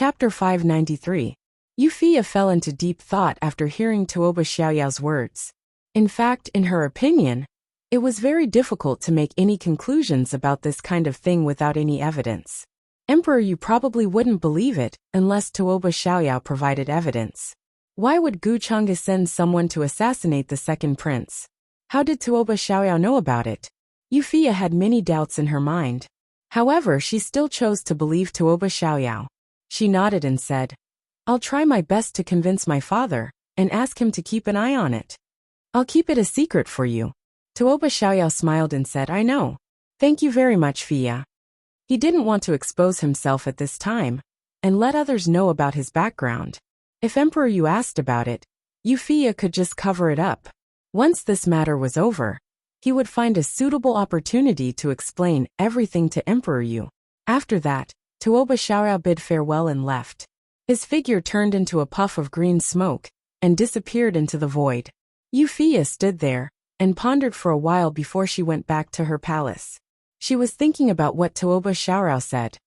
Chapter 593. Wuxia fell into deep thought after hearing Tuoba Xiaoyao's words. In fact, in her opinion, it was very difficult to make any conclusions about this kind of thing without any evidence. Emperor, you probably wouldn't believe it unless Tuoba Xiaoyao provided evidence. Why would Gu Chang'e send someone to assassinate the second prince? How did Tuoba Xiaoyao know about it? Wuxia had many doubts in her mind. However, she still chose to believe Tuoba Xiaoyao. She nodded and said, "I'll try my best to convince my father and ask him to keep an eye on it. I'll keep it a secret for you." Tuoba Xiaoyao smiled and said, "I know. Thank you very much, Fia." He didn't want to expose himself at this time and let others know about his background. If Emperor Yu asked about it, Wuxia could just cover it up. Once this matter was over, he would find a suitable opportunity to explain everything to Emperor Yu. After that, Tuoba Xiaoyao bid farewell and left. His figure turned into a puff of green smoke and disappeared into the void. Wuxia stood there and pondered for a while before she went back to her palace. She was thinking about what Tuoba Xiaoyao said.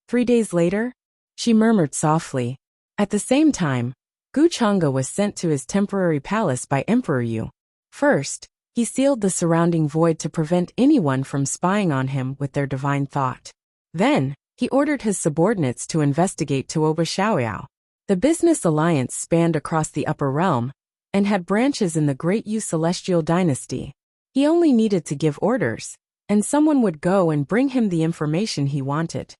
3 days later, she murmured softly. At the same time, Gu Chang'e was sent to his temporary palace by Emperor Yu. First, he sealed the surrounding void to prevent anyone from spying on him with their divine thought. Then, he ordered his subordinates to investigate Tuoba Xiaoyao. The business alliance spanned across the upper realm and had branches in the Great Yu Celestial Dynasty. He only needed to give orders, and someone would go and bring him the information he wanted.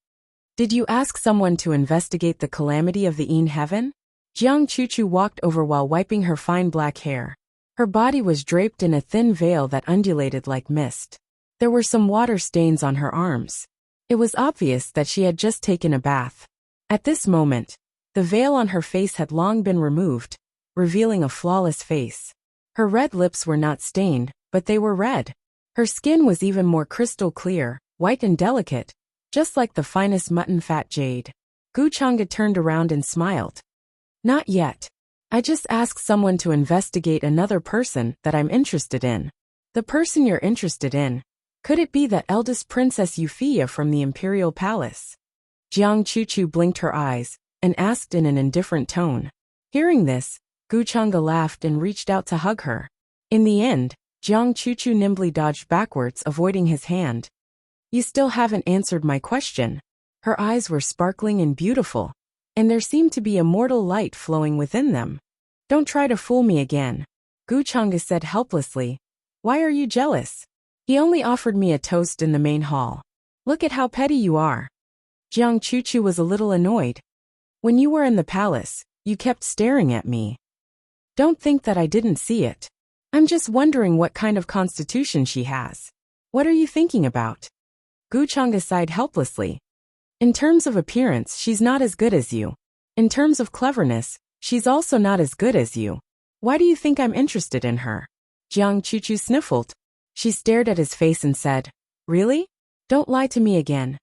"Did you ask someone to investigate the calamity of the Yin Heaven?" Jiang Chuchu walked over while wiping her fine black hair. Her body was draped in a thin veil that undulated like mist. There were some water stains on her arms. It was obvious that she had just taken a bath. At this moment, the veil on her face had long been removed, revealing a flawless face. Her red lips were not stained, but they were red. Her skin was even more crystal clear, white and delicate, just like the finest mutton fat jade. Gu Chang'e turned around and smiled. "Not yet. I just asked someone to investigate another person that I'm interested in." "The person you're interested in? Could it be that eldest Princess Wuxia from the Imperial Palace?" Jiang Chuchu blinked her eyes and asked in an indifferent tone. Hearing this, Gu Chang'e laughed and reached out to hug her. In the end, Jiang Chuchu nimbly dodged backwards, avoiding his hand. "You still haven't answered my question." Her eyes were sparkling and beautiful, and there seemed to be immortal light flowing within them. "Don't try to fool me again," Gu Chang'e said helplessly. "Why are you jealous? He only offered me a toast in the main hall. Look at how petty you are." Jiang Chuchu was a little annoyed. "When you were in the palace, you kept staring at me. Don't think that I didn't see it. I'm just wondering what kind of constitution she has. What are you thinking about?" Gu Chang'e sighed helplessly. "In terms of appearance, she's not as good as you. In terms of cleverness, she's also not as good as you. Why do you think I'm interested in her?" Jiang Chuchu sniffled. She stared at his face and said, "Really? Don't lie to me again."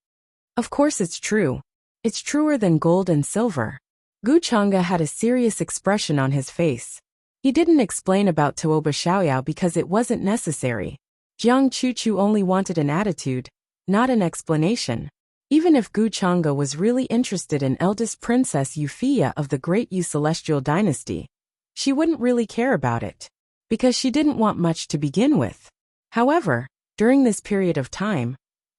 "Of course it's true. It's truer than gold and silver." Gu Chang'e had a serious expression on his face. He didn't explain about Tuoba Xiaoyao because it wasn't necessary. Jiang Chuchu only wanted an attitude, not an explanation. Even if Gu Chang'e was really interested in eldest Princess Wuxia of the Great Yu Celestial Dynasty, she wouldn't really care about it, because she didn't want much to begin with. However, during this period of time,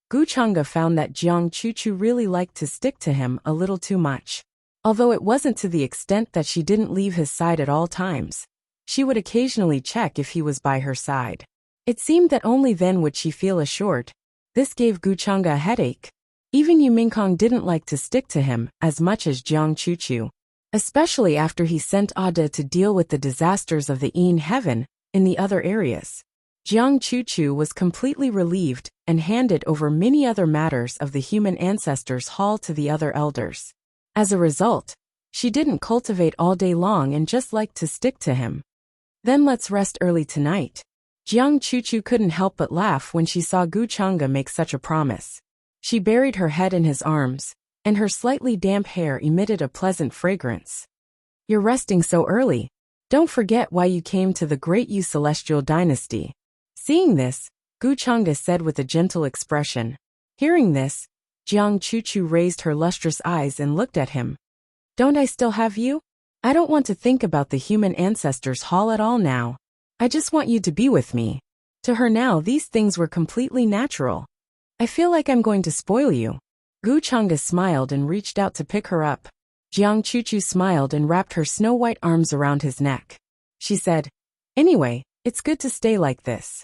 Gu Chang'e found that Jiang Chuchu really liked to stick to him a little too much. Although it wasn't to the extent that she didn't leave his side at all times, she would occasionally check if he was by her side. It seemed that only then would she feel assured. This gave Gu Chang'e a headache. Even Yu Mingkong didn't like to stick to him as much as Jiang Chuchu, especially after he sent Ada to deal with the disasters of the Yin Heaven in the other areas. Jiang Chuchu was completely relieved and handed over many other matters of the human ancestors' hall to the other elders. As a result, she didn't cultivate all day long and just liked to stick to him. "Then let's rest early tonight." Jiang Chuchu couldn't help but laugh when she saw Gu Chang'e make such a promise. She buried her head in his arms, and her slightly damp hair emitted a pleasant fragrance. "You're resting so early. Don't forget why you came to the Great Yu Celestial Dynasty." Seeing this, Gu Chang'e said with a gentle expression. Hearing this, Jiang Chuchu raised her lustrous eyes and looked at him. Don't I still have you? I don't want to think about the human ancestors' hall at all now. I just want you to be with me. To her now these things were completely natural. I feel like I'm going to spoil you. Gu Chang'e smiled and reached out to pick her up. Jiang Chuchu smiled and wrapped her snow-white arms around his neck. She said, "Anyway, it's good to stay like this."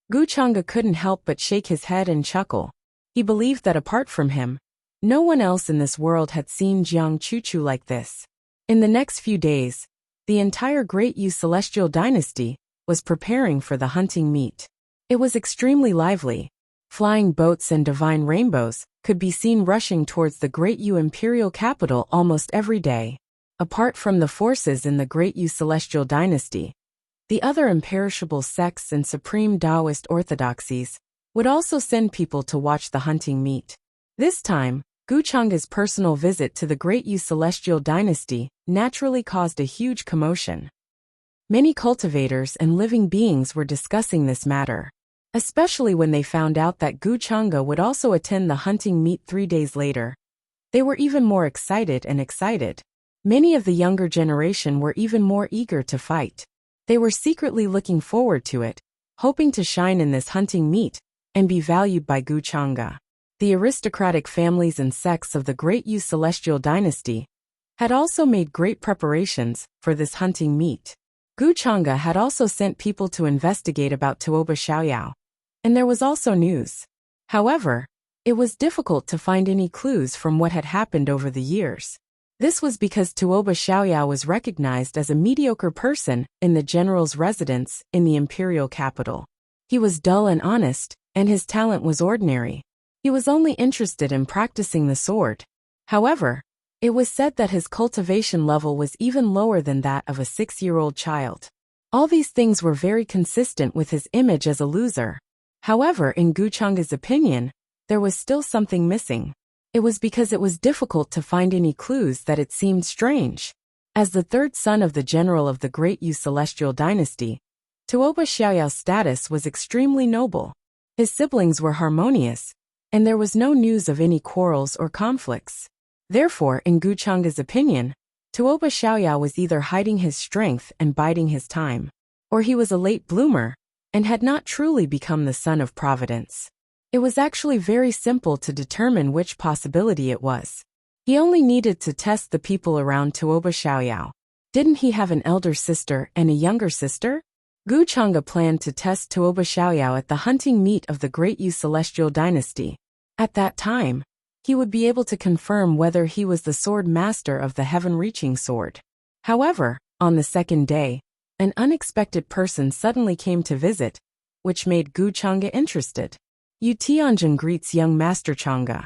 Gu Chang'e couldn't help but shake his head and chuckle. He believed that apart from him, no one else in this world had seen Jiang Chuchu like this. In the next few days, the entire Great Yu Celestial Dynasty was preparing for the hunting meet. It was extremely lively. Flying boats and divine rainbows could be seen rushing towards the Great Yu Imperial capital almost every day. Apart from the forces in the Great Yu Celestial Dynasty, the other imperishable sects and supreme Taoist orthodoxies would also send people to watch the hunting meet. This time, Gu Chang'e's personal visit to the Great Yu Celestial Dynasty naturally caused a huge commotion. Many cultivators and living beings were discussing this matter, especially when they found out that Gu Chang'e would also attend the hunting meet 3 days later. They were even more excited and excited. Many of the younger generation were even more eager to fight. They were secretly looking forward to it, hoping to shine in this hunting meet and be valued by Gu Chang'e. The aristocratic families and sects of the Great Yu Celestial Dynasty had also made great preparations for this hunting meet. Gu Chang'e had also sent people to investigate about Tuoba Xiaoyao, and there was also news. However, it was difficult to find any clues from what had happened over the years. This was because Tuoba Xiaoyao was recognized as a mediocre person in the general's residence in the imperial capital. He was dull and honest, and his talent was ordinary. He was only interested in practicing the sword. However, it was said that his cultivation level was even lower than that of a 6-year-old child. All these things were very consistent with his image as a loser. However, in Gu Chang'e's opinion, there was still something missing. It was because it was difficult to find any clues that it seemed strange. As the third son of the general of the Great Yu Celestial Dynasty, Tuoba Xiaoyao's status was extremely noble. His siblings were harmonious, and there was no news of any quarrels or conflicts. Therefore, in Gu Chang'e's opinion, Tuoba Xiaoyao was either hiding his strength and biding his time, or he was a late bloomer and had not truly become the son of Providence. It was actually very simple to determine which possibility it was. He only needed to test the people around Tuoba Xiaoyao. Didn't he have an elder sister and a younger sister? Gu Chang'e planned to test Tuoba Xiaoyao at the hunting meet of the Great Yu Celestial Dynasty. At that time, he would be able to confirm whether he was the sword master of the heaven-reaching sword. However, on the second day, an unexpected person suddenly came to visit, which made Gu Chang'e interested. Yu Tianjin greets young Master Chang'e.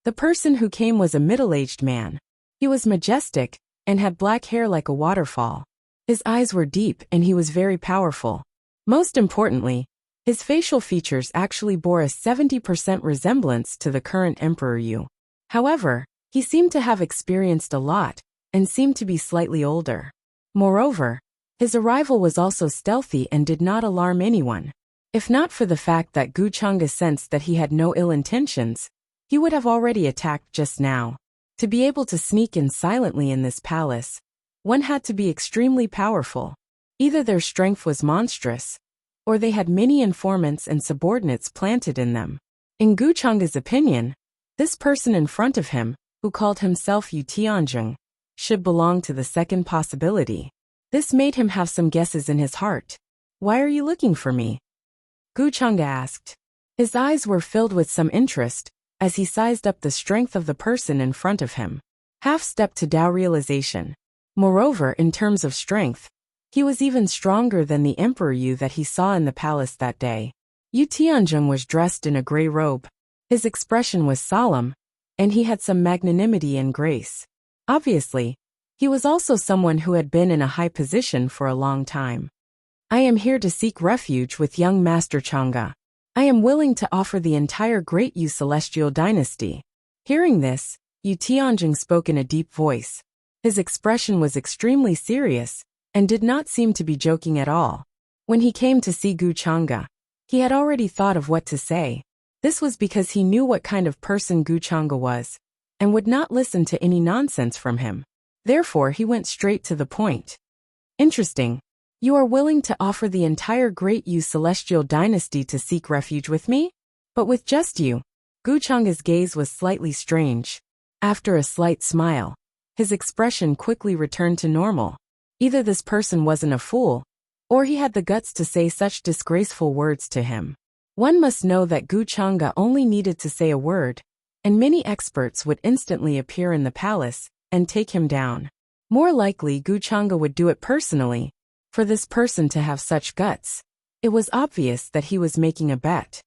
The person who came was a middle-aged man. He was majestic and had black hair like a waterfall. His eyes were deep and he was very powerful. Most importantly, his facial features actually bore a 70% resemblance to the current Emperor Yu. However, he seemed to have experienced a lot and seemed to be slightly older. Moreover, his arrival was also stealthy and did not alarm anyone. If not for the fact that Gu Chang'e sensed that he had no ill intentions, he would have already attacked just now. To be able to sneak in silently in this palace, one had to be extremely powerful. Either their strength was monstrous, or they had many informants and subordinates planted in them. In Gu Chang'e's opinion, this person in front of him, who called himself Yu Tianjin, should belong to the second possibility. This made him have some guesses in his heart. "Why are you looking for me?" Gu Chang'e asked. His eyes were filled with some interest, as he sized up the strength of the person in front of him. Half-step to Tao realization. Moreover, in terms of strength, he was even stronger than the Emperor Yu that he saw in the palace that day. Yu Tianjin was dressed in a gray robe. His expression was solemn, and he had some magnanimity and grace. Obviously, he was also someone who had been in a high position for a long time. "I am here to seek refuge with young Master Chang'e. I am willing to offer the entire Great Yu Celestial Dynasty." Hearing this, Yu Tianjin spoke in a deep voice. His expression was extremely serious, and did not seem to be joking at all. When he came to see Gu Chang'e, he had already thought of what to say. This was because he knew what kind of person Gu Chang'e was, and would not listen to any nonsense from him. Therefore, he went straight to the point. Interesting. You are willing to offer the entire Great Yu Celestial Dynasty to seek refuge with me? But with just you? Gu Chang's gaze was slightly strange. After a slight smile, his expression quickly returned to normal. Either this person wasn't a fool, or he had the guts to say such disgraceful words to him. One must know that Gu Chang'e only needed to say a word, and many experts would instantly appear in the palace and take him down. More likely Gu Chang'e would do it personally. For this person to have such guts, it was obvious that he was making a bet.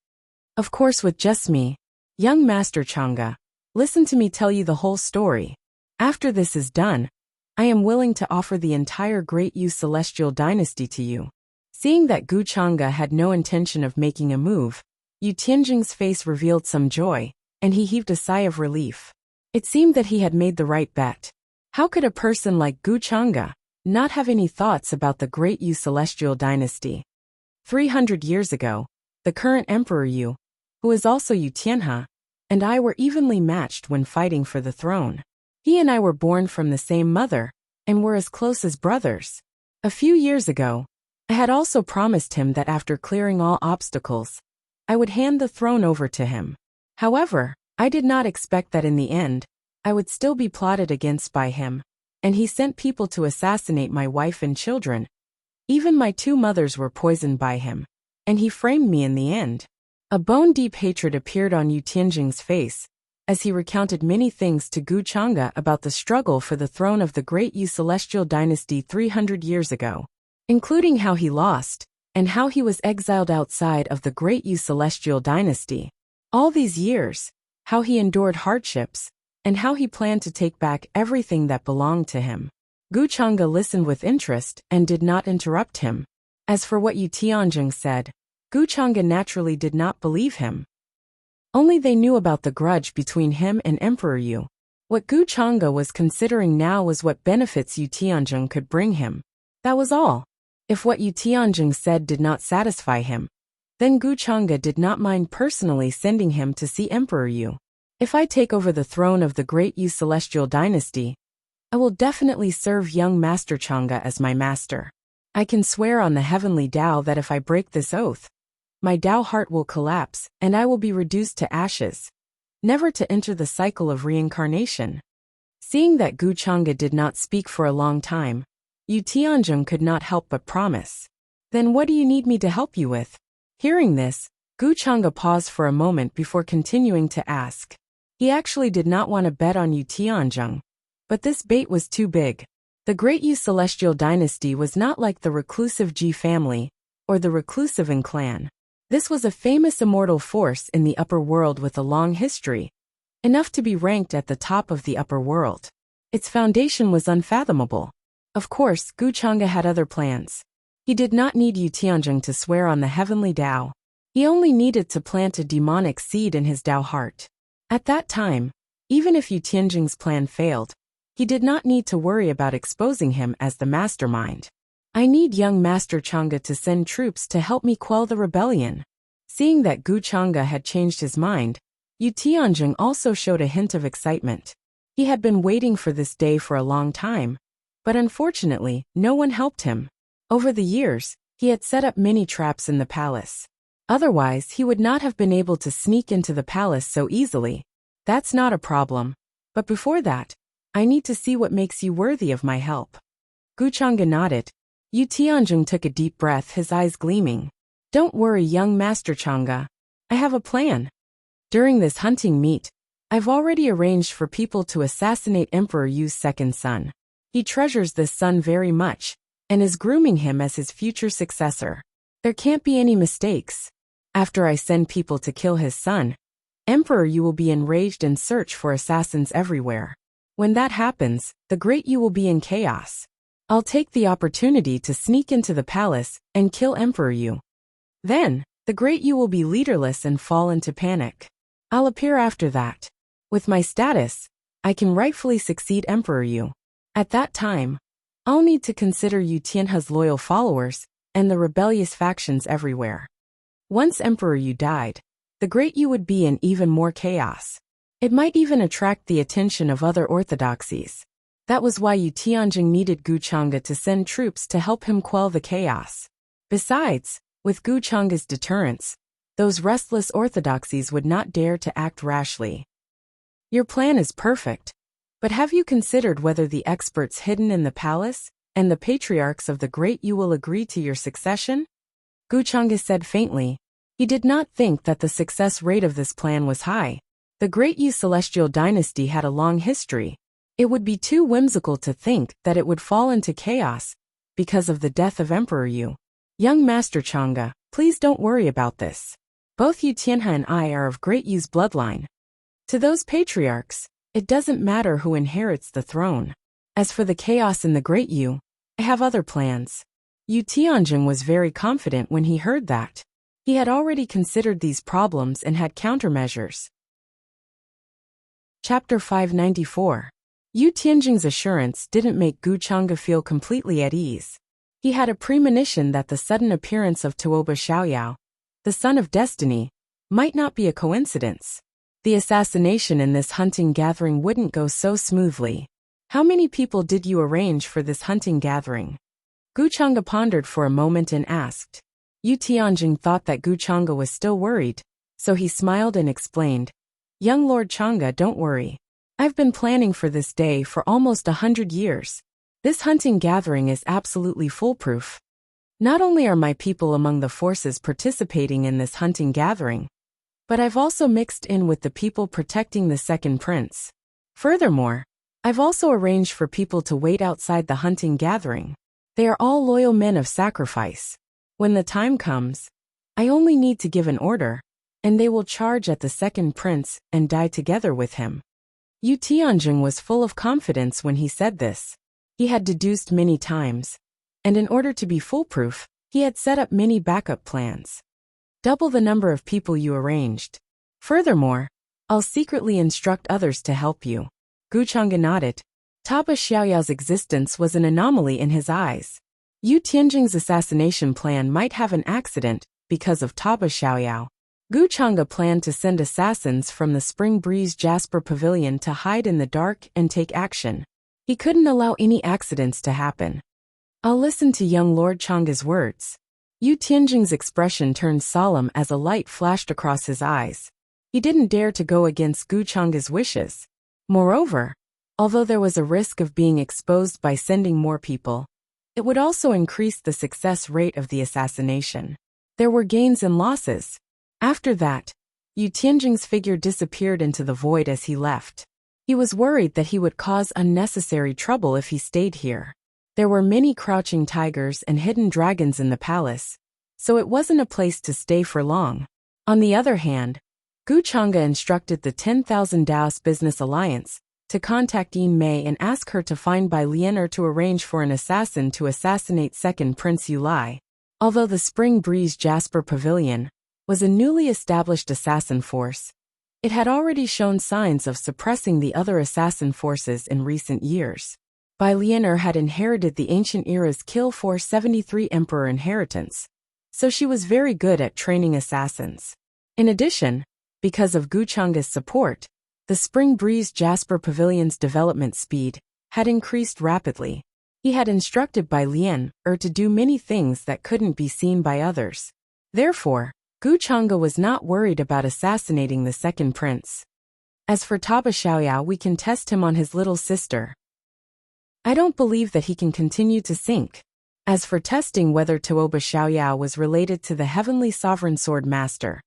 Of course, with just me. Young Master Chang'e, listen to me tell you the whole story. After this is done, I am willing to offer the entire Great Yu Celestial Dynasty to you. Seeing that Gu Chang'e had no intention of making a move, Yu Tianjing's face revealed some joy, and he heaved a sigh of relief. It seemed that he had made the right bet. How could a person like Gu Chang'e not have any thoughts about the Great Yu Celestial Dynasty? 300 years ago, the current Emperor Yu, who is also Yu Tianhe, and I were evenly matched when fighting for the throne. He and I were born from the same mother, and were as close as brothers. A few years ago, I had also promised him that after clearing all obstacles, I would hand the throne over to him. However, I did not expect that in the end, I would still be plotted against by him, and he sent people to assassinate my wife and children. Even my two mothers were poisoned by him, and he framed me in the end. A bone-deep hatred appeared on Yu Tianjing's face, as he recounted many things to Gu Chang'e about the struggle for the throne of the Great Yu Celestial Dynasty 300 years ago, including how he lost, and how he was exiled outside of the Great Yu Celestial Dynasty. All these years, how he endured hardships, and how he planned to take back everything that belonged to him. Gu Chang'e listened with interest and did not interrupt him. As for what Yu Tianjing said, Gu Chang'e naturally did not believe him. Only they knew about the grudge between him and Emperor Yu. What Gu Chang'e was considering now was what benefits Yu Tianjing could bring him. That was all. If what Yu Tianjing said did not satisfy him, then Gu Chang'e did not mind personally sending him to see Emperor Yu. If I take over the throne of the Great Yu Celestial Dynasty, I will definitely serve young Master Chang'e as my master. I can swear on the heavenly Tao that if I break this oath, my Tao heart will collapse and I will be reduced to ashes, never to enter the cycle of reincarnation. Seeing that Gu Chang'e did not speak for a long time, Yu Tianjing could not help but promise. Then what do you need me to help you with? Hearing this, Gu Chang'e paused for a moment before continuing to ask. He actually did not want to bet on Yu Tianjing, but this bait was too big. The Great Yu Celestial Dynasty was not like the reclusive Ji family, or the reclusive clan. This was a famous immortal force in the upper world with a long history, enough to be ranked at the top of the upper world. Its foundation was unfathomable. Of course, Gu Chang'e had other plans. He did not need Yu Tianjing to swear on the heavenly Tao. He only needed to plant a demonic seed in his Tao heart. At that time, even if Yu Tianjing's plan failed, he did not need to worry about exposing him as the mastermind. I need young Master Chang'e to send troops to help me quell the rebellion. Seeing that Gu Chang'e had changed his mind, Yu Tianjing also showed a hint of excitement. He had been waiting for this day for a long time, but unfortunately, no one helped him. Over the years, he had set up many traps in the palace. Otherwise, he would not have been able to sneak into the palace so easily. That's not a problem. But before that, I need to see what makes you worthy of my help. Gu Chang'e nodded. Yu Tianjing took a deep breath, his eyes gleaming. Don't worry, young Master Chang'e. I have a plan. During this hunting meet, I've already arranged for people to assassinate Emperor Yu's second son. He treasures this son very much, and is grooming him as his future successor. There can't be any mistakes. After I send people to kill his son, Emperor Yu will be enraged and search for assassins everywhere. When that happens, the Great Yu will be in chaos. I'll take the opportunity to sneak into the palace and kill Emperor Yu. Then, the Great Yu will be leaderless and fall into panic. I'll appear after that. With my status, I can rightfully succeed Emperor Yu. At that time, I'll need to consider Yu Tianhe's loyal followers and the rebellious factions everywhere. Once Emperor Yu died, the Great Yu would be in even more chaos. It might even attract the attention of other orthodoxies. That was why Yu Tianjing needed Gu Chang'e to send troops to help him quell the chaos. Besides, with Gu Chang'e's deterrence, those restless orthodoxies would not dare to act rashly. Your plan is perfect, but have you considered whether the experts hidden in the palace and the patriarchs of the Great Yu will agree to your succession? Gu Chang'e said faintly. He did not think that the success rate of this plan was high. The Great Yu celestial dynasty had a long history. It would be too whimsical to think that it would fall into chaos because of the death of Emperor Yu. Young Master Chang'e, please don't worry about this. Both Yu Tianhe and I are of Great Yu's bloodline. To those patriarchs, it doesn't matter who inherits the throne. As for the chaos in the Great Yu, I have other plans. Yu Tianjing was very confident when he heard that. He had already considered these problems and had countermeasures. Chapter 594. Yu Tianjing's assurance didn't make Gu Chang'e feel completely at ease. He had a premonition that the sudden appearance of Tuoba Xiaoyao, the son of Destiny, might not be a coincidence. The assassination in this hunting gathering wouldn't go so smoothly. How many people did you arrange for this hunting gathering? Gu Chang'e pondered for a moment and asked. Yu Tianjing thought that Gu Chang'e was still worried, so he smiled and explained. Young Lord Chang'e, don't worry. I've been planning for this day for almost 100 years. This hunting gathering is absolutely foolproof. Not only are my people among the forces participating in this hunting gathering, but I've also mixed in with the people protecting the second prince. Furthermore, I've also arranged for people to wait outside the hunting gathering. They are all loyal men of sacrifice. When the time comes, I only need to give an order, and they will charge at the second prince and die together with him. Yu Tianjing was full of confidence when he said this. He had deduced many times, and in order to be foolproof, he had set up many backup plans. Double the number of people you arranged. Furthermore, I'll secretly instruct others to help you. Gu Chang'e nodded. Taba Xiaoyao's existence was an anomaly in his eyes. Yu Tianjing's assassination plan might have an accident because of Taba Xiaoyao. Gu Chang'e planned to send assassins from the Spring Breeze Jasper Pavilion to hide in the dark and take action. He couldn't allow any accidents to happen. I'll listen to young Lord Chang'e's words. Yu Tianjing's expression turned solemn as a light flashed across his eyes. He didn't dare to go against Gu Chang'e's wishes. Moreover, although there was a risk of being exposed by sending more people, it would also increase the success rate of the assassination. There were gains and losses. After that, Yu Tianjing's figure disappeared into the void as he left. He was worried that he would cause unnecessary trouble if he stayed here. There were many crouching tigers and hidden dragons in the palace, so it wasn't a place to stay for long. On the other hand, Gu Chang'e instructed the 10,000 Daos Business Alliance to contact Yin Mei and ask her to find Bai Lianer to arrange for an assassin to assassinate second Prince Yu Lai. Although the Spring Breeze Jasper Pavilion was a newly established assassin force, it had already shown signs of suppressing the other assassin forces in recent years. Bai Lianer had inherited the ancient era's Kill 473 Emperor inheritance, so she was very good at training assassins. In addition, because of Gu Chang'e's support, the Spring Breeze Jasper Pavilion's development speed had increased rapidly. He had instructed Bai Lianer to do many things that couldn't be seen by others. Therefore, Gu Chang'e was not worried about assassinating the second prince. As for Taba Xiaoyao, we can test him on his little sister. I don't believe that he can continue to sink. As for testing whether Tuoba Xiaoyao was related to the heavenly sovereign sword master,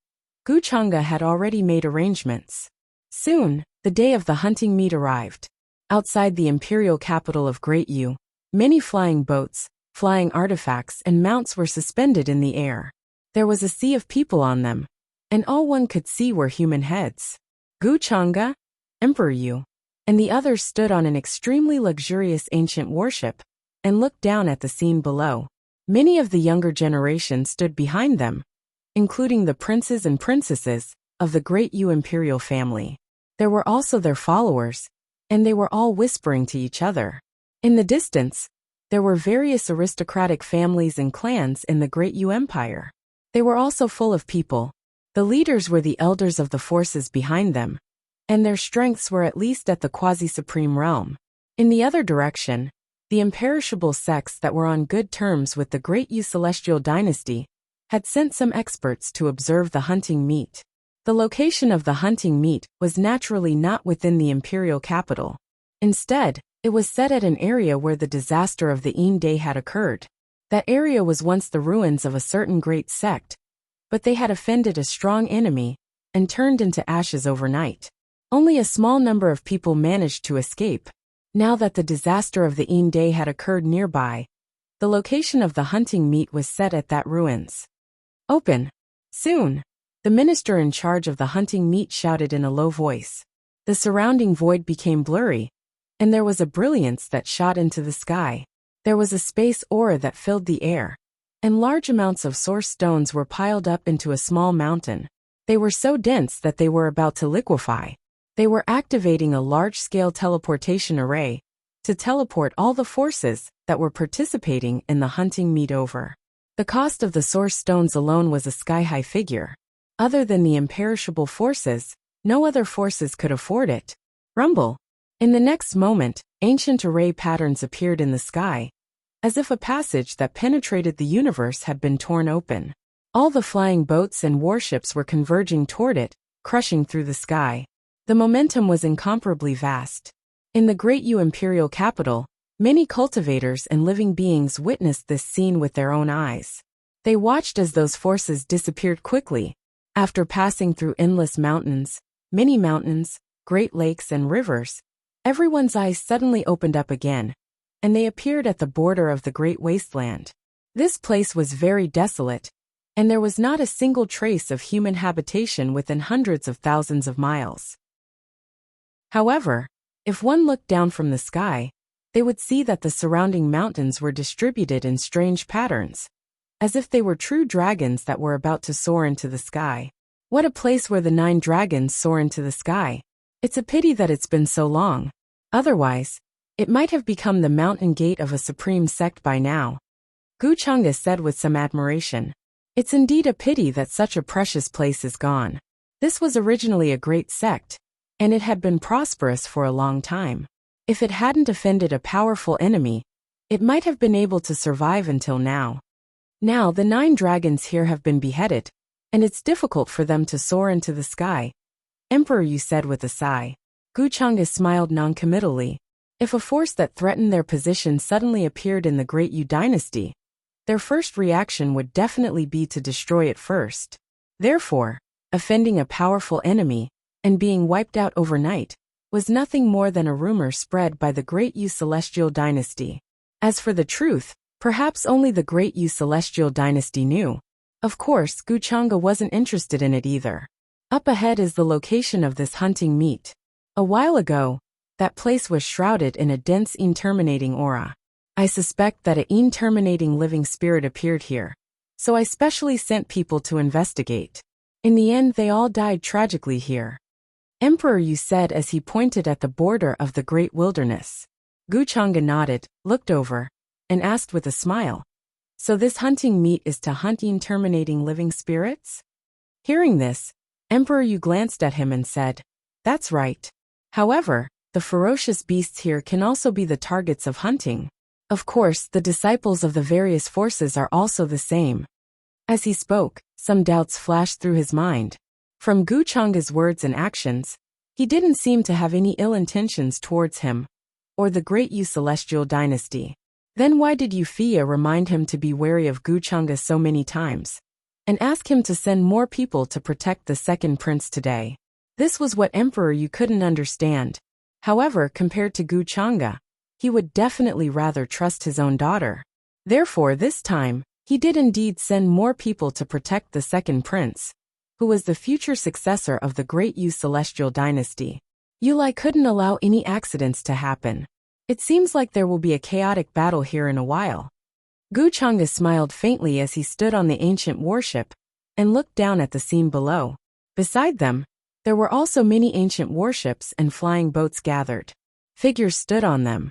Gu Chang'e had already made arrangements. Soon, the day of the hunting meet arrived. Outside the imperial capital of Great Yu, many flying boats, flying artifacts and mounts were suspended in the air. There was a sea of people on them, and all one could see were human heads. Gu Chang'e, Emperor Yu, and the others stood on an extremely luxurious ancient warship and looked down at the scene below. Many of the younger generation stood behind them, including the princes and princesses of the Great Yu imperial family. There were also their followers, and they were all whispering to each other. In the distance, there were various aristocratic families and clans in the Great Yu Empire. They were also full of people. The leaders were the elders of the forces behind them, and their strengths were at least at the quasi-supreme realm. In the other direction, the imperishable sects that were on good terms with the Great Yu Celestial Dynasty had sent some experts to observe the hunting meet. The location of the hunting meet was naturally not within the imperial capital. Instead, it was set at an area where the disaster of the Ein Day had occurred. That area was once the ruins of a certain great sect, but they had offended a strong enemy and turned into ashes overnight. Only a small number of people managed to escape. Now that the disaster of the Ein Day had occurred nearby, the location of the hunting meet was set at that ruins. Open. Soon. The minister in charge of the hunting meet shouted in a low voice. The surrounding void became blurry, and there was a brilliance that shot into the sky. There was a space aura that filled the air, and large amounts of source stones were piled up into a small mountain. They were so dense that they were about to liquefy. They were activating a large-scale teleportation array to teleport all the forces that were participating in the hunting meet over. The cost of the source stones alone was a sky-high figure. Other than the imperishable forces, no other forces could afford it. Rumble. In the next moment, ancient array patterns appeared in the sky, as if a passage that penetrated the universe had been torn open. All the flying boats and warships were converging toward it, crushing through the sky. The momentum was incomparably vast. In the Great Yu imperial capital, many cultivators and living beings witnessed this scene with their own eyes. They watched as those forces disappeared quickly. After passing through endless mountains, many mountains, great lakes and rivers, everyone's eyes suddenly opened up again, and they appeared at the border of the great wasteland. This place was very desolate, and there was not a single trace of human habitation within hundreds of thousands of miles. However, if one looked down from the sky, they would see that the surrounding mountains were distributed in strange patterns, as if they were true dragons that were about to soar into the sky. What a place where the 9 dragons soar into the sky. It's a pity that it's been so long. Otherwise, it might have become the mountain gate of a supreme sect by now. Gu Chang'e said with some admiration. It's indeed a pity that such a precious place is gone. This was originally a great sect, and it had been prosperous for a long time. If it hadn't offended a powerful enemy, it might have been able to survive until now. Now the 9 dragons here have been beheaded, and it's difficult for them to soar into the sky. Emperor, you said with a sigh. Gu Chang'e smiled noncommittally. If a force that threatened their position suddenly appeared in the Great Yu dynasty, their first reaction would definitely be to destroy it first. Therefore, offending a powerful enemy and being wiped out overnight was nothing more than a rumor spread by the Great Yu Celestial Dynasty. As for the truth, perhaps only the Great Yu Celestial Dynasty knew. Of course, Gu Chang'e wasn't interested in it either. Up ahead is the location of this hunting meet. A while ago, that place was shrouded in a dense Ein-terminating aura. I suspect that an Ein-terminating living spirit appeared here, so I specially sent people to investigate. In the end, they all died tragically here. Emperor, you said as he pointed at the border of the great wilderness. Gu Chang'e nodded, looked over, and asked with a smile. So this hunting meet is to hunt Ein-terminating living spirits? Hearing this, Emperor Yu glanced at him and said, That's right. However, the ferocious beasts here can also be the targets of hunting. Of course, the disciples of the various forces are also the same. As he spoke, some doubts flashed through his mind. From Gu Chang'e's words and actions, he didn't seem to have any ill intentions towards him, or the Great Yu Celestial Dynasty. Then why did Wuxia remind him to be wary of Gu Chang'e so many times, and ask him to send more people to protect the second prince today? This was what Emperor Yu couldn't understand. However, compared to Gu Chang'e, he would definitely rather trust his own daughter. Therefore, this time, he did indeed send more people to protect the second prince, who was the future successor of the Great Yu Celestial Dynasty. Yulai couldn't allow any accidents to happen. It seems like there will be a chaotic battle here in a while. Gu Chang'e smiled faintly as he stood on the ancient warship and looked down at the scene below. Beside them, there were also many ancient warships and flying boats gathered. Figures stood on them,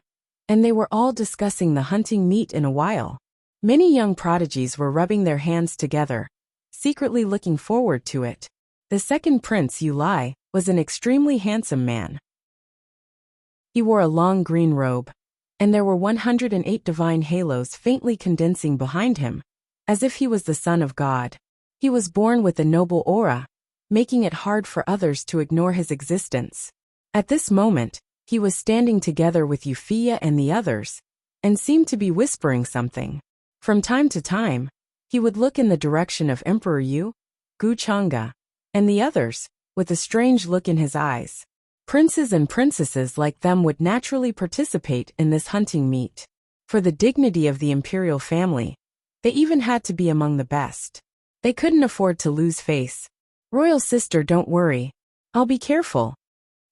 and they were all discussing the hunting meet in a while. Many young prodigies were rubbing their hands together, secretly looking forward to it. The second prince, Yulai, was an extremely handsome man. He wore a long green robe, and there were 108 divine halos faintly condensing behind him, as if he was the son of God. He was born with a noble aura, making it hard for others to ignore his existence. At this moment, he was standing together with Wuxia and the others, and seemed to be whispering something. From time to time, he would look in the direction of Emperor Yu, Gu Chang'e, and the others, with a strange look in his eyes. Princes and princesses like them would naturally participate in this hunting meet. For the dignity of the imperial family, they even had to be among the best. They couldn't afford to lose face. Royal sister, don't worry. I'll be careful.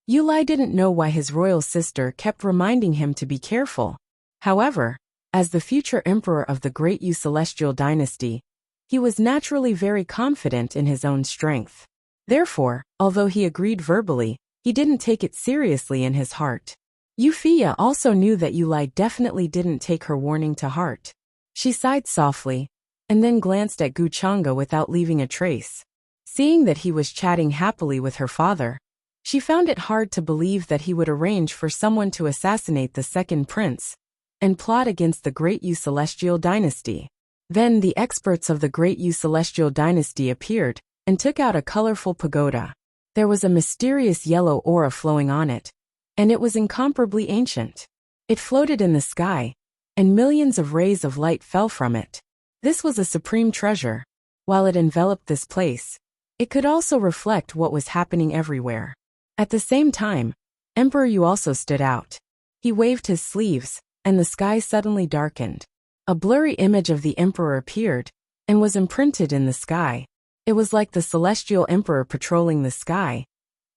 Yulai didn't know why his royal sister kept reminding him to be careful. However, as the future emperor of the Great Yu Celestial Dynasty, he was naturally very confident in his own strength. Therefore, although he agreed verbally, he didn't take it seriously in his heart. Wuxia also knew that Yulai definitely didn't take her warning to heart. She sighed softly, and then glanced at Gu Chang'e without leaving a trace. Seeing that he was chatting happily with her father, she found it hard to believe that he would arrange for someone to assassinate the second prince and plot against the Great Yu Celestial Dynasty. Then the experts of the Great Yu Celestial Dynasty appeared and took out a colorful pagoda. There was a mysterious yellow aura flowing on it, and it was incomparably ancient. It floated in the sky, and millions of rays of light fell from it. This was a supreme treasure. While it enveloped this place, it could also reflect what was happening everywhere. At the same time, Emperor Yu also stood out. He waved his sleeves, and the sky suddenly darkened. A blurry image of the emperor appeared, and was imprinted in the sky. It was like the celestial emperor patrolling the sky,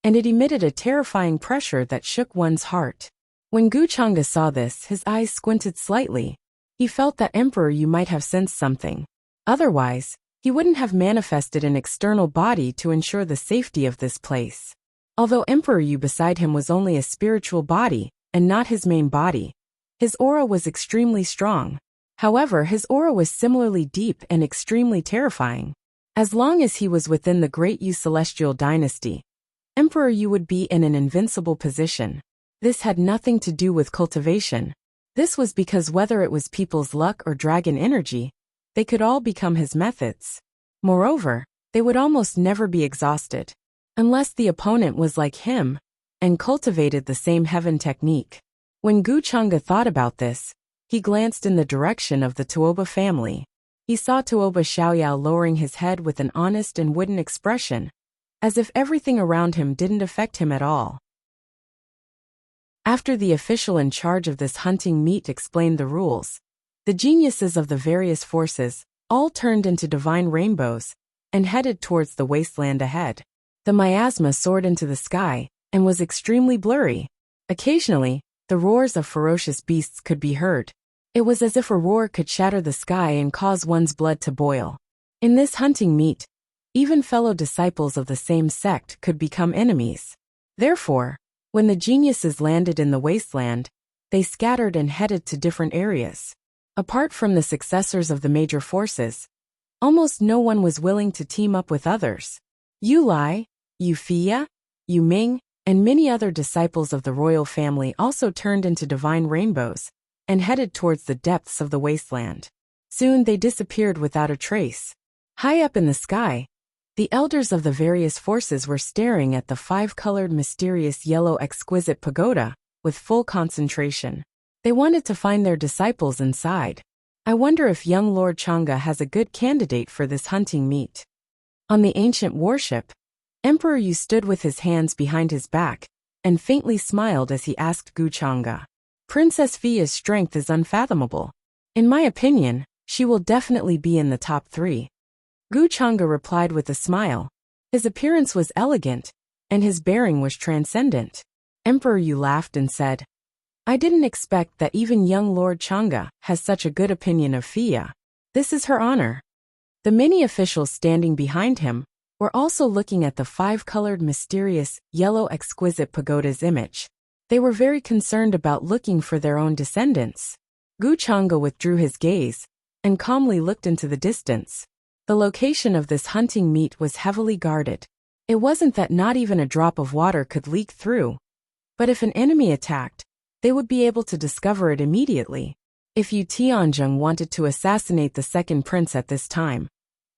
and it emitted a terrifying pressure that shook one's heart. When Gu Chang'e saw this, his eyes squinted slightly. He felt that Emperor Yu might have sensed something. Otherwise, he wouldn't have manifested an external body to ensure the safety of this place. Although Emperor Yu beside him was only a spiritual body, and not his main body, his aura was extremely strong. However, his aura was similarly deep and extremely terrifying. As long as he was within the Great Yu Celestial Dynasty, Emperor Yu would be in an invincible position. This had nothing to do with cultivation. This was because whether it was people's luck or dragon energy, they could all become his methods. Moreover, they would almost never be exhausted, unless the opponent was like him and cultivated the same heaven technique. When Gu Chang'e thought about this, he glanced in the direction of the Tuoba family. He saw Tuoba Xiaoyao lowering his head with an honest and wooden expression, as if everything around him didn't affect him at all. After the official in charge of this hunting meet explained the rules, the geniuses of the various forces all turned into divine rainbows and headed towards the wasteland ahead. The miasma soared into the sky and was extremely blurry. Occasionally, the roars of ferocious beasts could be heard. It was as if a roar could shatter the sky and cause one's blood to boil. In this hunting meet, even fellow disciples of the same sect could become enemies. Therefore, when the geniuses landed in the wasteland, they scattered and headed to different areas. Apart from the successors of the major forces, almost no one was willing to team up with others. Yulai, Wuxia, Ming, and many other disciples of the royal family also turned into divine rainbows and headed towards the depths of the wasteland. Soon they disappeared without a trace. High up in the sky, the elders of the various forces were staring at the five-colored mysterious yellow exquisite pagoda with full concentration. They wanted to find their disciples inside. I wonder if young Lord Chang'e has a good candidate for this hunting meet. On the ancient warship, Emperor Yu stood with his hands behind his back and faintly smiled as he asked Gu Chang'e. Princess Fia's strength is unfathomable. In my opinion, she will definitely be in the top 3. Gu Chang'e replied with a smile. His appearance was elegant, and his bearing was transcendent. Emperor Yu laughed and said, I didn't expect that even young Lord Chang'e has such a good opinion of Fia. This is her honor. The many officials standing behind him were also looking at the five-colored mysterious yellow exquisite pagoda's image. They were very concerned about looking for their own descendants. Gu Chang'e withdrew his gaze and calmly looked into the distance. The location of this hunting meet was heavily guarded. It wasn't that not even a drop of water could leak through, but if an enemy attacked, they would be able to discover it immediately. If Yu Tianzheng wanted to assassinate the second prince at this time,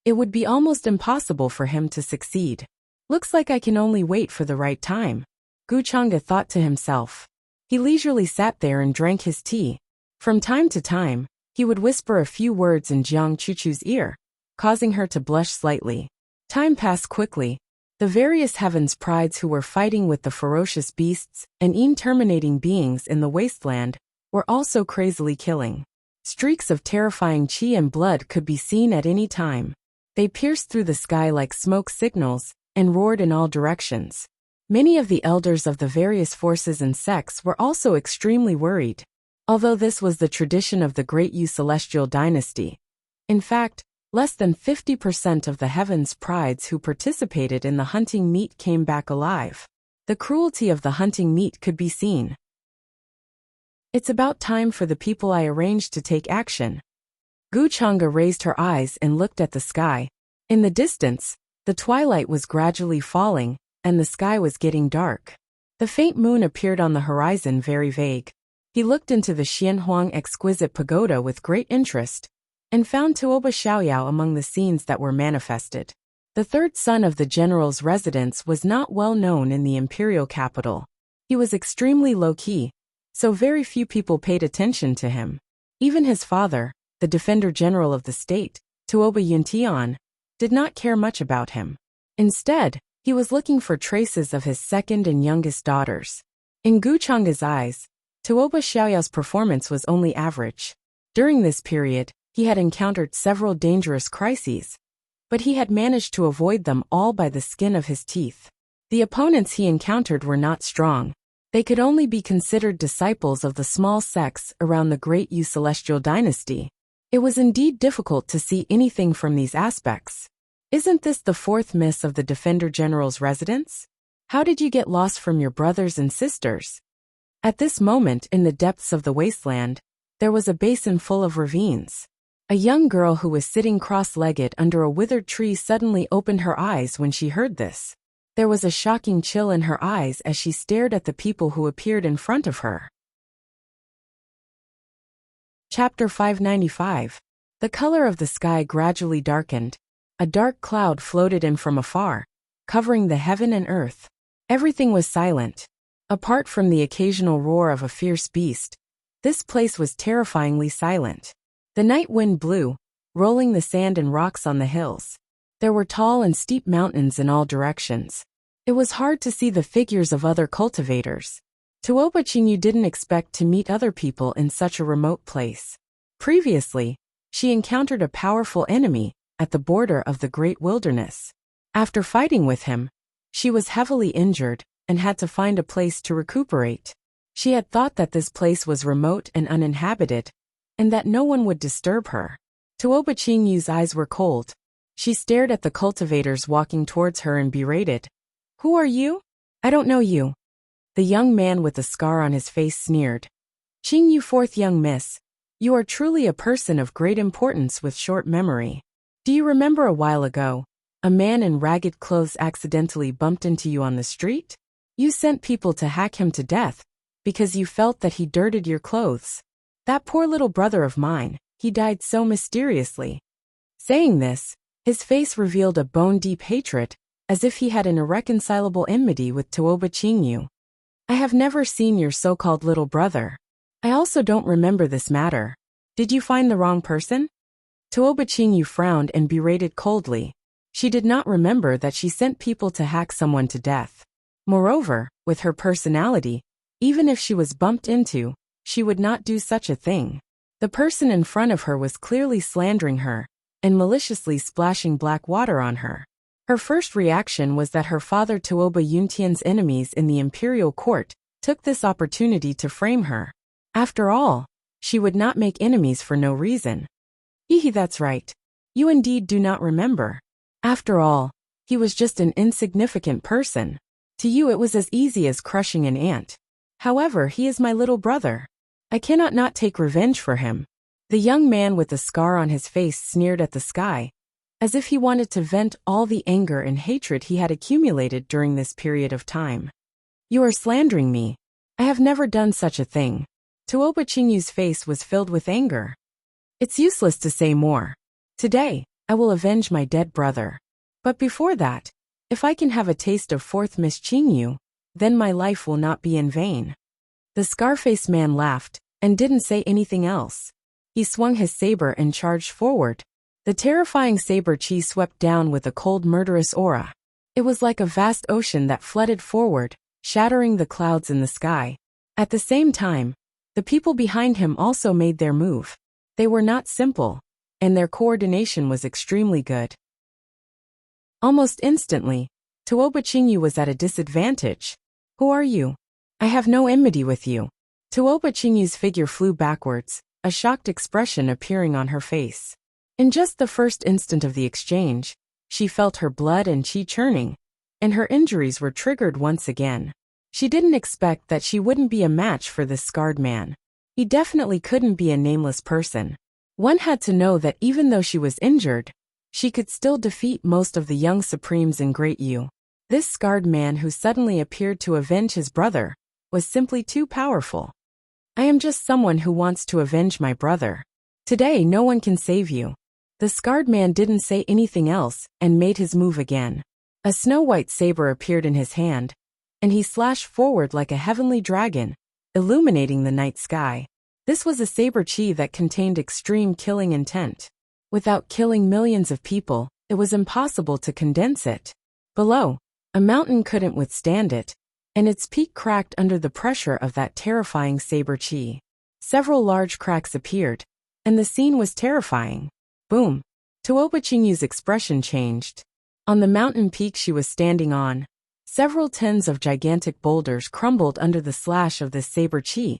it would be almost impossible for him to succeed. Looks like I can only wait for the right time, Gu Chang'e thought to himself. He leisurely sat there and drank his tea. From time to time, he would whisper a few words in Jiang Chuchu's ear, causing her to blush slightly. Time passed quickly. The various heavens prides who were fighting with the ferocious beasts and terminating beings in the wasteland were also crazily killing. Streaks of terrifying qi and blood could be seen at any time. They pierced through the sky like smoke signals and roared in all directions. Many of the elders of the various forces and sects were also extremely worried. Although this was the tradition of the Great Yu Celestial Dynasty, in fact, less than 50% of the heavens prides who participated in the hunting meet came back alive. The cruelty of the hunting meet could be seen. It's about time for the people I arranged to take action. Gu Chang'e raised her eyes and looked at the sky. In the distance, the twilight was gradually falling, and the sky was getting dark. The faint moon appeared on the horizon, very vague. He looked into the Xianhuang exquisite pagoda with great interest, and found Tuoba Xiaoyao among the scenes that were manifested. The third son of the general's residence was not well known in the imperial capital. He was extremely low-key, so very few people paid attention to him. Even his father, the defender general of the state, Tuoba Yuntian, did not care much about him. Instead, he was looking for traces of his second and youngest daughters. In Gu Chang'e's eyes, Tuoba Xiaoyao's performance was only average. During this period, he had encountered several dangerous crises, but he had managed to avoid them all by the skin of his teeth. The opponents he encountered were not strong. They could only be considered disciples of the small sects around the Great Yu Celestial Dynasty. It was indeed difficult to see anything from these aspects. Isn't this the fourth miss of the Defender General's residence? How did you get lost from your brothers and sisters? At this moment, in the depths of the wasteland, there was a basin full of ravines. A young girl who was sitting cross-legged under a withered tree suddenly opened her eyes when she heard this. There was a shocking chill in her eyes as she stared at the people who appeared in front of her. Chapter 595. The color of the sky gradually darkened. A dark cloud floated in from afar, covering the heaven and earth. Everything was silent. Apart from the occasional roar of a fierce beast, this place was terrifyingly silent. The night wind blew, rolling the sand and rocks on the hills. There were tall and steep mountains in all directions. It was hard to see the figures of other cultivators. Tuoba Qingyu didn't expect to meet other people in such a remote place. Previously, she encountered a powerful enemy at the border of the great wilderness. After fighting with him, she was heavily injured and had to find a place to recuperate. She had thought that this place was remote and uninhabited, and that no one would disturb her. Tuoba Qingyu's eyes were cold. She stared at the cultivators walking towards her and berated. "Who are you? I don't know you." The young man with the scar on his face sneered. "Qingyu, fourth young miss, you are truly a person of great importance with short memory. Do you remember a while ago, a man in ragged clothes accidentally bumped into you on the street? You sent people to hack him to death because you felt that he dirtied your clothes. That poor little brother of mine, he died so mysteriously." Saying this, his face revealed a bone-deep hatred, as if he had an irreconcilable enmity with Tuoba Qingyu. "I have never seen your so-called little brother. I also don't remember this matter. Did you find the wrong person?" Tuoba Qingyu frowned and berated coldly. She did not remember that she sent people to hack someone to death. Moreover, with her personality, even if she was bumped into, she would not do such a thing. The person in front of her was clearly slandering her and maliciously splashing black water on her. Her first reaction was that her father Tuoba Yuntian's enemies in the imperial court took this opportunity to frame her. After all, she would not make enemies for no reason. Hehe, that's right. You indeed do not remember. After all, he was just an insignificant person. To you it was as easy as crushing an ant. However, he is my little brother. I cannot not take revenge for him." The young man with the scar on his face sneered at the sky, as if he wanted to vent all the anger and hatred he had accumulated during this period of time. "You are slandering me. I have never done such a thing. Tuoba Chingyu's face was filled with anger. It's useless to say more. Today, I will avenge my dead brother. But before that, if I can have a taste of fourth Miss Chingyu, then my life will not be in vain. The Scarface man laughed, and didn't say anything else. He swung his saber and charged forward. The terrifying saber chi swept down with a cold murderous aura. It was like a vast ocean that flooded forward, shattering the clouds in the sky. At the same time, the people behind him also made their move. They were not simple, and their coordination was extremely good. Almost instantly, Tuoba Chingyu was at a disadvantage. Who are you? I have no enmity with you. Tuoba Chingyu's figure flew backwards, a shocked expression appearing on her face. In just the first instant of the exchange, she felt her blood and chi churning, and her injuries were triggered once again. She didn't expect that she wouldn't be a match for this scarred man. He definitely couldn't be a nameless person. One had to know that even though she was injured, she could still defeat most of the young supremes in Great Yu. This scarred man who suddenly appeared to avenge his brother was simply too powerful. I am just someone who wants to avenge my brother. Today no one can save you. The scarred man didn't say anything else and made his move again. A snow-white saber appeared in his hand, and he slashed forward like a heavenly dragon, illuminating the night sky. This was a saber chi that contained extreme killing intent. Without killing millions of people, it was impossible to condense it. Below, a mountain couldn't withstand it, and its peak cracked under the pressure of that terrifying saber chi. Several large cracks appeared, and the scene was terrifying. Boom! Tuoba Chingyu's expression changed. On the mountain peak she was standing on, several tens of gigantic boulders crumbled under the slash of this saber chi,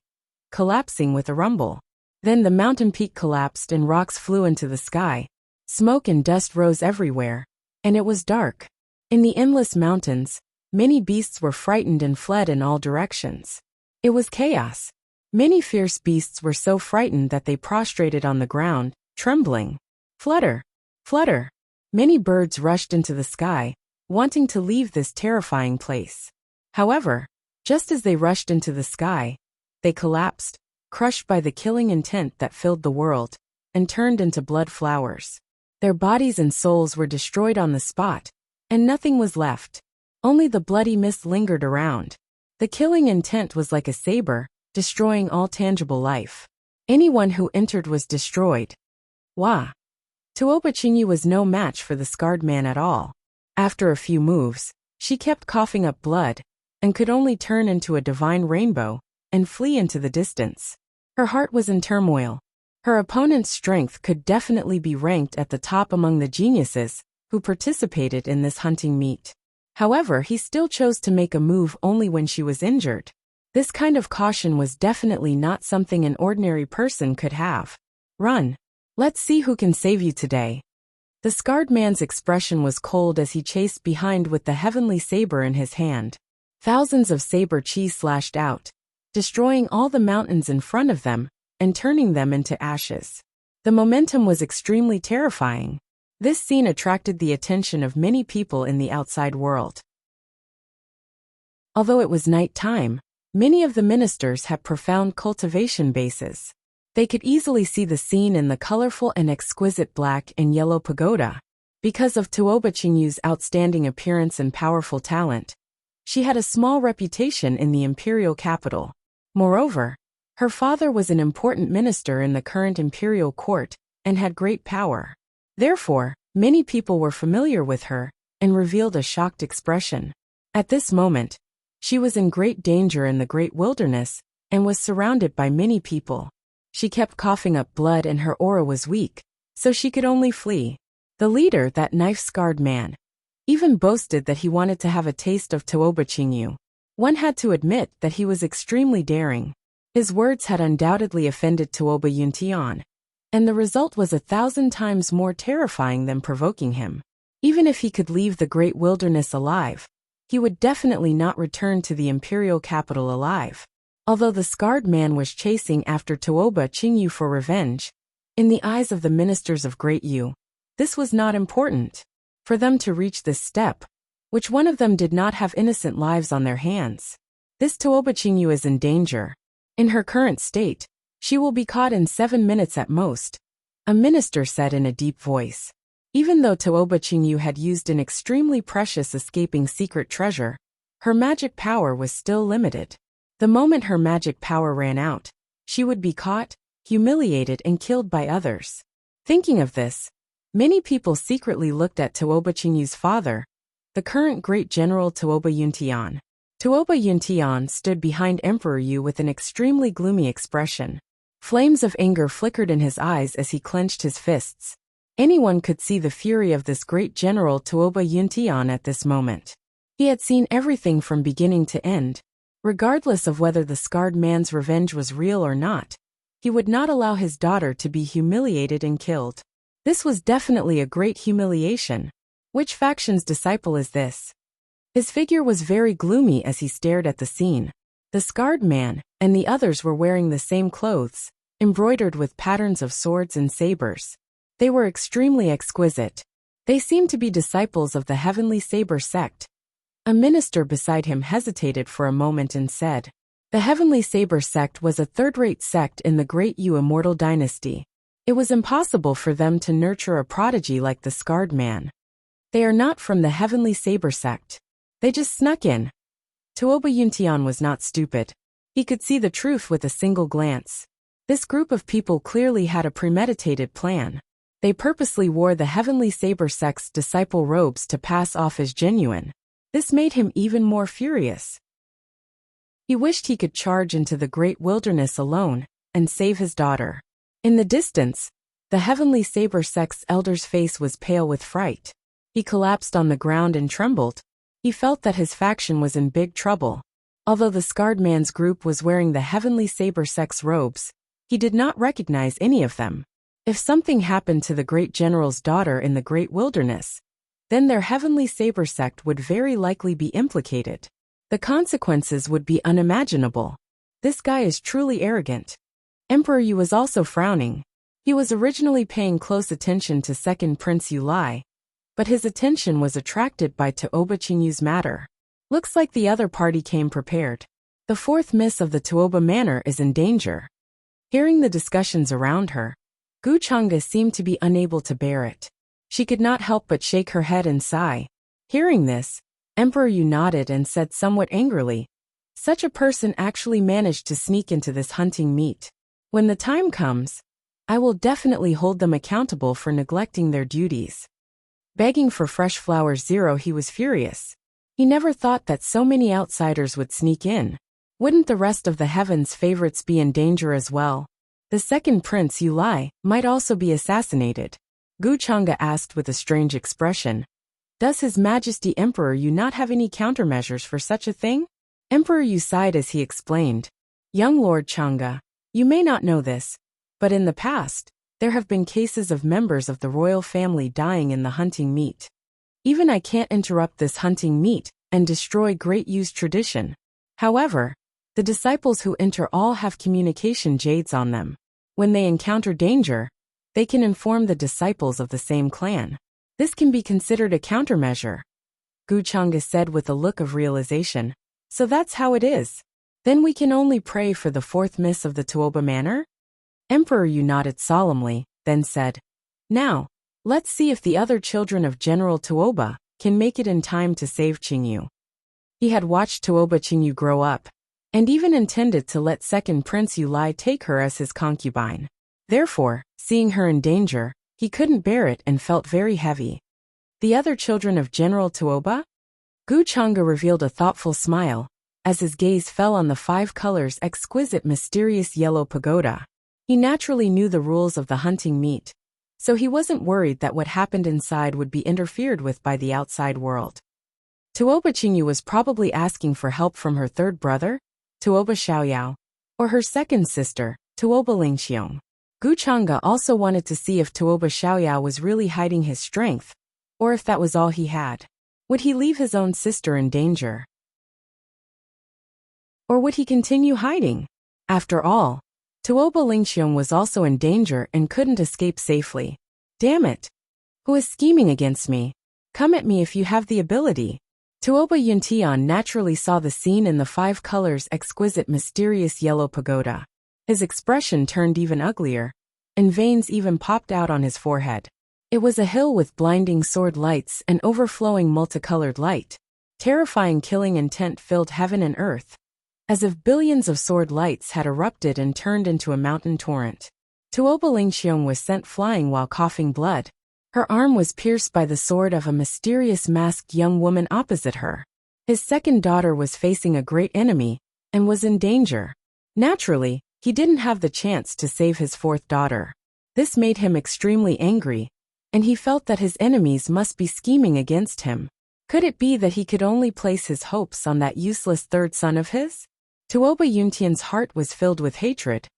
collapsing with a rumble. Then the mountain peak collapsed and rocks flew into the sky. Smoke and dust rose everywhere, and it was dark. In the endless mountains, many beasts were frightened and fled in all directions. It was chaos. Many fierce beasts were so frightened that they prostrated on the ground, trembling. Flutter! Flutter! Many birds rushed into the sky, wanting to leave this terrifying place. However, just as they rushed into the sky, they collapsed, crushed by the killing intent that filled the world, and turned into blood flowers. Their bodies and souls were destroyed on the spot, and nothing was left. Only the bloody mist lingered around. The killing intent was like a saber, destroying all tangible life. Anyone who entered was destroyed. Wah! Tuoba Chingyu was no match for the scarred man at all. After a few moves, she kept coughing up blood, and could only turn into a divine rainbow, and flee into the distance. Her heart was in turmoil. Her opponent's strength could definitely be ranked at the top among the geniuses who participated in this hunting meet. However, he still chose to make a move only when she was injured. This kind of caution was definitely not something an ordinary person could have. Run! Let's see who can save you today. The scarred man's expression was cold as he chased behind with the heavenly saber in his hand. Thousands of saber chi slashed out, destroying all the mountains in front of them and turning them into ashes. The momentum was extremely terrifying. This scene attracted the attention of many people in the outside world. Although it was night time, many of the ministers had profound cultivation bases. They could easily see the scene in the colorful and exquisite black and yellow pagoda. Because of Tuoba Chingyu's outstanding appearance and powerful talent, she had a small reputation in the imperial capital. Moreover, her father was an important minister in the current imperial court and had great power. Therefore, many people were familiar with her and revealed a shocked expression. At this moment, she was in great danger in the great wilderness and was surrounded by many people. She kept coughing up blood and her aura was weak, so she could only flee. The leader, that knife-scarred man, even boasted that he wanted to have a taste of Tuoba Chingyu. One had to admit that he was extremely daring. His words had undoubtedly offended Tuoba Yuntian, and the result was 1,000 times more terrifying than provoking him. Even if he could leave the great wilderness alive, he would definitely not return to the imperial capital alive. Although the scarred man was chasing after Tuoba Chingyu for revenge, in the eyes of the ministers of Great Yu, this was not important. For them to reach this step, which one of them did not have innocent lives on their hands. This Tuoba Qingyu is in danger. In her current state, she will be caught in 7 minutes at most, a minister said in a deep voice. Even though Tuoba Qingyu had used an extremely precious escaping secret treasure, her magic power was still limited. The moment her magic power ran out, she would be caught, humiliated and killed by others. Thinking of this, many people secretly looked at Tuoba Qingyu's father, the current great general Tuoba Yuntian. Tuoba Yuntian stood behind Emperor Yu with an extremely gloomy expression. Flames of anger flickered in his eyes as he clenched his fists. Anyone could see the fury of this great general Tuoba Yuntian at this moment. He had seen everything from beginning to end. Regardless of whether the scarred man's revenge was real or not, he would not allow his daughter to be humiliated and killed. This was definitely a great humiliation. Which faction's disciple is this? His figure was very gloomy as he stared at the scene. The scarred man and the others were wearing the same clothes, embroidered with patterns of swords and sabers. They were extremely exquisite. They seemed to be disciples of the Heavenly Saber sect. A minister beside him hesitated for a moment and said, "The Heavenly Saber sect was a third-rate sect in the Great Yu Immortal Dynasty. It was impossible for them to nurture a prodigy like the scarred man. They are not from the Heavenly Saber sect. They just snuck in." Tuoba Yuntian was not stupid. He could see the truth with a single glance. This group of people clearly had a premeditated plan. They purposely wore the Heavenly Saber sect's disciple robes to pass off as genuine. This made him even more furious. He wished he could charge into the great wilderness alone and save his daughter. In the distance, the Heavenly Saber sect's elder's face was pale with fright. He collapsed on the ground and trembled. He felt that his faction was in big trouble. Although the scarred man's group was wearing the Heavenly Saber sect's robes, he did not recognize any of them. If something happened to the great general's daughter in the great wilderness, then their Heavenly Saber sect would very likely be implicated. The consequences would be unimaginable. This guy is truly arrogant. Emperor Yu was also frowning. He was originally paying close attention to second Prince Yu Lai, but his attention was attracted by Tuoba Qingyu's matter. Looks like the other party came prepared. The fourth miss of the Tuoba manor is in danger. Hearing the discussions around her, Gu Chang'e seemed to be unable to bear it. She could not help but shake her head and sigh. Hearing this, Emperor Yu nodded and said somewhat angrily, "Such a person actually managed to sneak into this hunting meet. When the time comes, I will definitely hold them accountable for neglecting their duties." Begging for fresh flowers 0, he was furious. He never thought that so many outsiders would sneak in. Wouldn't the rest of the heavens' favorites be in danger as well? The second Prince Yu Lai might also be assassinated. Gu Chang'e asked with a strange expression. Does His Majesty Emperor Yu not have any countermeasures for such a thing? Emperor Yu sighed as he explained. Young Lord Chang'e, you may not know this, but in the past, there have been cases of members of the royal family dying in the hunting meet. Even I can't interrupt this hunting meet and destroy Great Yu's tradition. However, the disciples who enter all have communication jades on them. When they encounter danger, they can inform the disciples of the same clan. This can be considered a countermeasure. Gu Chang'e said with a look of realization. So that's how it is. Then we can only pray for the fourth miss of the Tuoba manor? Emperor Yu nodded solemnly, then said, "Now, let's see if the other children of General Tuoba can make it in time to save Qingyu." He had watched Tuoba Qingyu grow up, and even intended to let second Prince Yu Lai take her as his concubine. Therefore, seeing her in danger, he couldn't bear it and felt very heavy. The other children of General Tuoba? Gu Chang'e revealed a thoughtful smile, as his gaze fell on the 5 colors exquisite mysterious yellow pagoda. He naturally knew the rules of the hunting meet, so he wasn't worried that what happened inside would be interfered with by the outside world. Tuoba Qingyu was probably asking for help from her third brother, Tuoba Xiaoyao, or her second sister, Tuoba Lingxiong. Gu Chang'e also wanted to see if Tuoba Xiaoyao was really hiding his strength, or if that was all he had. Would he leave his own sister in danger? Or would he continue hiding? After all, Tuoba Lingxiong was also in danger and couldn't escape safely. Damn it! Who is scheming against me? Come at me if you have the ability. Tuoba Yuntian naturally saw the scene in the five colors' exquisite mysterious yellow pagoda. His expression turned even uglier, and veins even popped out on his forehead. It was a hill with blinding sword lights and overflowing multicolored light. Terrifying killing intent filled heaven and earth, as if billions of sword lights had erupted and turned into a mountain torrent. Tuoba Lingxiong was sent flying while coughing blood. Her arm was pierced by the sword of a mysterious masked young woman opposite her. His second daughter was facing a great enemy, and was in danger. Naturally, he didn't have the chance to save his fourth daughter. This made him extremely angry, and he felt that his enemies must be scheming against him. Could it be that he could only place his hopes on that useless third son of his? Tuoba Yuntian's heart was filled with hatred,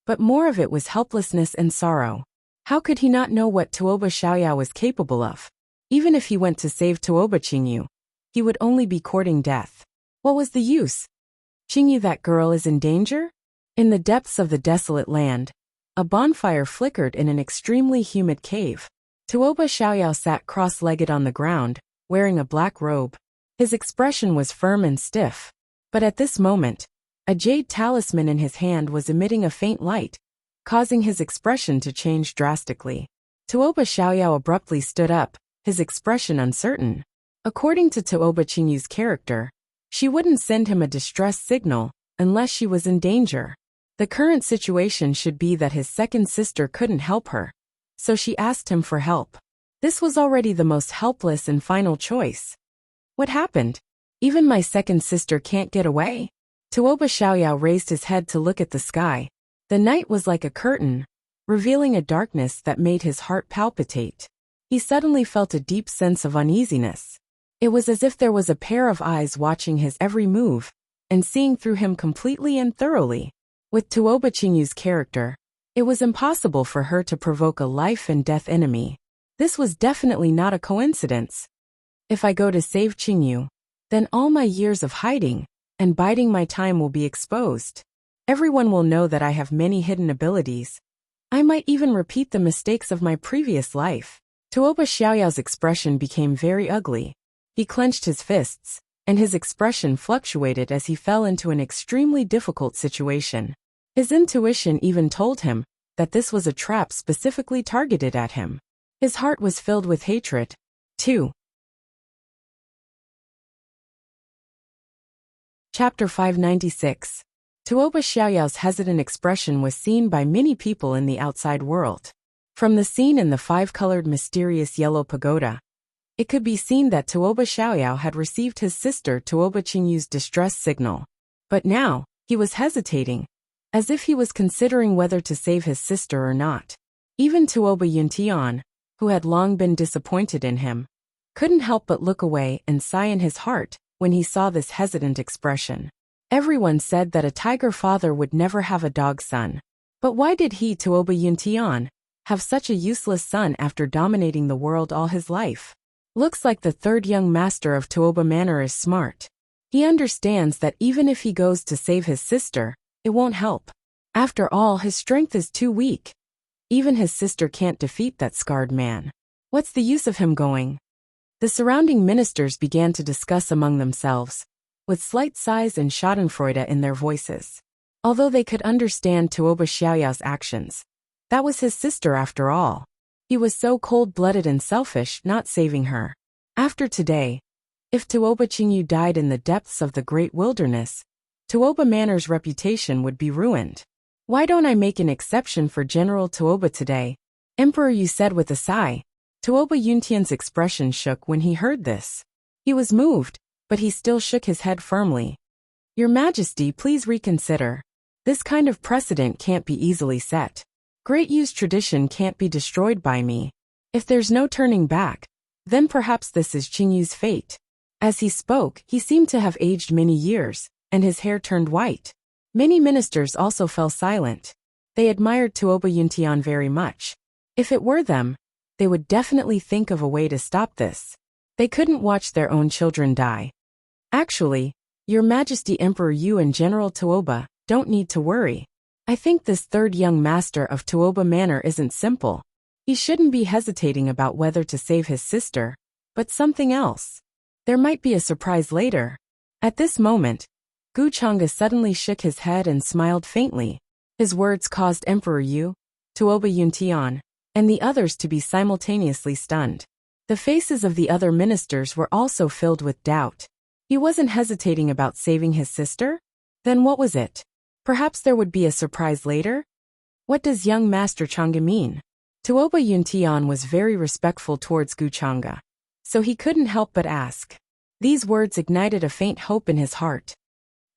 but more of it was helplessness and sorrow. How could he not know what Tuoba Xiaoyao was capable of? Even if he went to save Tuoba Qingyu, he would only be courting death. What was the use? Qingyu, that girl is in danger? In the depths of the desolate land, a bonfire flickered in an extremely humid cave. Tuoba Xiaoyao sat cross-legged on the ground, wearing a black robe. His expression was firm and stiff. But at this moment, a jade talisman in his hand was emitting a faint light, causing his expression to change drastically. Tuoba Xiaoyao abruptly stood up, his expression uncertain. According to Tuoba Qingyu's character, she wouldn't send him a distress signal unless she was in danger. The current situation should be that his second sister couldn't help her, so she asked him for help. This was already the most helpless and final choice. What happened? Even my second sister can't get away? Tuoba Xiaoyao raised his head to look at the sky. The night was like a curtain, revealing a darkness that made his heart palpitate. He suddenly felt a deep sense of uneasiness. It was as if there was a pair of eyes watching his every move, and seeing through him completely and thoroughly. With Tuoba Qingyu's character, it was impossible for her to provoke a life-and-death enemy. This was definitely not a coincidence. If I go to save Qingyu, then all my years of hiding and biding my time will be exposed. Everyone will know that I have many hidden abilities. I might even repeat the mistakes of my previous life. Tuoba Xiaoyao's expression became very ugly. He clenched his fists, and his expression fluctuated as he fell into an extremely difficult situation. His intuition even told him that this was a trap specifically targeted at him. His heart was filled with hatred. 2. Chapter 596. Tuoba Xiaoyao's hesitant expression was seen by many people in the outside world. From the scene in the five-colored mysterious yellow pagoda, it could be seen that Tuoba Xiaoyao had received his sister Tuoba Qingyu's distress signal. But now, he was hesitating, as if he was considering whether to save his sister or not. Even Tuoba Yuntian, who had long been disappointed in him, couldn't help but look away and sigh in his heart when he saw this hesitant expression. Everyone said that a tiger father would never have a dog son. But why did he, Tuoba Yuntian, have such a useless son after dominating the world all his life? Looks like the third young master of Tuoba Manor is smart. He understands that even if he goes to save his sister, it won't help. After all, his strength is too weak. Even his sister can't defeat that scarred man. What's the use of him going? The surrounding ministers began to discuss among themselves, with slight sighs and schadenfreude in their voices. Although they could understand Tuoba Xiaoyao's actions, that was his sister after all. He was so cold-blooded and selfish not saving her. After today, if Tuoba Qingyu died in the depths of the great wilderness, Tuoba Manor's reputation would be ruined. Why don't I make an exception for General Tuoba today? Emperor, you said with a sigh. Tuoba Yuntian's expression shook when he heard this. He was moved, but he still shook his head firmly. Your Majesty, please reconsider. This kind of precedent can't be easily set. Great Yu's tradition can't be destroyed by me. If there's no turning back, then perhaps this is Qingyu's fate. As he spoke, he seemed to have aged many years, and his hair turned white. Many ministers also fell silent. They admired Tuoba Yuntian very much. If it were them, they would definitely think of a way to stop this. They couldn't watch their own children die. Actually, Your Majesty, Emperor Yu and General Tuoba don't need to worry. I think this third young master of Tuoba Manor isn't simple. He shouldn't be hesitating about whether to save his sister, but something else. There might be a surprise later. At this moment, Gu Chang'e suddenly shook his head and smiled faintly. His words caused Emperor Yu, Tuoba Yuntian, and the others to be simultaneously stunned. The faces of the other ministers were also filled with doubt. He wasn't hesitating about saving his sister? Then what was it? Perhaps there would be a surprise later? What does young Master Chang'e mean? Tuoba Yuntian was very respectful towards Gu Chang'e, so he couldn't help but ask. These words ignited a faint hope in his heart.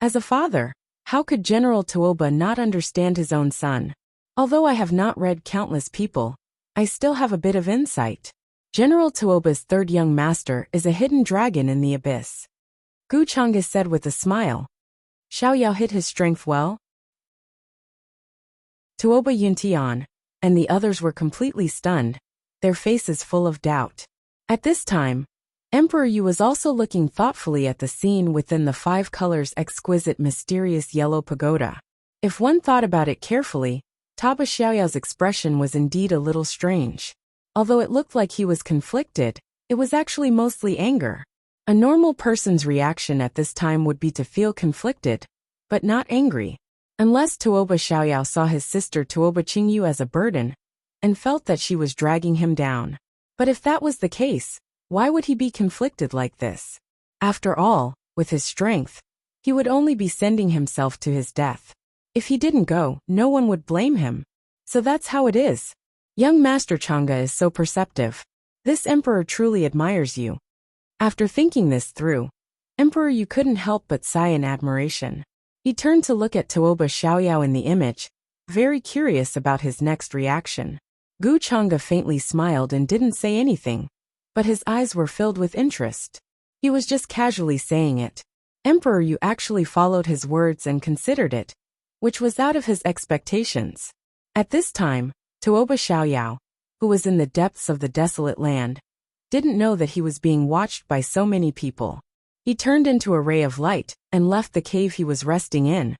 As a father, how could General Tuoba not understand his own son? Although I have not read Countless People, I still have a bit of insight. General Tuoba's third young master is a hidden dragon in the abyss. Gu Chang'e said with a smile. Xiao Yao hid his strength well? Tuoba Yuntian and the others were completely stunned, their faces full of doubt. At this time, Emperor Yu was also looking thoughtfully at the scene within the five colors' exquisite mysterious yellow pagoda. If one thought about it carefully, Taba Xiaoyao's expression was indeed a little strange. Although it looked like he was conflicted, it was actually mostly anger. A normal person's reaction at this time would be to feel conflicted, but not angry. Unless Tuoba Xiaoyao saw his sister Tuoba Qingyu as a burden, and felt that she was dragging him down. But if that was the case, why would he be conflicted like this? After all, with his strength, he would only be sending himself to his death. If he didn't go, no one would blame him. So that's how it is. Young Master Chang'e is so perceptive. This emperor truly admires you. After thinking this through, Emperor Yu couldn't help but sigh in admiration. He turned to look at Tuoba Xiaoyao in the image, very curious about his next reaction. Gu Chang'e faintly smiled and didn't say anything, but his eyes were filled with interest. He was just casually saying it. Emperor Yu actually followed his words and considered it, which was out of his expectations. At this time, Tuoba Xiaoyao, who was in the depths of the desolate land, didn't know that he was being watched by so many people. He turned into a ray of light and left the cave he was resting in,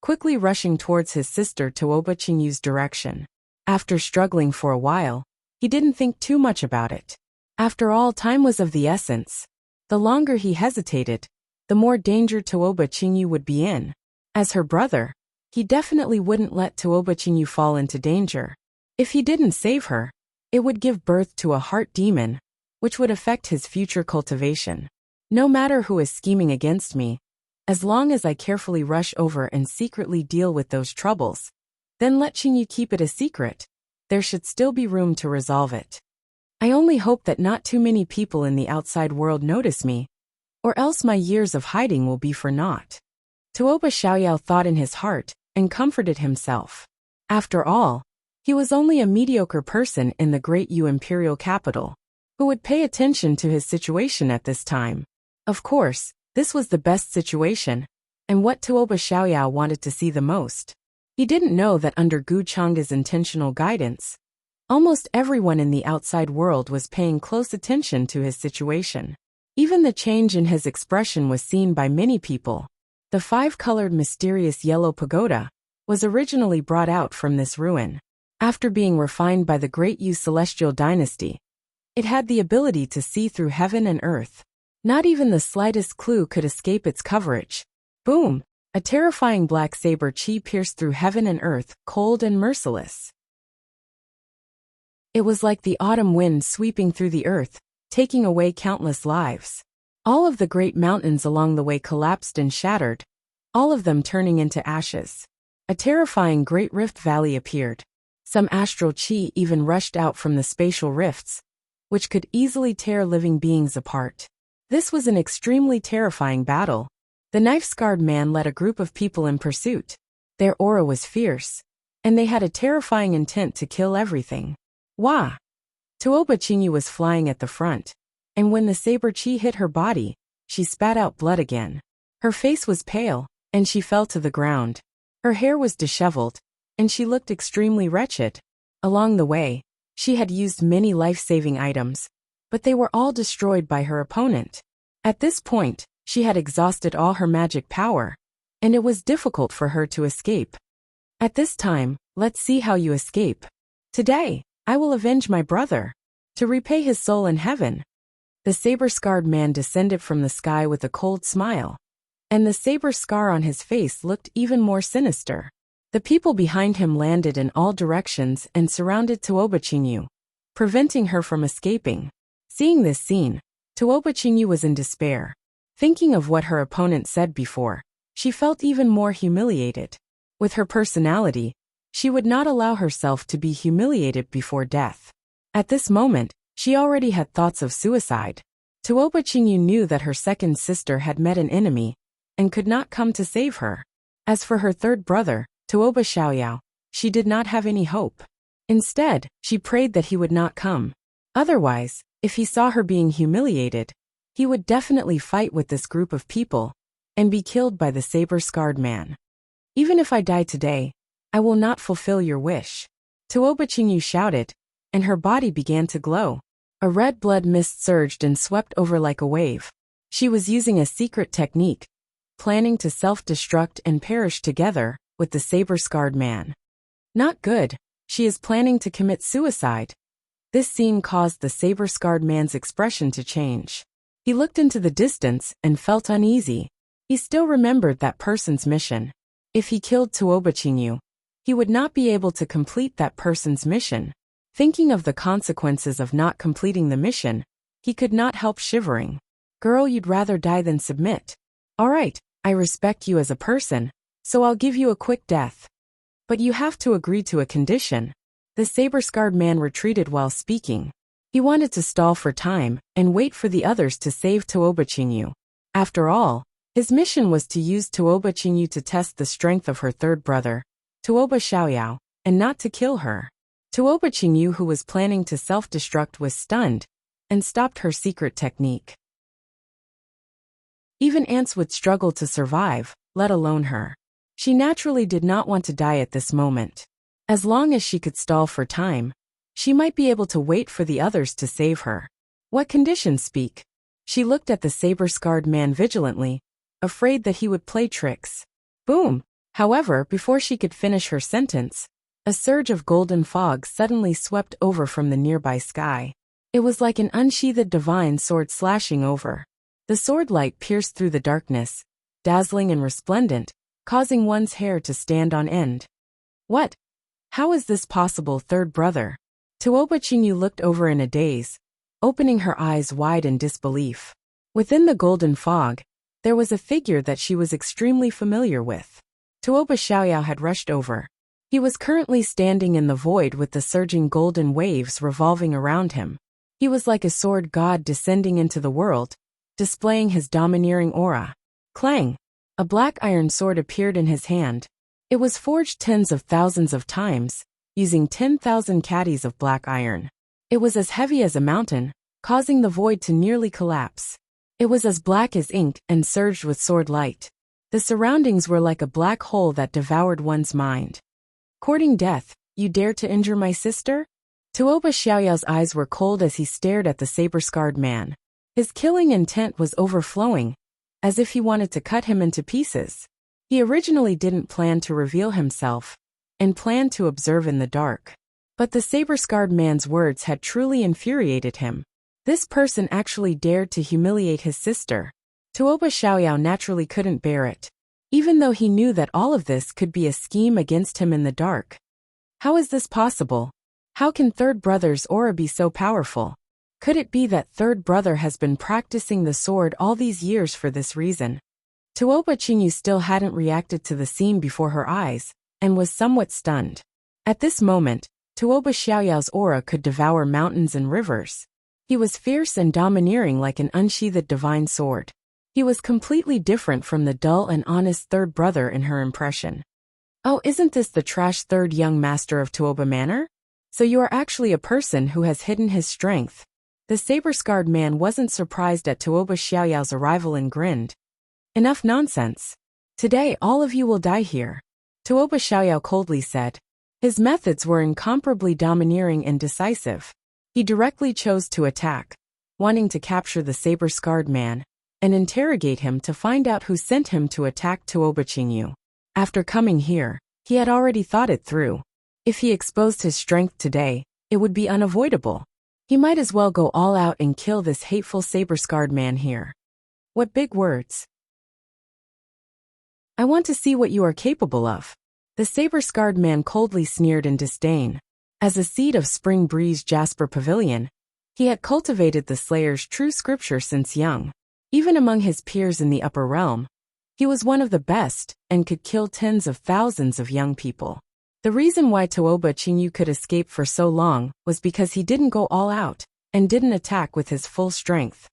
quickly rushing towards his sister Tuoba Qingyu's direction. After struggling for a while, he didn't think too much about it. After all, time was of the essence. The longer he hesitated, the more danger Tuoba Qingyu would be in. As her brother, he definitely wouldn't let Tuoba Qingyu fall into danger. If he didn't save her, it would give birth to a heart demon, which would affect his future cultivation. No matter who is scheming against me, as long as I carefully rush over and secretly deal with those troubles, then let Qingyu keep it a secret, there should still be room to resolve it. I only hope that not too many people in the outside world notice me, or else my years of hiding will be for naught. Tuoba Xiaoyao thought in his heart and comforted himself. After all, he was only a mediocre person in the great Yu imperial capital, who would pay attention to his situation at this time. Of course, this was the best situation, and what Tuoba Xiaoyao wanted to see the most. He didn't know that under Gu Chang'e's intentional guidance, almost everyone in the outside world was paying close attention to his situation. Even the change in his expression was seen by many people. The five-colored mysterious yellow pagoda was originally brought out from this ruin. After being refined by the great Yu celestial dynasty, it had the ability to see through heaven and earth. Not even the slightest clue could escape its coverage. Boom! A terrifying black saber chi pierced through heaven and earth, cold and merciless. It was like the autumn wind sweeping through the earth, taking away countless lives. All of the great mountains along the way collapsed and shattered, all of them turning into ashes. A terrifying great rift valley appeared. Some astral chi even rushed out from the spatial rifts, which could easily tear living beings apart. This was an extremely terrifying battle. The knife-scarred man led a group of people in pursuit. Their aura was fierce, and they had a terrifying intent to kill everything. Wah! Tuoba Qingyu was flying at the front, and when the saber chi hit her body, she spat out blood again. Her face was pale, and she fell to the ground. Her hair was disheveled, and she looked extremely wretched. Along the way, she had used many life-saving items, but they were all destroyed by her opponent. At this point, she had exhausted all her magic power, and it was difficult for her to escape. At this time, let's see how you escape. Today, I will avenge my brother, to repay his soul in heaven. The saber-scarred man descended from the sky with a cold smile. And the saber scar on his face looked even more sinister. The people behind him landed in all directions and surrounded Tuoba Chinyu, preventing her from escaping. Seeing this scene, Tuoba Chinyu was in despair. Thinking of what her opponent said before, she felt even more humiliated. With her personality, she would not allow herself to be humiliated before death. At this moment, she already had thoughts of suicide. Tuoba Chinyu knew that her second sister had met an enemy and could not come to save her. As for her third brother, Tuoba Xiaoyao, she did not have any hope. Instead, she prayed that he would not come. Otherwise, if he saw her being humiliated, he would definitely fight with this group of people and be killed by the saber-scarred man. Even if I die today, I will not fulfill your wish. Tuoba Chinyu shouted, and her body began to glow. A red blood mist surged and swept over like a wave. She was using a secret technique, planning to self-destruct and perish together with the saber-scarred man. Not good. She is planning to commit suicide. This scene caused the saber-scarred man's expression to change. He looked into the distance and felt uneasy. He still remembered that person's mission. If he killed Tuoba Chinyu, he would not be able to complete that person's mission. Thinking of the consequences of not completing the mission, he could not help shivering. Girl, you'd rather die than submit. All right, I respect you as a person, so I'll give you a quick death. But you have to agree to a condition. The saber-scarred man retreated while speaking. He wanted to stall for time and wait for the others to save Tuoba Chinyu. After all, his mission was to use Tuoba Chinyu to test the strength of her third brother, Tuoba Xiaoyao, and not to kill her. Tuoba Chinyu, who was planning to self-destruct, was stunned and stopped her secret technique. Even ants would struggle to survive, let alone her. She naturally did not want to die at this moment. As long as she could stall for time, she might be able to wait for the others to save her. What conditions speak? She looked at the saber-scarred man vigilantly, afraid that he would play tricks. Boom! However, before she could finish her sentence, a surge of golden fog suddenly swept over from the nearby sky. It was like an unsheathed divine sword slashing over. The sword light pierced through the darkness, dazzling and resplendent, causing one's hair to stand on end. What? How is this possible, third brother? Tuoba Chinyu looked over in a daze, opening her eyes wide in disbelief. Within the golden fog, there was a figure that she was extremely familiar with. Tuoba Xiaoyao had rushed over. He was currently standing in the void with the surging golden waves revolving around him. He was like a sword god descending into the world, displaying his domineering aura. Clang! A black iron sword appeared in his hand. It was forged tens of thousands of times, using 10,000 caddies of black iron. It was as heavy as a mountain, causing the void to nearly collapse. It was as black as ink and surged with sword light. The surroundings were like a black hole that devoured one's mind. Courting death, you dare to injure my sister? Tuoba Xiaoyao's eyes were cold as he stared at the saber-scarred man. His killing intent was overflowing, as if he wanted to cut him into pieces. He originally didn't plan to reveal himself, and planned to observe in the dark. But the saber-scarred man's words had truly infuriated him. This person actually dared to humiliate his sister. Tuoba Xiaoyao naturally couldn't bear it, even though he knew that all of this could be a scheme against him in the dark. How is this possible? How can third brother's aura be so powerful? Could it be that third brother has been practicing the sword all these years for this reason? Tuoba Chinyu still hadn't reacted to the scene before her eyes, and was somewhat stunned. At this moment, Tuoba Xiaoyao's aura could devour mountains and rivers. He was fierce and domineering like an unsheathed divine sword. He was completely different from the dull and honest third brother in her impression. Oh, isn't this the trash third young master of Tuoba Manor? So you are actually a person who has hidden his strength. The saber-scarred man wasn't surprised at Tuoba Xiaoyao's arrival and grinned. Enough nonsense. Today all of you will die here, Tuoba Xiaoyao coldly said. His methods were incomparably domineering and decisive. He directly chose to attack, wanting to capture the saber-scarred man and interrogate him to find out who sent him to attack Tuoba Chinyu. After coming here, he had already thought it through. If he exposed his strength today, it would be unavoidable. He might as well go all out and kill this hateful saber-scarred man here. What big words. I want to see what you are capable of. The saber-scarred man coldly sneered in disdain. As a seed of spring breeze Jasper Pavilion, he had cultivated the Slayer's true scripture since young. Even among his peers in the upper realm, he was one of the best and could kill tens of thousands of young people. The reason why Tooba Chinyu could escape for so long was because he didn't go all out and didn't attack with his full strength.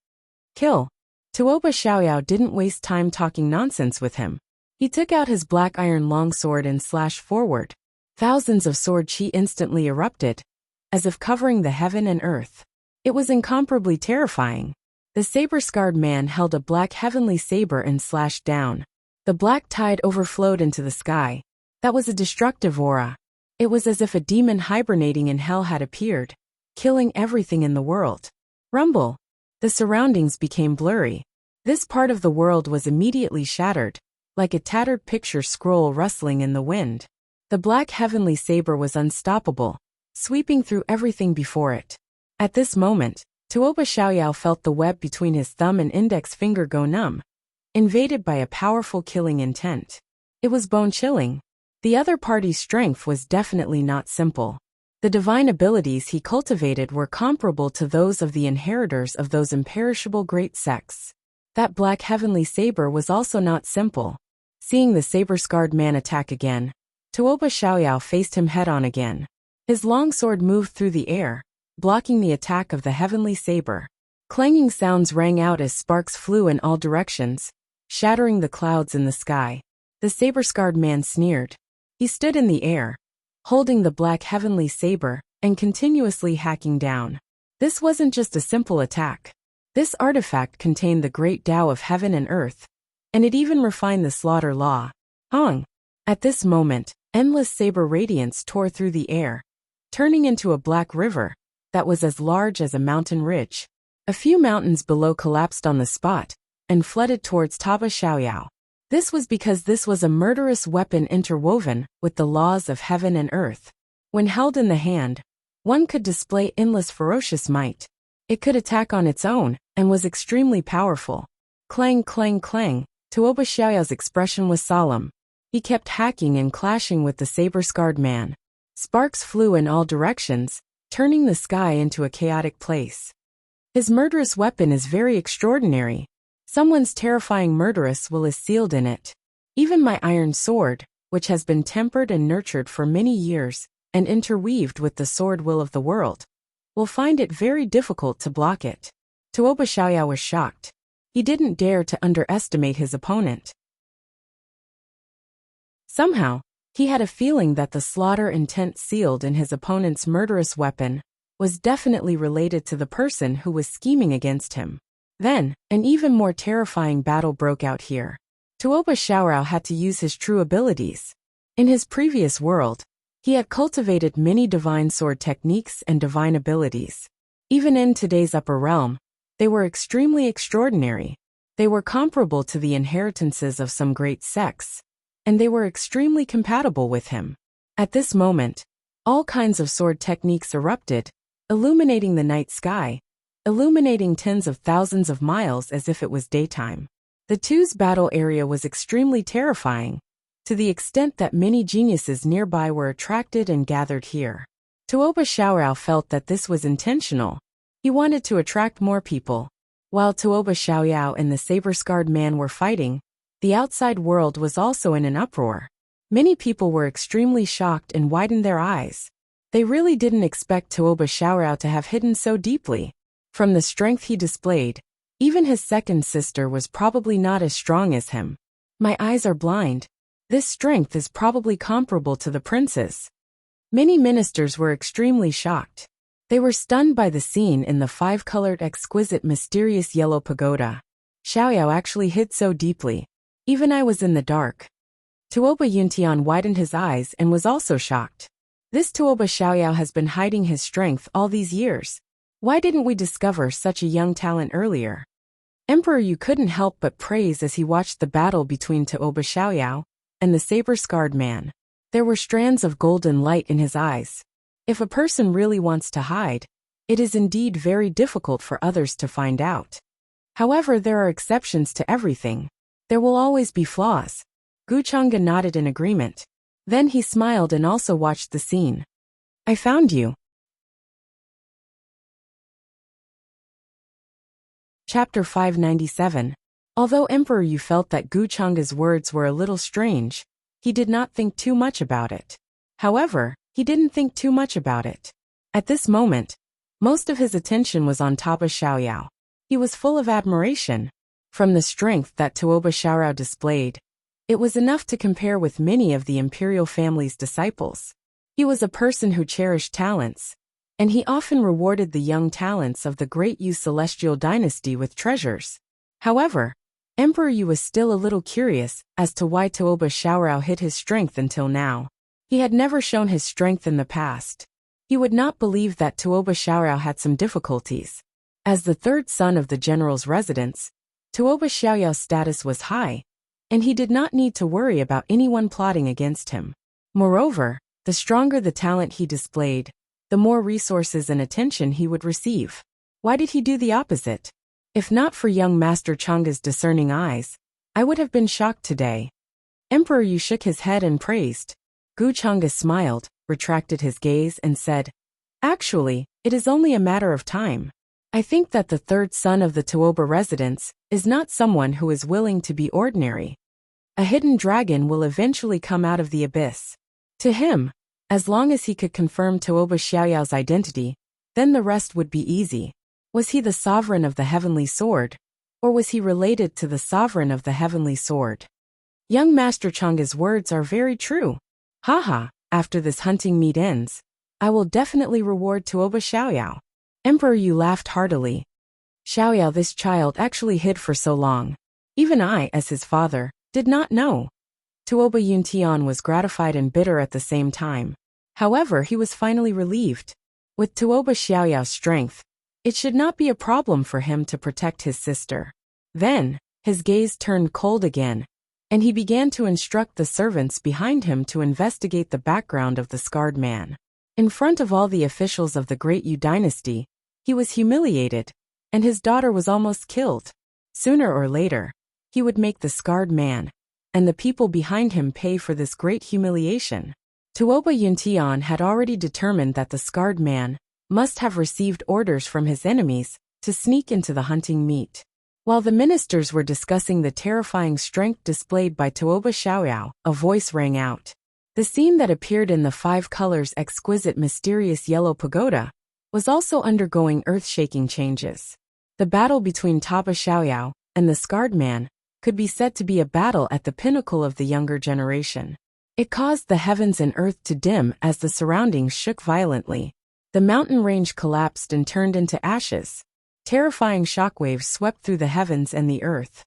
Kill. Tooba Xiaoyao didn't waste time talking nonsense with him. He took out his black iron longsword and slashed forward. Thousands of sword chi instantly erupted, as if covering the heaven and earth. It was incomparably terrifying. The saber-scarred man held a black heavenly saber and slashed down. The black tide overflowed into the sky. That was a destructive aura. It was as if a demon hibernating in hell had appeared, killing everything in the world. Rumble. The surroundings became blurry. This part of the world was immediately shattered, like a tattered picture scroll rustling in the wind. The black heavenly saber was unstoppable, sweeping through everything before it. At this moment, Tooba Xiaoyao felt the web between his thumb and index finger go numb, invaded by a powerful killing intent. It was bone-chilling. The other party's strength was definitely not simple. The divine abilities he cultivated were comparable to those of the inheritors of those imperishable great sects. That black heavenly saber was also not simple. Seeing the saber-scarred man attack again, Tooba Xiaoyao faced him head-on again. His long sword moved through the air, blocking the attack of the heavenly saber. Clanging sounds rang out as sparks flew in all directions, shattering the clouds in the sky. The saber-scarred man sneered. He stood in the air, holding the black heavenly saber, and continuously hacking down. This wasn't just a simple attack. This artifact contained the great Tao of heaven and earth, and it even refined the slaughter law. Hong! At this moment, endless saber radiance tore through the air, turning into a black river that was as large as a mountain ridge. A few mountains below collapsed on the spot and flooded towards Tooba Xiaoyao. This was because this was a murderous weapon interwoven with the laws of heaven and earth. When held in the hand, one could display endless ferocious might. It could attack on its own and was extremely powerful. Clang, clang, clang. Tooba Xiaoyao's expression was solemn. He kept hacking and clashing with the saber-scarred man. Sparks flew in all directions, turning the sky into a chaotic place. His murderous weapon is very extraordinary. Someone's terrifying murderous will is sealed in it. Even my iron sword, which has been tempered and nurtured for many years, and interweaved with the sword will of the world, will find it very difficult to block it. Tooba Xiaoyao was shocked. He didn't dare to underestimate his opponent. Somehow, he had a feeling that the slaughter intent sealed in his opponent's murderous weapon was definitely related to the person who was scheming against him. Then, an even more terrifying battle broke out here. Tooba Xiaoyao had to use his true abilities. In his previous world, he had cultivated many divine sword techniques and divine abilities. Even in today's upper realm, they were extremely extraordinary. They were comparable to the inheritances of some great sects, and they were extremely compatible with him. At this moment, all kinds of sword techniques erupted, illuminating the night sky, illuminating tens of thousands of miles as if it was daytime. The two's battle area was extremely terrifying, to the extent that many geniuses nearby were attracted and gathered here. Tooba Xiaoyao felt that this was intentional. He wanted to attract more people. While Tooba Xiaoyao and the saber-scarred man were fighting, the outside world was also in an uproar. Many people were extremely shocked and widened their eyes. They really didn't expect Tooba Xiaoyao to have hidden so deeply. From the strength he displayed, even his second sister was probably not as strong as him. My eyes are blind. This strength is probably comparable to the prince's. Many ministers were extremely shocked. They were stunned by the scene in the five-colored exquisite mysterious yellow pagoda. Xiaoyao actually hid so deeply. Even I was in the dark. Tooba Yuntian widened his eyes and was also shocked. This Tooba Xiaoyao has been hiding his strength all these years. Why didn't we discover such a young talent earlier? Emperor Yu couldn't help but praise as he watched the battle between Tooba Xiaoyao and the saber-scarred man. There were strands of golden light in his eyes. If a person really wants to hide, it is indeed very difficult for others to find out. However, there are exceptions to everything. There will always be flaws. Guchanga nodded in agreement. Then he smiled and also watched the scene. I found you. Chapter 597. Although Emperor Yu felt that Guchanga's words were a little strange, he did not think too much about it. However, he didn't think too much about it. At this moment, most of his attention was on Taba Xiaoyao. He was full of admiration. From the strength that Tuoba Xiaorao displayed, it was enough to compare with many of the imperial family's disciples. He was a person who cherished talents, and he often rewarded the young talents of the great Yu celestial dynasty with treasures. However, Emperor Yu was still a little curious as to why Tuoba Xiaorao hid his strength until now. He had never shown his strength in the past. He would not believe that Tuoba Xiaorao had some difficulties. As the third son of the general's residence, Tuoba Xiaoyao's status was high, and he did not need to worry about anyone plotting against him. Moreover, the stronger the talent he displayed, the more resources and attention he would receive. Why did he do the opposite? If not for young Master Changa's discerning eyes, I would have been shocked today. Emperor Yu shook his head and praised. Guchanga smiled, retracted his gaze and said, Actually, it is only a matter of time. I think that the third son of the Tuoba residence is not someone who is willing to be ordinary. A hidden dragon will eventually come out of the abyss. To him, as long as he could confirm Tuoba Xiaoyao's identity, then the rest would be easy. Was he the sovereign of the heavenly sword, or was he related to the sovereign of the heavenly sword? Young Master Changa's words are very true. Haha, after this hunting meet ends, I will definitely reward Tuoba Xiaoyao. Emperor Yu laughed heartily. Xiaoyao, this child actually hid for so long. Even I, as his father, did not know. Tuoba Yuntian was gratified and bitter at the same time. However, he was finally relieved. With Tuoba Xiaoyao's strength, it should not be a problem for him to protect his sister. Then, his gaze turned cold again, and he began to instruct the servants behind him to investigate the background of the scarred man. In front of all the officials of the great Yu dynasty, he was humiliated, and his daughter was almost killed. Sooner or later, he would make the scarred man, and the people behind him pay for this great humiliation. Tuoba Yuntian had already determined that the scarred man must have received orders from his enemies to sneak into the hunting meet. While the ministers were discussing the terrifying strength displayed by Tuoba Xiaoyao, a voice rang out. The scene that appeared in the 5 colors exquisite mysterious yellow pagoda was also undergoing earth-shaking changes. The battle between Taba Xiaoyao and the scarred man could be said to be a battle at the pinnacle of the younger generation. It caused the heavens and earth to dim as the surroundings shook violently. The mountain range collapsed and turned into ashes. Terrifying shockwaves swept through the heavens and the earth.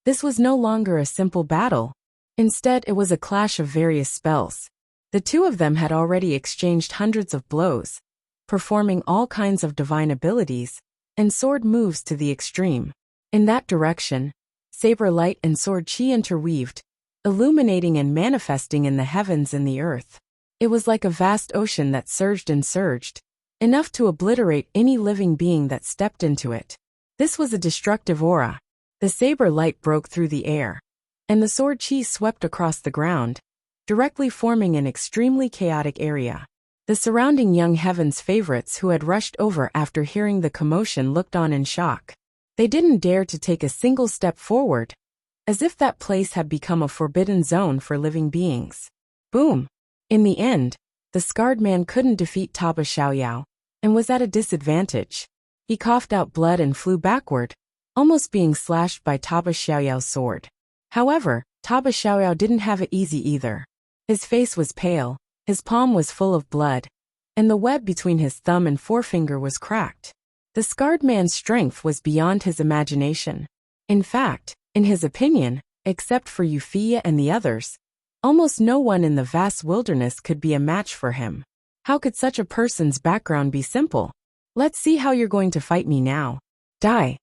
This was no longer a simple battle. Instead, it was a clash of various spells. The two of them had already exchanged hundreds of blows, performing all kinds of divine abilities and sword moves to the extreme. In that direction, saber light and sword chi interweaved, illuminating and manifesting in the heavens and the earth. It was like a vast ocean that surged and surged, enough to obliterate any living being that stepped into it. This was a destructive aura. The saber light broke through the air, and the sword chi swept across the ground, directly forming an extremely chaotic area. The surrounding young heavens favorites who had rushed over after hearing the commotion looked on in shock. They didn't dare to take a single step forward, as if that place had become a forbidden zone for living beings. Boom! In the end, the scarred man couldn't defeat Taba Xiaoyao, and was at a disadvantage. He coughed out blood and flew backward, almost being slashed by Taba Xiaoyao's sword. However, Taba Xiaoyao didn't have it easy either. His face was pale, his palm was full of blood, and the web between his thumb and forefinger was cracked. The scarred man's strength was beyond his imagination. In fact, in his opinion, except for Wuxia and the others, almost no one in the vast wilderness could be a match for him. How could such a person's background be simple? Let's see how you're going to fight me now. Die.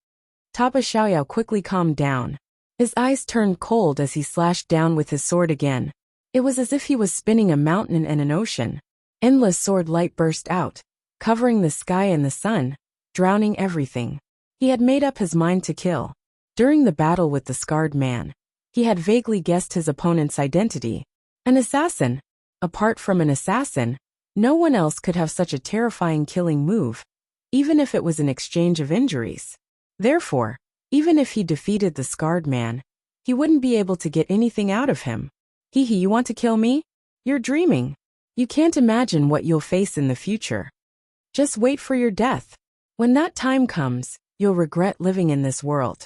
Taba Xiaoyao quickly calmed down. His eyes turned cold as he slashed down with his sword again. It was as if he was spinning a mountain and an ocean. Endless sword light burst out, covering the sky and the sun, drowning everything. He had made up his mind to kill. During the battle with the scarred man, he had vaguely guessed his opponent's identity. An assassin. Apart from an assassin, no one else could have such a terrifying killing move, even if it was an exchange of injuries. Therefore, even if he defeated the scarred man, he wouldn't be able to get anything out of him. Hee, you want to kill me? You're dreaming. You can't imagine what you'll face in the future. Just wait for your death. When that time comes, you'll regret living in this world.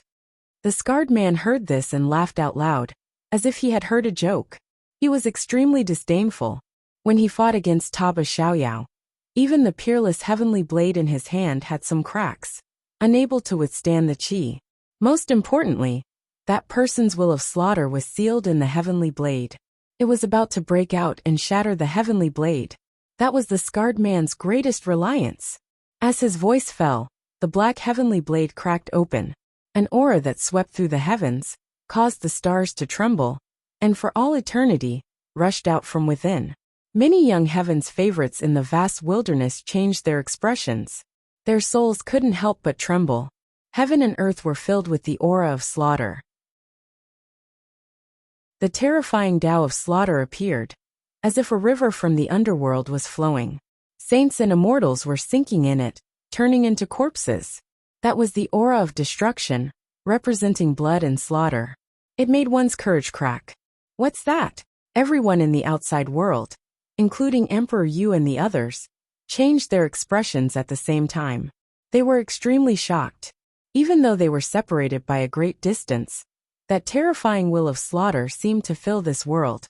The scarred man heard this and laughed out loud, as if he had heard a joke. He was extremely disdainful. When he fought against Taba Xiaoyao, even the peerless heavenly blade in his hand had some cracks, unable to withstand the qi. Most importantly, that person's will of slaughter was sealed in the heavenly blade. It was about to break out and shatter the heavenly blade. That was the scarred man's greatest reliance. As his voice fell, the black heavenly blade cracked open. An aura that swept through the heavens, caused the stars to tremble, and for all eternity, rushed out from within. Many young heaven's favorites in the vast wilderness changed their expressions. Their souls couldn't help but tremble. Heaven and earth were filled with the aura of slaughter. The terrifying Tao of slaughter appeared, as if a river from the underworld was flowing. Saints and immortals were sinking in it, turning into corpses. That was the aura of destruction, representing blood and slaughter. It made one's courage crack. What's that? Everyone in the outside world, including Emperor Yu and the others, changed their expressions at the same time. They were extremely shocked. Even though they were separated by a great distance, that terrifying will of slaughter seemed to fill this world,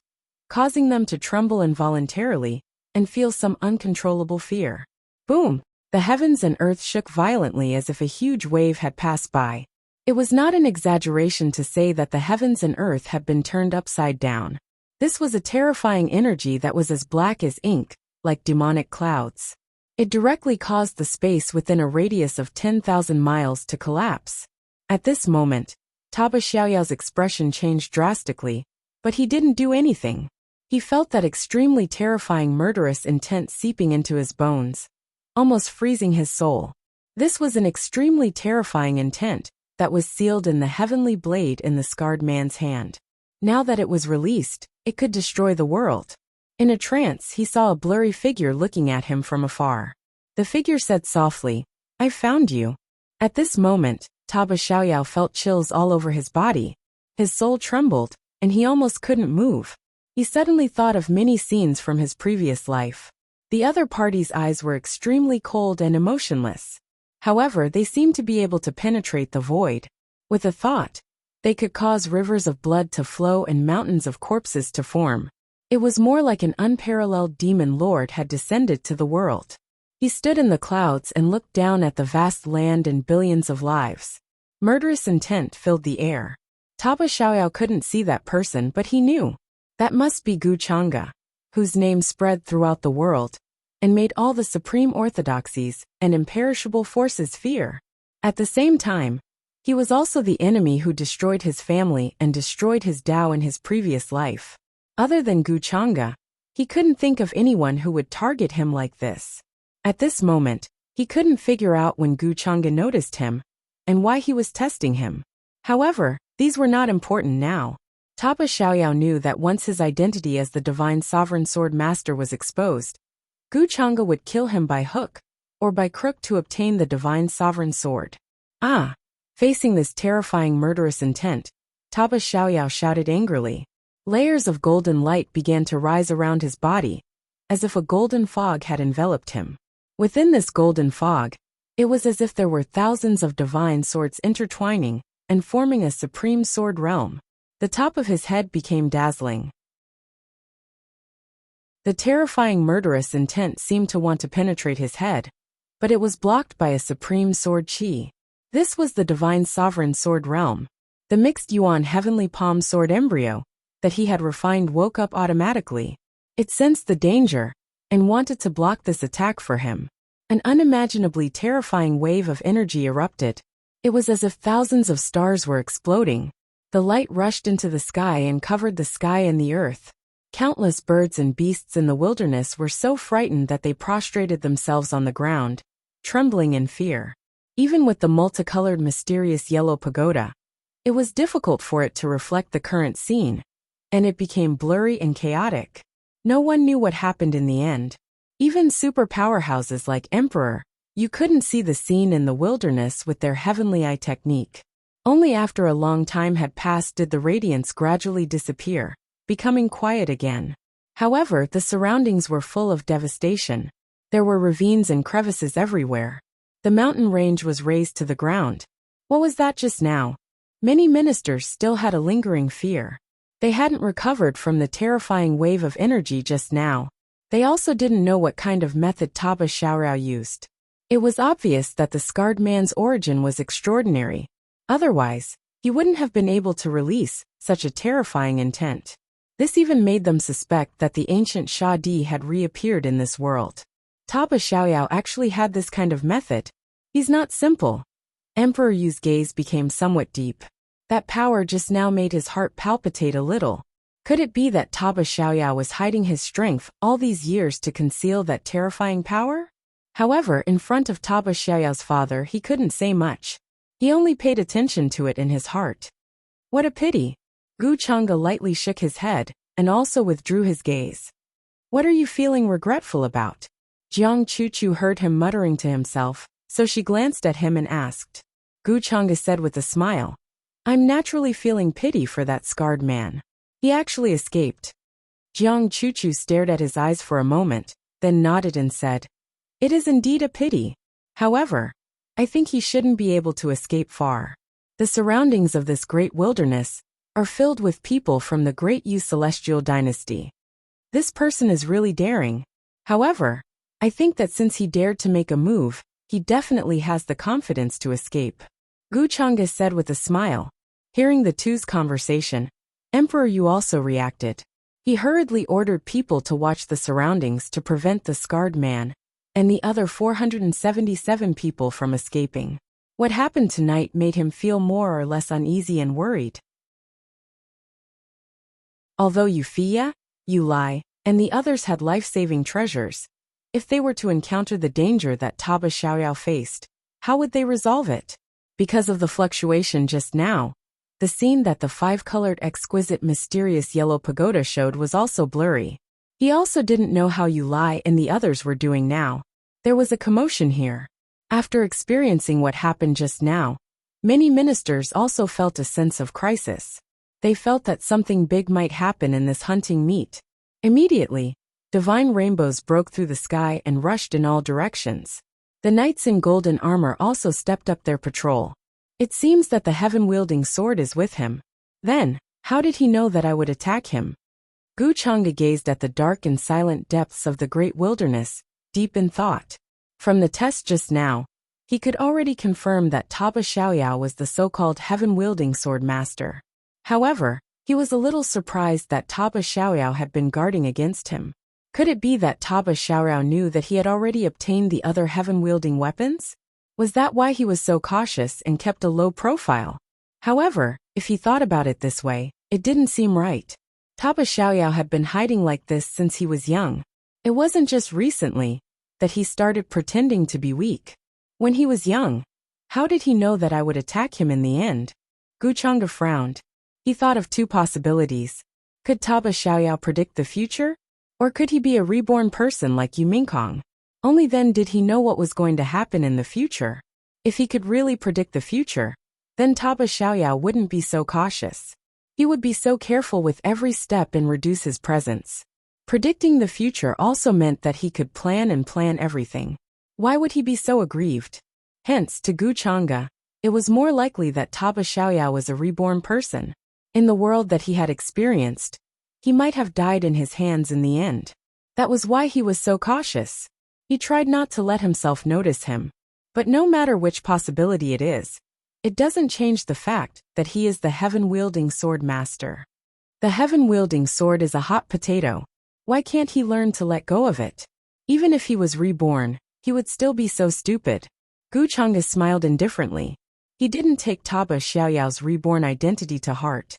causing them to tremble involuntarily and feel some uncontrollable fear. Boom! The heavens and earth shook violently as if a huge wave had passed by. It was not an exaggeration to say that the heavens and earth had been turned upside down. This was a terrifying energy that was as black as ink, like demonic clouds. It directly caused the space within a radius of 10,000 miles to collapse. At this moment, Taba Xiaoyao's expression changed drastically, but he didn't do anything. He felt that extremely terrifying murderous intent seeping into his bones, almost freezing his soul. This was an extremely terrifying intent that was sealed in the heavenly blade in the scarred man's hand. Now that it was released, it could destroy the world. In a trance, he saw a blurry figure looking at him from afar. The figure said softly, "I found you." At this moment, Taba Xiaoyao felt chills all over his body. His soul trembled, and he almost couldn't move. He suddenly thought of many scenes from his previous life. The other party's eyes were extremely cold and emotionless. However, they seemed to be able to penetrate the void. With a thought, they could cause rivers of blood to flow and mountains of corpses to form. It was more like an unparalleled demon lord had descended to the world. He stood in the clouds and looked down at the vast land and billions of lives. Murderous intent filled the air. Taba Xiaoyao couldn't see that person, but he knew. That must be Gu Chang'e, whose name spread throughout the world, and made all the supreme orthodoxies and imperishable forces fear. At the same time, he was also the enemy who destroyed his family and destroyed his Tao in his previous life. Other than Gu Chang'e, he couldn't think of anyone who would target him like this. At this moment, he couldn't figure out when Gu Chang'e noticed him, and why he was testing him. However, these were not important now. Taba Xiaoyao knew that once his identity as the divine sovereign sword master was exposed, Gu Chang'e would kill him by hook or by crook to obtain the divine sovereign sword. Ah! Facing this terrifying murderous intent, Taba Xiaoyao shouted angrily. Layers of golden light began to rise around his body, as if a golden fog had enveloped him. Within this golden fog, it was as if there were thousands of divine swords intertwining and forming a supreme sword realm. The top of his head became dazzling. The terrifying murderous intent seemed to want to penetrate his head, but it was blocked by a supreme sword qi. This was the divine sovereign sword realm. The mixed yuan heavenly palm sword embryo that he had refined woke up automatically. It sensed the danger and wanted to block this attack for him. An unimaginably terrifying wave of energy erupted. It was as if thousands of stars were exploding. The light rushed into the sky and covered the sky and the earth. Countless birds and beasts in the wilderness were so frightened that they prostrated themselves on the ground, trembling in fear. Even with the multicolored mysterious yellow pagoda, it was difficult for it to reflect the current scene, and it became blurry and chaotic. No one knew what happened in the end. Even super powerhouses like Emperor, you couldn't see the scene in the wilderness with their heavenly eye technique. Only after a long time had passed did the radiance gradually disappear, becoming quiet again. However, the surroundings were full of devastation. There were ravines and crevices everywhere. The mountain range was razed to the ground. What was that just now? Many ministers still had a lingering fear. They hadn't recovered from the terrifying wave of energy just now. They also didn't know what kind of method Taba Xiaorao used. It was obvious that the scarred man's origin was extraordinary. Otherwise, he wouldn't have been able to release such a terrifying intent. This even made them suspect that the ancient Sha Di had reappeared in this world. Taba Xiaoyao actually had this kind of method. He's not simple. Emperor Yu's gaze became somewhat deep. That power just now made his heart palpitate a little. Could it be that Taba Xiaoyao was hiding his strength all these years to conceal that terrifying power? However, in front of Taba Xiaoyao's father he couldn't say much. He only paid attention to it in his heart. What a pity. Gu Chang'e lightly shook his head, and also withdrew his gaze. What are you feeling regretful about? Jiang Chuchu heard him muttering to himself, so she glanced at him and asked. Gu Chang'e said with a smile, I'm naturally feeling pity for that scarred man. He actually escaped. Jiang Chuchu stared at his eyes for a moment, then nodded and said, It is indeed a pity. However, I think he shouldn't be able to escape far. The surroundings of this great wilderness are filled with people from the Great Yu Celestial Dynasty. This person is really daring. However, I think that since he dared to make a move, he definitely has the confidence to escape. Gu Chang'e said with a smile. Hearing the two's conversation, Emperor Yu also reacted. He hurriedly ordered people to watch the surroundings to prevent the scarred man and the other 477 people from escaping. What happened tonight made him feel more or less uneasy and worried. Although Wuxia, Yu Lai, and the others had life-saving treasures, if they were to encounter the danger that Taba Xiaoyao faced, how would they resolve it? Because of the fluctuation just now, the scene that the five-colored exquisite mysterious yellow pagoda showed was also blurry. He also didn't know how Yu Lai and the others were doing now. There was a commotion here. After experiencing what happened just now, many ministers also felt a sense of crisis. They felt that something big might happen in this hunting meet. Immediately, divine rainbows broke through the sky and rushed in all directions. The knights in golden armor also stepped up their patrol. It seems that the heaven-wielding sword is with him. Then, how did he know that I would attack him? Gu Chang'e gazed at the dark and silent depths of the great wilderness, deep in thought. From the test just now, he could already confirm that Taba Xiaoyao was the so-called heaven-wielding sword master. However, he was a little surprised that Taba Xiaoyao had been guarding against him. Could it be that Taba Xiaoyao knew that he had already obtained the other heaven-wielding weapons? Was that why he was so cautious and kept a low profile? However, if he thought about it this way, it didn't seem right. Taba Xiaoyao had been hiding like this since he was young. It wasn't just recently that he started pretending to be weak. When he was young, how did he know that I would attack him in the end? Gu Chang'e frowned. He thought of two possibilities. Could Taba Xiaoyao predict the future? Or could he be a reborn person like Yu Mingkong? Only then did he know what was going to happen in the future. If he could really predict the future, then Taba Xiaoyao wouldn't be so cautious. He would be so careful with every step and reduce his presence. Predicting the future also meant that he could plan everything. Why would he be so aggrieved? Hence, to Gu Chang'e, it was more likely that Taba Xiaoyao was a reborn person. In the world that he had experienced, he might have died in his hands in the end. That was why he was so cautious. He tried not to let himself notice him. But no matter which possibility it is, it doesn't change the fact that he is the heaven-wielding sword master. The heaven-wielding sword is a hot potato. Why can't he learn to let go of it? Even if he was reborn, he would still be so stupid. Gu Chang'e smiled indifferently. He didn't take Taba Xiaoyao's reborn identity to heart.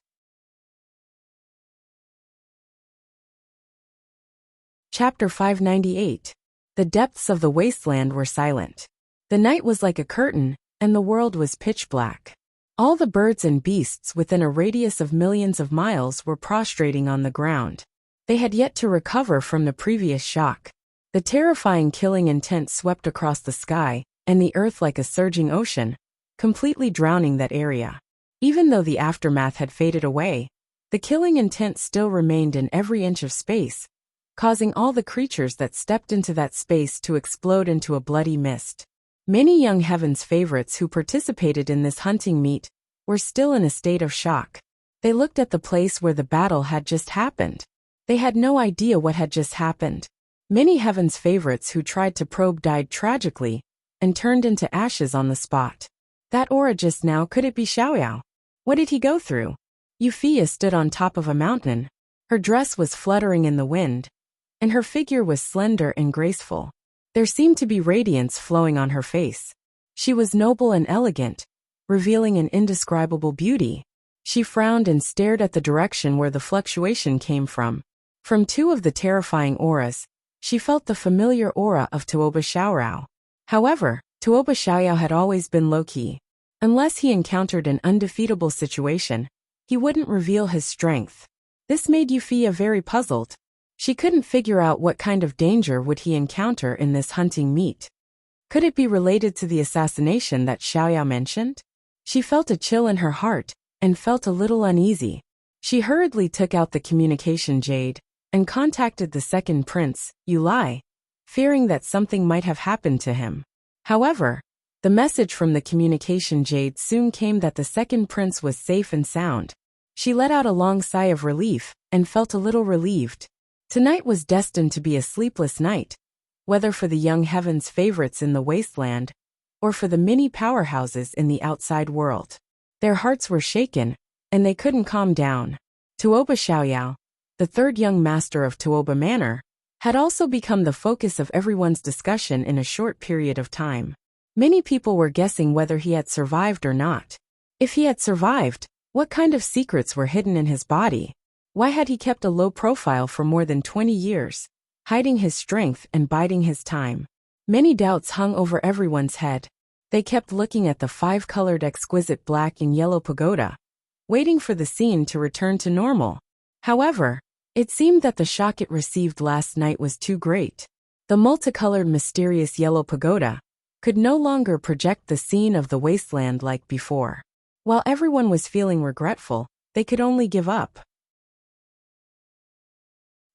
Chapter 598. The depths of the wasteland were silent. The night was like a curtain, and the world was pitch black. All the birds and beasts within a radius of millions of miles were prostrating on the ground. They had yet to recover from the previous shock. The terrifying killing intent swept across the sky, and the earth like a surging ocean, completely drowning that area. Even though the aftermath had faded away, the killing intent still remained in every inch of space, causing all the creatures that stepped into that space to explode into a bloody mist. Many young Heaven's favorites who participated in this hunting meet were still in a state of shock. They looked at the place where the battle had just happened. They had no idea what had just happened. Many Heaven's favorites who tried to probe died tragically and turned into ashes on the spot. That aura just now, could it be Xiaoyao? What did he go through? Wuxia stood on top of a mountain. Her dress was fluttering in the wind, and her figure was slender and graceful. There seemed to be radiance flowing on her face. She was noble and elegant, revealing an indescribable beauty. She frowned and stared at the direction where the fluctuation came from. From two of the terrifying auras, she felt the familiar aura of Tuoba Xiaorao. However, Tuoba Xiaoyao had always been low-key. Unless he encountered an undefeatable situation, he wouldn't reveal his strength. This made Wuxia very puzzled. She couldn't figure out what kind of danger would he encounter in this hunting meet. Could it be related to the assassination that Xiaoyao mentioned? She felt a chill in her heart and felt a little uneasy. She hurriedly took out the communication jade and contacted the second prince, Yulai, fearing that something might have happened to him. However, the message from the communication jade soon came that the second prince was safe and sound. She let out a long sigh of relief and felt a little relieved. Tonight was destined to be a sleepless night, whether for the young Heaven's favorites in the wasteland or for the many powerhouses in the outside world. Their hearts were shaken, and they couldn't calm down. Tuoba Xiaoyao, the third young master of Tuoba Manor, had also become the focus of everyone's discussion in a short period of time. Many people were guessing whether he had survived or not. If he had survived, what kind of secrets were hidden in his body? Why had he kept a low profile for more than 20 years, hiding his strength and biding his time? Many doubts hung over everyone's head. They kept looking at the five-colored exquisite black and yellow pagoda, waiting for the scene to return to normal. However, it seemed that the shock it received last night was too great. The multicolored mysterious yellow pagoda could no longer project the scene of the wasteland like before. While everyone was feeling regretful, they could only give up.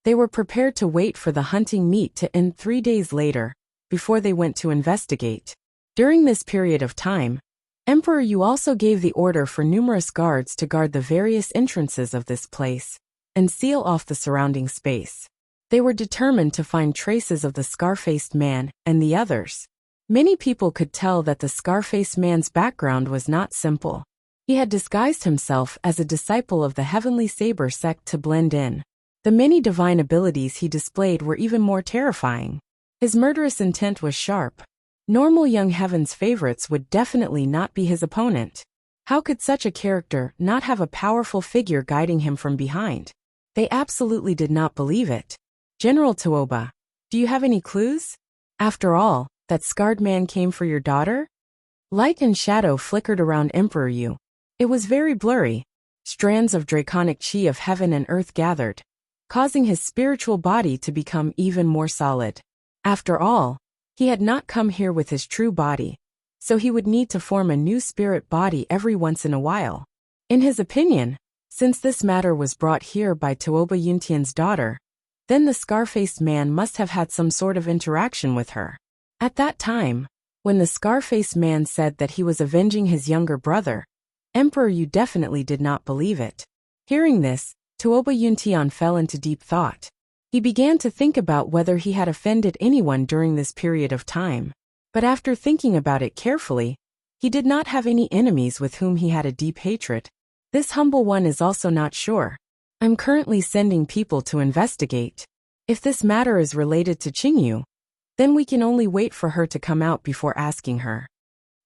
They were prepared to wait for the hunting meet to end 3 days later, before they went to investigate. During this period of time, Emperor Yu also gave the order for numerous guards to guard the various entrances of this place and seal off the surrounding space. They were determined to find traces of the scar-faced man and the others. Many people could tell that the scar-faced man's background was not simple. He had disguised himself as a disciple of the Heavenly Saber sect to blend in. The many divine abilities he displayed were even more terrifying. His murderous intent was sharp. Normal young Heaven's favorites would definitely not be his opponent. How could such a character not have a powerful figure guiding him from behind? They absolutely did not believe it. General Tuoba, do you have any clues? After all, that scarred man came for your daughter? Light and shadow flickered around Emperor Yu. It was very blurry. Strands of draconic chi of heaven and earth gathered, causing his spiritual body to become even more solid. After all, he had not come here with his true body, so he would need to form a new spirit body every once in a while. In his opinion, since this matter was brought here by Tuoba Yuntian's daughter, then the scar-faced man must have had some sort of interaction with her. At that time, when the scar-faced man said that he was avenging his younger brother, Emperor Yu definitely did not believe it. Hearing this, Tuoba Yuntian fell into deep thought. He began to think about whether he had offended anyone during this period of time. But after thinking about it carefully, he did not have any enemies with whom he had a deep hatred. This humble one is also not sure. I'm currently sending people to investigate. If this matter is related to Qingyu, then we can only wait for her to come out before asking her.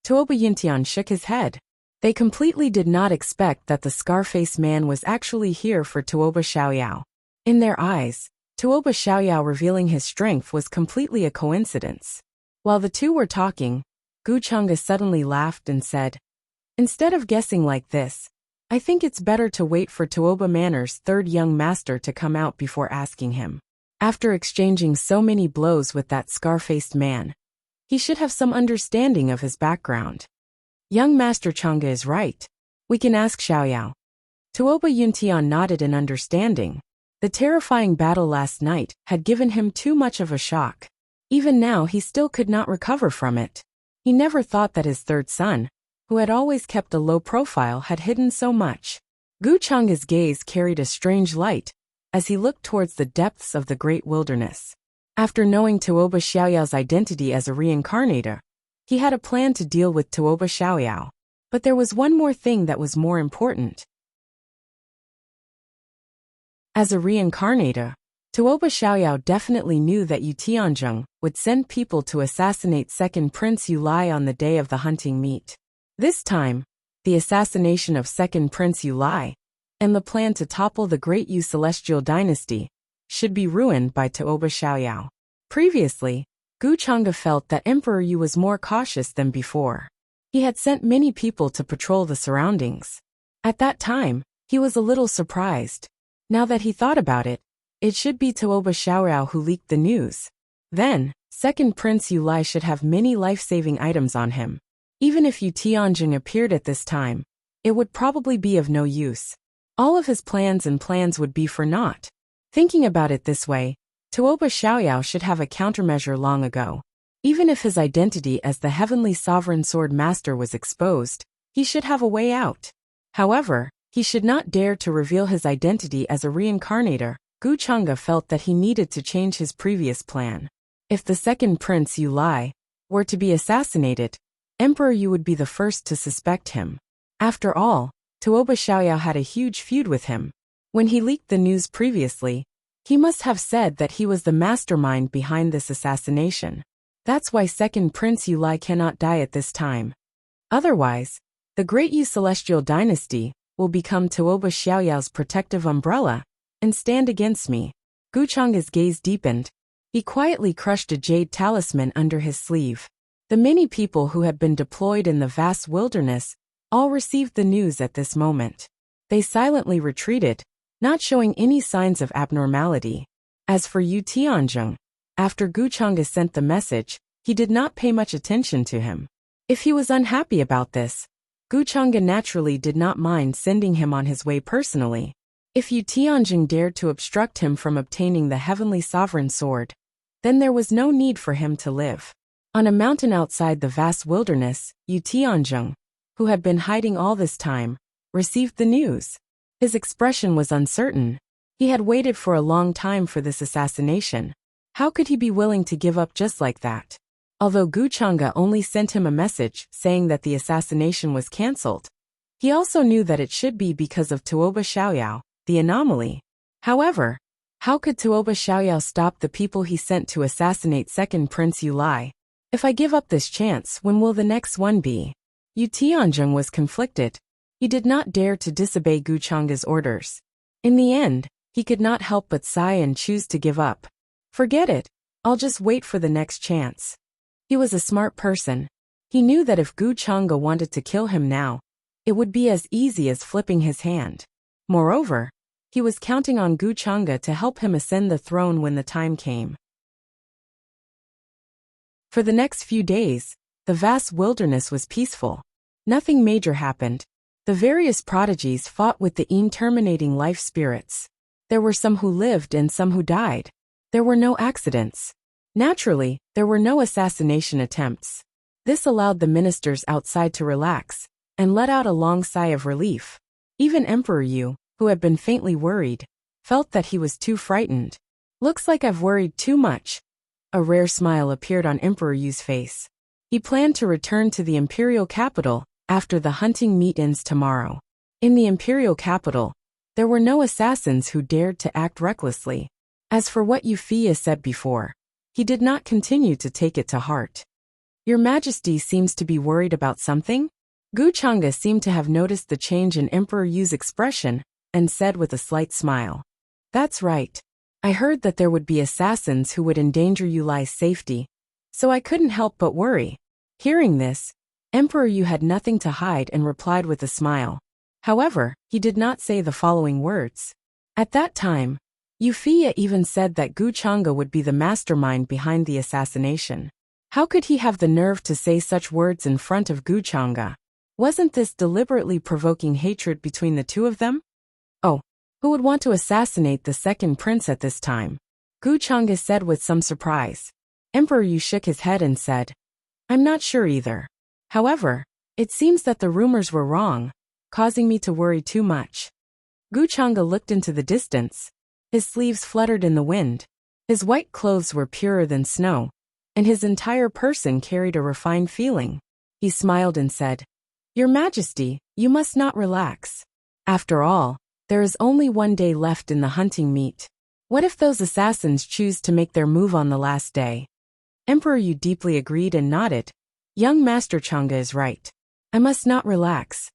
Tuoba Yuntian shook his head. They completely did not expect that the scar-faced man was actually here for Tuoba Xiaoyao. In their eyes, Tuoba Xiaoyao revealing his strength was completely a coincidence. While the two were talking, Gu Chang'e suddenly laughed and said, "Instead of guessing like this, I think it's better to wait for Tuoba Manor's third young master to come out before asking him. After exchanging so many blows with that scar-faced man, he should have some understanding of his background." Young Master Chang'e is right. We can ask Xiaoyao. Tuoba Yuntian nodded in understanding. The terrifying battle last night had given him too much of a shock. Even now he still could not recover from it. He never thought that his third son, who had always kept a low profile, had hidden so much. Gu Chang'e's gaze carried a strange light as he looked towards the depths of the great wilderness. After knowing Tuoba Xiaoyao's identity as a reincarnator, he had a plan to deal with Tuoba Xiaoyao. But there was one more thing that was more important. As a reincarnator, Tuoba Xiaoyao definitely knew that Yu Tianzheng would send people to assassinate Second Prince Yulai on the day of the hunting meet. This time, the assassination of Second Prince Yulai and the plan to topple the great Yu Celestial dynasty should be ruined by Tuoba Xiaoyao. Previously, Gu Chang'e felt that Emperor Yu was more cautious than before. He had sent many people to patrol the surroundings. At that time, he was a little surprised. Now that he thought about it, it should be Tuoba Xiaoyao who leaked the news. Then, Second Prince Yulai should have many life-saving items on him. Even if Yu Tianzheng appeared at this time, it would probably be of no use. All of his plans would be for naught. Thinking about it this way, Tuoba Xiaoyao should have a countermeasure long ago. Even if his identity as the Heavenly Sovereign Sword Master was exposed, he should have a way out. However, he should not dare to reveal his identity as a reincarnator. Gu Chang'e felt that he needed to change his previous plan. If the second Prince Yulai were to be assassinated, Emperor Yu would be the first to suspect him. After all, Tuoba Xiaoyao had a huge feud with him. When he leaked the news previously, he must have said that he was the mastermind behind this assassination. That's why second Prince Yulai cannot die at this time. Otherwise, the great Yu Celestial dynasty will become Tuoba Xiaoyao's protective umbrella and stand against me. Gu Chang'e's gaze deepened. He quietly crushed a jade talisman under his sleeve. The many people who had been deployed in the vast wilderness all received the news at this moment. They silently retreated, not showing any signs of abnormality. As for Yu Tianzheng, after Gu Chang'e sent the message, he did not pay much attention to him. If he was unhappy about this, Gu Chang'e naturally did not mind sending him on his way personally. If Yu Tianzheng dared to obstruct him from obtaining the Heavenly Sovereign Sword, then there was no need for him to live. On a mountain outside the vast wilderness, Yu Tianzheng, who had been hiding all this time, received the news. His expression was uncertain. He had waited for a long time for this assassination. How could he be willing to give up just like that? Although Gu Chang'e only sent him a message saying that the assassination was cancelled, he also knew that it should be because of Tuoba Xiaoyao, the anomaly. However, how could Tuoba Xiaoyao stop the people he sent to assassinate second Prince Yulai? If I give up this chance, when will the next one be? Yu Tianzheng was conflicted. He did not dare to disobey Gu Chang'e's orders. In the end, he could not help but sigh and choose to give up. Forget it. I'll just wait for the next chance. He was a smart person. He knew that if Gu Chang'e wanted to kill him now, it would be as easy as flipping his hand. Moreover, he was counting on Gu Chang'e to help him ascend the throne when the time came. For the next few days, the vast wilderness was peaceful. Nothing major happened. The various prodigies fought with the interminating life spirits. There were some who lived and some who died. There were no accidents. Naturally, there were no assassination attempts. This allowed the ministers outside to relax and let out a long sigh of relief. Even Emperor Yu, who had been faintly worried, felt that he was too frightened. Looks like I've worried too much. A rare smile appeared on Emperor Yu's face. He planned to return to the imperial capital after the hunting meet ends tomorrow. In the imperial capital, there were no assassins who dared to act recklessly. As for what Wuxia said before, he did not continue to take it to heart. Your Majesty seems to be worried about something? Gu Chang'e seemed to have noticed the change in Emperor Yu's expression and said with a slight smile. That's right. I heard that there would be assassins who would endanger Yuli's safety, so I couldn't help but worry. Hearing this, Emperor Yu had nothing to hide and replied with a smile. However, he did not say the following words. At that time, Wuxia even said that Gu Chang'e would be the mastermind behind the assassination. How could he have the nerve to say such words in front of Gu Chang'e? Wasn't this deliberately provoking hatred between the two of them? Oh, who would want to assassinate the second prince at this time? Gu Chang'e said with some surprise. Emperor Yu shook his head and said, I'm not sure either. However, it seems that the rumors were wrong, causing me to worry too much. Gu Chang'e looked into the distance. His sleeves fluttered in the wind. His white clothes were purer than snow, and his entire person carried a refined feeling. He smiled and said, Your Majesty, you must not relax. After all, there is only one day left in the hunting meet. What if those assassins choose to make their move on the last day? Emperor Yu deeply agreed and nodded. Young Master Chang'e is right. I must not relax.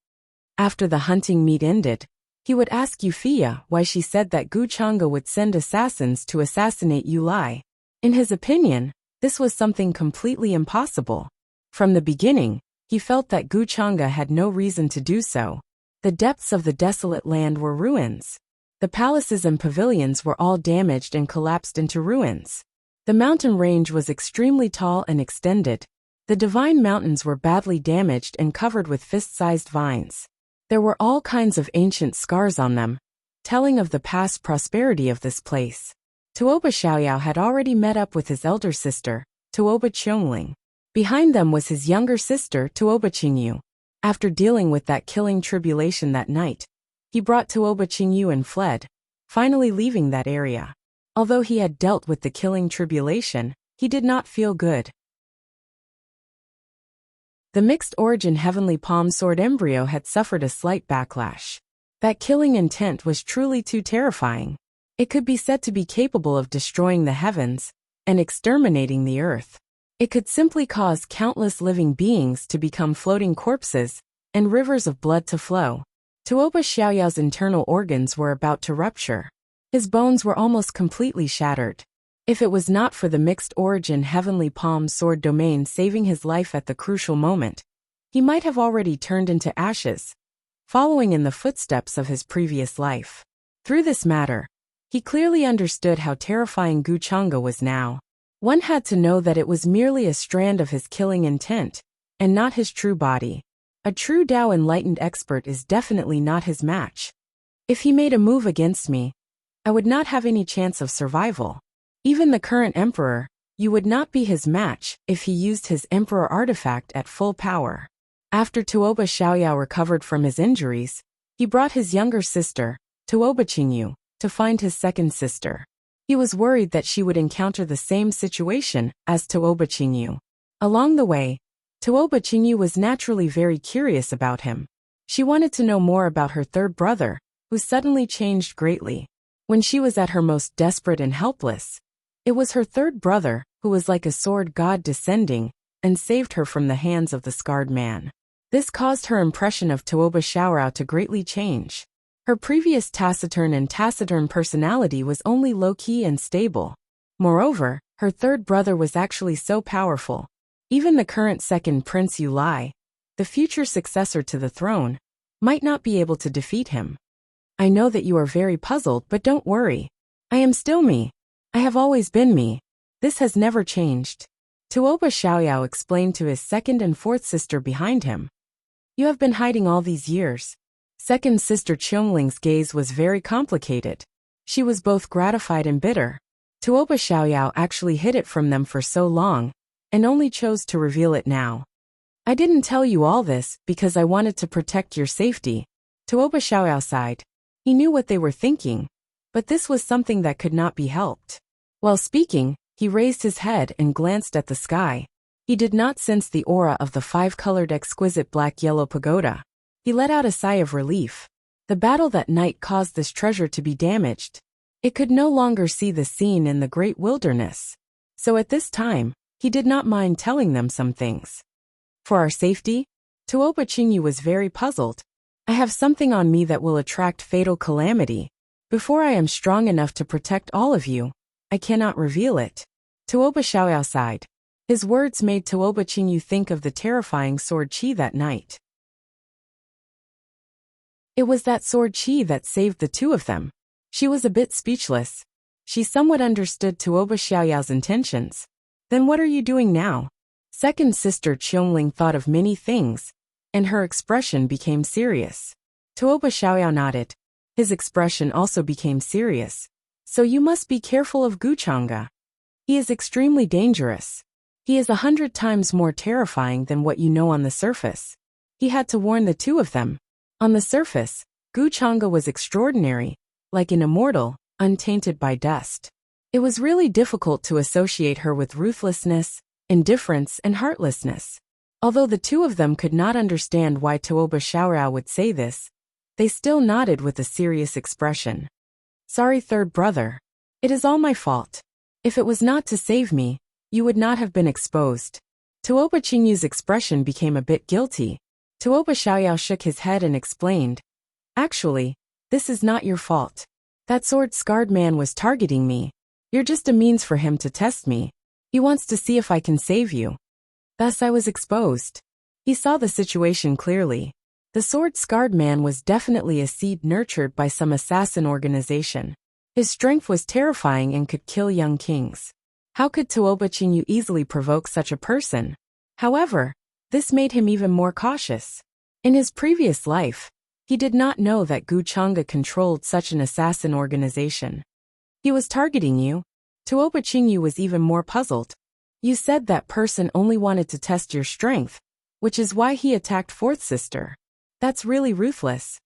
After the hunting meet ended, he would ask Wuxia why she said that Gu Chang'e would send assassins to assassinate Yuli. In his opinion, this was something completely impossible. From the beginning, he felt that Gu Chang'e had no reason to do so. The depths of the desolate land were ruins. The palaces and pavilions were all damaged and collapsed into ruins. The mountain range was extremely tall and extended. The divine mountains were badly damaged and covered with fist-sized vines. There were all kinds of ancient scars on them, telling of the past prosperity of this place. Tuoba Xiaoyao had already met up with his elder sister, Tuoba Qiongling. Behind them was his younger sister, Tuoba Qingyu. After dealing with that killing tribulation that night, he brought Tuoba Qingyu and fled, finally leaving that area. Although he had dealt with the killing tribulation, he did not feel good. The mixed origin heavenly palm sword embryo had suffered a slight backlash. That killing intent was truly too terrifying. It could be said to be capable of destroying the heavens and exterminating the earth. It could simply cause countless living beings to become floating corpses and rivers of blood to flow. Tuoba Xiaoyao's internal organs were about to rupture. His bones were almost completely shattered. If it was not for the mixed origin heavenly palm sword domain saving his life at the crucial moment, he might have already turned into ashes, following in the footsteps of his previous life. Through this matter, he clearly understood how terrifying Gu Chang'e was now. One had to know that it was merely a strand of his killing intent, and not his true body. A true Dao enlightened expert is definitely not his match. If he made a move against me, I would not have any chance of survival. Even the current emperor, you would not be his match if he used his emperor artifact at full power. After Tuoba Xiaoyao recovered from his injuries, he brought his younger sister, Tuoba Qingyu, to find his second sister. He was worried that she would encounter the same situation as Tuoba Qingyu. Along the way, Tuoba Qingyu was naturally very curious about him. She wanted to know more about her third brother, who suddenly changed greatly. When she was at her most desperate and helpless, it was her third brother who was like a sword god descending and saved her from the hands of the scarred man. This caused her impression of Tuoba Xiaoyao to greatly change. Her previous taciturn personality was only low-key and stable. Moreover, her third brother was actually so powerful. Even the current second Prince Yuli, the future successor to the throne, might not be able to defeat him. I know that you are very puzzled, but don't worry. I am still me. I have always been me. This has never changed. Tuoba Xiaoyao explained to his second and fourth sister behind him. You have been hiding all these years. Second sister Qionglin's gaze was very complicated. She was both gratified and bitter. Tuoba Xiaoyao actually hid it from them for so long, and only chose to reveal it now. I didn't tell you all this because I wanted to protect your safety. Tuoba Xiaoyao sighed. He knew what they were thinking, but this was something that could not be helped. While speaking, he raised his head and glanced at the sky. He did not sense the aura of the five-colored exquisite black-yellow pagoda. He let out a sigh of relief. The battle that night caused this treasure to be damaged. It could no longer see the scene in the great wilderness. So at this time, he did not mind telling them some things. For our safety, Tuoba Qingyu was very puzzled. I have something on me that will attract fatal calamity, Before I am strong enough to protect all of you, I cannot reveal it. Tuoba Xiaoyao sighed. His words made Tuoba Qingyu think of the terrifying sword qi that night. It was that sword qi that saved the two of them. She was a bit speechless. She somewhat understood Tuoba Xiaoyao's intentions. Then what are you doing now? Second sister Qiongling thought of many things, and her expression became serious. Tuoba Xiaoyao nodded. His expression also became serious. So you must be careful of Guchanga. He is extremely dangerous. He is 100 times more terrifying than what you know on the surface. He had to warn the two of them. On the surface, Guchanga was extraordinary, like an immortal, untainted by dust. It was really difficult to associate her with ruthlessness, indifference, and heartlessness. Although the two of them could not understand why Tuoba Xiaoyao would say this, they still nodded with a serious expression. Sorry, third brother. It is all my fault. If it was not to save me, you would not have been exposed. Tuoba Qingyu's expression became a bit guilty. Tuoba Xiaoyao shook his head and explained. Actually, this is not your fault. That sword-scarred man was targeting me. You're just a means for him to test me. He wants to see if I can save you. Thus I was exposed. He saw the situation clearly. The sword-scarred man was definitely a seed nurtured by some assassin organization. His strength was terrifying and could kill young kings. How could Tuoba Qingyu easily provoke such a person? However, this made him even more cautious. In his previous life, he did not know that Guchanga controlled such an assassin organization. He was targeting you. Tuoba Qingyu was even more puzzled. You said that person only wanted to test your strength, which is why he attacked fourth sister. That's really ruthless.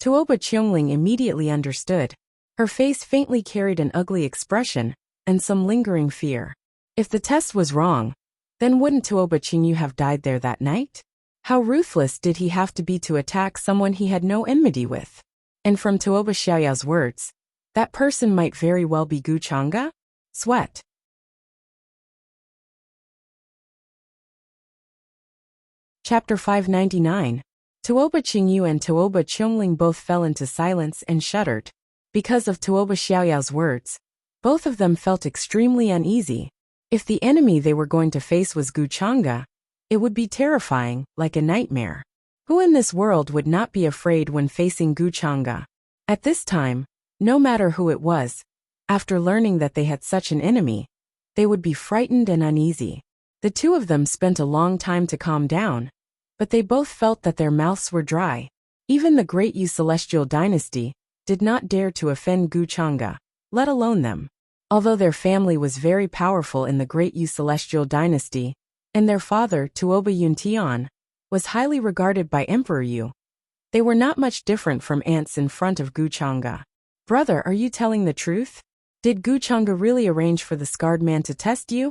Tuoba Qiongling immediately understood. Her face faintly carried an ugly expression and some lingering fear. If the test was wrong, then wouldn't Tuoba Qingyu have died there that night? How ruthless did he have to be to attack someone he had no enmity with? And from Tuoba Xiaoyao's words, that person might very well be Guchanga? Sweat. Chapter 599. Tuoba Qingyu and Tuoba Qiongling both fell into silence and shuddered. Because of Tuoba Xiaoyao's words, both of them felt extremely uneasy. If the enemy they were going to face was Guchanga, it would be terrifying, like a nightmare. Who in this world would not be afraid when facing Guchanga? At this time, no matter who it was, after learning that they had such an enemy, they would be frightened and uneasy. The two of them spent a long time to calm down, but they both felt that their mouths were dry. Even the great Yu Celestial dynasty did not dare to offend Guchanga, let alone them. Although their family was very powerful in the great Yu Celestial dynasty, and their father, Tuoba Yuntian, was highly regarded by Emperor Yu, they were not much different from ants in front of Guchanga. Brother, are you telling the truth? Did Guchanga really arrange for the scarred man to test you?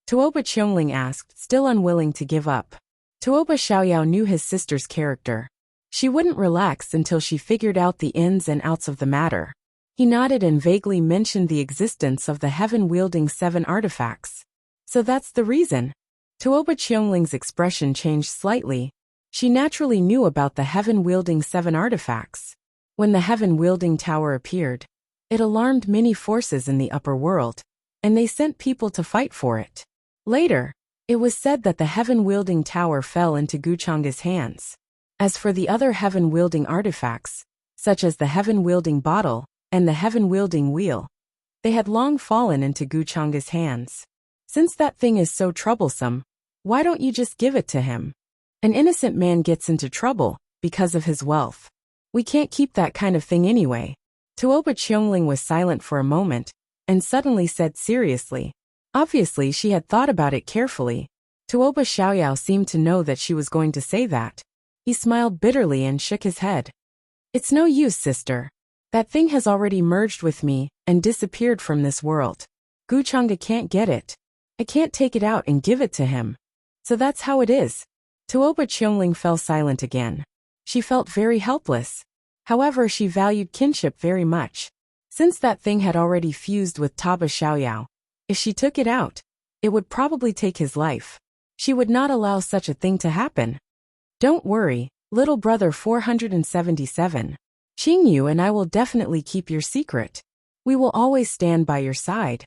Tuoba Qiongling asked, still unwilling to give up. Tuoba Xiaoyao knew his sister's character. She wouldn't relax until she figured out the ins and outs of the matter. He nodded and vaguely mentioned the existence of the heaven-wielding 7 artifacts. So that's the reason. Tuoba Qionglin's expression changed slightly. She naturally knew about the heaven-wielding 7 artifacts. When the heaven-wielding tower appeared, it alarmed many forces in the upper world, and they sent people to fight for it. Later, it was said that the heaven-wielding tower fell into Guchanga's hands. As for the other heaven-wielding artifacts, such as the heaven-wielding bottle and the heaven-wielding wheel, they had long fallen into Guchanga's hands. Since that thing is so troublesome, why don't you just give it to him? An innocent man gets into trouble because of his wealth. We can't keep that kind of thing anyway. Tuoba Qiongling was silent for a moment, and suddenly said seriously. Obviously she had thought about it carefully. Tuoba Xiaoyao seemed to know that she was going to say that. He smiled bitterly and shook his head. It's no use, sister. That thing has already merged with me and disappeared from this world. Guchanga can't get it. I can't take it out and give it to him. So that's how it is. Tuoba Qiongling fell silent again. She felt very helpless. However, she valued kinship very much. Since that thing had already fused with Tuoba Xiaoyao, if she took it out, it would probably take his life. She would not allow such a thing to happen. Don't worry, little brother 477. Qingyu and I will definitely keep your secret. We will always stand by your side.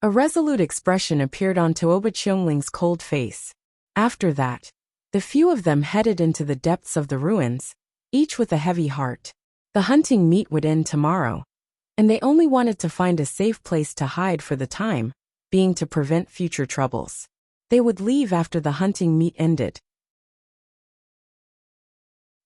A resolute expression appeared on Tuoba Qiangling's cold face. After that, the few of them headed into the depths of the ruins, each with a heavy heart. The hunting meet would end tomorrow, and they only wanted to find a safe place to hide for the time being to prevent future troubles. They would leave after the hunting meet ended.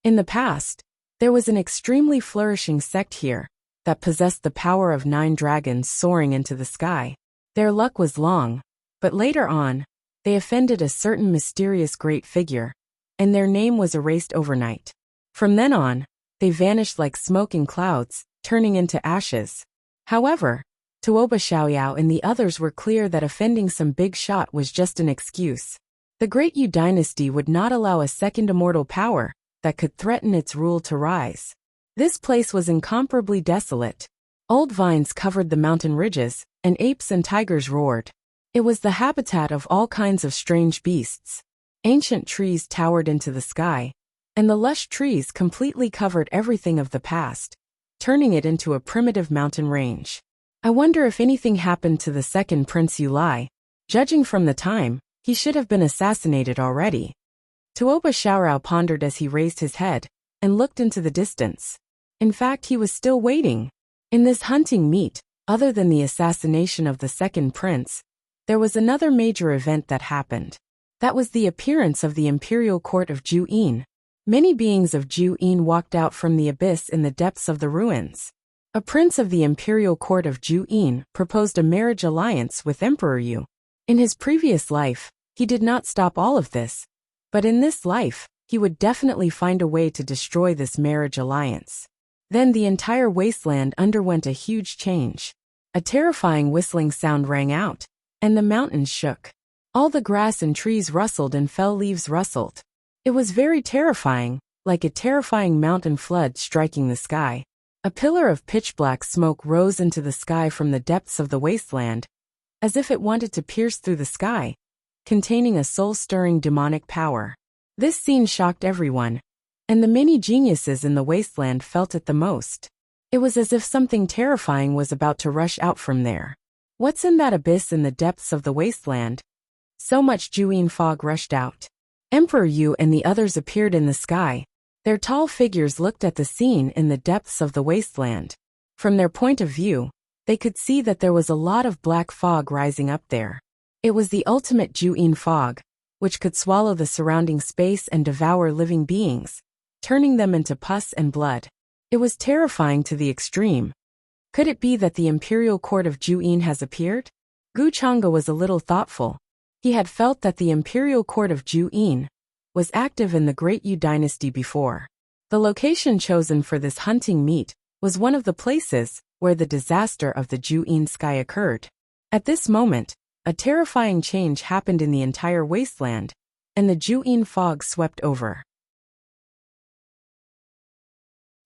In the past, there was an extremely flourishing sect here that possessed the power of 9 dragons soaring into the sky. Their luck was long, but later on, they offended a certain mysterious great figure, and their name was erased overnight. From then on, they vanished like smoke in clouds, turning into ashes. However, Tuoba Xiaoyao and the others were clear that offending some big shot was just an excuse. The Great Yu dynasty would not allow a second immortal power that could threaten its rule to rise. This place was incomparably desolate. Old vines covered the mountain ridges, and apes and tigers roared. It was the habitat of all kinds of strange beasts. Ancient trees towered into the sky, and the lush trees completely covered everything of the past, turning it into a primitive mountain range. I wonder if anything happened to the second Prince Yulai. Judging from the time, he should have been assassinated already. Tuoba Xiaorao pondered as he raised his head and looked into the distance. In fact, he was still waiting. In this hunting meet, other than the assassination of the second prince, there was another major event that happened. That was the appearance of the imperial court of Juyin. Many beings of Juyin walked out from the abyss in the depths of the ruins. A prince of the imperial court of Juyin proposed a marriage alliance with Emperor Yu. In his previous life, he did not stop all of this, but in this life, he would definitely find a way to destroy this marriage alliance. Then the entire wasteland underwent a huge change. A terrifying whistling sound rang out, and the mountains shook. All the grass and trees rustled and fell leaves rustled. It was very terrifying, like a terrifying mountain flood striking the sky. A pillar of pitch-black smoke rose into the sky from the depths of the wasteland, as if it wanted to pierce through the sky, containing a soul-stirring demonic power. This scene shocked everyone, and the many geniuses in the wasteland felt it the most. It was as if something terrifying was about to rush out from there. What's in that abyss in the depths of the wasteland? So much Juyin fog rushed out. Emperor Yu and the others appeared in the sky. Their tall figures looked at the scene in the depths of the wasteland. From their point of view, they could see that there was a lot of black fog rising up there. It was the ultimate Juyin fog, which could swallow the surrounding space and devour living beings, turning them into pus and blood. It was terrifying to the extreme. Could it be that the imperial court of Juyin has appeared? Gu Chang'e was a little thoughtful. He had felt that the imperial court of Juyin was active in the Great Yu dynasty before. The location chosen for this hunting meet was one of the places where the disaster of the Juyin sky occurred. At this moment, a terrifying change happened in the entire wasteland, and the Juyin fog swept over.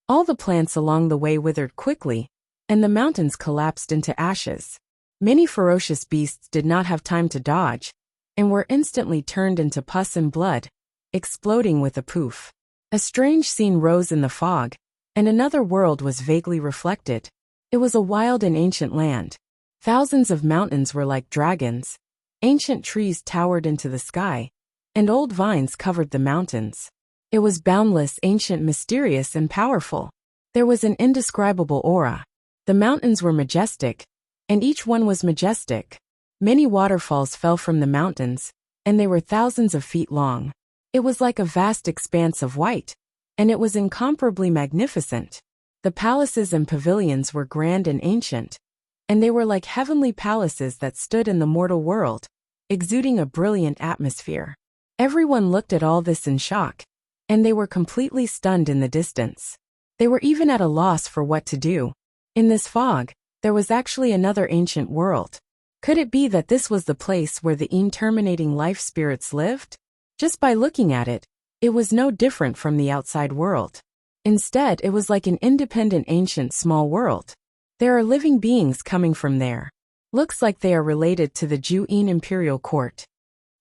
All the plants along the way withered quickly, and the mountains collapsed into ashes. Many ferocious beasts did not have time to dodge, and were instantly turned into pus and blood, exploding with a poof. A strange scene rose in the fog, and another world was vaguely reflected. It was a wild and ancient land. Thousands of mountains were like dragons. Ancient trees towered into the sky, and old vines covered the mountains. It was boundless, ancient, mysterious, and powerful. There was an indescribable aura. The mountains were majestic, and each one was majestic. Many waterfalls fell from the mountains, and they were thousands of feet long. It was like a vast expanse of white, and it was incomparably magnificent. The palaces and pavilions were grand and ancient, and they were like heavenly palaces that stood in the mortal world, exuding a brilliant atmosphere. Everyone looked at all this in shock, and they were completely stunned in the distance. They were even at a loss for what to do. In this fog, there was actually another ancient world. Could it be that this was the place where the interminating life spirits lived? Just by looking at it, it was no different from the outside world. Instead, it was like an independent ancient small world. There are living beings coming from there. Looks like they are related to the Juyin imperial court.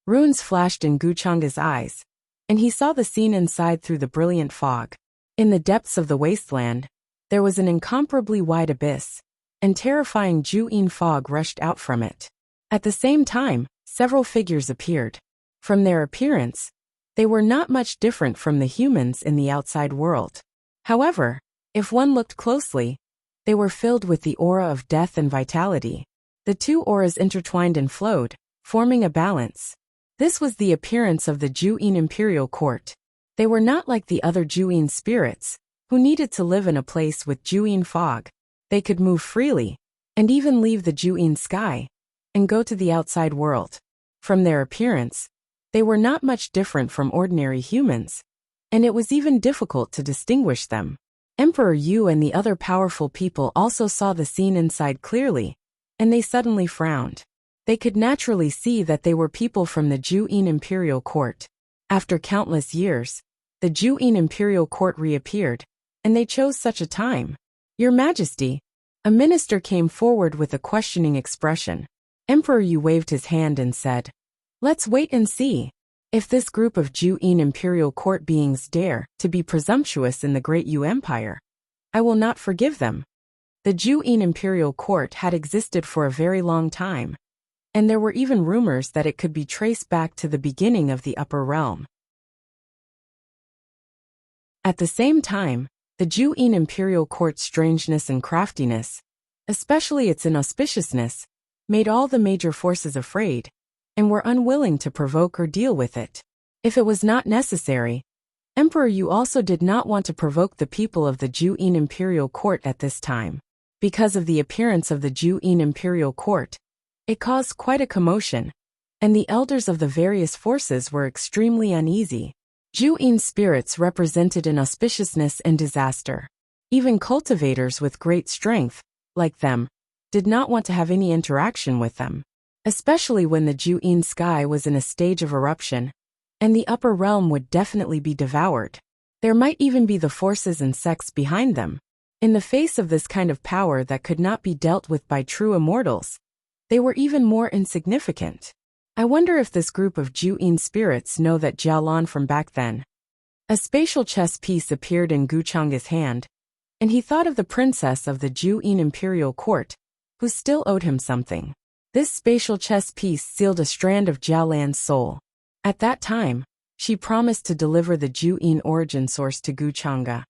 Runes flashed in Gu Chang'e's eyes, and he saw the scene inside through the brilliant fog. In the depths of the wasteland, There was an incomparably wide abyss, and terrifying Ju-in fog rushed out from it. At the same time, several figures appeared. From their appearance, they were not much different from the humans in the outside world. However, if one looked closely, they were filled with the aura of death and vitality. The two auras intertwined and flowed, forming a balance. This was the appearance of the Ju-in imperial court. They were not like the other Ju-in spirits, who needed to live in a place with Ju-in fog. They could move freely, and even leave the Ju-in sky, and go to the outside world. From their appearance, they were not much different from ordinary humans, and it was even difficult to distinguish them. Emperor Yu and the other powerful people also saw the scene inside clearly, and they suddenly frowned. They could naturally see that they were people from the Ju-in imperial court. After countless years, the Ju-in imperial court reappeared, and they chose such a time. Your Majesty, a minister came forward with a questioning expression. Emperor Yu waved his hand and said, "Let's wait and see. If this group of Ju-in imperial court beings dare to be presumptuous in the great Yu Empire, I will not forgive them." The Ju-in imperial court had existed for a very long time, and there were even rumors that it could be traced back to the beginning of the upper realm. At the same time, the Ju-in imperial court's strangeness and craftiness, especially its inauspiciousness, made all the major forces afraid, and were unwilling to provoke or deal with it. If it was not necessary, Emperor Yu also did not want to provoke the people of the Ju-in imperial court at this time. Because of the appearance of the Ju-in imperial court, it caused quite a commotion, and the elders of the various forces were extremely uneasy. Ju-in spirits represented inauspiciousness and disaster. Even cultivators with great strength, like them, did not want to have any interaction with them, especially when the Ju-in sky was in a stage of eruption, and the upper realm would definitely be devoured. There might even be the forces and sects behind them. In the face of this kind of power that could not be dealt with by true immortals, they were even more insignificant. I wonder if this group of Ju-in spirits know that Jialan from back then. A spatial chess piece appeared in Guchanga's hand, and he thought of the princess of the Ju-in imperial court, who still owed him something. This spatial chess piece sealed a strand of Jialan's soul. At that time, she promised to deliver the Ju-in origin source to Guchanga.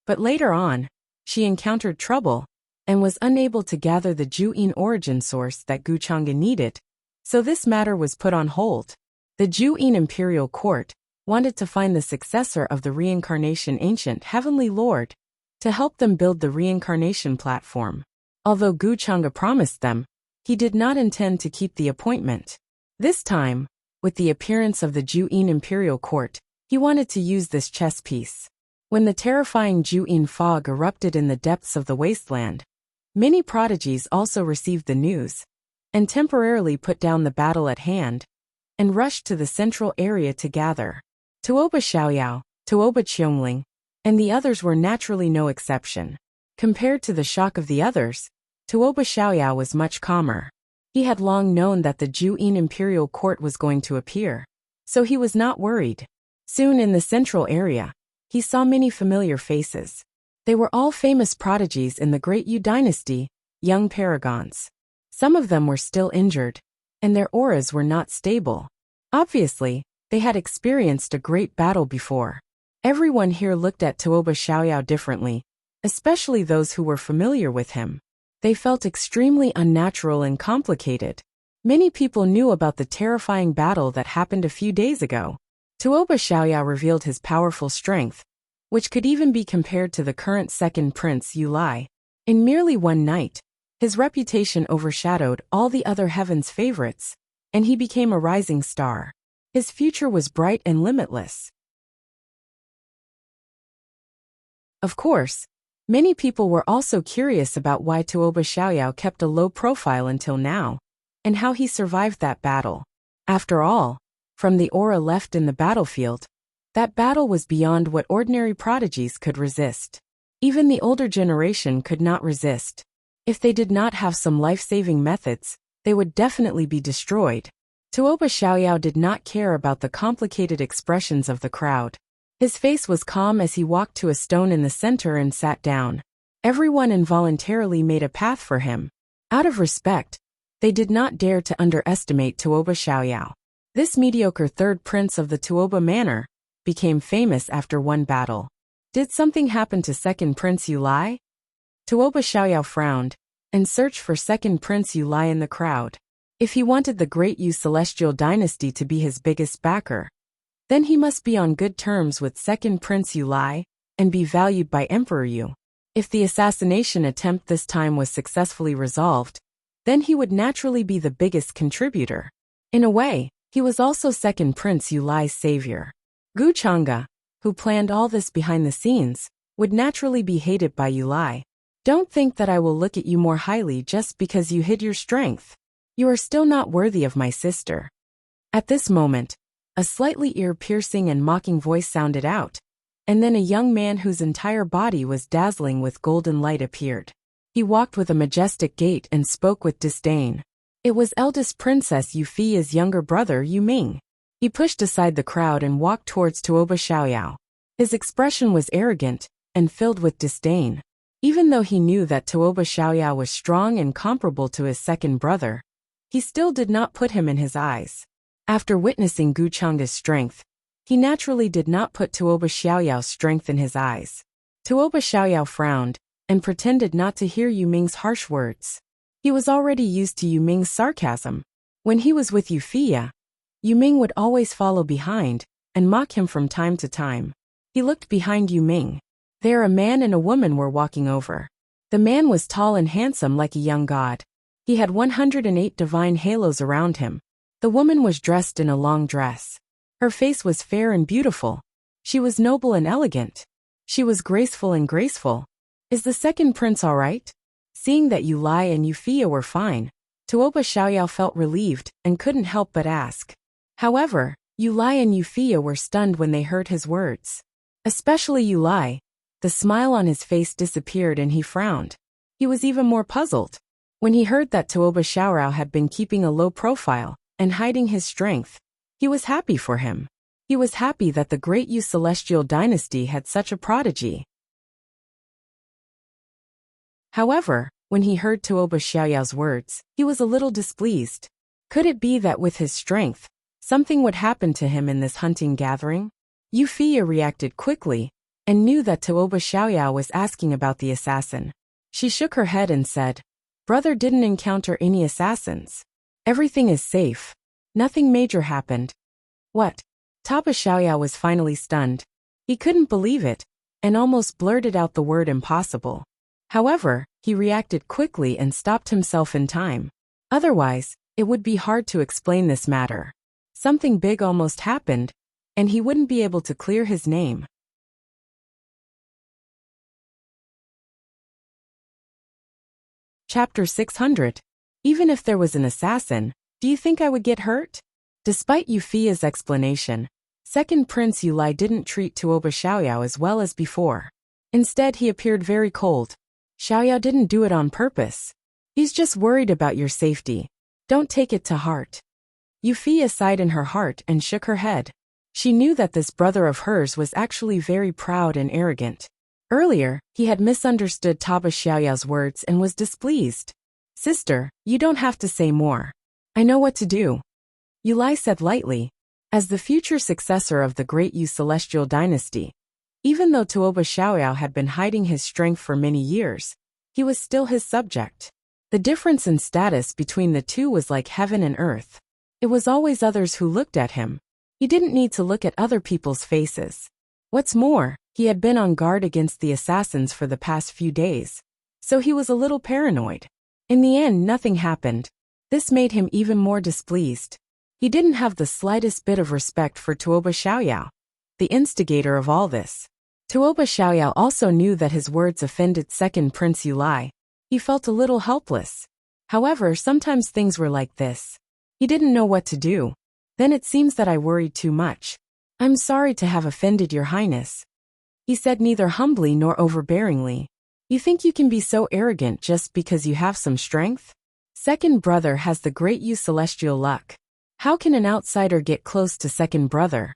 But later on, she encountered trouble, and was unable to gather the Ju-in origin source that Guchanga needed, so this matter was put on hold. The Ju-in imperial court wanted to find the successor of the reincarnation ancient heavenly lord to help them build the reincarnation platform. Although Guchanga promised them, he did not intend to keep the appointment. This time, with the appearance of the Ju-in imperial court, he wanted to use this chess piece. When the terrifying Ju-in fog erupted in the depths of the wasteland, many prodigies also received the news, and temporarily put down the battle at hand, and rushed to the central area to gather. Tuoba Xiaoyao, Tuoba Qiongling, and the others were naturally no exception. Compared to the shock of the others, Tuoba Xiaoyao was much calmer. He had long known that the Ju-in imperial court was going to appear, so he was not worried. Soon in the central area, he saw many familiar faces. They were all famous prodigies in the Great Yu dynasty, young paragons. Some of them were still injured, and their auras were not stable. Obviously, they had experienced a great battle before. Everyone here looked at Tuoba Xiaoyao differently, especially those who were familiar with him. They felt extremely unnatural and complicated. Many people knew about the terrifying battle that happened a few days ago. Tuoba Xiaoyao revealed his powerful strength, which could even be compared to the current second prince Yu Lai. In merely one night, his reputation overshadowed all the other heaven's favorites, and he became a rising star. His future was bright and limitless. Of course, many people were also curious about why Tuoba Xiaoyao kept a low profile until now, and how he survived that battle. After all, from the aura left in the battlefield, that battle was beyond what ordinary prodigies could resist. Even the older generation could not resist. If they did not have some life-saving methods, they would definitely be destroyed. Tuoba Xiaoyao did not care about the complicated expressions of the crowd. His face was calm as he walked to a stone in the center and sat down. Everyone involuntarily made a path for him. Out of respect, they did not dare to underestimate Tuoba Xiaoyao. This mediocre third prince of the Tuoba manor became famous after one battle. Did something happen to second Prince Yulai? Tuoba Xiaoyao frowned and searched for second Prince Yulai in the crowd. If he wanted the great Yu celestial dynasty to be his biggest backer, then he must be on good terms with second Prince Yulai and be valued by Emperor Yu. If the assassination attempt this time was successfully resolved, then he would naturally be the biggest contributor. In a way, he was also second Prince Yulai's savior. Gu Chang'e, who planned all this behind the scenes, would naturally be hated by Yulai. Don't think that I will look at you more highly just because you hid your strength. You are still not worthy of my sister. At this moment, a slightly ear-piercing and mocking voice sounded out, and then a young man whose entire body was dazzling with golden light appeared. He walked with a majestic gait and spoke with disdain. It was eldest Princess Yufia's younger brother Yu Ming. He pushed aside the crowd and walked towards Tuoba Xiaoyao. His expression was arrogant and filled with disdain. Even though he knew that Tuoba Xiaoyao was strong and comparable to his second brother, he still did not put him in his eyes. After witnessing Gu Chang'e's strength, he naturally did not put Tuoba Xiaoyao's strength in his eyes. Tuoba Xiaoyao frowned and pretended not to hear Yu Ming's harsh words. He was already used to Yu Ming's sarcasm. When he was with Yufia, Yu Ming would always follow behind and mock him from time to time. He looked behind Yu Ming. There a man and a woman were walking over. The man was tall and handsome like a young god. He had 108 divine halos around him. The woman was dressed in a long dress. Her face was fair and beautiful. She was noble and elegant. She was graceful and graceful. Is the second prince all right? Seeing that Yulai and Yufia were fine, Tuoba Xiaoyao felt relieved and couldn't help but ask. However, Yulai and Yufia were stunned when they heard his words. Especially Yulai. The smile on his face disappeared and he frowned. He was even more puzzled. When he heard that Tuoba Xiaoyao had been keeping a low profile and hiding his strength, he was happy for him. He was happy that the great Yu celestial dynasty had such a prodigy. However, when he heard Tuoba Xiaoyao's words, he was a little displeased. Could it be that with his strength, something would happen to him in this hunting gathering? Yufia reacted quickly and knew that Tuoba Xiaoyao was asking about the assassin. She shook her head and said, "Brother didn't encounter any assassins. Everything is safe. Nothing major happened." What? Tuoba Xiaoyao was finally stunned. He couldn't believe it and almost blurted out the word impossible. However, he reacted quickly and stopped himself in time. Otherwise, it would be hard to explain this matter. Something big almost happened, and he wouldn't be able to clear his name. Chapter 600. Even if there was an assassin, do you think I would get hurt? Despite Yufia's explanation, second Prince Yulai didn't treat Tuoba Xiaoyao as well as before. Instead, he appeared very cold. Xiaoyao didn't do it on purpose. He's just worried about your safety. Don't take it to heart. Yufia sighed in her heart and shook her head. She knew that this brother of hers was actually very proud and arrogant. Earlier, he had misunderstood Tuoba Xiaoyao's words and was displeased. "Sister, you don't have to say more. I know what to do," Yulai said lightly. As the future successor of the great Yu celestial dynasty, even though Tuoba Xiaoyao had been hiding his strength for many years, he was still his subject. The difference in status between the two was like heaven and earth. It was always others who looked at him. He didn't need to look at other people's faces. What's more, he had been on guard against the assassins for the past few days, so he was a little paranoid. In the end, nothing happened. This made him even more displeased. He didn't have the slightest bit of respect for Tuoba Xiaoyao, the instigator of all this. Tuoba Xiaoyao also knew that his words offended second Prince Yulai. He felt a little helpless. However, sometimes things were like this. He didn't know what to do. "Then it seems that I worried too much. I'm sorry to have offended your highness," he said neither humbly nor overbearingly. "You think you can be so arrogant just because you have some strength? Second brother has the great Yu celestial luck. How can an outsider get close to second brother?"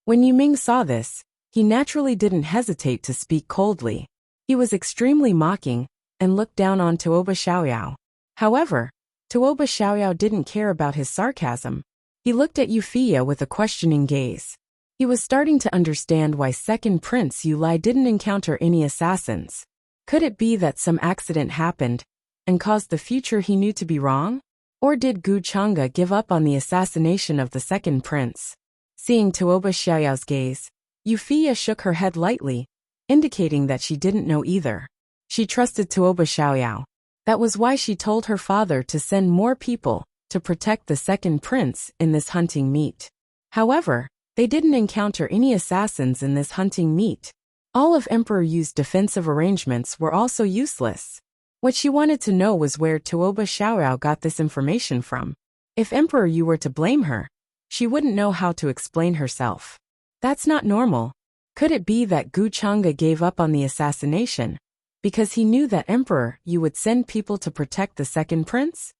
When Yu Ming saw this, he naturally didn't hesitate to speak coldly. He was extremely mocking and looked down on Tuoba Xiaoyao. However, Tuoba Xiaoyao didn't care about his sarcasm. He looked at Wuxia with a questioning gaze. He was starting to understand why Second Prince Yu Lai didn't encounter any assassins. Could it be that some accident happened and caused the future he knew to be wrong? Or did Gu Chang'e give up on the assassination of the second prince? Seeing Tuoba Xiaoyao's gaze, Wuxia shook her head lightly, indicating that she didn't know either. She trusted Tuoba Xiaoyao. That was why she told her father to send more people to protect the second prince in this hunting meet. However, they didn't encounter any assassins in this hunting meet. All of Emperor Yu's defensive arrangements were also useless. What she wanted to know was where Tuoba Xiaoyao got this information from. If Emperor Yu were to blame her, she wouldn't know how to explain herself. That's not normal. Could it be that Gu Chang'e gave up on the assassination because he knew that Emperor Yu would send people to protect the second prince?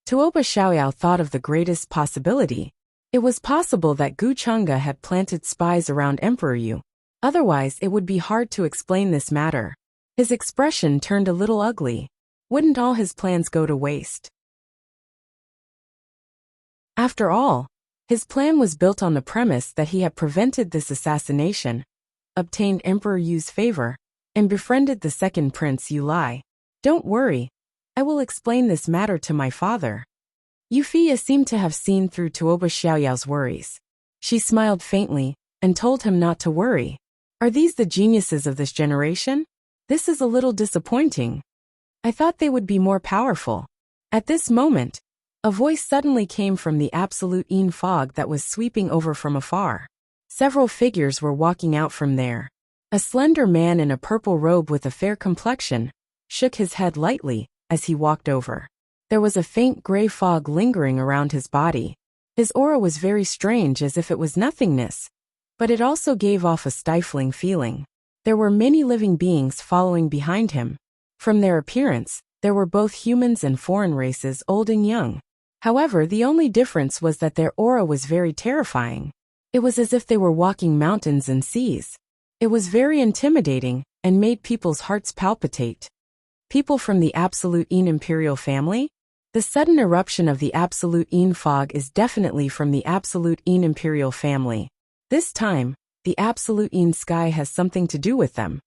Tuoba Xiaoyao thought of the greatest possibility. It was possible that Gu Chang'e had planted spies around Emperor Yu. Otherwise, it would be hard to explain this matter. His expression turned a little ugly. Wouldn't all his plans go to waste? After all, his plan was built on the premise that he had prevented this assassination, obtained Emperor Yu's favor, and befriended the second prince Yu Lai. Don't worry. I will explain this matter to my father. Wuxia seemed to have seen through Tuoba Xiaoyao's worries. She smiled faintly and told him not to worry. Are these the geniuses of this generation? This is a little disappointing. I thought they would be more powerful. At this moment, a voice suddenly came from the absolute Yin fog that was sweeping over from afar. Several figures were walking out from there. A slender man in a purple robe with a fair complexion shook his head lightly as he walked over. There was a faint gray fog lingering around his body. His aura was very strange, as if it was nothingness, but it also gave off a stifling feeling. There were many living beings following behind him. From their appearance, there were both humans and foreign races, old and young. However, the only difference was that their aura was very terrifying. It was as if they were walking mountains and seas. It was very intimidating and made people's hearts palpitate. People from the Absolute Yin Imperial family? The sudden eruption of the Absolute Yin fog is definitely from the Absolute Yin Imperial family. This time, the Absolute Yin sky has something to do with them.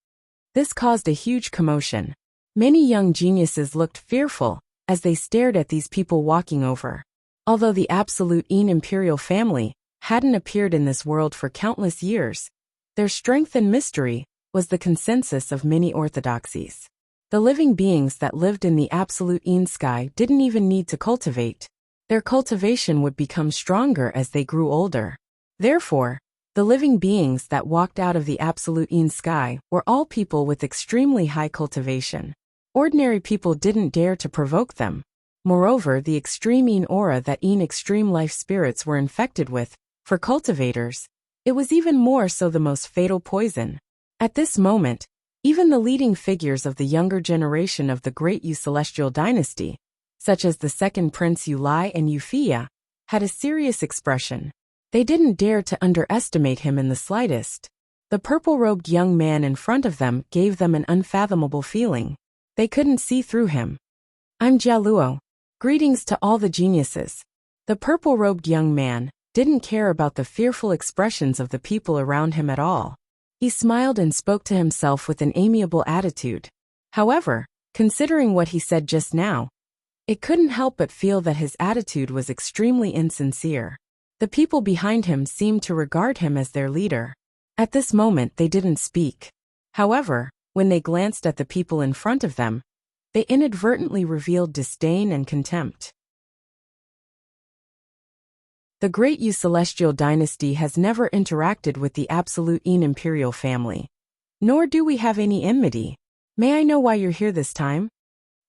This caused a huge commotion. Many young geniuses looked fearful as they stared at these people walking over. Although the Absolute Yin Imperial family hadn't appeared in this world for countless years, their strength and mystery was the consensus of many orthodoxies. The living beings that lived in the Absolute Yin sky didn't even need to cultivate. Their cultivation would become stronger as they grew older. Therefore, the living beings that walked out of the Absolute Yin sky were all people with extremely high cultivation. Ordinary people didn't dare to provoke them. Moreover, the extreme Yin aura that Yin extreme life spirits were infected with, for cultivators, it was even more so the most fatal poison. At this moment, even the leading figures of the younger generation of the Great Yu Celestial Dynasty, such as the second Prince Yu Lai and Wuxia, had a serious expression. They didn't dare to underestimate him in the slightest. The purple-robed young man in front of them gave them an unfathomable feeling. They couldn't see through him. I'm Jialuo. Greetings to all the geniuses. The purple-robed young man didn't care about the fearful expressions of the people around him at all. He smiled and spoke to himself with an amiable attitude. However, considering what he said just now, it couldn't help but feel that his attitude was extremely insincere. The people behind him seemed to regard him as their leader. At this moment they didn't speak. However, when they glanced at the people in front of them, they inadvertently revealed disdain and contempt. The Great Yu Celestial Dynasty has never interacted with the Absolute Yin Imperial family. Nor do we have any enmity. May I know why you're here this time?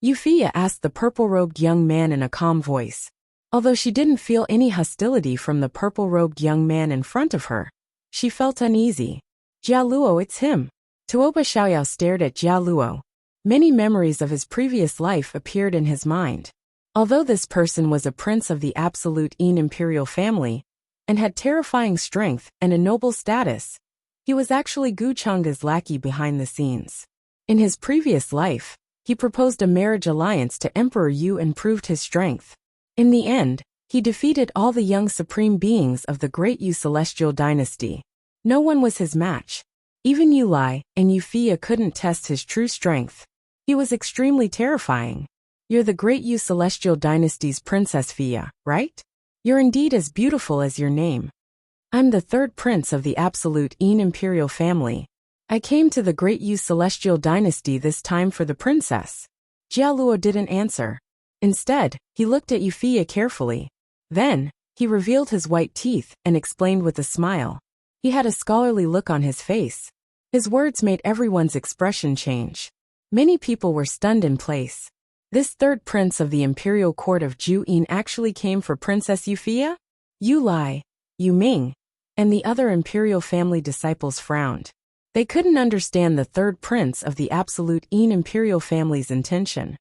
Wuxia asked the purple-robed young man in a calm voice. Although she didn't feel any hostility from the purple-robed young man in front of her, she felt uneasy. Jialuo, it's him. Tuoba Xiaoyao stared at Jialuo. Many memories of his previous life appeared in his mind. Although this person was a prince of the Absolute Yin Imperial family, and had terrifying strength and a noble status, he was actually Gu Chang'e's lackey behind the scenes. In his previous life, he proposed a marriage alliance to Emperor Yu and proved his strength. In the end, he defeated all the young supreme beings of the Great Yu Celestial Dynasty. No one was his match. Even Yu Lai and Yu Fia couldn't test his true strength. He was extremely terrifying. You're the Great Yu Celestial Dynasty's Princess Fia, right? You're indeed as beautiful as your name. I'm the third prince of the absolute Yin imperial family. I came to the Great Yu Celestial Dynasty this time for the princess. Jia Luo didn't answer. Instead, he looked at Yu Fia carefully. Then, he revealed his white teeth and explained with a smile. He had a scholarly look on his face. His words made everyone's expression change. Many people were stunned in place. This third prince of the imperial court of Ju-Yin actually came for Princess Yu Fia? Yu Lai, Yu Ming, and the other imperial family disciples frowned. They couldn't understand the third prince of the absolute Yin imperial family's intention.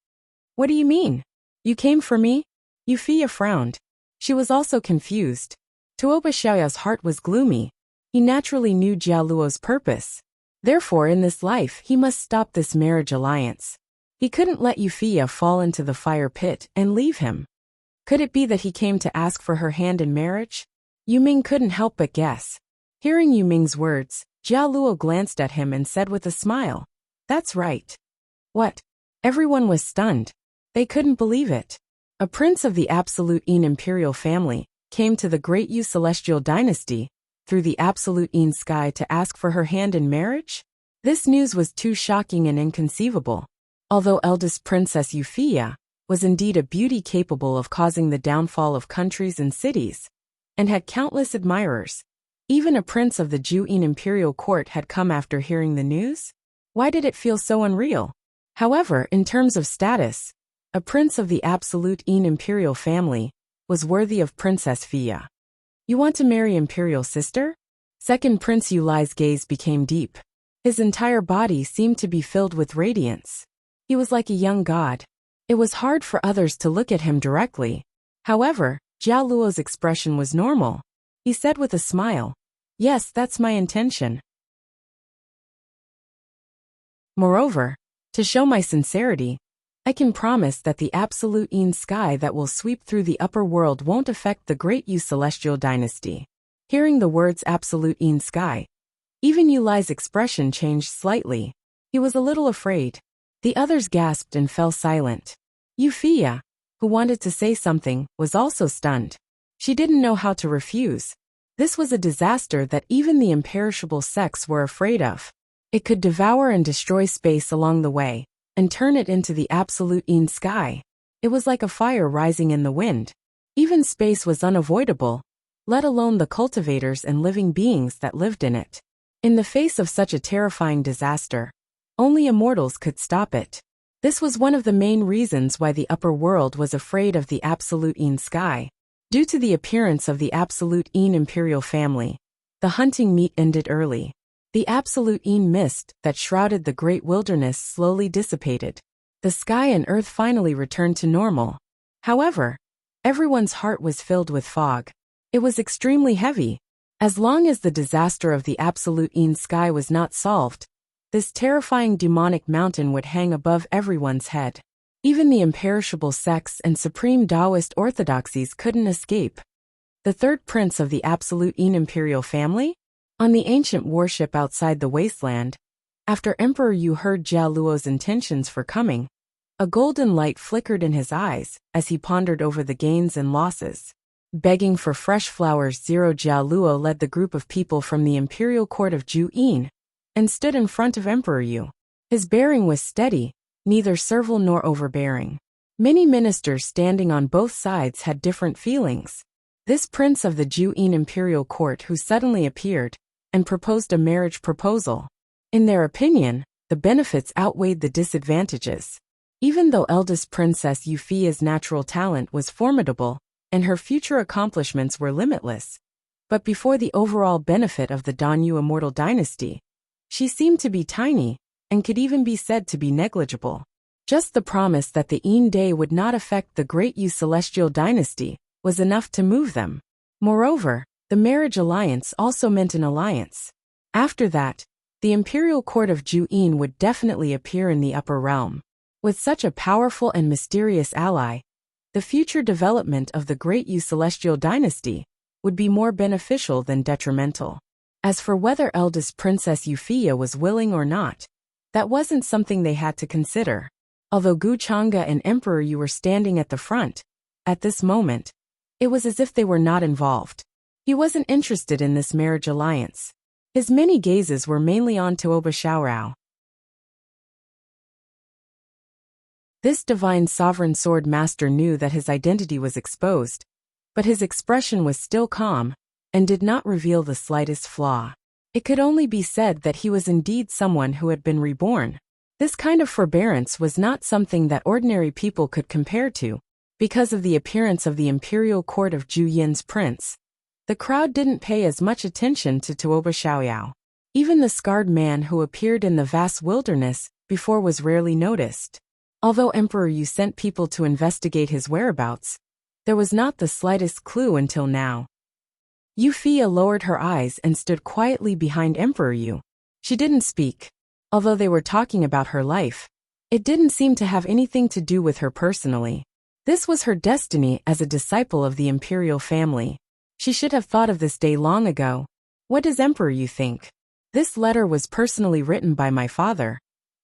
What do you mean? You came for me? Yu Fia frowned. She was also confused. Tuoba Xiaoyao's heart was gloomy. He naturally knew Jia Luo's purpose. Therefore, in this life, he must stop this marriage alliance. He couldn't let Yu Fia fall into the fire pit and leave him. Could it be that he came to ask for her hand in marriage? Yu Ming couldn't help but guess. Hearing Yu Ming's words, Jia Luo glanced at him and said with a smile, "That's right." What? Everyone was stunned. They couldn't believe it. A prince of the absolute Yin imperial family came to the Great Yu Celestial Dynasty through the absolute Yin sky to ask for her hand in marriage? This news was too shocking and inconceivable. Although eldest Princess Yu Fia was indeed a beauty capable of causing the downfall of countries and cities, and had countless admirers, even a prince of the Ju-Yin imperial court had come after hearing the news? Why did it feel so unreal? However, in terms of status, a prince of the absolute Yin imperial family was worthy of Princess Fia. You want to marry imperial sister? Second Prince Yu Lai's gaze became deep. His entire body seemed to be filled with radiance. He was like a young god. It was hard for others to look at him directly. However, Jia Luo's expression was normal. He said with a smile, "Yes, that's my intention. Moreover, to show my sincerity, I can promise that the absolute Yin sky that will sweep through the upper world won't affect the Great Yu Celestial Dynasty." Hearing the words absolute Yin sky, even Yu Lai's expression changed slightly. He was a little afraid. The others gasped and fell silent. Yu Fia, who wanted to say something, was also stunned. She didn't know how to refuse. This was a disaster that even the imperishable sects were afraid of. It could devour and destroy space along the way, and turn it into the absolute Yin sky. It was like a fire rising in the wind. Even space was unavoidable, let alone the cultivators and living beings that lived in it. In the face of such a terrifying disaster, only immortals could stop it. This was one of the main reasons why the upper world was afraid of the absolute Yin sky. Due to the appearance of the absolute Yin imperial family, the hunting meet ended early. The absolute Yin mist that shrouded the great wilderness slowly dissipated. The sky and earth finally returned to normal. However, everyone's heart was filled with fog. It was extremely heavy. As long as the disaster of the absolute Yin sky was not solved, this terrifying demonic mountain would hang above everyone's head. Even the imperishable sects and supreme Taoist orthodoxies couldn't escape. The third prince of the absolute Yin imperial family? On the ancient warship outside the wasteland, after Emperor Yu heard Jia Luo's intentions for coming, a golden light flickered in his eyes as he pondered over the gains and losses. Begging for fresh flowers, Jia Luo led the group of people from the imperial court of Ju-Yin and stood in front of Emperor Yu. His bearing was steady, neither servile nor overbearing. Many ministers standing on both sides had different feelings. This prince of the Ju-Yin imperial court who suddenly appeared and proposed a marriage proposal. In their opinion, the benefits outweighed the disadvantages. Even though eldest Princess Yu Fia's natural talent was formidable and her future accomplishments were limitless, but before the overall benefit of the Danyu immortal dynasty, she seemed to be tiny and could even be said to be negligible. Just the promise that the Yin day would not affect the Great Yu Celestial Dynasty was enough to move them. Moreover, the marriage alliance also meant an alliance. After that, the imperial court of Juyin would definitely appear in the upper realm. With such a powerful and mysterious ally, the future development of the Great Yu Celestial dynasty would be more beneficial than detrimental. As for whether eldest Princess Wuxia was willing or not, that wasn't something they had to consider. Although Gu Chang'e and Emperor Yu were standing at the front, at this moment, it was as if they were not involved. He wasn't interested in this marriage alliance. His many gazes were mainly on Tuoba Xiaorao. This divine sovereign sword master knew that his identity was exposed, but his expression was still calm and did not reveal the slightest flaw. It could only be said that he was indeed someone who had been reborn. This kind of forbearance was not something that ordinary people could compare to. Because of the appearance of the imperial court of Juyin's prince, the crowd didn't pay as much attention to Tuoba Xiaoyao. Even the scarred man who appeared in the vast wilderness before was rarely noticed. Although Emperor Yu sent people to investigate his whereabouts, there was not the slightest clue until now. Wuxia lowered her eyes and stood quietly behind Emperor Yu. She didn't speak. Although they were talking about her life, it didn't seem to have anything to do with her personally. This was her destiny as a disciple of the imperial family. She should have thought of this day long ago. What does Emperor Yu think? This letter was personally written by my father,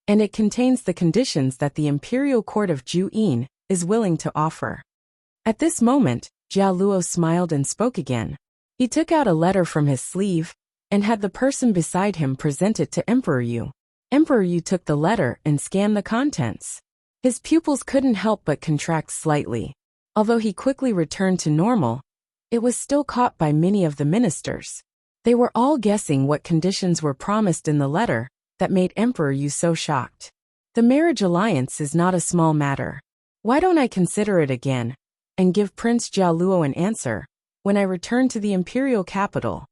and it contains the conditions that the imperial court of Juyin is willing to offer. At this moment, Jia Luo smiled and spoke again. He took out a letter from his sleeve and had the person beside him present it to Emperor Yu. Emperor Yu took the letter and scanned the contents. His pupils couldn't help but contract slightly. Although he quickly returned to normal, it was still caught by many of the ministers. They were all guessing what conditions were promised in the letter that made Emperor Yu so shocked. The marriage alliance is not a small matter. Why don't I consider it again and give Prince Jia Luo an answer when I return to the imperial capital?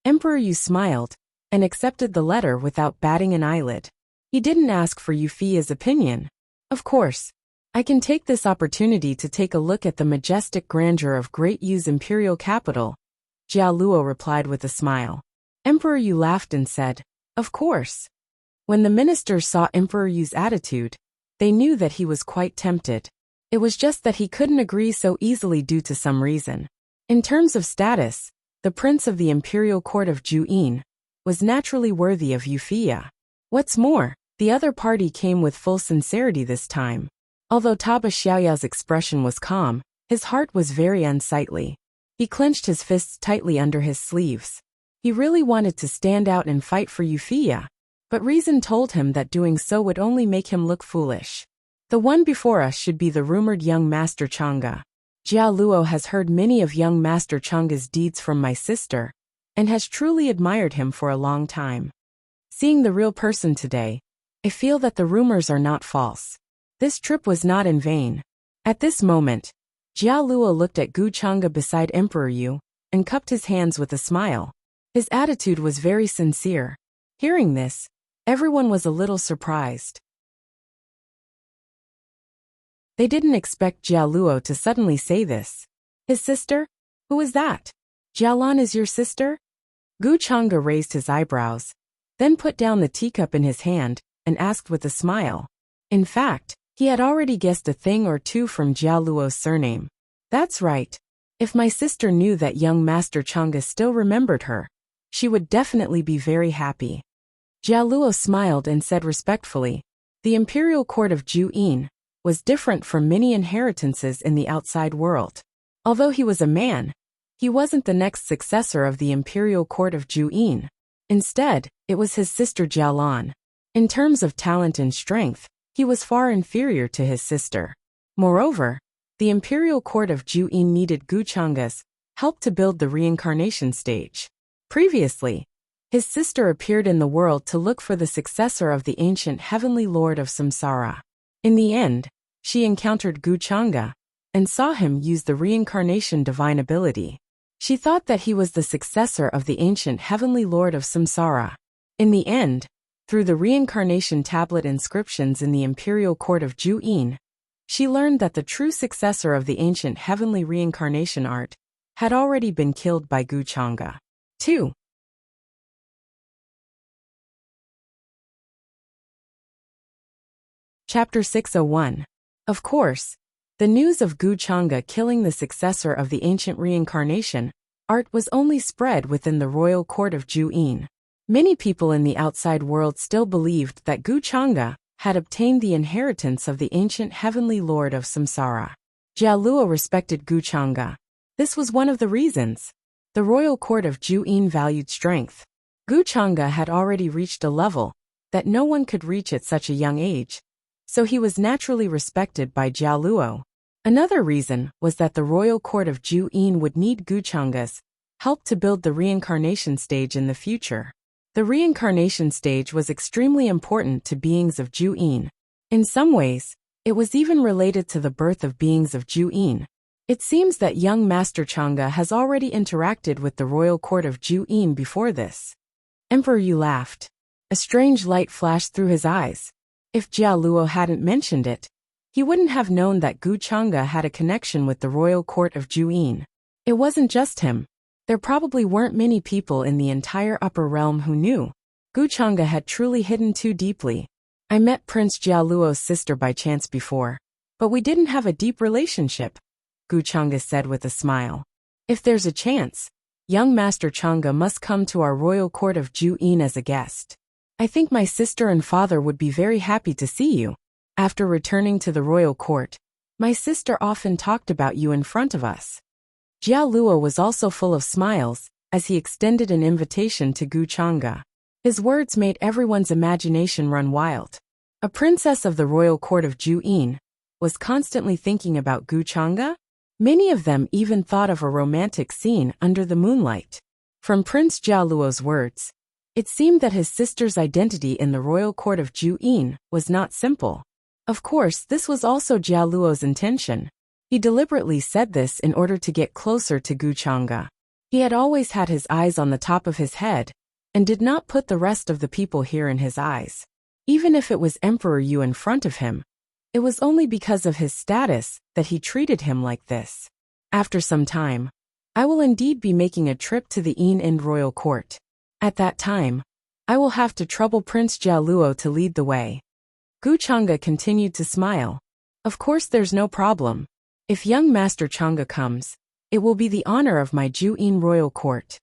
Emperor Yu smiled and accepted the letter without batting an eyelid. He didn't ask for Wuxia's opinion. Of course, I can take this opportunity to take a look at the majestic grandeur of Great Yu's imperial capital, Jia Luo replied with a smile. Emperor Yu laughed and said, of course. When the ministers saw Emperor Yu's attitude, they knew that he was quite tempted. It was just that he couldn't agree so easily due to some reason. In terms of status, the prince of the imperial court of Juyin was naturally worthy of Wuxia. What's more, the other party came with full sincerity this time. Although Tuoba Xiaoyao's expression was calm, his heart was very unsightly. He clenched his fists tightly under his sleeves. He really wanted to stand out and fight for Wuxia, but reason told him that doing so would only make him look foolish. The one before us should be the rumored young Master Chang'e. Jia Luo has heard many of young Master Chang'e's deeds from my sister, and has truly admired him for a long time. Seeing the real person today, I feel that the rumors are not false. This trip was not in vain. At this moment, Jia Luo looked at Gu Chang'e beside Emperor Yu and cupped his hands with a smile. His attitude was very sincere. Hearing this, everyone was a little surprised. They didn't expect Jia Luo to suddenly say this. His sister? Who is that? Jialan is your sister? Gu Chang'e raised his eyebrows, then put down the teacup in his hand and asked with a smile. In fact, he had already guessed a thing or two from Jia Luo's surname. That's right. If my sister knew that young Master Chang'e still remembered her, she would definitely be very happy. Jia Luo smiled and said respectfully, the imperial court of Juyin was different from many inheritances in the outside world. Although he was a man, he wasn't the next successor of the imperial court of Juyin. Instead, it was his sister Jialan. In terms of talent and strength, he was far inferior to his sister. Moreover, the imperial court of Juyin needed Gu Chang'e's help to build the reincarnation stage. Previously, his sister appeared in the world to look for the successor of the ancient heavenly lord of Samsara. In the end, she encountered Gu Chang'e and saw him use the reincarnation divine ability. She thought that he was the successor of the ancient heavenly lord of Samsara. In the end, through the reincarnation tablet inscriptions in the imperial court of Juyin, she learned that the true successor of the ancient heavenly reincarnation art had already been killed by Gu Chang'e. 2. Chapter 601. Of course, the news of Gu Chang'e killing the successor of the ancient reincarnation art was only spread within the royal court of Juyin. Many people in the outside world still believed that Gu Chang'e had obtained the inheritance of the ancient heavenly lord of samsara. Jia Luo respected Gu Chang'e. This was one of the reasons. The royal court of Juyin valued strength. Gu Chang'e had already reached a level that no one could reach at such a young age, so he was naturally respected by Jia Luo. Another reason was that the royal court of Juyin would need Gu Chang'e's help to build the reincarnation stage in the future. The reincarnation stage was extremely important to beings of Juyin. In some ways, it was even related to the birth of beings of Juyin. It seems that young Master Chang'e has already interacted with the royal court of Juyin before this. Emperor Yu laughed. A strange light flashed through his eyes. If Jia Luo hadn't mentioned it, he wouldn't have known that Gu Chang'e had a connection with the royal court of Juyin. It wasn't just him. There probably weren't many people in the entire upper realm who knew. Gu Chang'e had truly hidden too deeply. I met Prince Jia Luo's sister by chance before, but we didn't have a deep relationship, Gu Chang'e said with a smile. If there's a chance, young Master Chang'e must come to our royal court of Juyin as a guest. I think my sister and father would be very happy to see you. After returning to the royal court, my sister often talked about you in front of us. Jia Luo was also full of smiles as he extended an invitation to Gu Chang'e. His words made everyone's imagination run wild. A princess of the royal court of Juyin was constantly thinking about Gu Chang'e. Many of them even thought of a romantic scene under the moonlight. From Prince Jia Luo's words, it seemed that his sister's identity in the royal court of Juyin was not simple. Of course, this was also Jia Luo's intention. He deliberately said this in order to get closer to Gu Chang'e. He had always had his eyes on the top of his head, and did not put the rest of the people here in his eyes. Even if it was Emperor Yu in front of him, it was only because of his status that he treated him like this. After some time, I will indeed be making a trip to the End royal court. At that time, I will have to trouble Prince Jia Luo to lead the way. Gu Chang'e continued to smile. Of course there's no problem. If young Master Chang'e comes, it will be the honor of my Juyin royal court.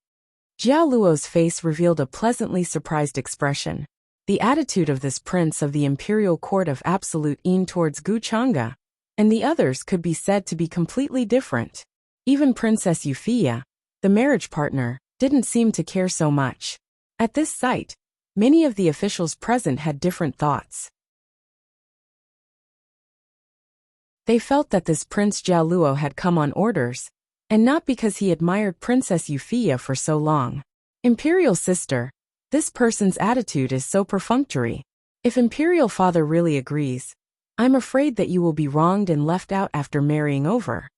Jia Luo's face revealed a pleasantly surprised expression. The attitude of this prince of the imperial court of Absolute Yin towards Gu Chang'e and the others could be said to be completely different. Even Princess Wuxia, the marriage partner, didn't seem to care so much. At this sight, many of the officials present had different thoughts. They felt that this Prince Jia Luo had come on orders, and not because he admired Princess Wuxia for so long. Imperial sister, this person's attitude is so perfunctory. If Imperial father really agrees, I'm afraid that you will be wronged and left out after marrying over.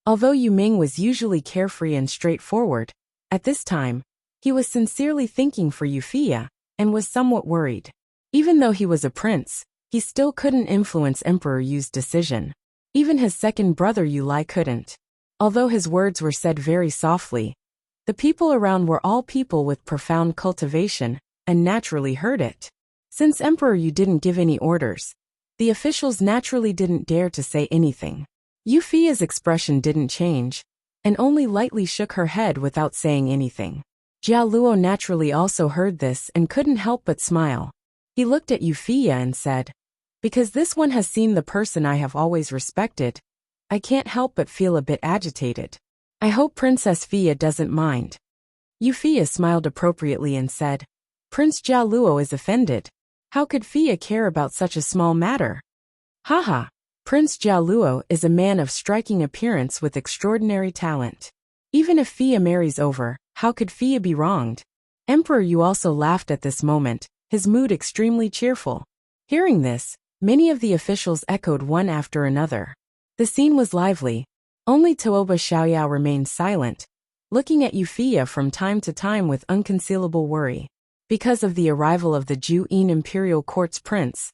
Although Yu Ming was usually carefree and straightforward, at this time, he was sincerely thinking for Wuxia, and was somewhat worried. Even though he was a prince, he still couldn't influence Emperor Yu's decision. Even his second brother Yu Lai couldn't. Although his words were said very softly, the people around were all people with profound cultivation, and naturally heard it. Since Emperor Yu didn't give any orders, the officials naturally didn't dare to say anything. Wuxia's expression didn't change, and only lightly shook her head without saying anything. Jia Luo naturally also heard this and couldn't help but smile. He looked at Wuxia and said, because this one has seen the person I have always respected, I can't help but feel a bit agitated. I hope Princess Fia doesn't mind. Wuxia smiled appropriately and said, Prince Jia Luo is offended. How could Fia care about such a small matter? Haha, Prince Jia Luo is a man of striking appearance with extraordinary talent. Even if Fia marries over, how could Fia be wronged? Emperor Yu also laughed at this moment, his mood extremely cheerful. Hearing this, many of the officials echoed one after another. The scene was lively. Only Tuoba Xiaoyao remained silent, looking at Wuxia from time to time with unconcealable worry. Because of the arrival of the Juyin Imperial Court's prince,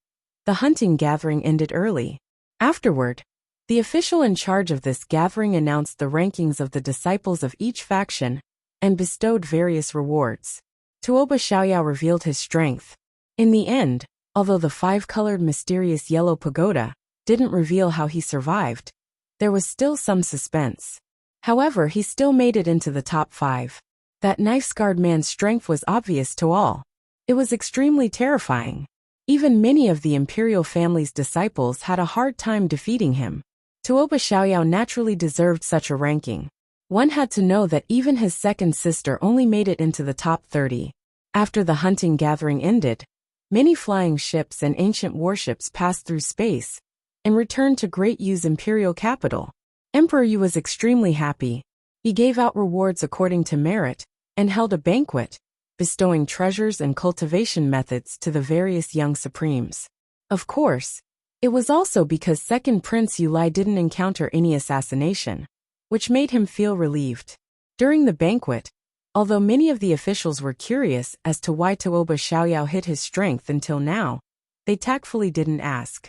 the hunting gathering ended early. Afterward, the official in charge of this gathering announced the rankings of the disciples of each faction and bestowed various rewards. Tuoba Xiaoyao revealed his strength. In the end, Although the five-colored mysterious yellow pagoda didn't reveal how he survived, there was still some suspense. However, he still made it into the top 5. That knife-scarred man's strength was obvious to all. It was extremely terrifying. Even many of the imperial family's disciples had a hard time defeating him. Tuoba Xiaoyao naturally deserved such a ranking. One had to know that even his second sister only made it into the top 30. After the hunting gathering ended, many flying ships and ancient warships passed through space and returned to Great Yu's imperial capital. Emperor Yu was extremely happy. He gave out rewards according to merit and held a banquet, bestowing treasures and cultivation methods to the various young supremes. Of course, it was also because second Prince Yulai didn't encounter any assassination, which made him feel relieved. During the banquet, although many of the officials were curious as to why Tuoba Xiaoyao hid his strength until now, they tactfully didn't ask.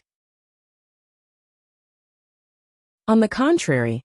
On the contrary,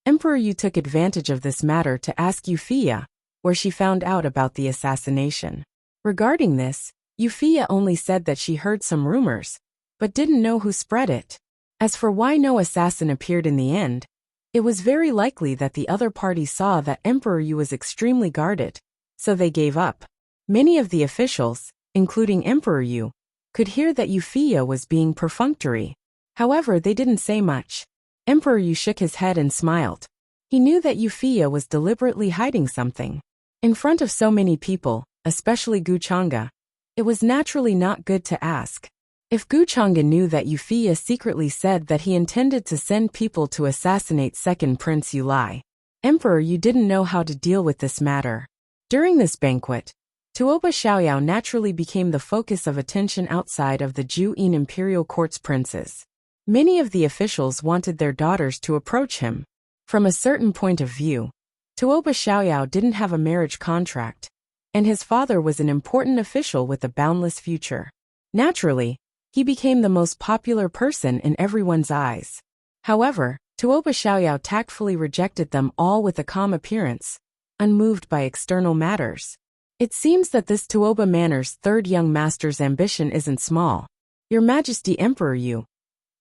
Emperor Yu took advantage of this matter to ask Wuxia where she found out about the assassination. Regarding this, Wuxia only said that she heard some rumors, but didn't know who spread it. As for why no assassin appeared in the end, it was very likely that the other party saw that Emperor Yu was extremely guarded, so they gave up. Many of the officials, including Emperor Yu, could hear that Wuxia was being perfunctory. However, they didn't say much. Emperor Yu shook his head and smiled. He knew that Wuxia was deliberately hiding something. In front of so many people, especially Gu Chang'e, it was naturally not good to ask. If Gu Chang'e knew that Wuxia secretly said that he intended to send people to assassinate second Prince Yulai, Emperor Yu didn't know how to deal with this matter. During this banquet, Tuoba Xiaoyao naturally became the focus of attention outside of the Juyin imperial court's princes. Many of the officials wanted their daughters to approach him. From a certain point of view, Tuoba Xiaoyao didn't have a marriage contract, and his father was an important official with a boundless future. Naturally, he became the most popular person in everyone's eyes. However, Tuoba Xiaoyao tactfully rejected them all with a calm appearance, unmoved by external matters. It seems that this Tuoba Manor's third young master's ambition isn't small. Your Majesty Emperor Yu,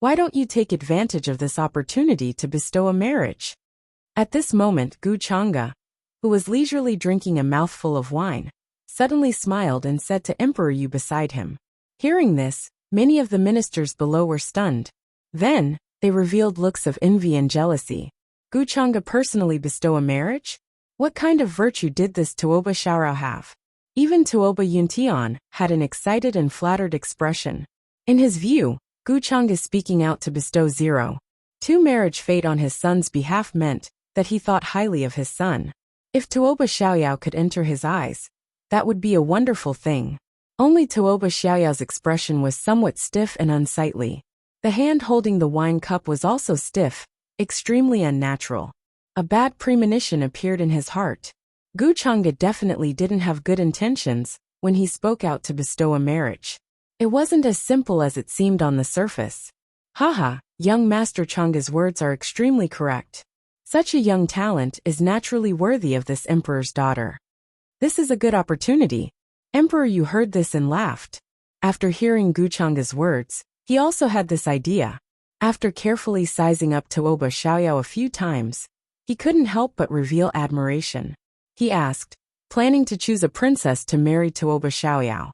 why don't you take advantage of this opportunity to bestow a marriage? At this moment, Gu Chang'e, who was leisurely drinking a mouthful of wine, suddenly smiled and said to Emperor Yu beside him. Hearing this, many of the ministers below were stunned. Then, they revealed looks of envy and jealousy. Gu Chang'e personally bestow a marriage? What kind of virtue did this Tuoba Xiaoyao have? Even Tuoba Yuntian had an excited and flattered expression. In his view, Gu Chang'e speaking out to bestow 0.2 marriage fate on his son's behalf meant that he thought highly of his son. If Tuoba Xiaoyao could enter his eyes, that would be a wonderful thing. Only Tuoba Xiaoyao's expression was somewhat stiff and unsightly. The hand holding the wine cup was also stiff, extremely unnatural. A bad premonition appeared in his heart. Gu Chang'e definitely didn't have good intentions when he spoke out to bestow a marriage. It wasn't as simple as it seemed on the surface. Haha, young Master Chang'e's words are extremely correct. Such a young talent is naturally worthy of this emperor's daughter. This is a good opportunity. Emperor Yu heard this and laughed. After hearing Gu Chang'e's words, he also had this idea. After carefully sizing up Tuoba Xiaoyao a few times, he couldn't help but reveal admiration. He asked, planning to choose a princess to marry Tuoba Xiaoyao.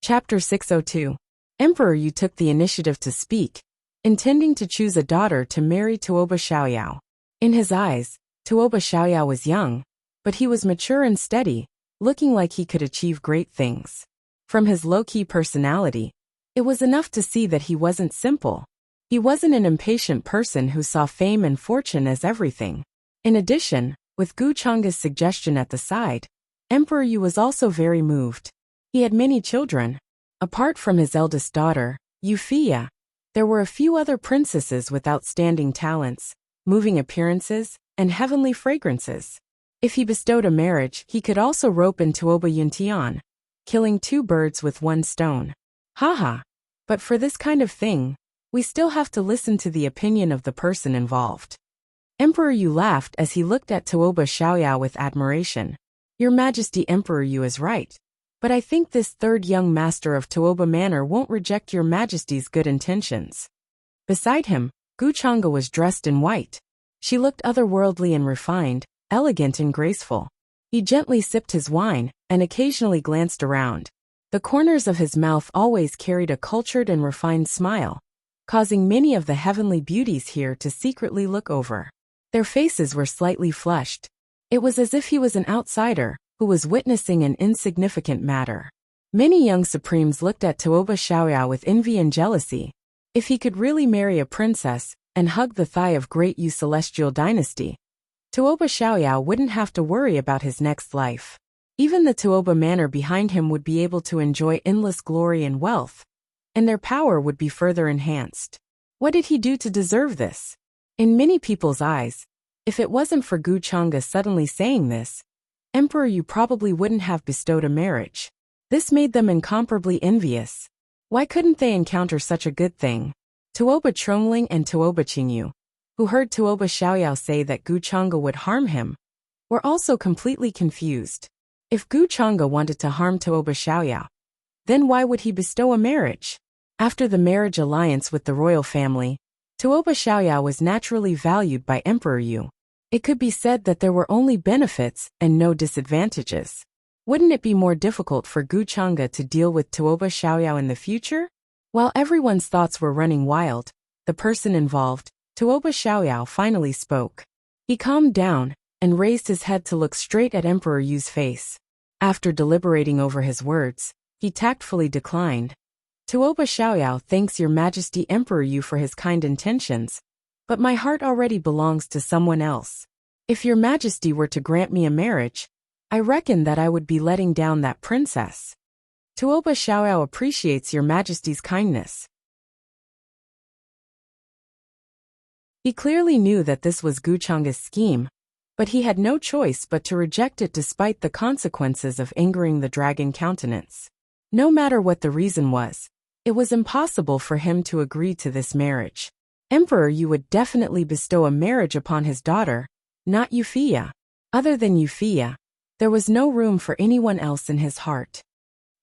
Chapter 602. Emperor Yu took the initiative to speak, intending to choose a daughter to marry Tuoba Xiaoyao. In his eyes, Tuoba Xiaoyao was young, but he was mature and steady, looking like he could achieve great things. From his low-key personality, it was enough to see that he wasn't simple. He wasn't an impatient person who saw fame and fortune as everything. In addition, with Gu Chang'e's suggestion at the side, Emperor Yu was also very moved. He had many children. Apart from his eldest daughter, Wuxia, there were a few other princesses with outstanding talents, moving appearances, and heavenly fragrances. If he bestowed a marriage, he could also rope in Tuoba Yuntian, killing 2 birds with 1 stone. Haha, but for this kind of thing, we still have to listen to the opinion of the person involved. Emperor Yu laughed as he looked at Tuoba Xiaoyao with admiration. Your Majesty, Emperor Yu is right. But I think this third young master of Tuoba Manor won't reject your Majesty's good intentions. Beside him, Guchanga was dressed in white. She looked otherworldly and refined, elegant and graceful. He gently sipped his wine and occasionally glanced around. The corners of his mouth always carried a cultured and refined smile, causing many of the heavenly beauties here to secretly look over. Their faces were slightly flushed. It was as if he was an outsider who was witnessing an insignificant matter. Many young supremes looked at Tuoba Xiaoyao with envy and jealousy. If he could really marry a princess and hug the thigh of great Yu celestial dynasty, Tuoba Xiaoyao wouldn't have to worry about his next life. Even the Tuoba Manor behind him would be able to enjoy endless glory and wealth, and their power would be further enhanced. What did he do to deserve this? In many people's eyes, if it wasn't for Guchanga suddenly saying this, Emperor Yu probably wouldn't have bestowed a marriage. This made them incomparably envious. Why couldn't they encounter such a good thing? Tuoba Chongling and Tuoba Qingyu, who heard Tuoba Xiaoyao say that Guchanga would harm him, were also completely confused. If Guchanga wanted to harm Tuoba Xiaoyao, then why would he bestow a marriage? After the marriage alliance with the royal family, Tuoba Xiaoyao was naturally valued by Emperor Yu. It could be said that there were only benefits and no disadvantages. Wouldn't it be more difficult for Guchanga to deal with Tuoba Xiaoyao in the future? While everyone's thoughts were running wild, the person involved, Tuoba Xiaoyao, finally spoke. He calmed down and raised his head to look straight at Emperor Yu's face. After deliberating over his words, he tactfully declined. Tuoba Xiaoyao thanks Your Majesty Emperor Yu for his kind intentions, but my heart already belongs to someone else. If Your Majesty were to grant me a marriage, I reckon that I would be letting down that princess. Tuoba Xiaoyao appreciates Your Majesty's kindness. He clearly knew that this was Guchanga's scheme, but he had no choice but to reject it despite the consequences of angering the dragon countenance. No matter what the reason was, it was impossible for him to agree to this marriage. Emperor Yu would definitely bestow a marriage upon his daughter, not Wuxia. Other than Wuxia, there was no room for anyone else in his heart.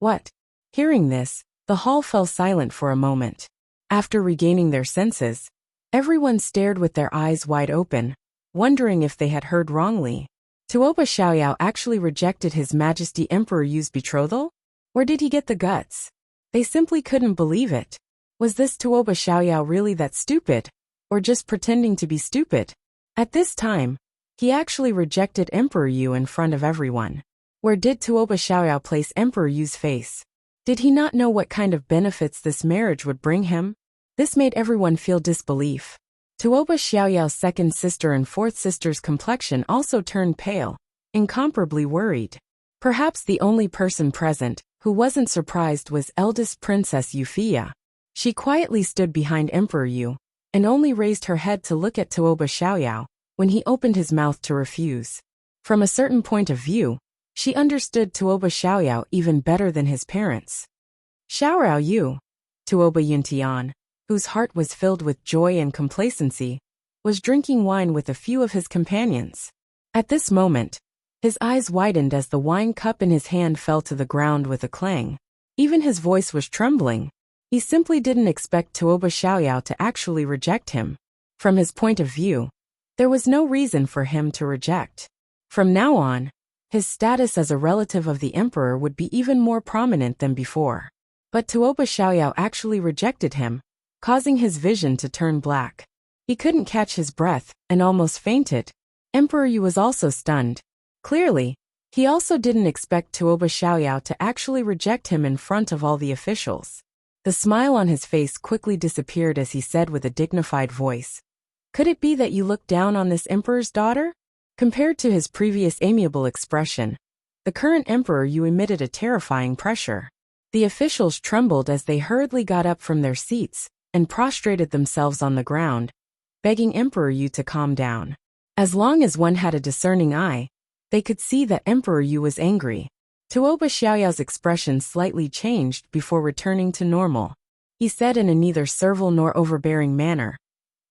What? Hearing this, the hall fell silent for a moment. After regaining their senses, everyone stared with their eyes wide open, wondering if they had heard wrongly. Tuoba Xiaoyao actually rejected His Majesty Emperor Yu's betrothal? Or did he get the guts? They simply couldn't believe it. Was this Tuoba Xiaoyao really that stupid? Or just pretending to be stupid? At this time, he actually rejected Emperor Yu in front of everyone. Where did Tuoba Xiaoyao place Emperor Yu's face? Did he not know what kind of benefits this marriage would bring him? This made everyone feel disbelief. Tuoba Xiaoyao's second sister and fourth sister's complexion also turned pale, incomparably worried. Perhaps the only person present who wasn't surprised was eldest Princess Wuxia. She quietly stood behind Emperor Yu, and only raised her head to look at Tuoba Xiaoyao when he opened his mouth to refuse. From a certain point of view, she understood Tuoba Xiaoyao even better than his parents. Xiaorao Yu, Tuoba Yuntian, whose heart was filled with joy and complacency, was drinking wine with a few of his companions. At this moment, his eyes widened as the wine cup in his hand fell to the ground with a clang. Even his voice was trembling. He simply didn't expect Tuoba Xiaoyao to actually reject him. From his point of view, there was no reason for him to reject. From now on, his status as a relative of the emperor would be even more prominent than before. But Tuoba Xiaoyao actually rejected him, causing his vision to turn black. He couldn't catch his breath and almost fainted. Emperor Yu was also stunned. Clearly, he also didn't expect Tuoba Xiaoyao to actually reject him in front of all the officials. The smile on his face quickly disappeared as he said with a dignified voice, "Could it be that you look down on this emperor's daughter?" Compared to his previous amiable expression, the current Emperor Yu emitted a terrifying pressure. The officials trembled as they hurriedly got up from their seats and prostrated themselves on the ground, begging Emperor Yu to calm down. As long as one had a discerning eye, they could see that Emperor Yu was angry. Tuoba Xiaoyao's expression slightly changed before returning to normal. He said in a neither servile nor overbearing manner,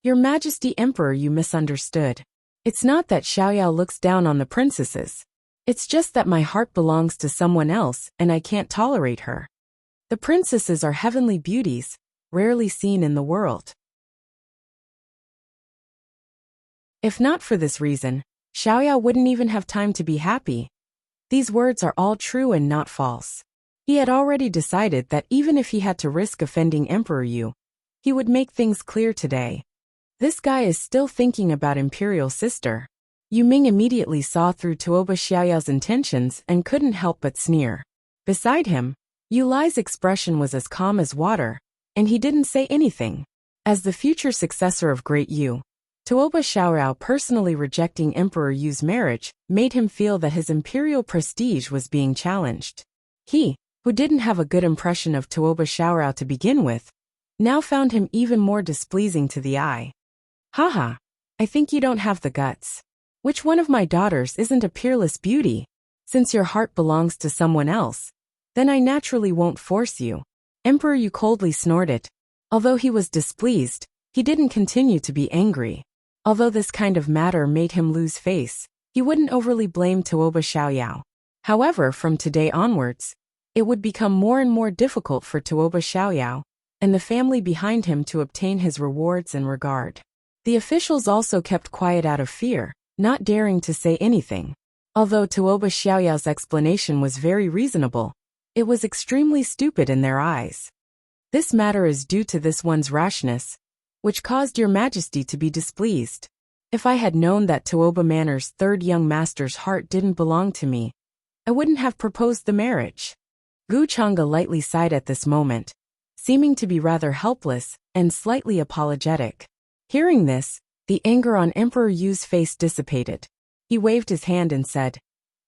"Your Majesty Emperor Yu misunderstood. It's not that Xiaoyao looks down on the princesses. It's just that my heart belongs to someone else and I can't tolerate her. The princesses are heavenly beauties, rarely seen in the world. If not for this reason, Xiaoyao wouldn't even have time to be happy. These words are all true and not false. He had already decided that even if he had to risk offending Emperor Yu, he would make things clear today. This guy is still thinking about Imperial Sister. Yu Ming immediately saw through Tuoba Xiaoyao's intentions and couldn't help but sneer. Beside him, Yu Lai's expression was as calm as water, and he didn't say anything. As the future successor of Great Yu, Tuoba Xiaoyao personally rejecting Emperor Yu's marriage made him feel that his imperial prestige was being challenged. He, who didn't have a good impression of Tuoba Xiaoyao to begin with, now found him even more displeasing to the eye. Haha, I think you don't have the guts. Which one of my daughters isn't a peerless beauty? Since your heart belongs to someone else, then I naturally won't force you. Emperor Yu coldly snorted. Although he was displeased, he didn't continue to be angry. Although this kind of matter made him lose face, he wouldn't overly blame Tuoba Xiaoyao. However, from today onwards, it would become more and more difficult for Tuoba Xiaoyao and the family behind him to obtain his rewards and regard. The officials also kept quiet out of fear, not daring to say anything. Although Tuoba Xiaoyao's explanation was very reasonable, it was extremely stupid in their eyes. This matter is due to this one's rashness, which caused your majesty to be displeased. If I had known that Tuoba Manor's third young master's heart didn't belong to me, I wouldn't have proposed the marriage. Gu Chang'e lightly sighed at this moment, seeming to be rather helpless and slightly apologetic. Hearing this, the anger on Emperor Yu's face dissipated. He waved his hand and said,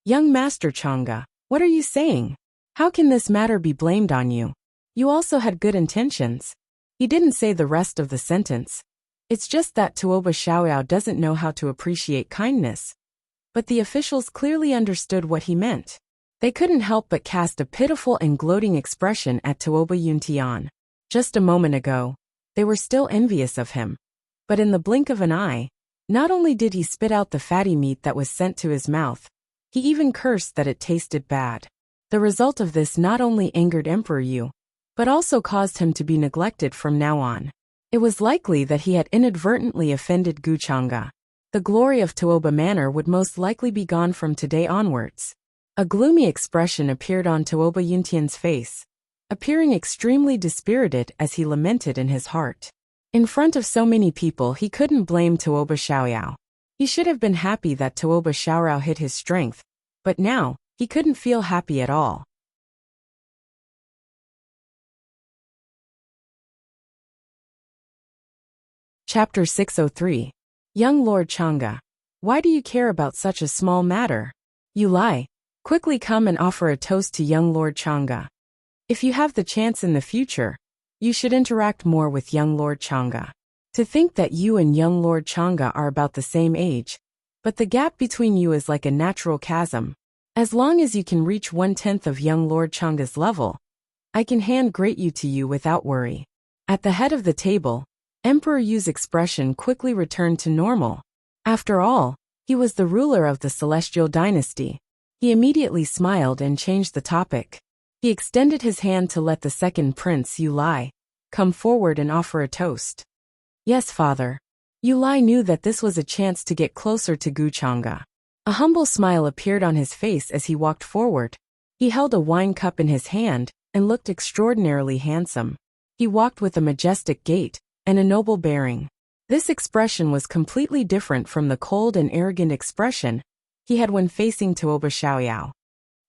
"Young Master Chang'e, what are you saying? How can this matter be blamed on you? You also had good intentions." He didn't say the rest of the sentence. It's just that Tuoba Xiaoyao doesn't know how to appreciate kindness. But the officials clearly understood what he meant. They couldn't help but cast a pitiful and gloating expression at Tuoba Yuntian. Just a moment ago, they were still envious of him. But in the blink of an eye, not only did he spit out the fatty meat that was sent to his mouth, he even cursed that it tasted bad. The result of this not only angered Emperor Yu, but also caused him to be neglected from now on. It was likely that he had inadvertently offended Gu Chang'e. The glory of Tuoba Manor would most likely be gone from today onwards. A gloomy expression appeared on Tuoba Yuntian's face, appearing extremely dispirited as he lamented in his heart. In front of so many people he couldn't blame Tuoba Xiaoyao. He should have been happy that Tuoba Xiaoyao hit his strength, but now, he couldn't feel happy at all. Chapter 603. Young Lord Chang'e. Why do you care about such a small matter? Yu Lai, quickly come and offer a toast to young Lord Chang'e. If you have the chance in the future, you should interact more with young Lord Chang'e. To think that you and young Lord Chang'e are about the same age, but the gap between you is like a natural chasm. As long as you can reach 1/10 of young Lord Chang'e's level, I can hand great you to you without worry. At the head of the table, Emperor Yu's expression quickly returned to normal. After all, he was the ruler of the Celestial Dynasty. He immediately smiled and changed the topic. He extended his hand to let the second prince, Yu Lai, come forward and offer a toast. Yes, father. Yu Lai knew that this was a chance to get closer to Gu Chang'e. A humble smile appeared on his face as he walked forward. He held a wine cup in his hand and looked extraordinarily handsome. He walked with a majestic gait and a noble bearing. This expression was completely different from the cold and arrogant expression he had when facing Tuoba Xiaoyao.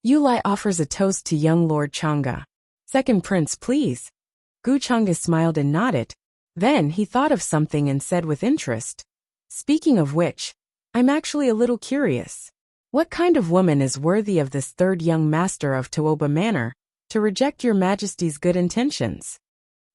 Yu Lai offers a toast to young Lord Chang'e. Second prince, please. Gu Chang'e smiled and nodded. Then he thought of something and said with interest, "Speaking of which, I'm actually a little curious. What kind of woman is worthy of this third young master of Tuoba Manor to reject your majesty's good intentions?"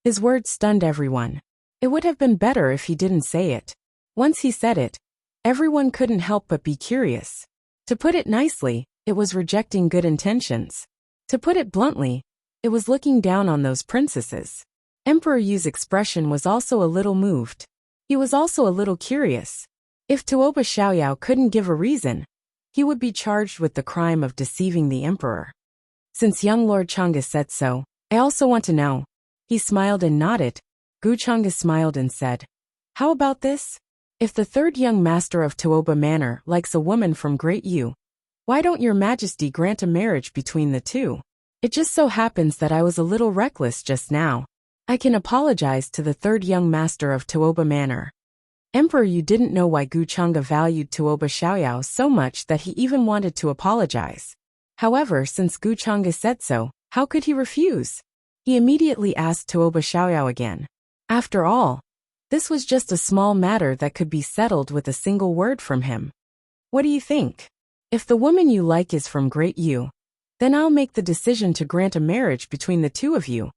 His words stunned everyone. It would have been better if he didn't say it. Once he said it, everyone couldn't help but be curious. To put it nicely, it was rejecting good intentions. To put it bluntly, it was looking down on those princesses. Emperor Yu's expression was also a little moved. He was also a little curious. If Tuoba Xiaoyao couldn't give a reason, he would be charged with the crime of deceiving the emperor. Since young Lord Chang'e said so, I also want to know. He smiled and nodded. Gu Chang'e smiled and said, how about this? If the third young master of Tuoba Manor likes a woman from Great Yu, why don't your majesty grant a marriage between the two? It just so happens that I was a little reckless just now. I can apologize to the third young master of Tuoba Manor. Emperor, you didn't know why Gu Chang'e valued Tuoba Xiaoyao so much that he even wanted to apologize. However, since Gu Chang'e said so, how could he refuse? He immediately asked Tuoba Xiaoyao again. After all, this was just a small matter that could be settled with a single word from him. What do you think? If the woman you like is from Great Yu, then I'll make the decision to grant a marriage between the two of you.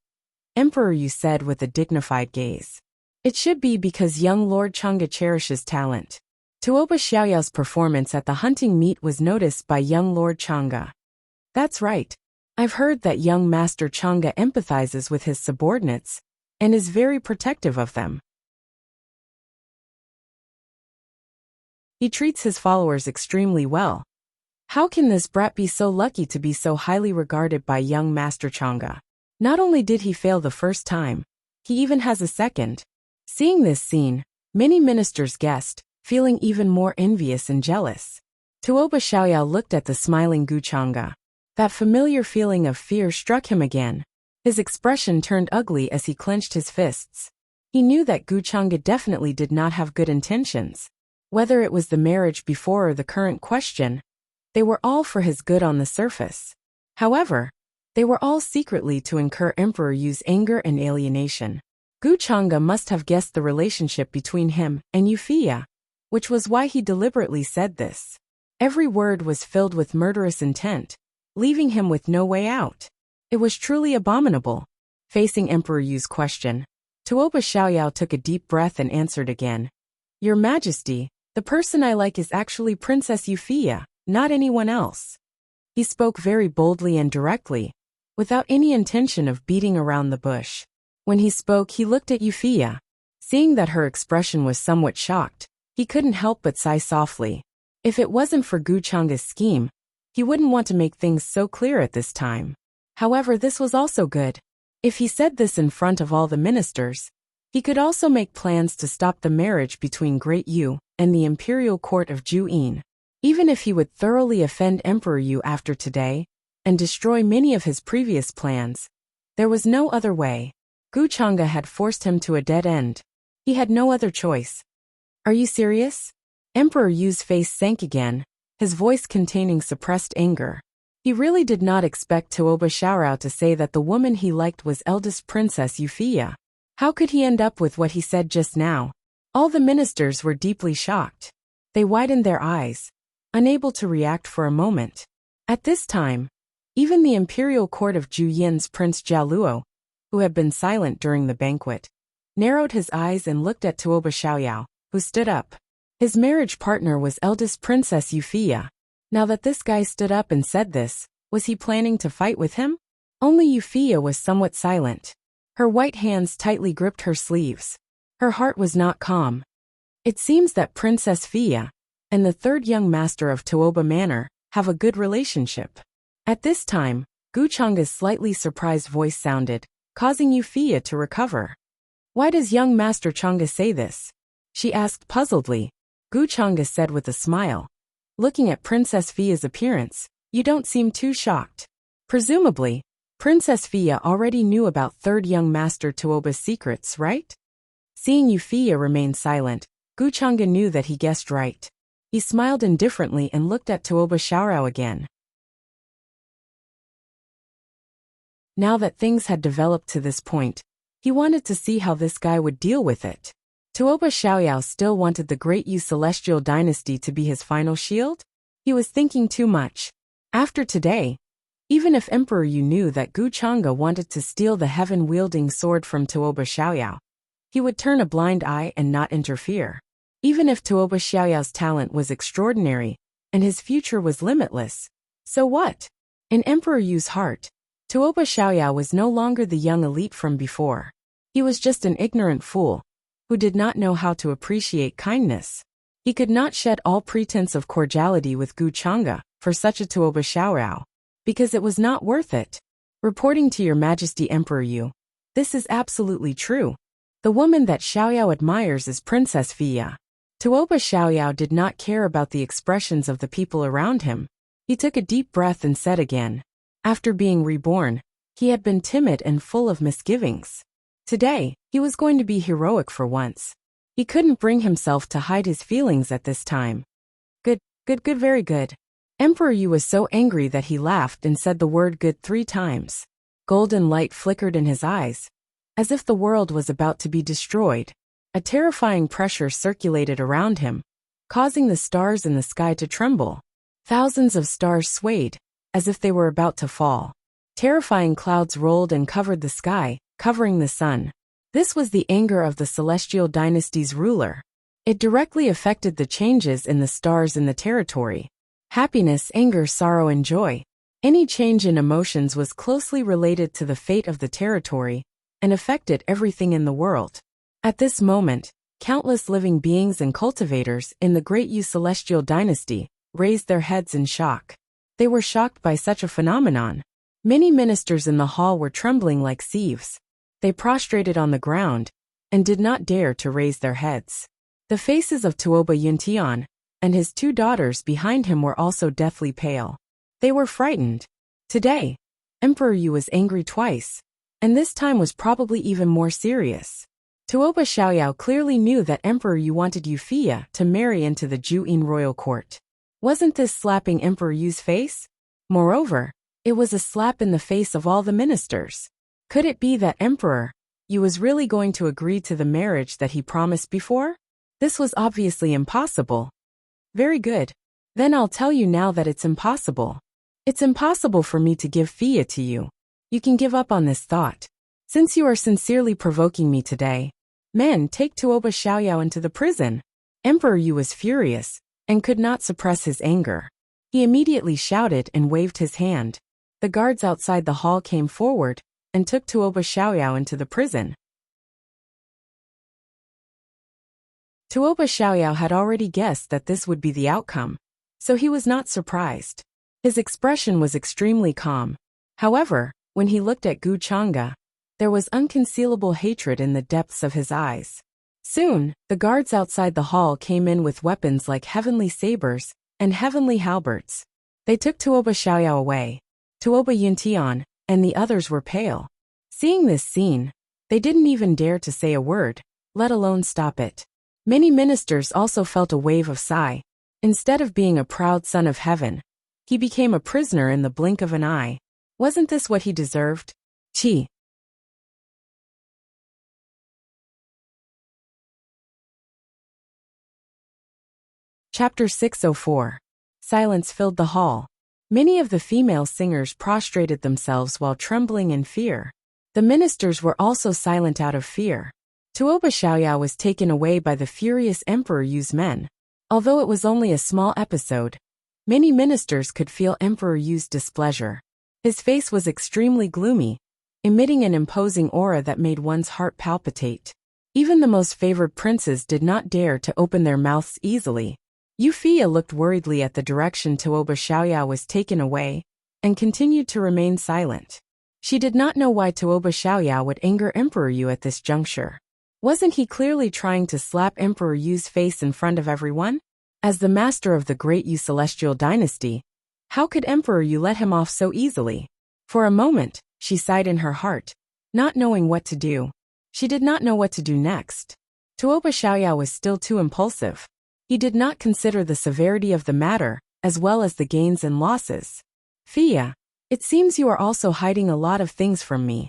Emperor, you said with a dignified gaze. It should be because young Lord Chang'e cherishes talent. Tuoba Xiaoyao's performance at the hunting meet was noticed by young Lord Chang'e. That's right. I've heard that young Master Chang'e empathizes with his subordinates and is very protective of them. He treats his followers extremely well. How can this brat be so lucky to be so highly regarded by young Master Chang'e? Not only did he fail the first time, he even has a second. Seeing this scene, many ministers guessed, feeling even more envious and jealous. Tuoba Xiaoyao looked at the smiling Gu Chang'e. That familiar feeling of fear struck him again. His expression turned ugly as he clenched his fists. He knew that Gu Chang'e definitely did not have good intentions. Whether it was the marriage before or the current question, they were all for his good on the surface. However, they were all secretly to incur Emperor Yu's anger and alienation. Gu Chang'e must have guessed the relationship between him and Wuxia, which was why he deliberately said this. Every word was filled with murderous intent, leaving him with no way out. It was truly abominable. Facing Emperor Yu's question, Tuoba Xiaoyao took a deep breath and answered again. Your Majesty, the person I like is actually Princess Wuxia, not anyone else. He spoke very boldly and directly, without any intention of beating around the bush. When he spoke, he looked at Wuxia. Seeing that her expression was somewhat shocked, he couldn't help but sigh softly. If it wasn't for Gu Chang'e's scheme, he wouldn't want to make things so clear at this time. However, this was also good. If he said this in front of all the ministers, he could also make plans to stop the marriage between Great Yu and the imperial court of Juyin. Even if he would thoroughly offend Emperor Yu after today and destroy many of his previous plans, there was no other way. Gu Chang'e had forced him to a dead end. He had no other choice. Are you serious? Emperor Yu's face sank again, his voice containing suppressed anger. He really did not expect Tuoba Xiaoyao to say that the woman he liked was eldest Princess Wuxia. How could he end up with what he said just now? All the ministers were deeply shocked. They widened their eyes, unable to react for a moment. At this time, even the imperial court of Juyin's Prince Jialuo, who had been silent during the banquet, narrowed his eyes and looked at Tuoba Xiaoyao, who stood up. His marriage partner was eldest Princess Wuxia. Now that this guy stood up and said this, was he planning to fight with him? Only Wuxia was somewhat silent. Her white hands tightly gripped her sleeves. Her heart was not calm. It seems that Princess Wuxia and the third young master of Tuoba Manor have a good relationship. At this time, Gu Chang'e's slightly surprised voice sounded, causing Wuxia to recover. Why does young Master Chang'e say this? She asked puzzledly. Gu Chang'e said with a smile. Looking at Princess Wuxia's appearance, you don't seem too shocked. Presumably, Princess Wuxia already knew about third young master Tuoba's secrets, right? Seeing Wuxia remain silent, Gu Chang'e knew that he guessed right. He smiled indifferently and looked at Tuoba Xiaoyao again. Now that things had developed to this point, he wanted to see how this guy would deal with it. Tuoba Xiaoyao still wanted the Great Yu Celestial Dynasty to be his final shield? He was thinking too much. After today, even if Emperor Yu knew that Gu Chang'e wanted to steal the heaven-wielding sword from Tuoba Xiaoyao, he would turn a blind eye and not interfere. Even if Tuoba Xiaoyao's talent was extraordinary and his future was limitless, so what? In Emperor Yu's heart, Tuoba Xiaoyao was no longer the young elite from before. He was just an ignorant fool who did not know how to appreciate kindness. He could not shed all pretense of cordiality with Gu Chang'e for such a Tuoba Xiaoyao, because it was not worth it. Reporting to your Majesty Emperor Yu, this is absolutely true. The woman that Xiaoyao admires is Princess Fia. Tuoba Xiaoyao did not care about the expressions of the people around him. He took a deep breath and said again. After being reborn, he had been timid and full of misgivings. Today, he was going to be heroic for once. He couldn't bring himself to hide his feelings at this time. Good, very good. Emperor Yu was so angry that he laughed and said the word good 3 times. Golden light flickered in his eyes, as if the world was about to be destroyed. A terrifying pressure circulated around him, causing the stars in the sky to tremble. Thousands of stars swayed, as if they were about to fall. Terrifying clouds rolled and covered the sky, covering the sun. This was the anger of the Celestial Dynasty's ruler. It directly affected the changes in the stars in the territory. Happiness, anger, sorrow, and joy. Any change in emotions was closely related to the fate of the territory and affected everything in the world. At this moment, countless living beings and cultivators in the Great Yu Celestial Dynasty raised their heads in shock. They were shocked by such a phenomenon. Many ministers in the hall were trembling like sieves. They prostrated on the ground and did not dare to raise their heads. The faces of Tuoba Yuntian and his 2 daughters behind him were also deathly pale. They were frightened. Today, Emperor Yu was angry twice, and this time was probably even more serious. Tuoba Xiaoyao clearly knew that Emperor Yu wanted Yufia to marry into the Juyin royal court. Wasn't this slapping Emperor Yu's face? Moreover, it was a slap in the face of all the ministers. Could it be that Emperor Yu was really going to agree to the marriage that he promised before? This was obviously impossible. Very good. Then I'll tell you now that it's impossible. It's impossible for me to give Fia to you. You can give up on this thought. Since you are sincerely provoking me today, men, take Tuoba Xiaoyao into the prison. Emperor Yu was furious and could not suppress his anger. He immediately shouted and waved his hand. The guards outside the hall came forward and took Tuoba Xiaoyao into the prison. Tuoba Xiaoyao had already guessed that this would be the outcome, so he was not surprised. His expression was extremely calm. However, when he looked at Gu Chang'e, there was unconcealable hatred in the depths of his eyes. Soon, the guards outside the hall came in with weapons like heavenly sabers and heavenly halberds. They took Tuoba Xiaoyao away. Tuoba Yuntian and the others were pale. Seeing this scene, they didn't even dare to say a word, let alone stop it. Many ministers also felt a wave of sigh. Instead of being a proud son of heaven, he became a prisoner in the blink of an eye. Wasn't this what he deserved? Chi. Chapter 604. Silence filled the hall. Many of the female singers prostrated themselves while trembling in fear. The ministers were also silent out of fear. Tuoba Xiaoyao was taken away by the furious Emperor Yu's men. Although it was only a small episode, many ministers could feel Emperor Yu's displeasure. His face was extremely gloomy, emitting an imposing aura that made one's heart palpitate. Even the most favored princes did not dare to open their mouths easily. Yufia looked worriedly at the direction Tuoba Xiaoyao was taken away and continued to remain silent. She did not know why Tuoba Xiaoyao would anger Emperor Yu at this juncture. Wasn't he clearly trying to slap Emperor Yu's face in front of everyone? As the master of the Great Yu Celestial Dynasty, how could Emperor Yu let him off so easily? For a moment, she sighed in her heart, not knowing what to do. She did not know what to do next. Tuoba Xiaoyao was still too impulsive. He did not consider the severity of the matter, as well as the gains and losses. Fia, it seems you are also hiding a lot of things from me.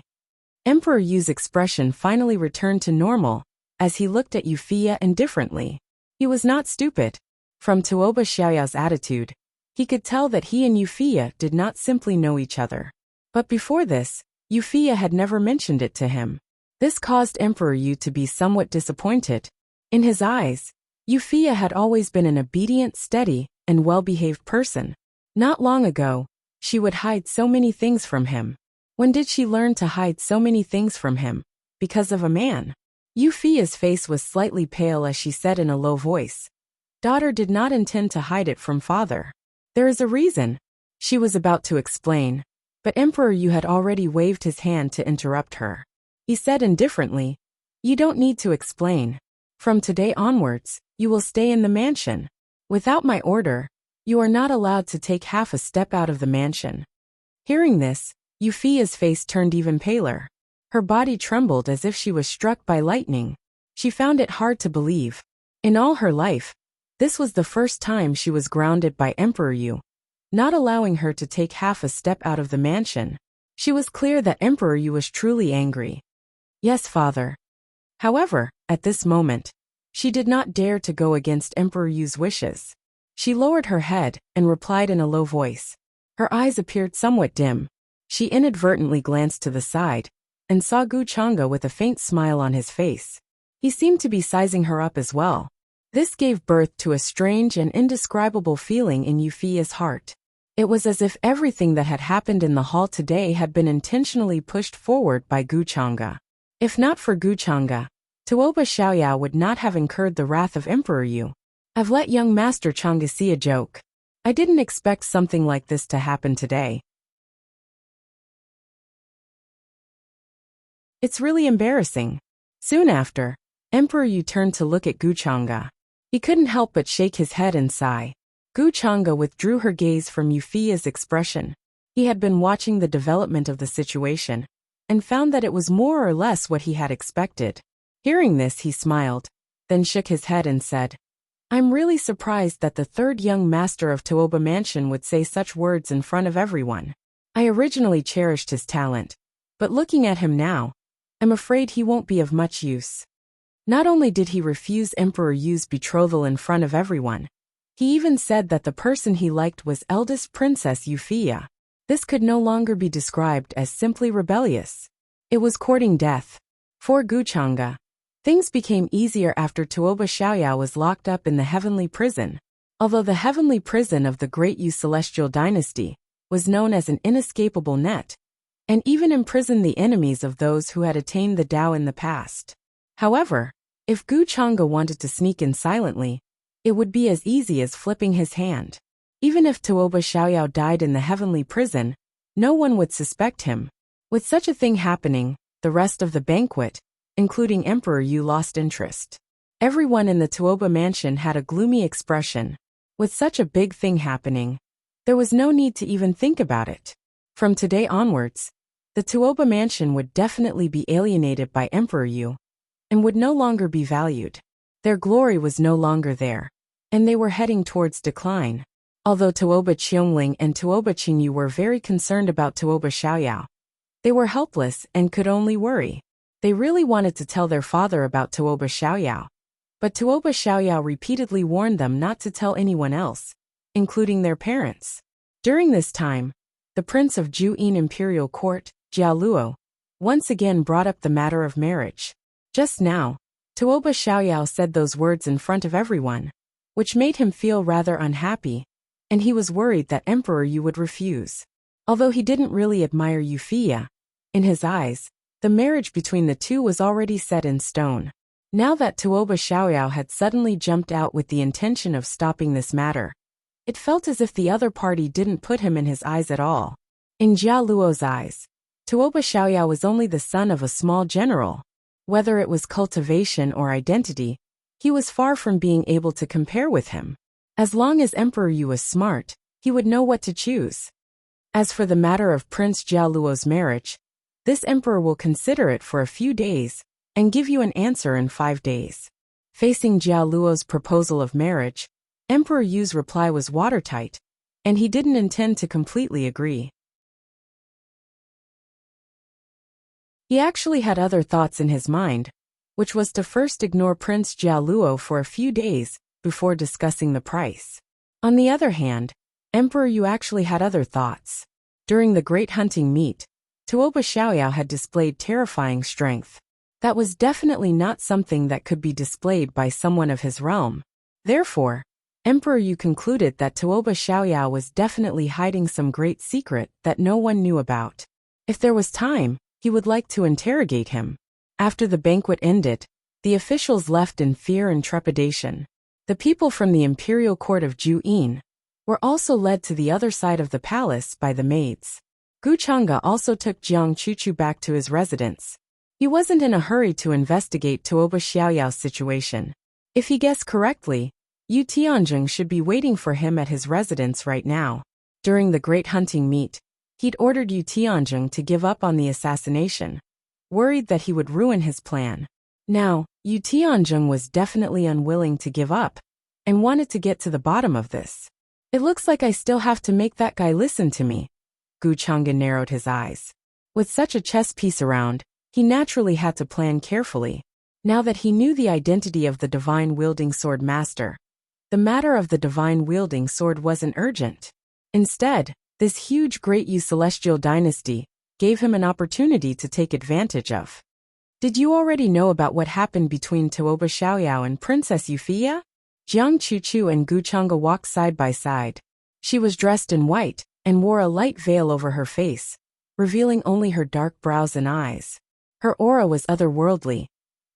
Emperor Yu's expression finally returned to normal, as he looked at Yufia indifferently. He was not stupid. From Tuoba Xiaoyao's attitude, he could tell that he and Yufia did not simply know each other. But before this, Yufia had never mentioned it to him. This caused Emperor Yu to be somewhat disappointed. In his eyes, Yufia had always been an obedient, steady, and well-behaved person. Not long ago, she would hide so many things from him. When did she learn to hide so many things from him? Because of a man. Yufia's face was slightly pale as she said in a low voice. Daughter did not intend to hide it from father. There is a reason. She was about to explain, but Emperor Yu had already waved his hand to interrupt her. He said indifferently, "You don't need to explain. From today onwards, you will stay in the mansion. Without my order, you are not allowed to take half a step out of the mansion." Hearing this, Yufia's face turned even paler. Her body trembled as if she was struck by lightning. She found it hard to believe. In all her life, this was the first time she was grounded by Emperor Yu, not allowing her to take half a step out of the mansion. She was clear that Emperor Yu was truly angry. "Yes, father." However, at this moment, she did not dare to go against Emperor Yu's wishes. She lowered her head and replied in a low voice. Her eyes appeared somewhat dim. She inadvertently glanced to the side and saw Gu Chang'e with a faint smile on his face. He seemed to be sizing her up as well. This gave birth to a strange and indescribable feeling in Yufia's heart. It was as if everything that had happened in the hall today had been intentionally pushed forward by Gu Chang'e. If not for Gu Chang'e, Tuoba Xiaoyao would not have incurred the wrath of Emperor Yu. "I've let young Master Chang'e see a joke. I didn't expect something like this to happen today. It's really embarrassing." Soon after, Emperor Yu turned to look at Gu Chang'e. He couldn't help but shake his head and sigh. Gu Chang'e withdrew her gaze from Yufia's expression. He had been watching the development of the situation and found that it was more or less what he had expected. Hearing this, he smiled, then shook his head and said, "I'm really surprised that the third young master of Tuoba Mansion would say such words in front of everyone. I originally cherished his talent, but looking at him now, I'm afraid he won't be of much use." Not only did he refuse Emperor Yu's betrothal in front of everyone, he even said that the person he liked was eldest Princess Yufia. This could no longer be described as simply rebellious. It was courting death. For Gu Chang'e, things became easier after Tuoba Xiaoyao was locked up in the heavenly prison. Although the heavenly prison of the Great Yu Celestial Dynasty was known as an inescapable net, and even imprisoned the enemies of those who had attained the Tao in the past. However, if Gu Chang'e wanted to sneak in silently, it would be as easy as flipping his hand. Even if Tuoba Xiaoyao died in the heavenly prison, no one would suspect him. With such a thing happening, the rest of the banquet, including Emperor Yu, lost interest. Everyone in the Tuoba mansion had a gloomy expression. With such a big thing happening, there was no need to even think about it. From today onwards, the Tuoba mansion would definitely be alienated by Emperor Yu and would no longer be valued. Their glory was no longer there, and they were heading towards decline. Although Tuoba Qiongling and Tuoba Qingyu were very concerned about Tuoba Xiaoyao, they were helpless and could only worry. They really wanted to tell their father about Tuoba Xiaoyao, but Tuoba Xiaoyao repeatedly warned them not to tell anyone else, including their parents. During this time, the Prince of Juyin Imperial Court, Jia Luo, once again brought up the matter of marriage. Just now, Tuoba Xiaoyao said those words in front of everyone, which made him feel rather unhappy, and he was worried that Emperor Yu would refuse. Although he didn't really admire Yufia, in his eyes, the marriage between the two was already set in stone. Now that Tuoba Xiaoyao had suddenly jumped out with the intention of stopping this matter, it felt as if the other party didn't put him in his eyes at all. In Jia Luo's eyes, Tuoba Xiaoyao was only the son of a small general. Whether it was cultivation or identity, he was far from being able to compare with him. As long as Emperor Yu was smart, he would know what to choose. As for the matter of Prince Jia Luo's marriage, this emperor will consider it for a few days and give you an answer in 5 days. Facing Jia Luo's proposal of marriage, Emperor Yu's reply was watertight, and he didn't intend to completely agree. He actually had other thoughts in his mind, which was to first ignore Prince Jia Luo for a few days before discussing the price. On the other hand, Emperor Yu actually had other thoughts. During the great hunting meet, Tuoba Xiaoyao had displayed terrifying strength. That was definitely not something that could be displayed by someone of his realm. Therefore, Emperor Yu concluded that Tuoba Xiaoyao was definitely hiding some great secret that no one knew about. If there was time, he would like to interrogate him. After the banquet ended, the officials left in fear and trepidation. The people from the imperial court of Juyin were also led to the other side of the palace by the maids. Gu Chang'e also took Jiang Chuchu back to his residence. He wasn't in a hurry to investigate Tuoba Xiaoyao's situation. If he guessed correctly, Yu Tianzheng should be waiting for him at his residence right now. During the great hunting meet, he'd ordered Yu Tianzheng to give up on the assassination, worried that he would ruin his plan. Now, Yu Tianzheng was definitely unwilling to give up, and wanted to get to the bottom of this. It looks like I still have to make that guy listen to me. Gu Chang'e narrowed his eyes. With such a chess piece around, he naturally had to plan carefully. Now that he knew the identity of the divine-wielding sword master, the matter of the divine-wielding sword wasn't urgent. Instead, this huge Great Yu celestial dynasty gave him an opportunity to take advantage of. Did you already know about what happened between Tuoba Xiaoyao and Princess Yufia? Jiang Chuchu and Gu Chang'e walked side by side. She was dressed in white and wore a light veil over her face, revealing only her dark brows and eyes. Her aura was otherworldly,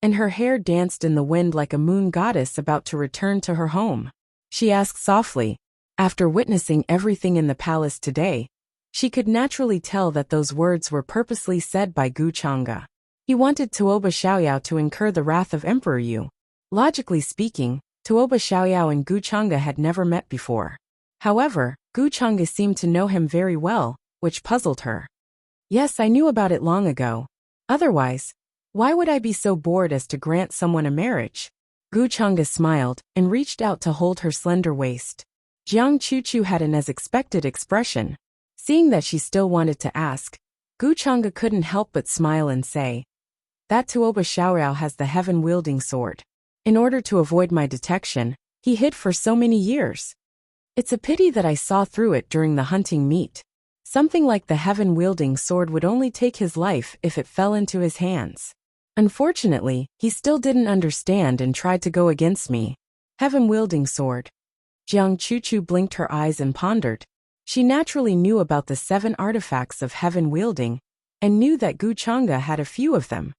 and her hair danced in the wind like a moon goddess about to return to her home. She asked softly. After witnessing everything in the palace today, she could naturally tell that those words were purposely said by Gu Chang'e. He wanted Tuoba Xiaoyao to incur the wrath of Emperor Yu. Logically speaking, Tuoba Xiaoyao and Gu Chang'e had never met before. However, Gu Chang'e seemed to know him very well, which puzzled her. Yes, I knew about it long ago. Otherwise, why would I be so bored as to grant someone a marriage? Gu Chang'e smiled and reached out to hold her slender waist. Jiang Chuchu had an as-expected expression. Seeing that she still wanted to ask, Gu Chang'e couldn't help but smile and say, that Tuoba Xiaoyao has the heaven-wielding sword. In order to avoid my detection, he hid for so many years. It's a pity that I saw through it during the hunting meet. Something like the heaven-wielding sword would only take his life if it fell into his hands. Unfortunately, he still didn't understand and tried to go against me. Heaven-wielding sword. Jiang Chuchu blinked her eyes and pondered. She naturally knew about the 7 artifacts of heaven-wielding, and knew that Gu Chang'e had a few of them.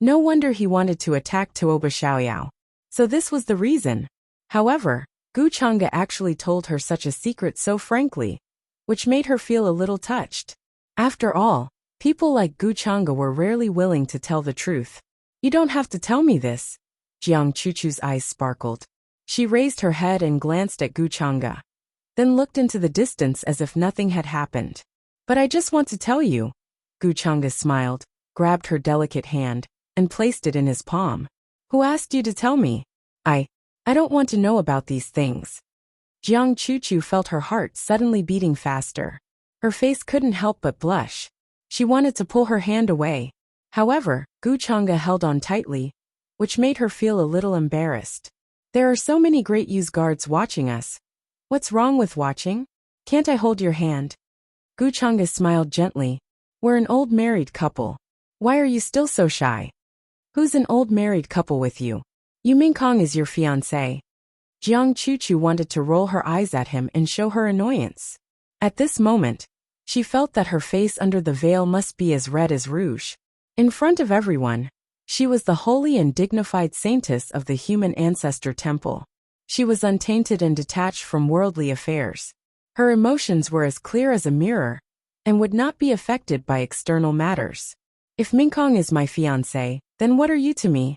No wonder he wanted to attack Tuoba Xiaoyao. So this was the reason. However, Gu Chang'e actually told her such a secret so frankly, which made her feel a little touched. After all, people like Gu Chang'e were rarely willing to tell the truth. You don't have to tell me this. Jiang Chuchu's eyes sparkled. She raised her head and glanced at Gu Chang'e, then looked into the distance as if nothing had happened. But I just want to tell you. Gu Chang'e smiled, grabbed her delicate hand, and placed it in his palm. Who asked you to tell me? I don't want to know about these things. Jiang Chuchu felt her heart suddenly beating faster. Her face couldn't help but blush. She wanted to pull her hand away. However, Gu Chang'e held on tightly, which made her feel a little embarrassed. There are so many Great Yu's guards watching us. What's wrong with watching? Can't I hold your hand? Gu Chang'e smiled gently. We're an old married couple. Why are you still so shy? Who's an old married couple with you? Yu Mingkong is your fiancé. Jiang Chuchu wanted to roll her eyes at him and show her annoyance. At this moment, she felt that her face under the veil must be as red as rouge. In front of everyone, she was the holy and dignified saintess of the human ancestor temple. She was untainted and detached from worldly affairs. Her emotions were as clear as a mirror, and would not be affected by external matters. If Mingkong is my fiancé, then what are you to me?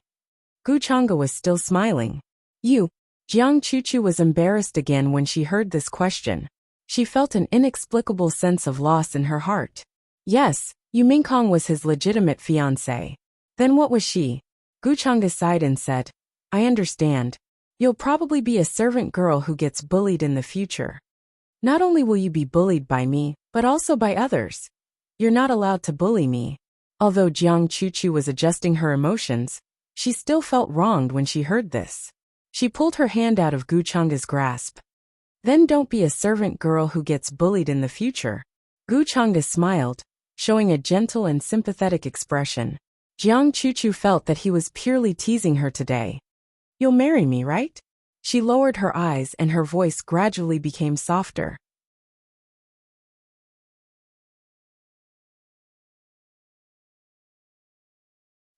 Gu Chang'e was still smiling. You. Jiang Chuchu was embarrassed again when she heard this question. She felt an inexplicable sense of loss in her heart. Yes, Yu Mingkong was his legitimate fiancé. Then what was she? Gu Chang'e sighed and said, I understand. You'll probably be a servant girl who gets bullied in the future. Not only will you be bullied by me, but also by others. You're not allowed to bully me. Although Jiang Chuchu was adjusting her emotions, she still felt wronged when she heard this. She pulled her hand out of Gu Chang'e's grasp. Then don't be a servant girl who gets bullied in the future. Gu Chang'e smiled, showing a gentle and sympathetic expression. Jiang Chuchu felt that he was purely teasing her today. You'll marry me, right? She lowered her eyes and her voice gradually became softer.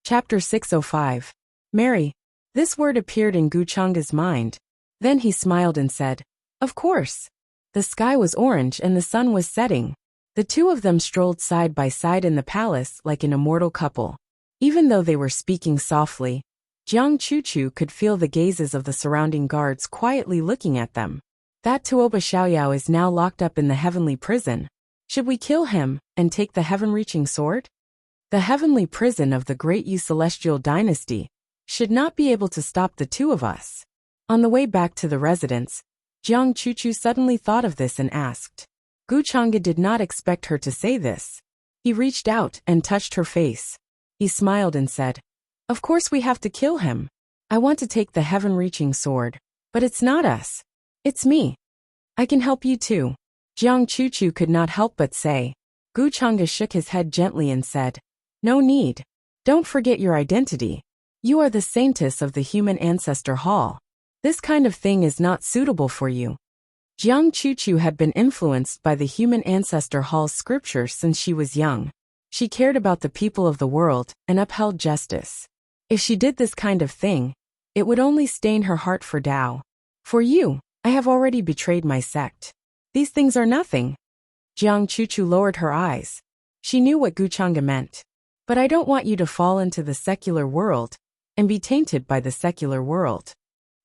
Chapter 605. Marry. This word appeared in Gu Chang's mind. Then he smiled and said, "Of course." The sky was orange and the sun was setting. The two of them strolled side by side in the palace like an immortal couple. Even though they were speaking softly, Jiang Chuchu could feel the gazes of the surrounding guards quietly looking at them. That Tuoba Xiaoyao is now locked up in the heavenly prison. Should we kill him and take the heaven-reaching sword? The heavenly prison of the Great Yu Celestial Dynasty should not be able to stop the two of us. On the way back to the residence, Jiang Chuchu suddenly thought of this and asked. Gu Chang'e did not expect her to say this. He reached out and touched her face. He smiled and said, "Of course we have to kill him. I want to take the heaven-reaching sword, but it's not us. It's me. I can help you too." Jiang Chuchu could not help but say. Gu Chang'e shook his head gently and said, "No need. Don't forget your identity. You are the saintess of the human ancestor hall. This kind of thing is not suitable for you." Jiang Chuchu had been influenced by the human ancestor hall's scriptures since she was young. She cared about the people of the world and upheld justice. If she did this kind of thing, it would only stain her heart for Tao. For you, I have already betrayed my sect. These things are nothing. Jiang Chuchu lowered her eyes. She knew what Gu Chang'e meant. But I don't want you to fall into the secular world and be tainted by the secular world.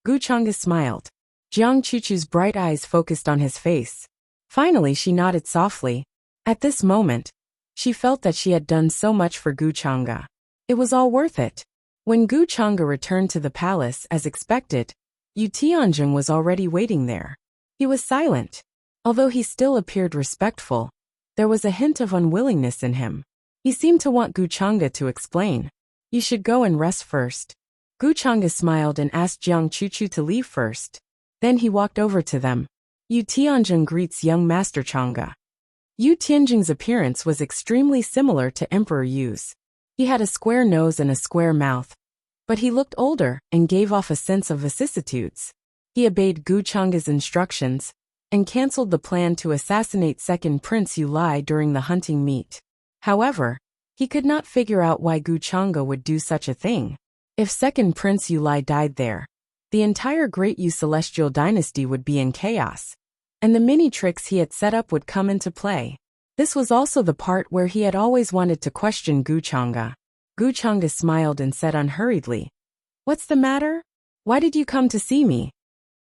Gu Chang'e smiled. Jiang Chuchu's bright eyes focused on his face. Finally she nodded softly. At this moment, she felt that she had done so much for Gu Chang'e. It was all worth it. When Gu Chang'e returned to the palace as expected, Yu Tianjing was already waiting there. He was silent. Although he still appeared respectful, there was a hint of unwillingness in him. He seemed to want Gu Chang'e to explain. "You should go and rest first." Gu Chang'e smiled and asked Jiang Chuchu to leave first. Then he walked over to them. Yu Tianjing greets young Master Chang'e. Yu Tianjing's appearance was extremely similar to Emperor Yu's. He had a square nose and a square mouth, but he looked older and gave off a sense of vicissitudes. He obeyed Gu Chang'e's instructions and cancelled the plan to assassinate Second Prince Yu Lai during the hunting meet. However, he could not figure out why Gu Chang'e would do such a thing. If Second Prince Yu Lai died there, the entire Great Yu Celestial Dynasty would be in chaos, and the mini tricks he had set up would come into play. This was also the part where he had always wanted to question Gu Chang'e. Gu Chang'e smiled and said unhurriedly, "What's the matter? Why did you come to see me?"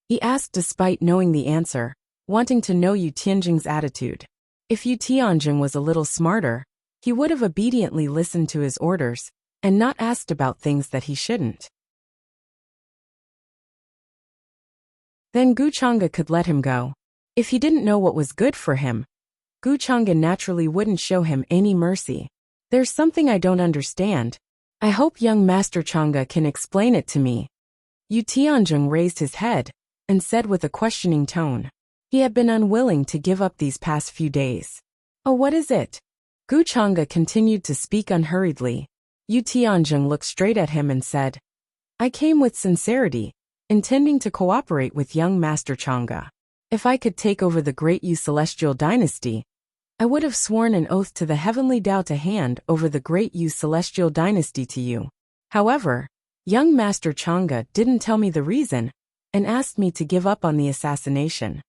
He asked despite knowing the answer, wanting to know Yu Tianjing's attitude. If Yu Tianjing was a little smarter, he would have obediently listened to his orders and not asked about things that he shouldn't. Then Gu Chang'e could let him go. If he didn't know what was good for him, Gu Chang'e naturally wouldn't show him any mercy. "There's something I don't understand. I hope young Master Chang'e can explain it to me." Yu Tianjing raised his head and said with a questioning tone. He had been unwilling to give up these past few days. "Oh, what is it?" Gu Chang'e continued to speak unhurriedly. Yu Tianjing looked straight at him and said, "I came with sincerity, intending to cooperate with young Master Chang'e. If I could take over the Great Yu Celestial Dynasty, I would have sworn an oath to the heavenly Tao to hand over the Great Yu Celestial Dynasty to you. However, young Master Chang'e didn't tell me the reason and asked me to give up on the assassination.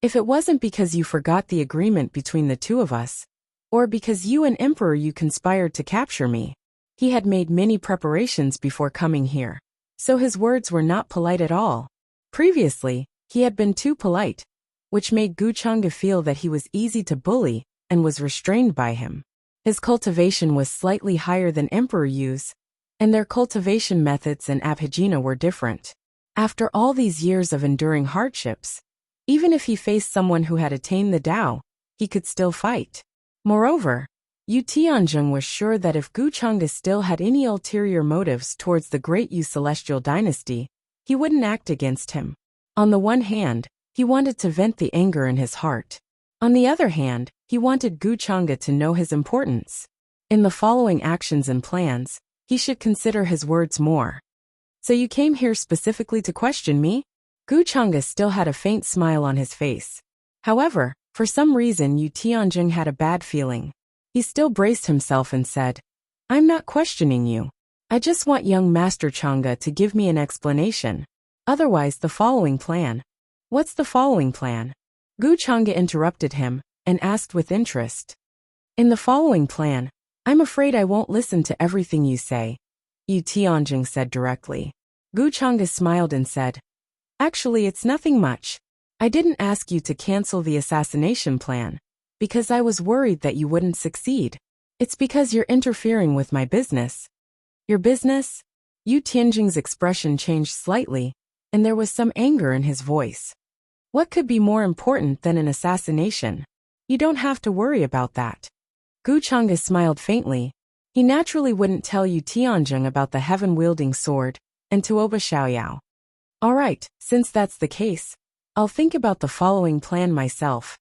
If it wasn't because you forgot the agreement between the two of us, or because you and Emperor Yu conspired to capture me, he had made many preparations before coming here. So his words were not polite at all. Previously, he had been too polite, which made Gu Chang'e feel that he was easy to bully and was restrained by him. His cultivation was slightly higher than Emperor Yu's, and their cultivation methods and abhijna were different. After all these years of enduring hardships, even if he faced someone who had attained the Tao, he could still fight. Moreover, Yu Tianjing was sure that if Gu Chang'e still had any ulterior motives towards the Great Yu Celestial Dynasty, he wouldn't act against him. On the one hand, he wanted to vent the anger in his heart. On the other hand, he wanted Gu Chang'e to know his importance. In the following actions and plans, he should consider his words more. "So you came here specifically to question me?" Gu Chang'e still had a faint smile on his face. However, for some reason Yu Tianjing had a bad feeling. He still braced himself and said, "I'm not questioning you. I just want young Master Chang'e to give me an explanation. Otherwise the following plan. What's the following plan? Gu Chang'e interrupted him and asked with interest. In the following plan, I'm afraid I won't listen to everything you say, Yu Tianjing said directly. Gu Chang'e smiled and said, Actually, it's nothing much. I didn't ask you to cancel the assassination plan because I was worried that you wouldn't succeed. It's because you're interfering with my business. Your business? Yu Tianjing's expression changed slightly, and there was some anger in his voice. What could be more important than an assassination? You don't have to worry about that. Gu Chang'e smiled faintly. He naturally wouldn't tell Yu Tianjing about the heaven-wielding sword and Tuoba Xiaoyao. All right, since that's the case, I'll think about the following plan myself.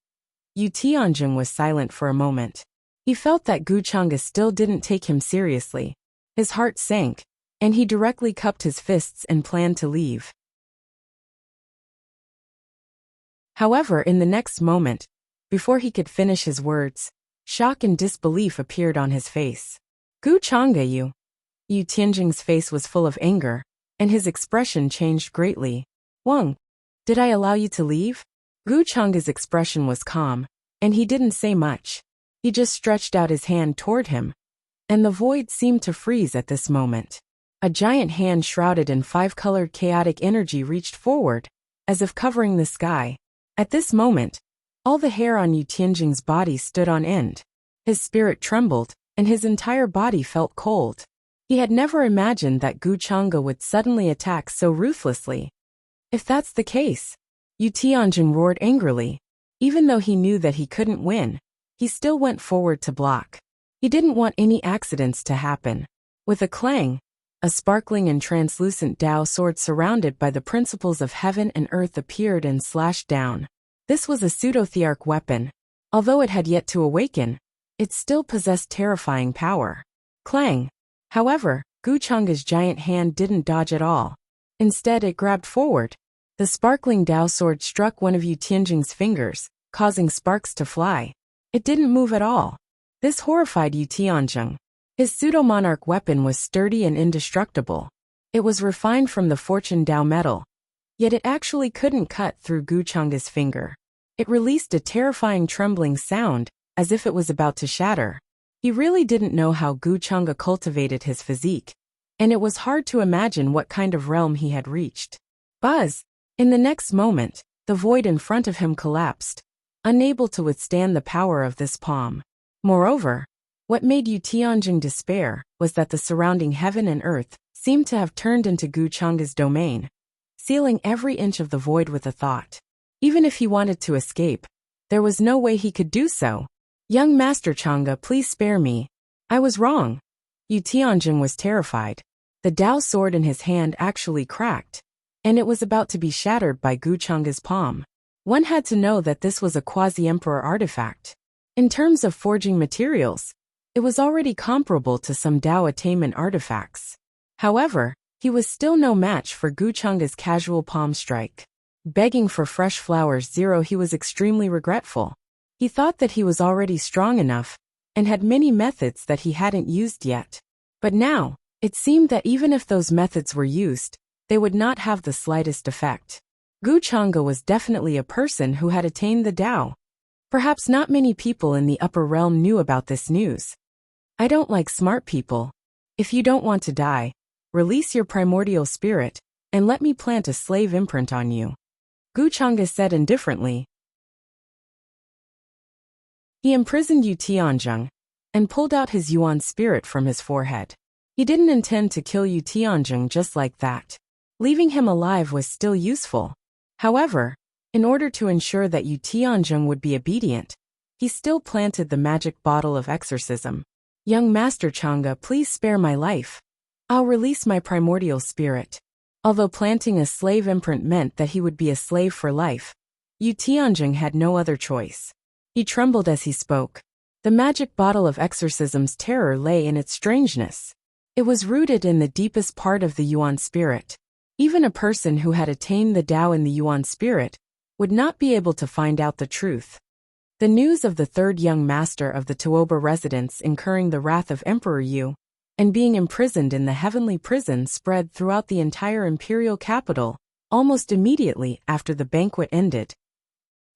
Yu Tianjing was silent for a moment. He felt that Gu Chang'e still didn't take him seriously. His heart sank, and he directly cupped his fists and planned to leave. However, in the next moment, before he could finish his words, shock and disbelief appeared on his face. Gu Chang'e, Yu Tianjing's face was full of anger, and his expression changed greatly. Wang, did I allow you to leave? Gu Chang'e's expression was calm, and he didn't say much. He just stretched out his hand toward him, and the void seemed to freeze at this moment. A giant hand shrouded in five-colored chaotic energy reached forward, as if covering the sky. At this moment, all the hair on Yu Tianjing's body stood on end. His spirit trembled, and his entire body felt cold. He had never imagined that Gu Chang'e would suddenly attack so ruthlessly. If that's the case, Yu Tianjing roared angrily. Even though he knew that he couldn't win, he still went forward to block. He didn't want any accidents to happen. With a clang, a sparkling and translucent Dao sword surrounded by the principles of heaven and earth appeared and slashed down. This was a pseudo-thearch weapon. Although it had yet to awaken, it still possessed terrifying power. Clang! However, Gu Chang'e's giant hand didn't dodge at all. Instead, it grabbed forward. The sparkling Dao sword struck one of Yu Tianjing's fingers, causing sparks to fly. It didn't move at all. This horrified Yu Tianjing. His pseudo-monarch weapon was sturdy and indestructible. It was refined from the fortune Dao metal. Yet it actually couldn't cut through Gu Chang'e's finger. It released a terrifying trembling sound, as if it was about to shatter. He really didn't know how Gu Chang'e cultivated his physique, and it was hard to imagine what kind of realm he had reached. Buzz! In the next moment, the void in front of him collapsed, unable to withstand the power of this palm. Moreover, what made Yu Tianjing despair was that the surrounding heaven and earth seemed to have turned into Gu Chang'e's domain, sealing every inch of the void with a thought. Even if he wanted to escape, there was no way he could do so. Young Master Chang'e, please spare me. I was wrong. Yu Tianjing was terrified. The Dao sword in his hand actually cracked, and it was about to be shattered by Gu Chang'e's palm. One had to know that this was a quasi-emperor artifact. In terms of forging materials, it was already comparable to some Dao attainment artifacts. However, he was still no match for Gu Chang'e's casual palm strike. Begging for fresh flowers, he was extremely regretful. He thought that he was already strong enough, and had many methods that he hadn't used yet. But now, it seemed that even if those methods were used, they would not have the slightest effect. Gu Chang'e was definitely a person who had attained the Dao. Perhaps not many people in the upper realm knew about this news. I don't like smart people. If you don't want to die, release your primordial spirit, and let me plant a slave imprint on you. Gu Chang'e said indifferently. He imprisoned Yu Tianjing, and pulled out his Yuan spirit from his forehead. He didn't intend to kill Yu Tianjing just like that. Leaving him alive was still useful. However, in order to ensure that Yu Tianjing would be obedient, he still planted the magic bottle of exorcism. Young Master Chang'e, please spare my life. I'll release my primordial spirit. Although planting a slave imprint meant that he would be a slave for life, Yu Tianjing had no other choice. He trembled as he spoke. The magic bottle of exorcism's terror lay in its strangeness. It was rooted in the deepest part of the Yuan spirit. Even a person who had attained the Dao in the Yuan spirit would not be able to find out the truth. The news of the third young master of the Tuoba residence incurring the wrath of Emperor Yu and being imprisoned in the heavenly prison spread throughout the entire imperial capital, almost immediately after the banquet ended.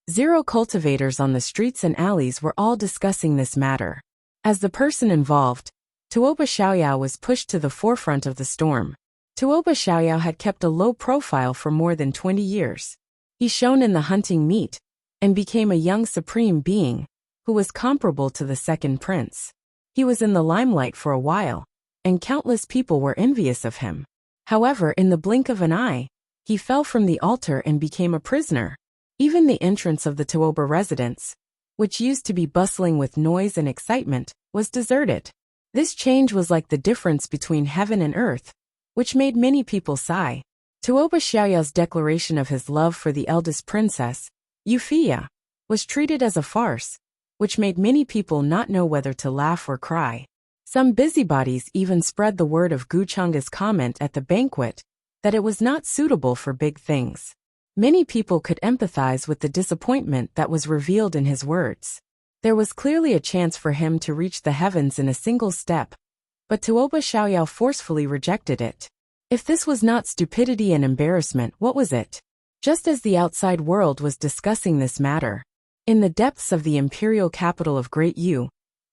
0 cultivators on the streets and alleys were all discussing this matter. As the person involved, Tuoba Xiaoyao was pushed to the forefront of the storm. Tuoba Xiaoyao had kept a low profile for more than 20 years. He shone in the hunting meet, and became a young supreme being, who was comparable to the second prince. He was in the limelight for a while, and countless people were envious of him. However, in the blink of an eye, he fell from the altar and became a prisoner. Even the entrance of the Tuoba residence, which used to be bustling with noise and excitement, was deserted. This change was like the difference between heaven and earth, which made many people sigh. Tuoba Xiaoyao's declaration of his love for the eldest princess, Wuxia, was treated as a farce, which made many people not know whether to laugh or cry. Some busybodies even spread the word of Gu Chang'e's comment at the banquet, that it was not suitable for big things. Many people could empathize with the disappointment that was revealed in his words. There was clearly a chance for him to reach the heavens in a single step, but Tuoba Xiaoyao forcefully rejected it. If this was not stupidity and embarrassment, what was it? Just as the outside world was discussing this matter, in the depths of the imperial capital of Great Yu,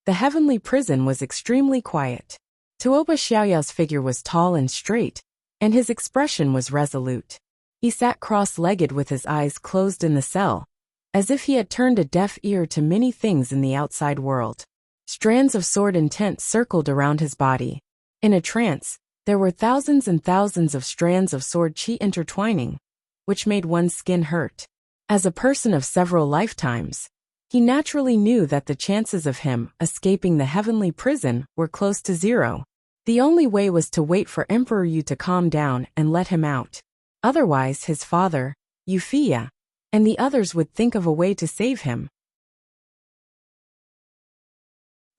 the heavenly prison was extremely quiet. Tuoba Xiaoyao's figure was tall and straight, and his expression was resolute. He sat cross-legged with his eyes closed in the cell, as if he had turned a deaf ear to many things in the outside world. Strands of sword intent circled around his body. In a trance, there were thousands and thousands of strands of sword qi intertwining, which made one's skin hurt. As a person of several lifetimes, he naturally knew that the chances of him escaping the heavenly prison were close to 0. The only way was to wait for Emperor Yu to calm down and let him out. Otherwise, his father, Wuxia, and the others would think of a way to save him.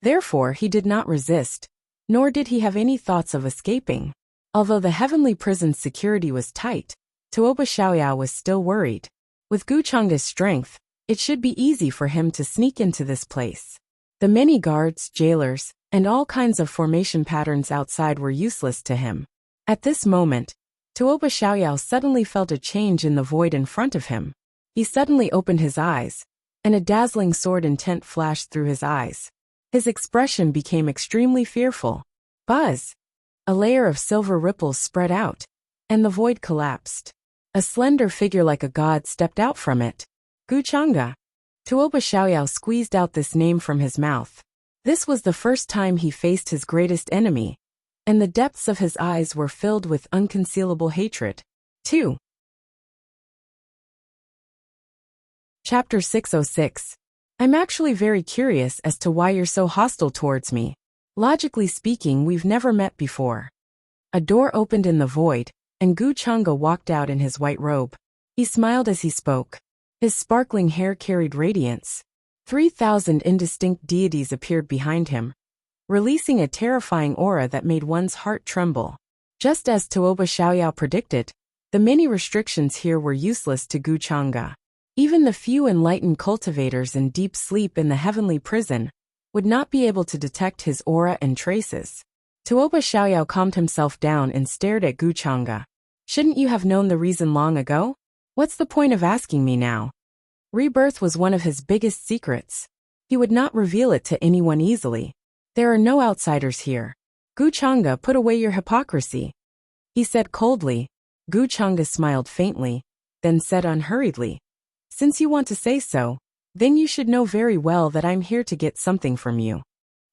Therefore, he did not resist, nor did he have any thoughts of escaping. Although the heavenly prison's security was tight, Tuoba Xiaoyao was still worried. With Gu Chang'e's strength, it should be easy for him to sneak into this place. The many guards, jailers, and all kinds of formation patterns outside were useless to him. At this moment, Tuoba Xiaoyao suddenly felt a change in the void in front of him. He suddenly opened his eyes, and a dazzling sword intent flashed through his eyes. His expression became extremely fearful. Buzz! A layer of silver ripples spread out, and the void collapsed. A slender figure like a god stepped out from it. Gu Chang'e. Tuoba Xiaoyao squeezed out this name from his mouth. This was the first time he faced his greatest enemy, and the depths of his eyes were filled with unconcealable hatred. 2. Chapter 606. I'm actually very curious as to why you're so hostile towards me. Logically speaking, we've never met before. A door opened in the void, and Gu Chang'e walked out in his white robe. He smiled as he spoke. His sparkling hair carried radiance. 3,000 indistinct deities appeared behind him, releasing a terrifying aura that made one's heart tremble. Just as Tuoba Xiaoyao predicted, the many restrictions here were useless to Gu Chang'e. Even the few enlightened cultivators in deep sleep in the heavenly prison would not be able to detect his aura and traces. Tuoba Xiaoyao calmed himself down and stared at Gu Chang'e. Shouldn't you have known the reason long ago? What's the point of asking me now? Rebirth was one of his biggest secrets. He would not reveal it to anyone easily. There are no outsiders here. Gu Chang'e, put away your hypocrisy, he said coldly. Gu Chang'e smiled faintly, then said unhurriedly, since you want to say so, then you should know very well that I'm here to get something from you.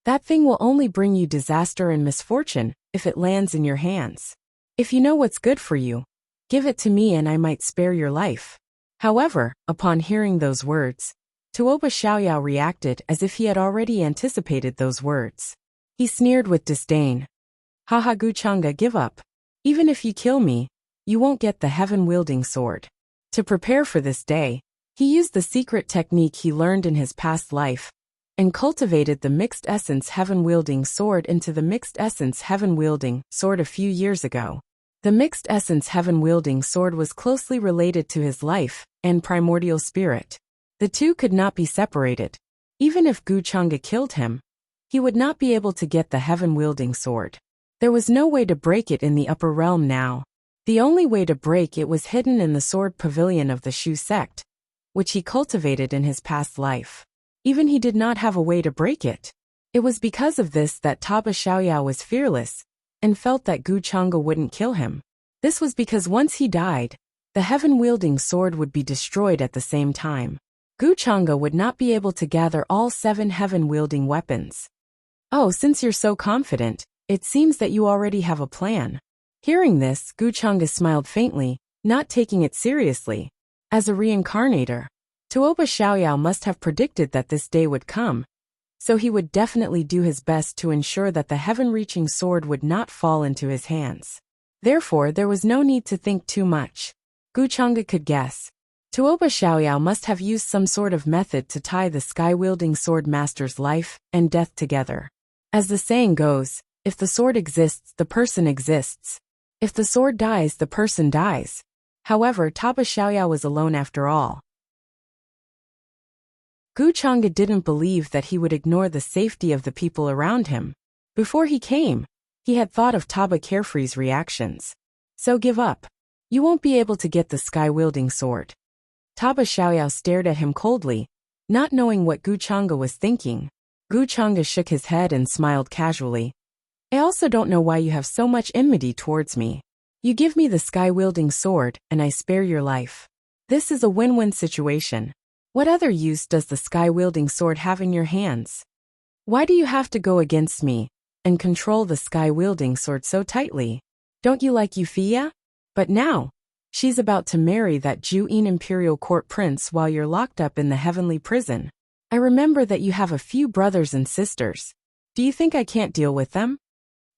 That thing will only bring you disaster and misfortune if it lands in your hands. If you know what's good for you, give it to me and I might spare your life. However, upon hearing those words, Tuoba Xiaoyao reacted as if he had already anticipated those words. He sneered with disdain. Haha, Gu Chang'e, give up. Even if you kill me, you won't get the heaven-wielding sword. To prepare for this day, he used the secret technique he learned in his past life, and cultivated the mixed essence heaven-wielding sword into the mixed essence heaven-wielding sword a few years ago. The mixed essence heaven-wielding sword was closely related to his life and primordial spirit. The two could not be separated. Even if Gu Chang'e killed him, he would not be able to get the heaven-wielding sword. There was no way to break it in the upper realm now. The only way to break it was hidden in the sword pavilion of the Shu sect, which he cultivated in his past life. Even he did not have a way to break it. It was because of this that Taba Xiaoyao was fearless and felt that Gu Chang'e wouldn't kill him. This was because once he died, the heaven-wielding sword would be destroyed at the same time. Gu Chang'e would not be able to gather all 7 heaven-wielding weapons. Oh, since you're so confident, it seems that you already have a plan. Hearing this, Gu Chang'e smiled faintly, not taking it seriously. As a reincarnator, Tuoba Xiaoyao must have predicted that this day would come, so he would definitely do his best to ensure that the heaven-reaching sword would not fall into his hands. Therefore, there was no need to think too much. Gu Chang'e could guess. Tuoba Xiaoyao must have used some sort of method to tie the sky-wielding sword master's life and death together. As the saying goes, if the sword exists, the person exists. If the sword dies, the person dies. However, Taba Xiaoyao was alone after all. Gu Chang'e didn't believe that he would ignore the safety of the people around him. Before he came, he had thought of Taba Carefree's reactions. So give up. You won't be able to get the sky-wielding sword. Taba Xiaoyao stared at him coldly, not knowing what Gu Chang'e was thinking. Gu Chang'e shook his head and smiled casually. I also don't know why you have so much enmity towards me. You give me the sky-wielding sword, and I spare your life. This is a win-win situation. What other use does the sky-wielding sword have in your hands? Why do you have to go against me and control the sky-wielding sword so tightly? Don't you like Wuxia? But now, she's about to marry that Juyin Imperial Court prince while you're locked up in the heavenly prison. I remember that you have a few brothers and sisters. Do you think I can't deal with them?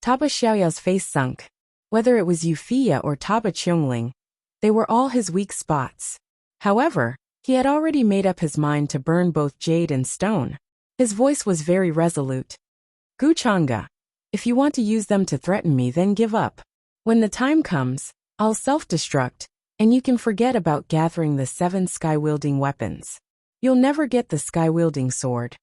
Taba Xiaoyao's face sunk. Whether it was Wuxia or Taba Qiongling, they were all his weak spots. However, he had already made up his mind to burn both jade and stone. His voice was very resolute. Gu Chang'e, if you want to use them to threaten me, then give up. When the time comes, I'll self-destruct, and you can forget about gathering the 7 sky-wielding weapons. You'll never get the sky-wielding sword.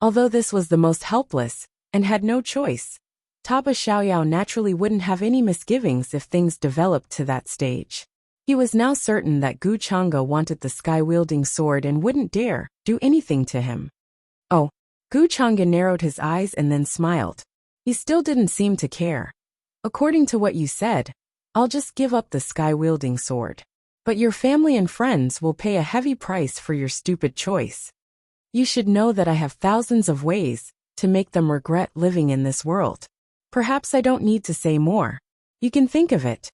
Although this was the most helpless, and had no choice, Taba Xiaoyao naturally wouldn't have any misgivings if things developed to that stage. He was now certain that Gu Chang'e wanted the sky-wielding sword and wouldn't dare do anything to him. Oh, Gu Chang'e narrowed his eyes and then smiled. He still didn't seem to care. According to what you said, I'll just give up the sky-wielding sword. But your family and friends will pay a heavy price for your stupid choice. You should know that I have thousands of ways to make them regret living in this world. Perhaps I don't need to say more. You can think of it.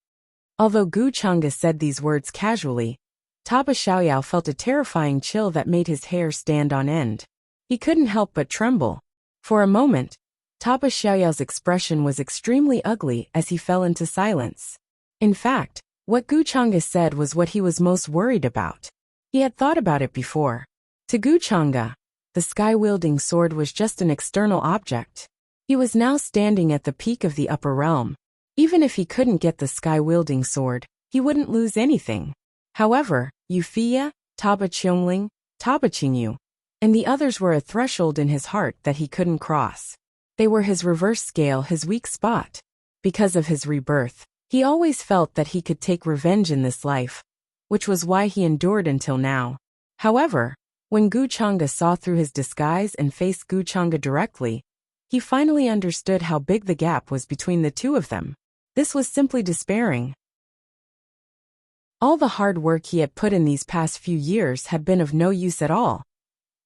Although Gu Chang'e said these words casually, Taba Xiaoyao felt a terrifying chill that made his hair stand on end. He couldn't help but tremble. For a moment, Taba Xiaoyao's expression was extremely ugly as he fell into silence. In fact, what Gu Chang'e said was what he was most worried about. He had thought about it before. To Gu Chang'e, the sky-wielding sword was just an external object. He was now standing at the peak of the upper realm. Even if he couldn't get the sky-wielding sword, he wouldn't lose anything. However, Wuxia, Taba Qiongling, Taba Qingyu, and the others were a threshold in his heart that he couldn't cross. They were his reverse scale, his weak spot. Because of his rebirth, he always felt that he could take revenge in this life, which was why he endured until now. However, when Gu Chang'e saw through his disguise and faced Gu Chang'e directly, he finally understood how big the gap was between the two of them. This was simply despairing. All the hard work he had put in these past few years had been of no use at all.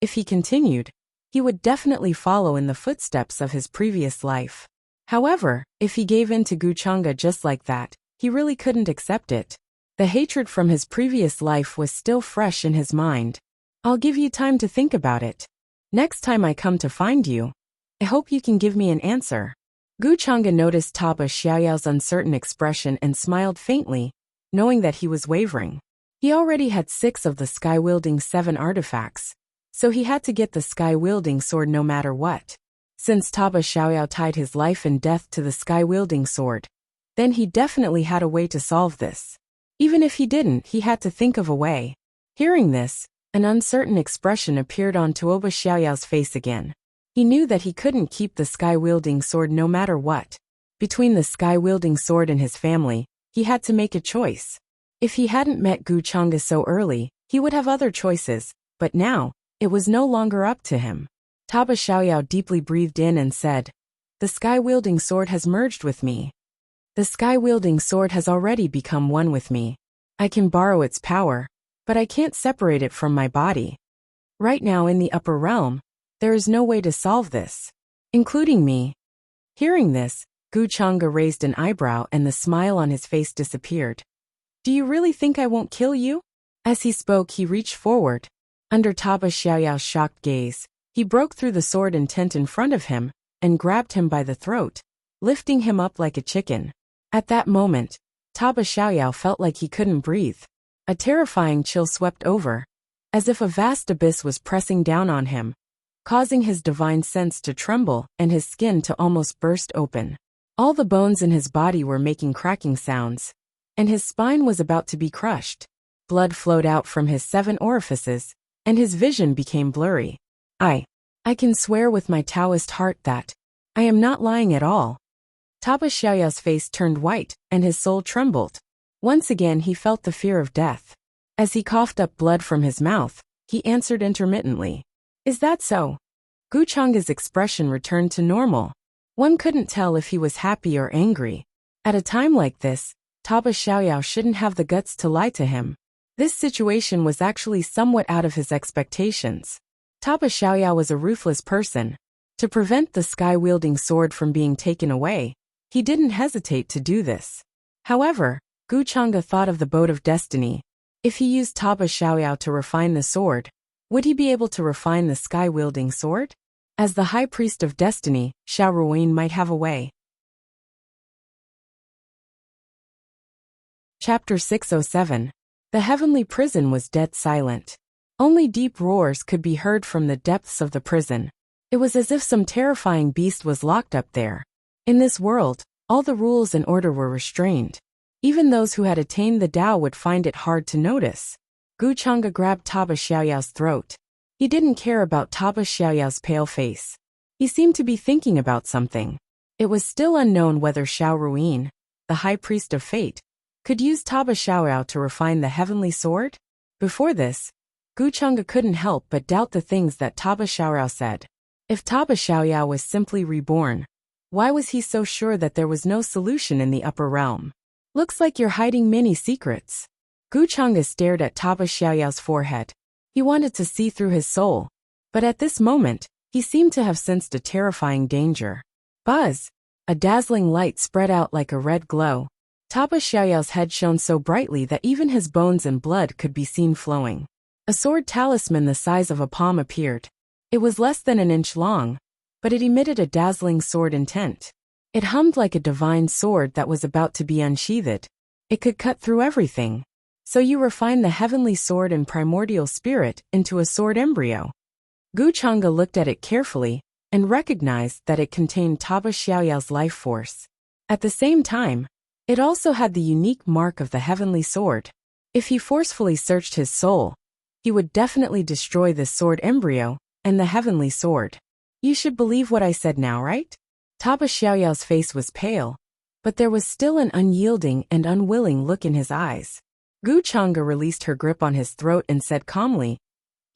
If he continued, he would definitely follow in the footsteps of his previous life. However, if he gave in to Gu Chang'e just like that, he really couldn't accept it. The hatred from his previous life was still fresh in his mind. I'll give you time to think about it. Next time I come to find you, I hope you can give me an answer. Gu Chang'e noticed Taba Xiaoyao's uncertain expression and smiled faintly, knowing that he was wavering. He already had 6 of the sky-wielding 7 artifacts, so he had to get the sky-wielding sword no matter what. Since Taba Xiaoyao tied his life and death to the sky-wielding sword, then he definitely had a way to solve this. Even if he didn't, he had to think of a way. Hearing this, an uncertain expression appeared on Tuoba Xiaoyao's face again. He knew that he couldn't keep the sky-wielding sword no matter what. Between the sky-wielding sword and his family, he had to make a choice. If he hadn't met Gu Chang'e so early, he would have other choices, but now, it was no longer up to him. Taba Xiaoyao deeply breathed in and said, "The sky-wielding sword has merged with me. The sky-wielding sword has already become one with me. I can borrow its power, but I can't separate it from my body. Right now in the upper realm, there is no way to solve this, including me." Hearing this, Gu Chang'e raised an eyebrow and the smile on his face disappeared. "Do you really think I won't kill you?" As he spoke, he reached forward. Under Taba Xiaoyao's shocked gaze, he broke through the sword intent in front of him and grabbed him by the throat, lifting him up like a chicken. At that moment, Taba Xiaoyao felt like he couldn't breathe. A terrifying chill swept over, as if a vast abyss was pressing down on him, causing his divine sense to tremble and his skin to almost burst open. All the bones in his body were making cracking sounds, and his spine was about to be crushed. Blood flowed out from his 7 orifices, and his vision became blurry. I can swear with my Taoist heart that I am not lying at all." Taba Xiaoyao's face turned white, and his soul trembled. Once again he felt the fear of death. As he coughed up blood from his mouth, he answered intermittently, "Is that so?" Gu Chang'e's expression returned to normal. One couldn't tell if he was happy or angry. At a time like this, Taba Xiaoyao shouldn't have the guts to lie to him. This situation was actually somewhat out of his expectations. Taba Xiaoyao was a ruthless person. To prevent the sky-wielding sword from being taken away, he didn't hesitate to do this. However, Gu Chang'e thought of the boat of destiny. If he used Taba Xiaoyao to refine the sword, would he be able to refine the sky-wielding sword? As the High Priest of Destiny, Xiao Ruoyin might have a way. Chapter 607. The heavenly prison was dead silent. Only deep roars could be heard from the depths of the prison. It was as if some terrifying beast was locked up there. In this world, all the rules and order were restrained. Even those who had attained the Tao would find it hard to notice. Gu Chang'e grabbed Taba Xiaoyao's throat. He didn't care about Taba Xiaoyao's pale face. He seemed to be thinking about something. It was still unknown whether Xiao Ruoyin, the High Priest of Fate, could use Taba Xiaoyao to refine the heavenly sword. Before this, Gu Chang'e couldn't help but doubt the things that Taba Xiaoyao said. If Taba Xiaoyao was simply reborn, why was he so sure that there was no solution in the upper realm? "Looks like you're hiding many secrets." Gu Chang'e stared at Taba Xiaoyao's forehead. He wanted to see through his soul, but at this moment, he seemed to have sensed a terrifying danger. Buzz! A dazzling light spread out like a red glow. Taba Xiaoyao's head shone so brightly that even his bones and blood could be seen flowing. A sword talisman the size of a palm appeared. It was less than an inch long, but it emitted a dazzling sword intent. It hummed like a divine sword that was about to be unsheathed. It could cut through everything. "So you refine the heavenly sword and primordial spirit into a sword embryo." Gu Chang'e looked at it carefully and recognized that it contained Taba Xiaoyao's life force. At the same time, it also had the unique mark of the heavenly sword. If he forcefully searched his soul, he would definitely destroy this sword embryo and the heavenly sword. "You should believe what I said now, right?" Taba Xiaoyao's face was pale, but there was still an unyielding and unwilling look in his eyes. Gu Chang'e released her grip on his throat and said calmly,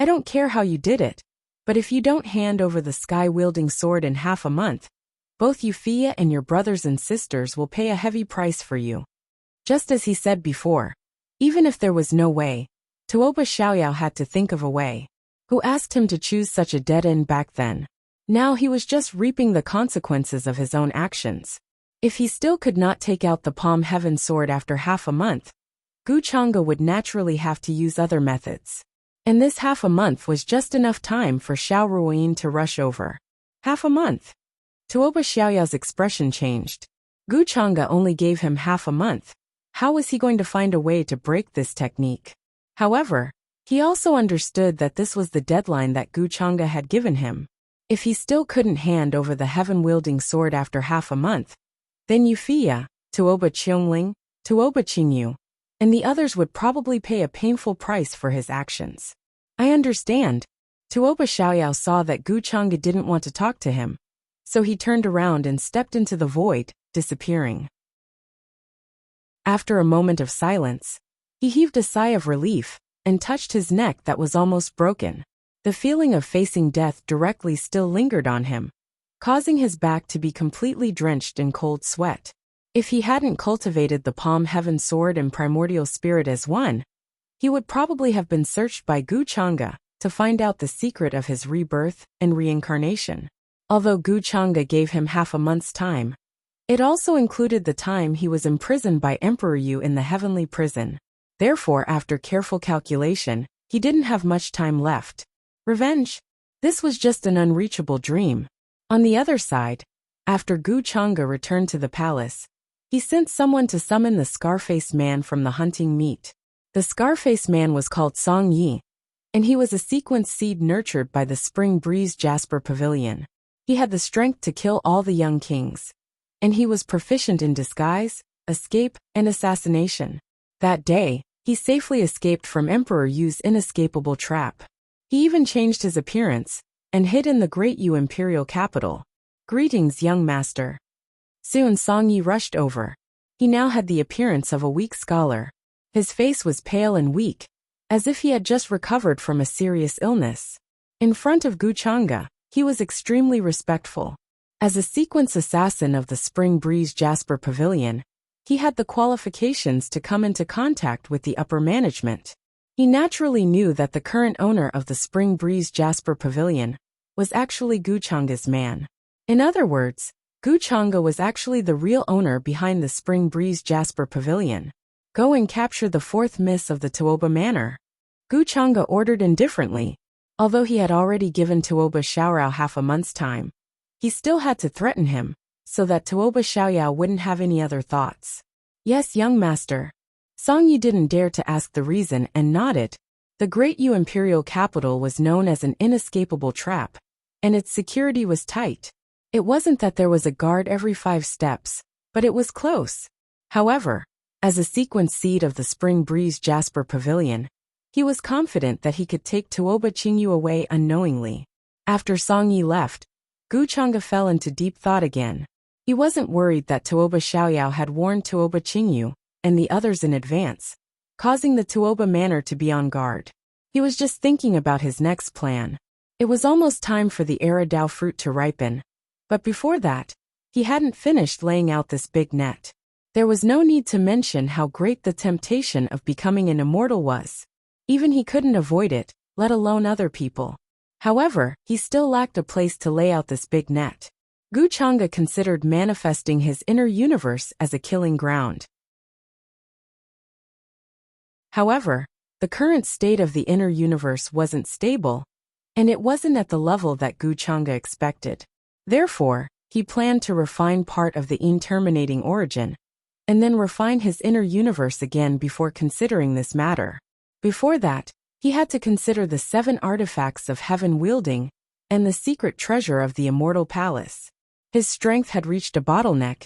"I don't care how you did it, but if you don't hand over the sky-wielding sword in half a month, both Wuxia and your brothers and sisters will pay a heavy price for you." Just as he said before, even if there was no way, Tuoba Xiaoyao had to think of a way. Who asked him to choose such a dead end back then? Now he was just reaping the consequences of his own actions. If he still could not take out the Palm Heaven sword after half a month, Gu Chang'e would naturally have to use other methods. And this half a month was just enough time for Xiao Ruoyin to rush over. Half a month? Tuoba Xiaoyao's expression changed. Gu Chang'e only gave him half a month. How was he going to find a way to break this technique? However, he also understood that this was the deadline that Gu Chang'e had given him. If he still couldn't hand over the heaven-wielding sword after half a month, then Wuxia, Tuoba Qiongling, Tuoba Qingyu, and the others would probably pay a painful price for his actions. "I understand." Tuoba Xiaoyao saw that Gu Chang'e didn't want to talk to him, so he turned around and stepped into the void, disappearing. After a moment of silence, he heaved a sigh of relief and touched his neck that was almost broken. The feeling of facing death directly still lingered on him, causing his back to be completely drenched in cold sweat. If he hadn't cultivated the Palm Heaven Sword and Primordial Spirit as one, he would probably have been searched by Gu Chang'e to find out the secret of his rebirth and reincarnation. Although Gu Chang'e gave him half a month's time, it also included the time he was imprisoned by Emperor Yu in the heavenly prison. Therefore, after careful calculation, he didn't have much time left. Revenge? This was just an unreachable dream. On the other side, after Gu Chang'e returned to the palace, he sent someone to summon the Scarface Man from the hunting meet. The Scarface Man was called Song Yi, and he was a sequence seed nurtured by the Spring Breeze Jasper Pavilion. He had the strength to kill all the young kings, and he was proficient in disguise, escape, and assassination. That day, he safely escaped from Emperor Yu's inescapable trap. He even changed his appearance and hid in the Great Yu imperial capital. Greetings, young master. Soon Song Yi rushed over. He now had the appearance of a weak scholar. His face was pale and weak, as if he had just recovered from a serious illness. In front of Gu Chang'e, he was extremely respectful. As a sequence assassin of the Spring Breeze Jasper Pavilion, he had the qualifications to come into contact with the upper management. He naturally knew that the current owner of the Spring Breeze Jasper Pavilion was actually Gu Chang'e's man. In other words, Gu Chang'e was actually the real owner behind the Spring Breeze Jasper Pavilion. Go and capture the fourth miss of the Tuoba Manor. Gu Chang'e ordered indifferently. Although he had already given Tuoba Xiaorao half a month's time, he still had to threaten him, so that Tuoba Xiaoyao wouldn't have any other thoughts. Yes, young master. Song Yi didn't dare to ask the reason and nodded. The Great Yu imperial capital was known as an inescapable trap, and its security was tight. It wasn't that there was a guard every 5 steps, but it was close. However, as a sequence seed of the Spring Breeze Jasper Pavilion, he was confident that he could take Tuoba Qingyu away unknowingly. After Song Yi left, Gu Chang'e fell into deep thought again. He wasn't worried that Tuoba Xiaoyao had warned Tuoba Qingyu and the others in advance, causing the Tuoba Manor to be on guard. He was just thinking about his next plan. It was almost time for the Aradao fruit to ripen, but before that, he hadn't finished laying out this big net. There was no need to mention how great the temptation of becoming an immortal was. Even he couldn't avoid it, let alone other people. However, he still lacked a place to lay out this big net. Gu Chang'e considered manifesting his inner universe as a killing ground. However, the current state of the inner universe wasn't stable, and it wasn't at the level that Gu Chang'e expected. Therefore, he planned to refine part of the terminating origin, and then refine his inner universe again before considering this matter. Before that, he had to consider the 7 artifacts of heaven wielding and the secret treasure of the immortal palace. His strength had reached a bottleneck,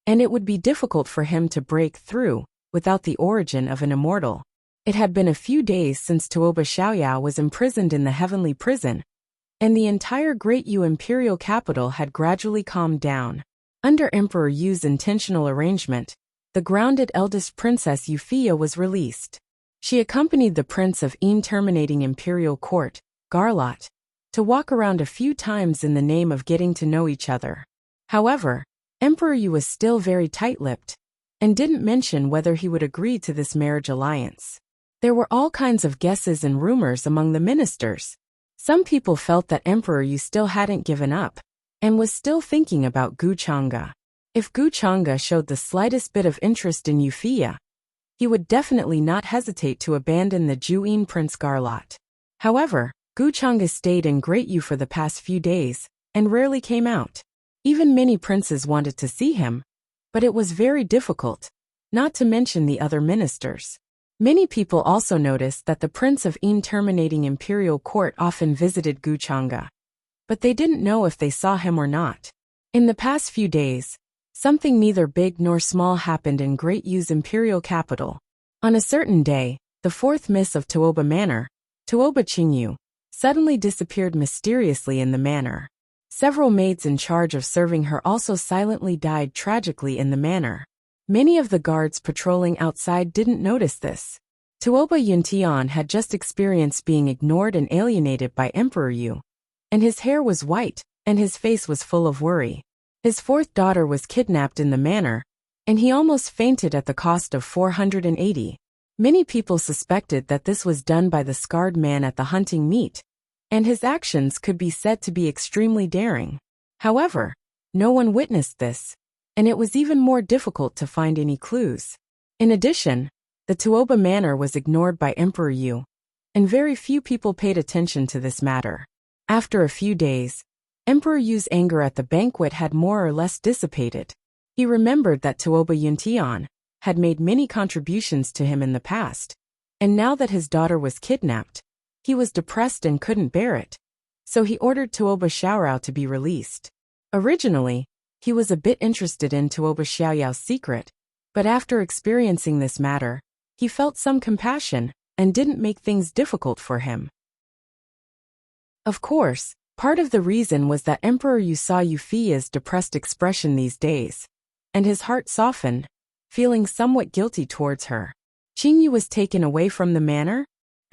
and it would be difficult for him to break through without the origin of an immortal. It had been a few days since Tuoba Xiaoyao was imprisoned in the heavenly prison, and the entire Great Yu imperial capital had gradually calmed down. Under Emperor Yu's intentional arrangement, the grounded eldest princess Wuxia was released. She accompanied the prince of terminating imperial court, Garlot, to walk around a few times in the name of getting to know each other. However, Emperor Yu was still very tight-lipped, and didn't mention whether he would agree to this marriage alliance. There were all kinds of guesses and rumors among the ministers. Some people felt that Emperor Yu still hadn't given up, and was still thinking about Gu Chang'e. If Gu Chang'e showed the slightest bit of interest in Wuxia, he would definitely not hesitate to abandon the Juyin Prince Garlot. However, Gu Chang'e stayed in Great Yu for the past few days, and rarely came out. Even many princes wanted to see him, but it was very difficult, not to mention the other ministers. Many people also noticed that the prince of terminating imperial court often visited Gu Chang'e, but they didn't know if they saw him or not. In the past few days, something neither big nor small happened in Great Yu's imperial capital. On a certain day, the 4th miss of Tuoba Manor, Tuoba Qingyu, suddenly disappeared mysteriously in the manor. Several maids in charge of serving her also silently died tragically in the manor. Many of the guards patrolling outside didn't notice this. Tuoba Yuntian had just experienced being ignored and alienated by Emperor Yu. And his hair was white, and his face was full of worry. His fourth daughter was kidnapped in the manor, and he almost fainted at the cost of 480. Many people suspected that this was done by the scarred man at the hunting meet, and his actions could be said to be extremely daring. However, no one witnessed this, and it was even more difficult to find any clues. In addition, the Tuoba manor was ignored by Emperor Yu, and very few people paid attention to this matter. After a few days, Emperor Yu's anger at the banquet had more or less dissipated. He remembered that Tuoba Yuntian had made many contributions to him in the past, and now that his daughter was kidnapped, he was depressed and couldn't bear it. So he ordered Tuoba Xiaorao to be released. Originally, he was a bit interested in Tuoba Xiaoyao's secret, but after experiencing this matter, he felt some compassion and didn't make things difficult for him. Of course, part of the reason was that Emperor Yu saw Yufia's depressed expression these days, and his heart softened, feeling somewhat guilty towards her. Qingyu was taken away from the manor.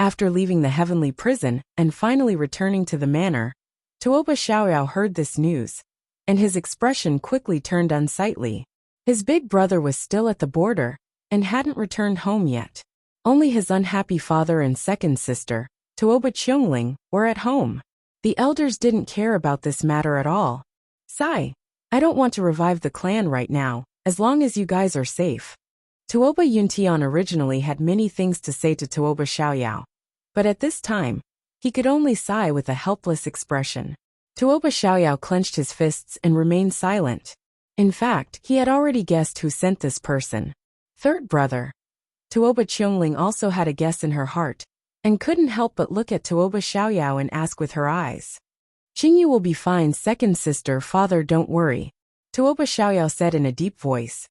After leaving the heavenly prison and finally returning to the manor, Tuoba Xiaoyao heard this news, and his expression quickly turned unsightly. His big brother was still at the border and hadn't returned home yet. Only his unhappy father and second sister, Tuoba Qiongling, were at home. The elders didn't care about this matter at all. "Sai, I don't want to revive the clan right now, as long as you guys are safe." Tuoba Yuntian originally had many things to say to Tuoba Xiaoyao, but at this time, he could only sigh with a helpless expression. Tuoba Xiaoyao clenched his fists and remained silent. In fact, he had already guessed who sent this person. Third brother. Tuoba Qiongling also had a guess in her heart, and couldn't help but look at Tuoba Xiaoyao and ask with her eyes. "Qingyu will be fine, second sister, father, don't worry," Tuoba Xiaoyao said in a deep voice.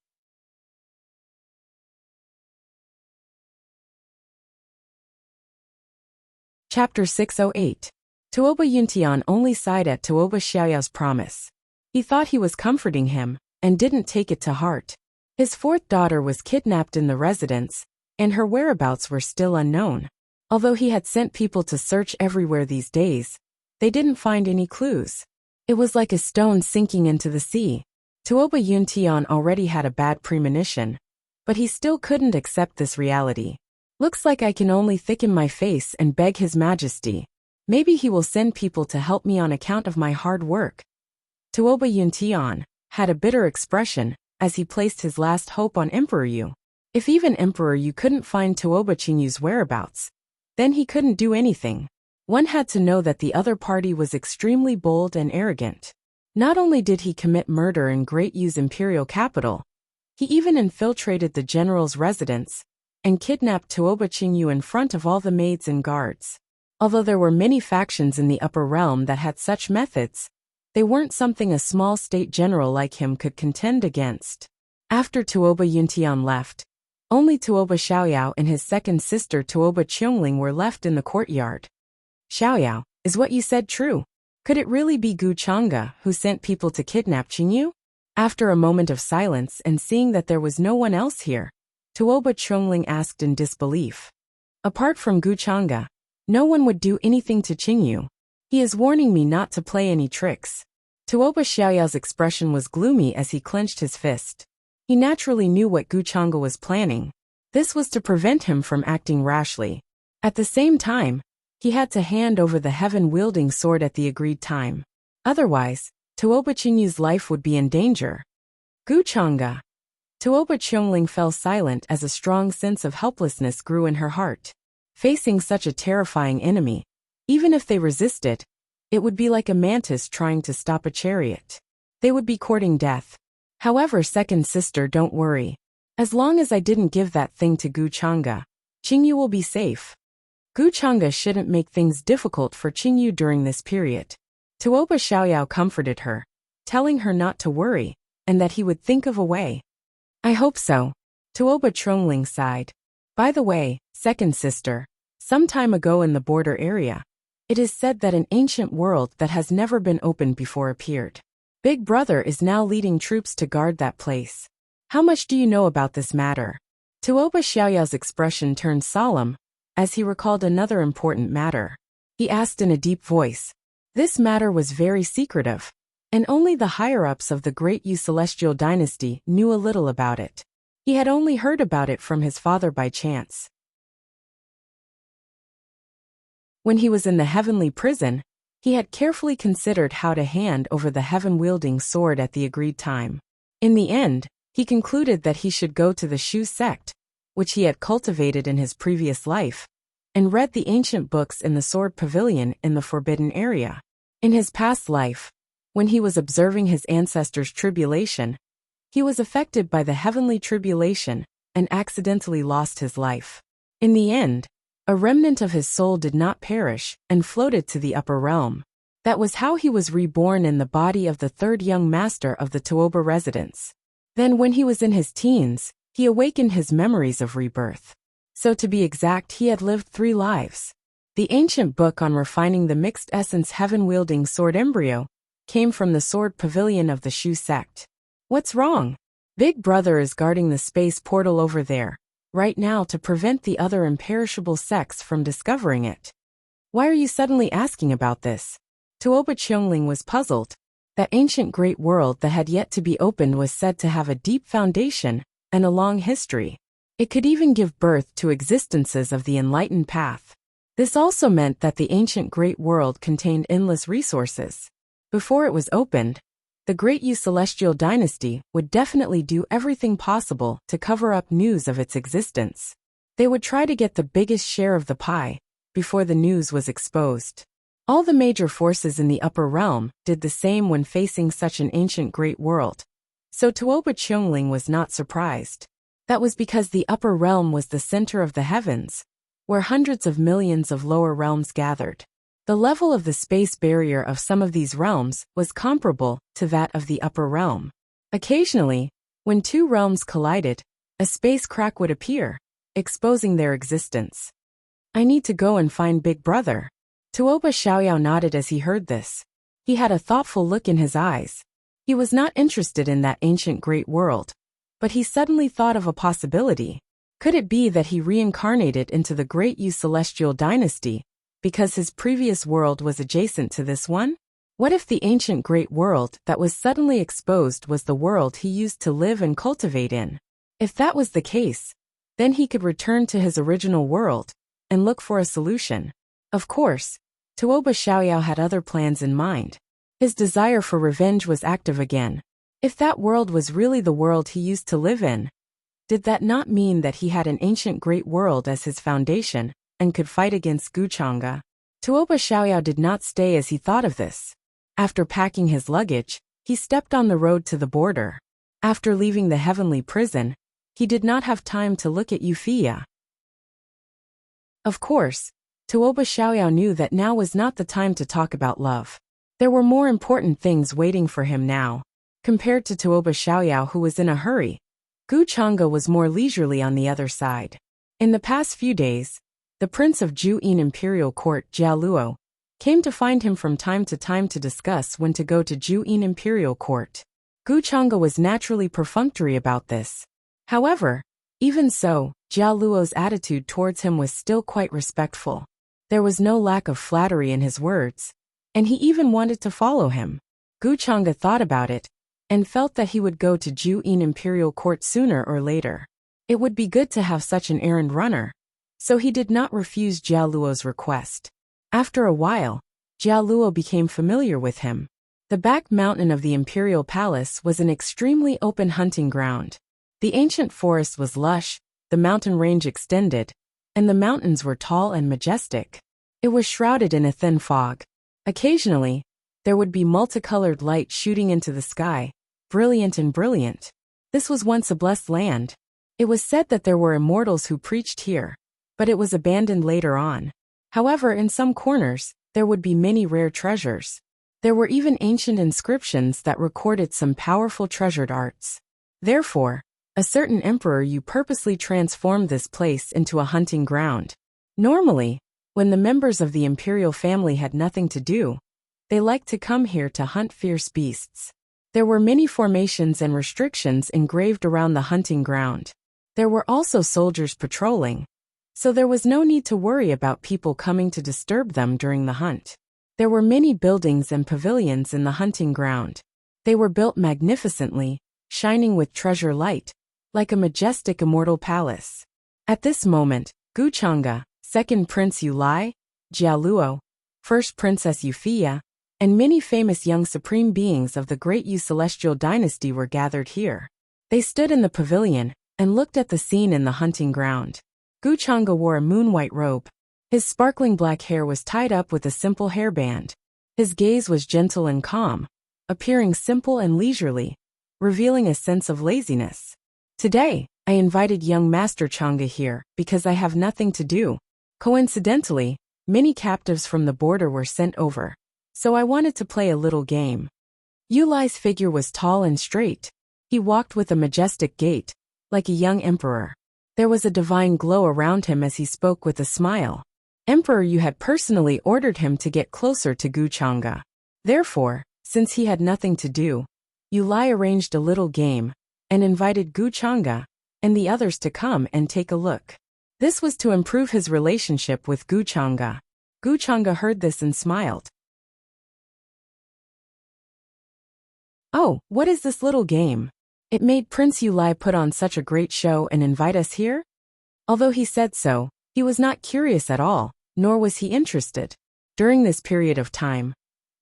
Chapter 608. Tuoba Yuntian only sighed at Tuoba Xiaoyao's promise. He thought he was comforting him, and didn't take it to heart. His fourth daughter was kidnapped in the residence, and her whereabouts were still unknown. Although he had sent people to search everywhere these days, they didn't find any clues. It was like a stone sinking into the sea. Tuoba Yuntian already had a bad premonition, but he still couldn't accept this reality. "Looks like I can only thicken my face and beg His Majesty. Maybe he will send people to help me on account of my hard work." Tuoba Yuntian had a bitter expression as he placed his last hope on Emperor Yu. If even Emperor Yu couldn't find Tuoba Qingyu's whereabouts, then he couldn't do anything. One had to know that the other party was extremely bold and arrogant. Not only did he commit murder in Great Yu's imperial capital, he even infiltrated the general's residence and kidnapped Tuoba Qingyu in front of all the maids and guards. Although there were many factions in the upper realm that had such methods, they weren't something a small state general like him could contend against. After Tuoba Yuntian left, only Tuoba Xiaoyao and his second sister Tuoba Qiongling were left in the courtyard. "Xiaoyao, is what you said true? Could it really be Gu Chang'e who sent people to kidnap Qingyu?" After a moment of silence and seeing that there was no one else here, Tuoba Qiongling asked in disbelief. "Apart from Gu Chang'e, no one would do anything to Qingyu. He is warning me not to play any tricks." Tuoba Xiaoyao's expression was gloomy as he clenched his fist. He naturally knew what Gu Chang'e was planning. This was to prevent him from acting rashly. At the same time, he had to hand over the heaven-wielding sword at the agreed time. Otherwise, Tuoba Qingyu's life would be in danger. Gu Chang'e. Tuoba Qiongling fell silent as a strong sense of helplessness grew in her heart. Facing such a terrifying enemy, even if they resisted, it would be like a mantis trying to stop a chariot. They would be courting death. "However, second sister, don't worry. As long as I didn't give that thing to Gu Chang'e, Qingyu will be safe. Gu Chang'e shouldn't make things difficult for Qingyu during this period." Tuoba Xiaoyao comforted her, telling her not to worry, and that he would think of a way. "I hope so." Tuoba Qiongling sighed. "By the way, second sister, some time ago in the border area, It is said that an ancient world that has never been opened before appeared. Big Brother is now leading troops to guard that place. How much do you know about this matter? Tuoba Xiaoyao's expression turned solemn, as he recalled another important matter. He asked in a deep voice. This matter was very secretive, and only the higher-ups of the Great Yu Celestial Dynasty knew a little about it. He had only heard about it from his father by chance. When he was in the heavenly prison, he had carefully considered how to hand over the heaven-wielding sword at the agreed time. In the end, he concluded that he should go to the Shu sect, which he had cultivated in his previous life, and read the ancient books in the sword pavilion in the forbidden area. In his past life, when he was observing his ancestors' tribulation, he was affected by the heavenly tribulation and accidentally lost his life. In the end, a remnant of his soul did not perish and floated to the upper realm. That was how he was reborn in the body of the third young master of the Tuoba residence. Then when he was in his teens, he awakened his memories of rebirth. So to be exact, he had lived 3 lives. The ancient book on refining the mixed essence heaven-wielding sword embryo came from the sword pavilion of the Shu sect. What's wrong? Big Brother is guarding the space portal over there right now to prevent the other imperishable sects from discovering it. Why are you suddenly asking about this? Tuoba Qiongling was puzzled. That ancient great world that had yet to be opened was said to have a deep foundation and a long history. It could even give birth to existences of the enlightened path. This also meant that the ancient great world contained endless resources. Before it was opened, the Great Yu Celestial Dynasty would definitely do everything possible to cover up news of its existence. They would try to get the biggest share of the pie before the news was exposed. All the major forces in the upper realm did the same when facing such an ancient great world. So Tuoba Qiongling was not surprised. That was because the upper realm was the center of the heavens, where hundreds of millions of lower realms gathered. The level of the space barrier of some of these realms was comparable to that of the upper realm. Occasionally, when 2 realms collided, a space crack would appear, exposing their existence. I need to go and find Big Brother. Tuoba Xiaoyao nodded as he heard this. He had a thoughtful look in his eyes. He was not interested in that ancient great world, but he suddenly thought of a possibility. Could it be that he reincarnated into the Great Yu Celestial Dynasty because his previous world was adjacent to this one? What if the ancient great world that was suddenly exposed was the world he used to live and cultivate in? If that was the case, then he could return to his original world and look for a solution. Of course, Tuoba Xiaoyao had other plans in mind. His desire for revenge was active again. If that world was really the world he used to live in, did that not mean that he had an ancient great world as his foundation and could fight against Guchanga? Tuoba Xiaoyao did not stay as he thought of this. After packing his luggage, he stepped on the road to the border. After leaving the heavenly prison, he did not have time to look at Wuxia. Of course, Tuoba Xiaoyao knew that now was not the time to talk about love. There were more important things waiting for him now. Compared to Tuoba Xiaoyao, who was in a hurry, Guchanga was more leisurely on the other side. In the past few days, the Prince of Juyin Imperial Court, Jialuo, came to find him from time to discuss when to go to Juyin Imperial Court. Guchanga was naturally perfunctory about this. However, even so, Jialuo's attitude towards him was still quite respectful. There was no lack of flattery in his words, and he even wanted to follow him. Guchanga thought about it, and felt that he would go to Juyin Imperial Court sooner or later. It would be good to have such an errand runner, so he did not refuse Jialuo's request. After a while, Jialuo became familiar with him. The back mountain of the Imperial Palace was an extremely open hunting ground. The ancient forest was lush, the mountain range extended, and the mountains were tall and majestic. It was shrouded in a thin fog. Occasionally, there would be multicolored light shooting into the sky, brilliant and brilliant. This was once a blessed land. It was said that there were immortals who preached here, but it was abandoned later on. However, in some corners, there would be many rare treasures. There were even ancient inscriptions that recorded some powerful treasured arts. Therefore, a certain emperor Yu purposely transformed this place into a hunting ground. Normally, When the members of the imperial family had nothing to do, they liked to come here to hunt fierce beasts. There were many formations and restrictions engraved around the hunting ground. There were also soldiers patrolling, so there was no need to worry about people coming to disturb them during the hunt. There were many buildings and pavilions in the hunting ground. They were built magnificently, shining with treasure light, like a majestic immortal palace. At this moment, Guchanga, second Prince Yulai, Jialuo, first Princess Yufia, and many famous young supreme beings of the Great Yu Celestial Dynasty were gathered here. They stood in the pavilion and looked at the scene in the hunting ground. Guchanga wore a moon-white robe. His sparkling black hair was tied up with a simple hairband. His gaze was gentle and calm, appearing simple and leisurely, revealing a sense of laziness. Today, I invited young Master Changa here because I have nothing to do. Coincidentally, many captives from the border were sent over, so I wanted to play a little game. Yulai's figure was tall and straight. He walked with a majestic gait, like a young emperor. There was a divine glow around him as he spoke with a smile. Emperor Yu had personally ordered him to get closer to Guchanga. Therefore, since he had nothing to do, Yulai arranged a little game and invited Guchanga and the others to come and take a look. This was to improve his relationship with Guchanga. Guchanga heard this and smiled. Oh, what is this little game? It made Prince Yulai put on such a great show and invite us here? Although he said so, he was not curious at all, nor was he interested. During this period of time,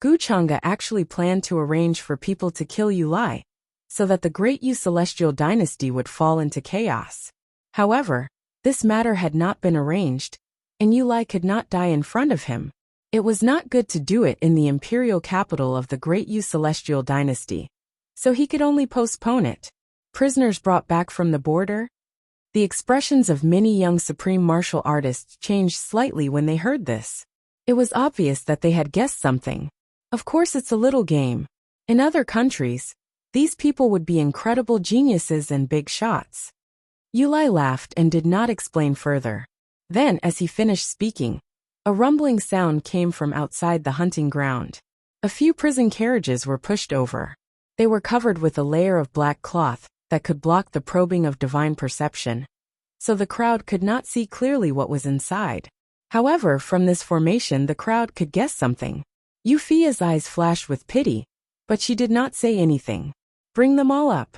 Guchanga actually planned to arrange for people to kill Yulai, so that the Great Yu Celestial Dynasty would fall into chaos. However, this matter had not been arranged, and Yulai could not die in front of him. It was not good to do it in the imperial capital of the Great Yu Celestial Dynasty, so he could only postpone it. Prisoners brought back from the border? The expressions of many young supreme martial artists changed slightly when they heard this. It was obvious that they had guessed something. Of course, it's a little game. In other countries, these people would be incredible geniuses and big shots. Yulai laughed and did not explain further. Then, as he finished speaking, a rumbling sound came from outside the hunting ground. A few prison carriages were pushed over. They were covered with a layer of black cloth that could block the probing of divine perception, so the crowd could not see clearly what was inside. However, from this formation the crowd could guess something. Yufia's eyes flashed with pity, but she did not say anything. Bring them all up.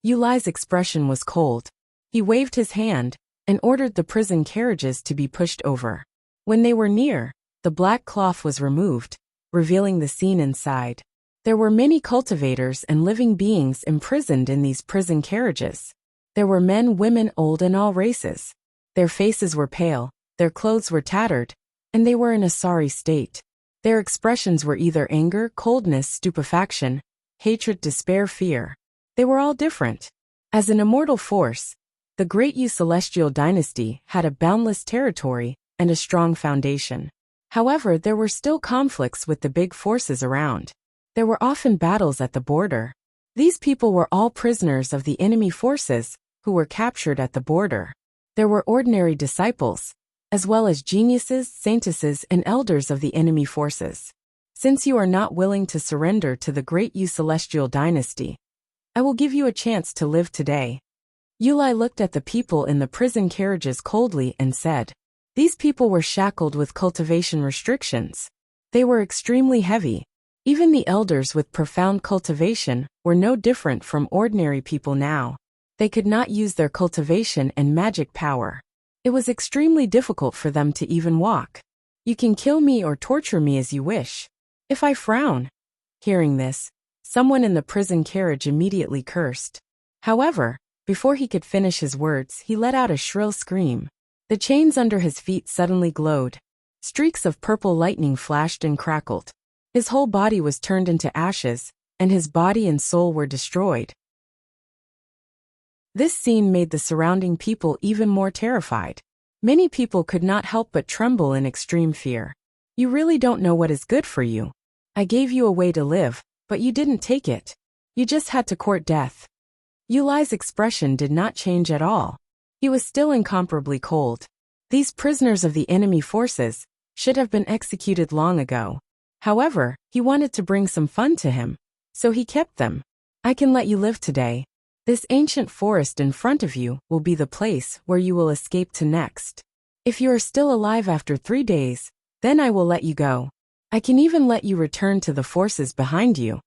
Yulai's expression was cold. He waved his hand and ordered the prison carriages to be pushed over. When they were near, the black cloth was removed, revealing the scene inside. There were many cultivators and living beings imprisoned in these prison carriages. There were men, women, old, and all races. Their faces were pale, their clothes were tattered, and they were in a sorry state. Their expressions were either anger, coldness, stupefaction, hatred, despair, fear. They were all different. As an immortal force, the Great Yu Celestial Dynasty had a boundless territory and a strong foundation. However, there were still conflicts with the big forces around. There were often battles at the border. These people were all prisoners of the enemy forces who were captured at the border. There were ordinary disciples, as well as geniuses, saintesses, and elders of the enemy forces. Since you are not willing to surrender to the Great Yu Celestial Dynasty, I will give you a chance to live today. Yulai looked at the people in the prison carriages coldly and said, these people were shackled with cultivation restrictions. They were extremely heavy. Even the elders with profound cultivation were no different from ordinary people now. They could not use their cultivation and magic power. It was extremely difficult for them to even walk. You can kill me or torture me as you wish. If I frown. Hearing this, someone in the prison carriage immediately cursed. However, before he could finish his words, he let out a shrill scream. The chains under his feet suddenly glowed. Streaks of purple lightning flashed and crackled. His whole body was turned into ashes, and his body and soul were destroyed. This scene made the surrounding people even more terrified. Many people could not help but tremble in extreme fear. You really don't know what is good for you. I gave you a way to live, but you didn't take it. You just had to court death. Yulai's expression did not change at all. He was still incomparably cold. These prisoners of the enemy forces should have been executed long ago. However, he wanted to bring some fun to him, so he kept them. I can let you live today. This ancient forest in front of you will be the place where you will escape to next. If you are still alive after 3 days, then I will let you go. I can even let you return to the forces behind you.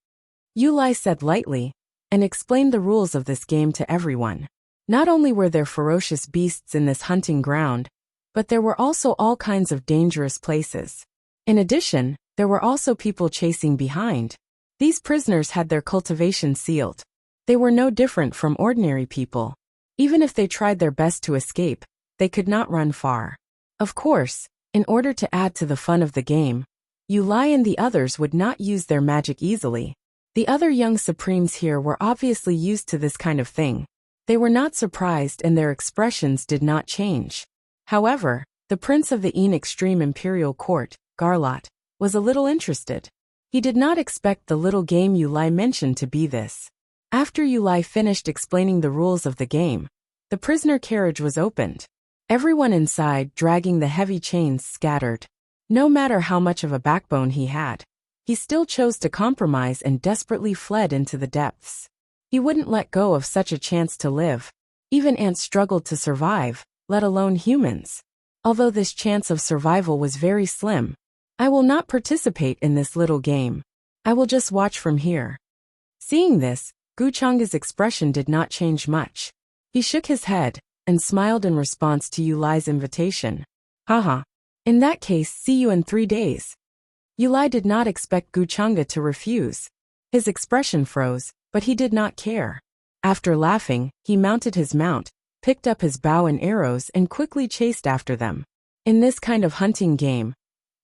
Yu Lai said lightly, and explained the rules of this game to everyone. Not only were there ferocious beasts in this hunting ground, but there were also all kinds of dangerous places. In addition, there were also people chasing behind. These prisoners had their cultivation sealed. They were no different from ordinary people. Even if they tried their best to escape, they could not run far. Of course, in order to add to the fun of the game, Yu Lai and the others would not use their magic easily. The other young supremes here were obviously used to this kind of thing. They were not surprised and their expressions did not change. However, the prince of the extreme imperial court, Garlot, was a little interested. He did not expect the little game Yu Lai mentioned to be this. After Yu Lai finished explaining the rules of the game, the prisoner carriage was opened. Everyone inside, dragging the heavy chains, scattered. No matter how much of a backbone he had, he still chose to compromise and desperately fled into the depths. He wouldn't let go of such a chance to live. Even ants struggled to survive, let alone humans. Although this chance of survival was very slim, I will not participate in this little game. I will just watch from here. Seeing this, Guchanga's expression did not change much. He shook his head and smiled in response to Yu Lai's invitation. Haha. In that case, see you in 3 days. Yu Lai did not expect Guchanga to refuse. His expression froze, but he did not care. After laughing, he mounted his mount, picked up his bow and arrows and quickly chased after them. In this kind of hunting game,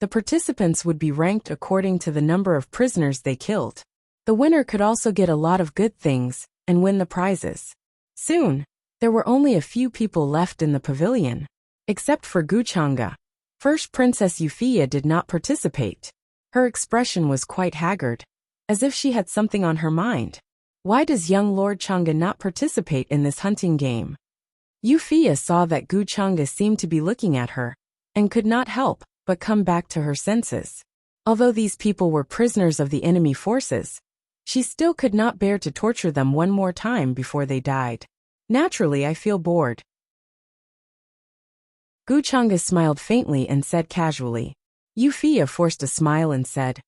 the participants would be ranked according to the number of prisoners they killed. The winner could also get a lot of good things and win the prizes. Soon, there were only a few people left in the pavilion. Except for Guchanga. First Princess Euphia did not participate. Her expression was quite haggard, as if she had something on her mind. Why does young Lord Changa not participate in this hunting game? Euphia saw that Guchanga seemed to be looking at her, and could not help but come back to her senses. Although these people were prisoners of the enemy forces, she still could not bear to torture them one more time before they died. Naturally, I feel bored. Guchanga smiled faintly and said casually. Euphia forced a smile and said,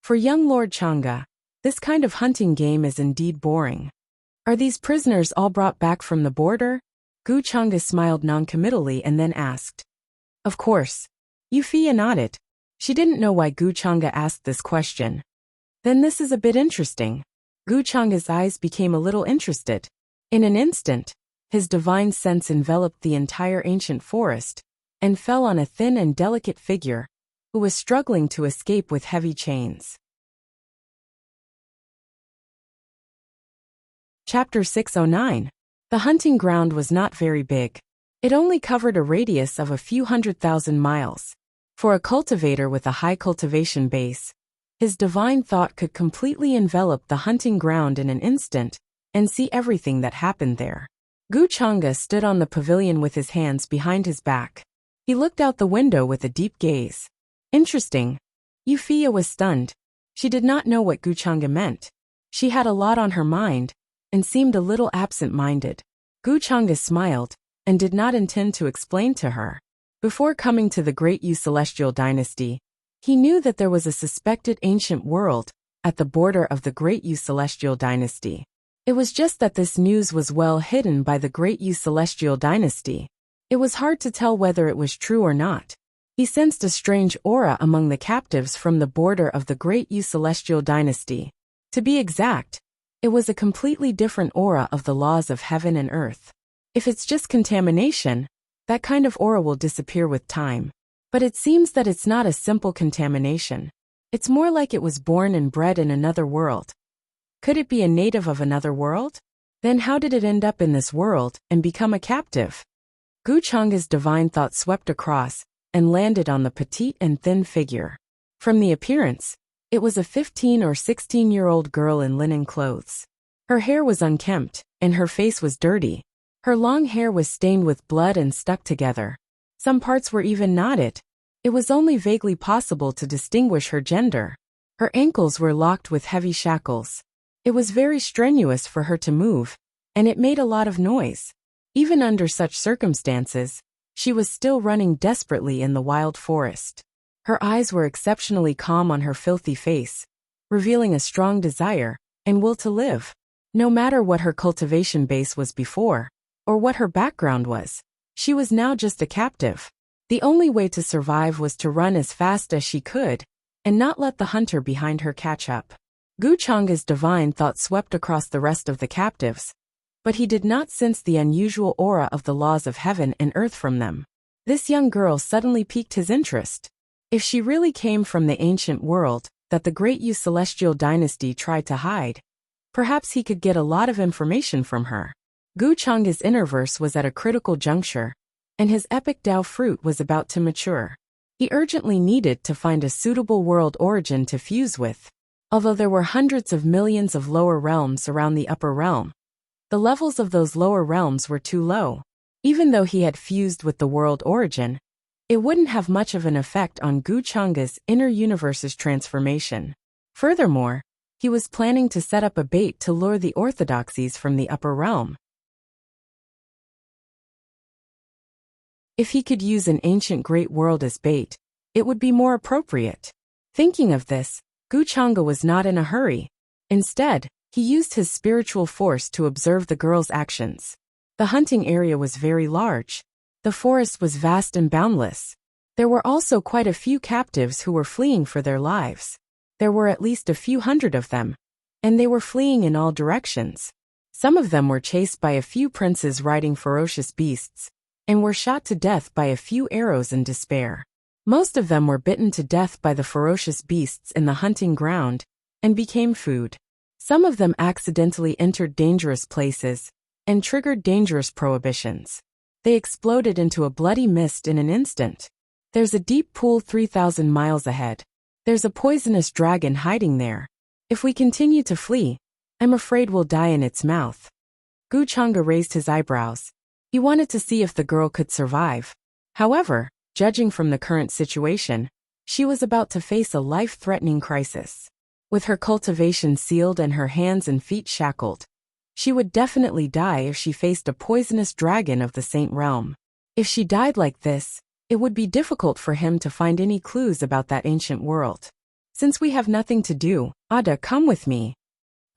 For young Lord Changa, this kind of hunting game is indeed boring. Are these prisoners all brought back from the border? Guchanga smiled noncommittally and then asked. Of course. Euphia nodded. She didn't know why Guchanga asked this question. Then this is a bit interesting. Guchanga's eyes became a little interested. In an instant, his divine sense enveloped the entire ancient forest, and fell on a thin and delicate figure, who was struggling to escape with heavy chains. Chapter 609. The hunting ground was not very big. It only covered a radius of a few 100,000 miles. For a cultivator with a high cultivation base, his divine thought could completely envelop the hunting ground in an instant, and see everything that happened there. Guchanga stood on the pavilion with his hands behind his back. He looked out the window with a deep gaze. Interesting. Euphia was stunned. She did not know what Guchanga meant. She had a lot on her mind, and seemed a little absent-minded. Guchanga smiled, and did not intend to explain to her. Before coming to the Great Yu Celestial Dynasty, he knew that there was a suspected ancient world at the border of the Great Yu Celestial Dynasty. It was just that this news was well hidden by the Great Yu Celestial Dynasty. It was hard to tell whether it was true or not. He sensed a strange aura among the captives from the border of the Great Yu Celestial Dynasty. To be exact, it was a completely different aura of the laws of heaven and earth. If it's just contamination, that kind of aura will disappear with time. But it seems that it's not a simple contamination. It's more like it was born and bred in another world. Could it be a native of another world? Then how did it end up in this world and become a captive? Guchanga's divine thought swept across and landed on the petite and thin figure. From the appearance, it was a 15 or 16-year-old girl in linen clothes. Her hair was unkempt, and her face was dirty. Her long hair was stained with blood and stuck together. Some parts were even knotted. It was only vaguely possible to distinguish her gender. Her ankles were locked with heavy shackles. It was very strenuous for her to move, and it made a lot of noise. Even under such circumstances, she was still running desperately in the wild forest. Her eyes were exceptionally calm on her filthy face, revealing a strong desire and will to live. No matter what her cultivation base was before, or what her background was, she was now just a captive. The only way to survive was to run as fast as she could, and not let the hunter behind her catch up. Guchanga's divine thought swept across the rest of the captives, but he did not sense the unusual aura of the laws of heaven and earth from them. This young girl suddenly piqued his interest. If she really came from the ancient world that the great Yu celestial dynasty tried to hide, perhaps he could get a lot of information from her. Guchanga's innerverse was at a critical juncture, and his epic Dao fruit was about to mature. He urgently needed to find a suitable world origin to fuse with. Although there were hundreds of millions of lower realms around the upper realm, the levels of those lower realms were too low. Even though he had fused with the world origin, it wouldn't have much of an effect on Guchanga's inner universe's transformation. Furthermore, he was planning to set up a bait to lure the orthodoxies from the upper realm. If he could use an ancient great world as bait, it would be more appropriate. Thinking of this, Guchanga was not in a hurry. Instead, he used his spiritual force to observe the girl's actions. The hunting area was very large. The forest was vast and boundless. There were also quite a few captives who were fleeing for their lives. There were at least a few hundred of them, and they were fleeing in all directions. Some of them were chased by a few princes riding ferocious beasts, and were shot to death by a few arrows in despair. Most of them were bitten to death by the ferocious beasts in the hunting ground, and became food. Some of them accidentally entered dangerous places, and triggered dangerous prohibitions. They exploded into a bloody mist in an instant. There's a deep pool 3,000 miles ahead. There's a poisonous dragon hiding there. If we continue to flee, I'm afraid we'll die in its mouth. Guchanga raised his eyebrows. He wanted to see if the girl could survive. However, judging from the current situation, she was about to face a life-threatening crisis. With her cultivation sealed and her hands and feet shackled, she would definitely die if she faced a poisonous dragon of the Saint Realm. If she died like this, it would be difficult for him to find any clues about that ancient world. Since we have nothing to do, Ada, come with me.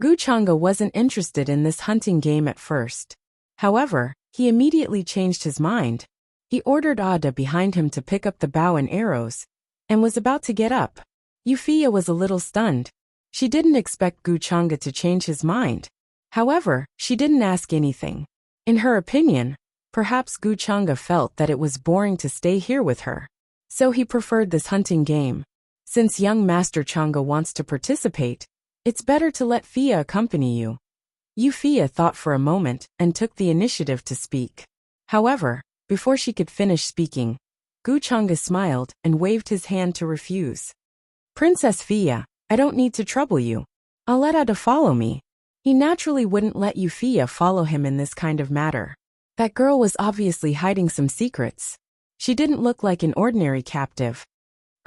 Guchanga wasn't interested in this hunting game at first. However, he immediately changed his mind. He ordered Ada behind him to pick up the bow and arrows, and was about to get up. Euphia was a little stunned. She didn't expect Guchanga to change his mind. However, she didn't ask anything. In her opinion, perhaps Guchanga felt that it was boring to stay here with her. So he preferred this hunting game. Since young Master Changa wants to participate, it's better to let Fia accompany you. Euphia thought for a moment and took the initiative to speak. However, before she could finish speaking, Guchanga smiled and waved his hand to refuse. Princess Fia, I don't need to trouble you. I'll let Ada follow me. He naturally wouldn't let Euphia follow him in this kind of matter. That girl was obviously hiding some secrets. She didn't look like an ordinary captive.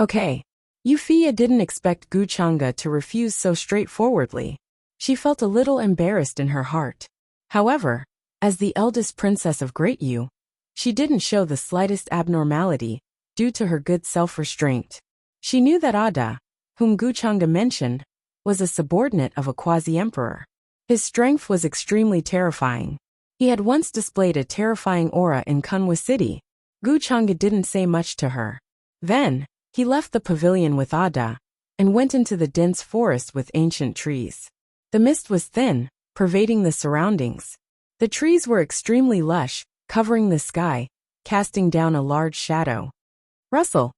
Okay. Euphia didn't expect Guchanga to refuse so straightforwardly. She felt a little embarrassed in her heart. However, as the eldest princess of Great Yu, she didn't show the slightest abnormality, due to her good self-restraint. She knew that Ada, whom Guchanga mentioned, was a subordinate of a quasi-emperor. His strength was extremely terrifying. He had once displayed a terrifying aura in Kunwa City. Guchanga didn't say much to her. Then, he left the pavilion with Ada, and went into the dense forest with ancient trees. The mist was thin, pervading the surroundings. The trees were extremely lush, covering the sky, casting down a large shadow. Rustle.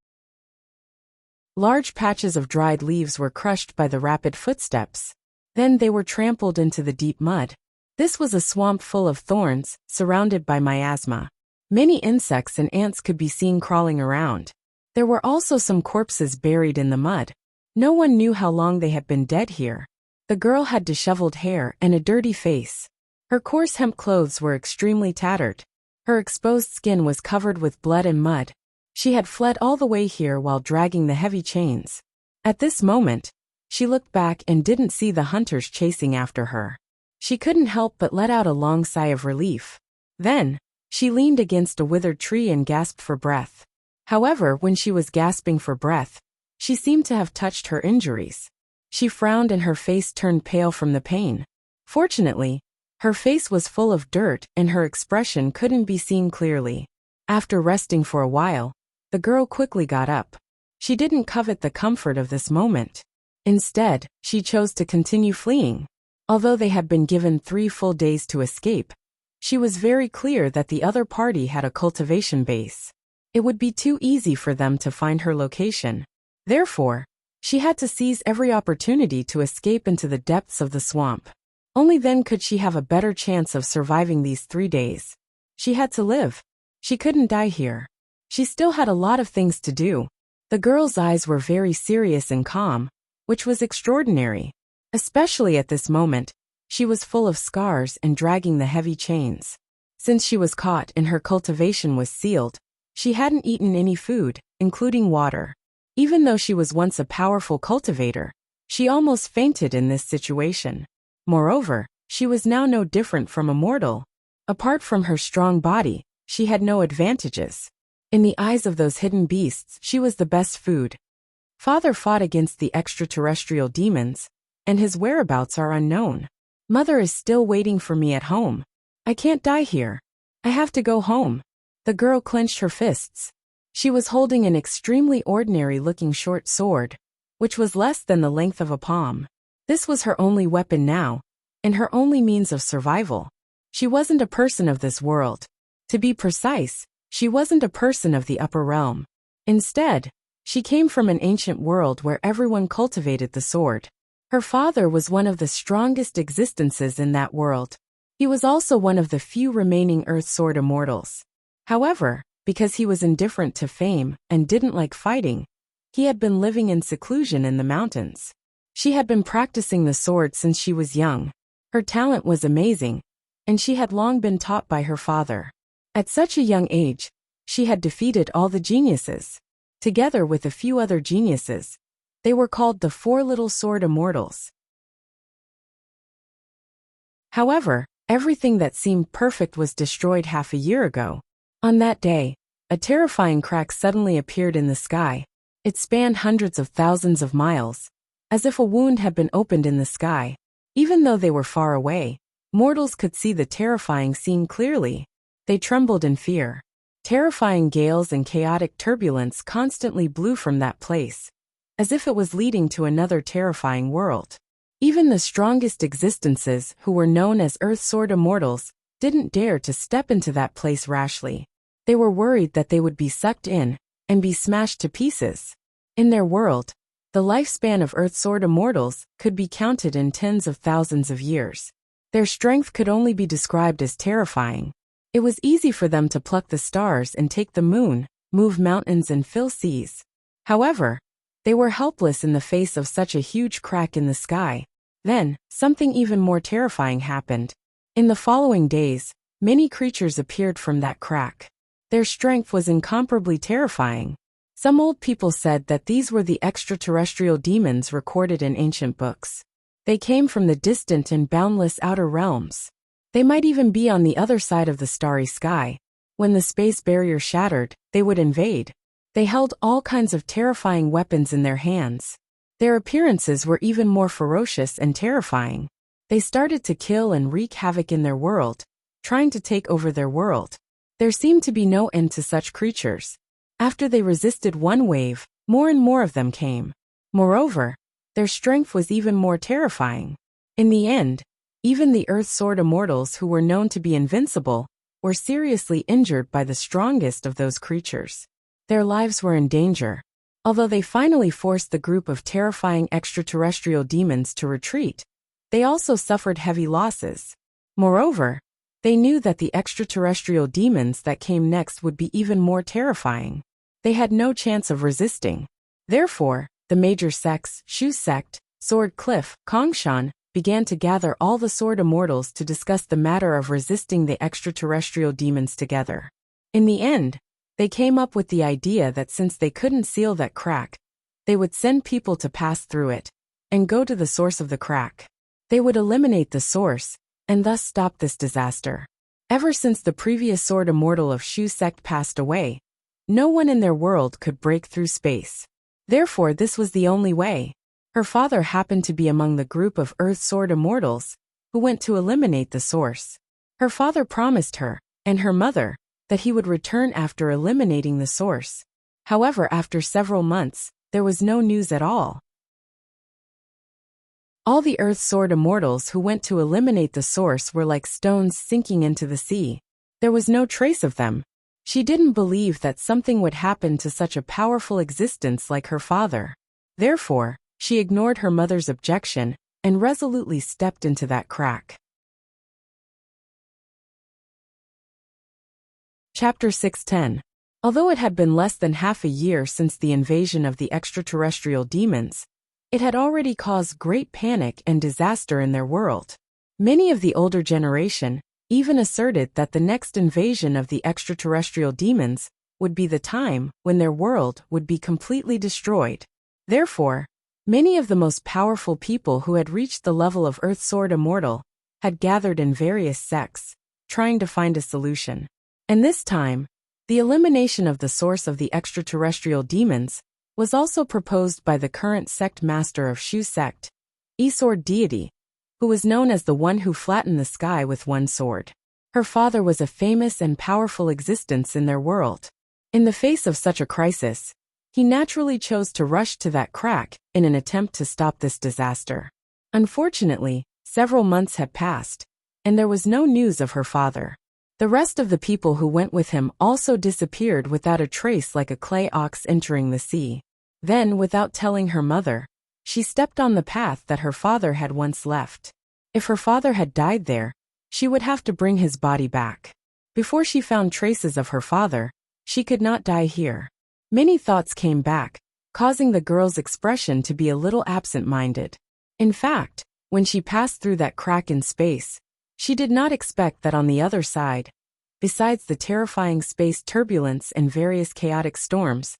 Large patches of dried leaves were crushed by the rapid footsteps. Then they were trampled into the deep mud. This was a swamp full of thorns, surrounded by miasma. Many insects and ants could be seen crawling around. There were also some corpses buried in the mud. No one knew how long they had been dead here. The girl had disheveled hair and a dirty face. Her coarse hemp clothes were extremely tattered. Her exposed skin was covered with blood and mud, She had fled all the way here while dragging the heavy chains. At this moment, she looked back and didn't see the hunters chasing after her. She couldn't help but let out a long sigh of relief. Then, she leaned against a withered tree and gasped for breath. However, when she was gasping for breath, she seemed to have touched her injuries. She frowned and her face turned pale from the pain. Fortunately, her face was full of dirt and her expression couldn't be seen clearly. After resting for a while, the girl quickly got up. She didn't covet the comfort of this moment. Instead, she chose to continue fleeing. Although they had been given 3 full days to escape, she was very clear that the other party had a cultivation base. It would be too easy for them to find her location. Therefore, she had to seize every opportunity to escape into the depths of the swamp. Only then could she have a better chance of surviving these 3 days. She had to live. She couldn't die here. She still had a lot of things to do. The girl's eyes were very serious and calm, which was extraordinary. Especially at this moment, she was full of scars and dragging the heavy chains. Since she was caught and her cultivation was sealed, she hadn't eaten any food, including water. Even though she was once a powerful cultivator, she almost fainted in this situation. Moreover, she was now no different from a mortal. Apart from her strong body, she had no advantages. In the eyes of those hidden beasts, she was the best food. Father fought against the extraterrestrial demons, and his whereabouts are unknown. Mother is still waiting for me at home. I can't die here. I have to go home. The girl clenched her fists. She was holding an extremely ordinary-looking short sword, which was less than the length of a palm. This was her only weapon now, and her only means of survival. She wasn't a person of this world. To be precise, she wasn't a person of the upper realm. Instead, she came from an ancient world where everyone cultivated the sword. Her father was one of the strongest existences in that world. He was also one of the few remaining Earth Sword immortals. However, because he was indifferent to fame and didn't like fighting, he had been living in seclusion in the mountains. She had been practicing the sword since she was young. Her talent was amazing, and she had long been taught by her father. At such a young age, she had defeated all the geniuses. Together with a few other geniuses, they were called the 4 Little Sword Immortals. However, everything that seemed perfect was destroyed half a year ago. On that day, a terrifying crack suddenly appeared in the sky. It spanned hundreds of thousands of miles, as if a wound had been opened in the sky. Even though they were far away, mortals could see the terrifying scene clearly. They trembled in fear. Terrifying gales and chaotic turbulence constantly blew from that place, as if it was leading to another terrifying world. Even the strongest existences, who were known as Earth Sword Immortals, didn't dare to step into that place rashly. They were worried that they would be sucked in and be smashed to pieces. In their world, the lifespan of Earth Sword Immortals could be counted in tens of thousands of years. Their strength could only be described as terrifying. It was easy for them to pluck the stars and take the moon, move mountains and fill seas. However, they were helpless in the face of such a huge crack in the sky. Then, something even more terrifying happened. In the following days, many creatures appeared from that crack. Their strength was incomparably terrifying. Some old people said that these were the extraterrestrial demons recorded in ancient books. They came from the distant and boundless outer realms. They might even be on the other side of the starry sky. When the space barrier shattered, they would invade. They held all kinds of terrifying weapons in their hands. Their appearances were even more ferocious and terrifying. They started to kill and wreak havoc in their world, trying to take over their world. There seemed to be no end to such creatures. After they resisted one wave, more and more of them came. Moreover, their strength was even more terrifying. In the end, even the Earth Sword Immortals, who were known to be invincible, were seriously injured by the strongest of those creatures. Their lives were in danger. Although they finally forced the group of terrifying extraterrestrial demons to retreat, they also suffered heavy losses. Moreover, they knew that the extraterrestrial demons that came next would be even more terrifying. They had no chance of resisting. Therefore, the major sects, Shu Sect, Sword Cliff, Kongshan, began to gather all the Sword Immortals to discuss the matter of resisting the extraterrestrial demons together. In the end, They came up with the idea that since they couldn't seal that crack, they would send people to pass through it and go to the source of the crack. They would eliminate the source and thus stop this disaster. Ever since the previous Sword Immortal of Shu sect passed away, no one in their world could break through space. Therefore, this was the only way. Her father happened to be among the group of Earth Sword Immortals who went to eliminate the source. Her father promised her and her mother that he would return after eliminating the source. However, after several months, there was no news at all. All the Earth Sword Immortals who went to eliminate the source were like stones sinking into the sea. There was no trace of them. She didn't believe that something would happen to such a powerful existence like her father. Therefore, she ignored her mother's objection and resolutely stepped into that crack. Chapter 610. Although it had been less than half a year since the invasion of the extraterrestrial demons, it had already caused great panic and disaster in their world. Many of the older generation even asserted that the next invasion of the extraterrestrial demons would be the time when their world would be completely destroyed. Therefore, many of the most powerful people who had reached the level of Earth Sword Immortal had gathered in various sects, trying to find a solution. And this time, the elimination of the source of the extraterrestrial demons was also proposed by the current sect master of Shu sect, E-Sword Deity, who was known as the one who flattened the sky with one sword. Her father was a famous and powerful existence in their world. In the face of such a crisis, he naturally chose to rush to that crack in an attempt to stop this disaster. Unfortunately, several months had passed, and there was no news of her father. The rest of the people who went with him also disappeared without a trace, like a clay ox entering the sea. Then, without telling her mother, she stepped on the path that her father had once left. If her father had died there, she would have to bring his body back. Before she found traces of her father, she could not die here. Many thoughts came back, causing the girl's expression to be a little absent-minded. In fact, when she passed through that crack in space, she did not expect that on the other side, besides the terrifying space turbulence and various chaotic storms,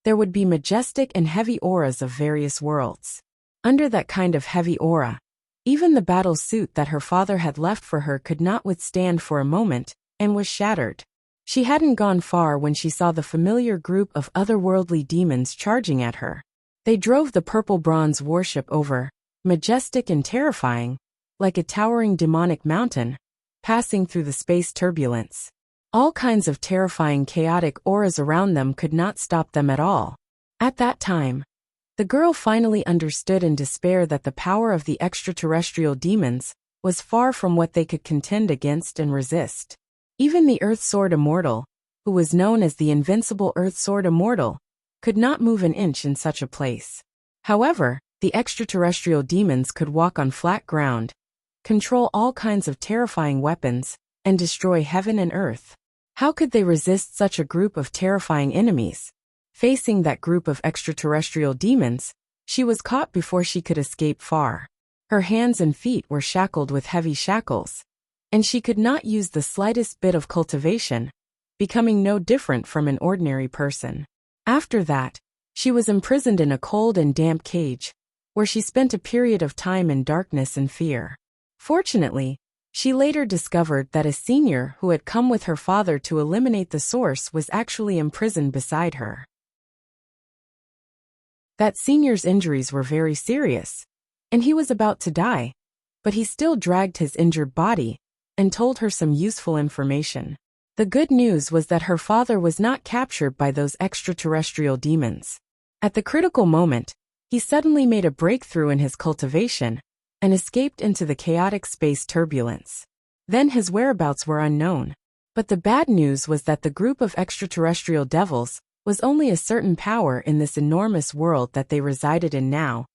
there would be majestic and heavy auras of various worlds. Under that kind of heavy aura, even the battle suit that her father had left for her could not withstand for a moment, and was shattered. She hadn't gone far when she saw the familiar group of otherworldly demons charging at her. They drove the purple bronze warship over, majestic and terrifying, like a towering demonic mountain, passing through the space turbulence. All kinds of terrifying chaotic auras around them could not stop them at all. At that time, the girl finally understood in despair that the power of the extraterrestrial demons was far from what they could contend against and resist. Even the Earth Sword Immortal, who was known as the invincible Earth Sword Immortal, could not move an inch in such a place. However, the extraterrestrial demons could walk on flat ground, control all kinds of terrifying weapons, and destroy heaven and earth. How could they resist such a group of terrifying enemies? Facing that group of extraterrestrial demons, she was caught before she could escape far. Her hands and feet were shackled with heavy shackles, and she could not use the slightest bit of cultivation, becoming no different from an ordinary person. After that, she was imprisoned in a cold and damp cage, where she spent a period of time in darkness and fear. Fortunately, she later discovered that a senior who had come with her father to eliminate the source was actually imprisoned beside her. That senior's injuries were very serious, and he was about to die, but he still dragged his injured body and told her some useful information. The good news was that her father was not captured by those extraterrestrial demons. At the critical moment, he suddenly made a breakthrough in his cultivation and escaped into the chaotic space turbulence. Then his whereabouts were unknown. But the bad news was that the group of extraterrestrial devils was only a certain power in this enormous world that they resided in now,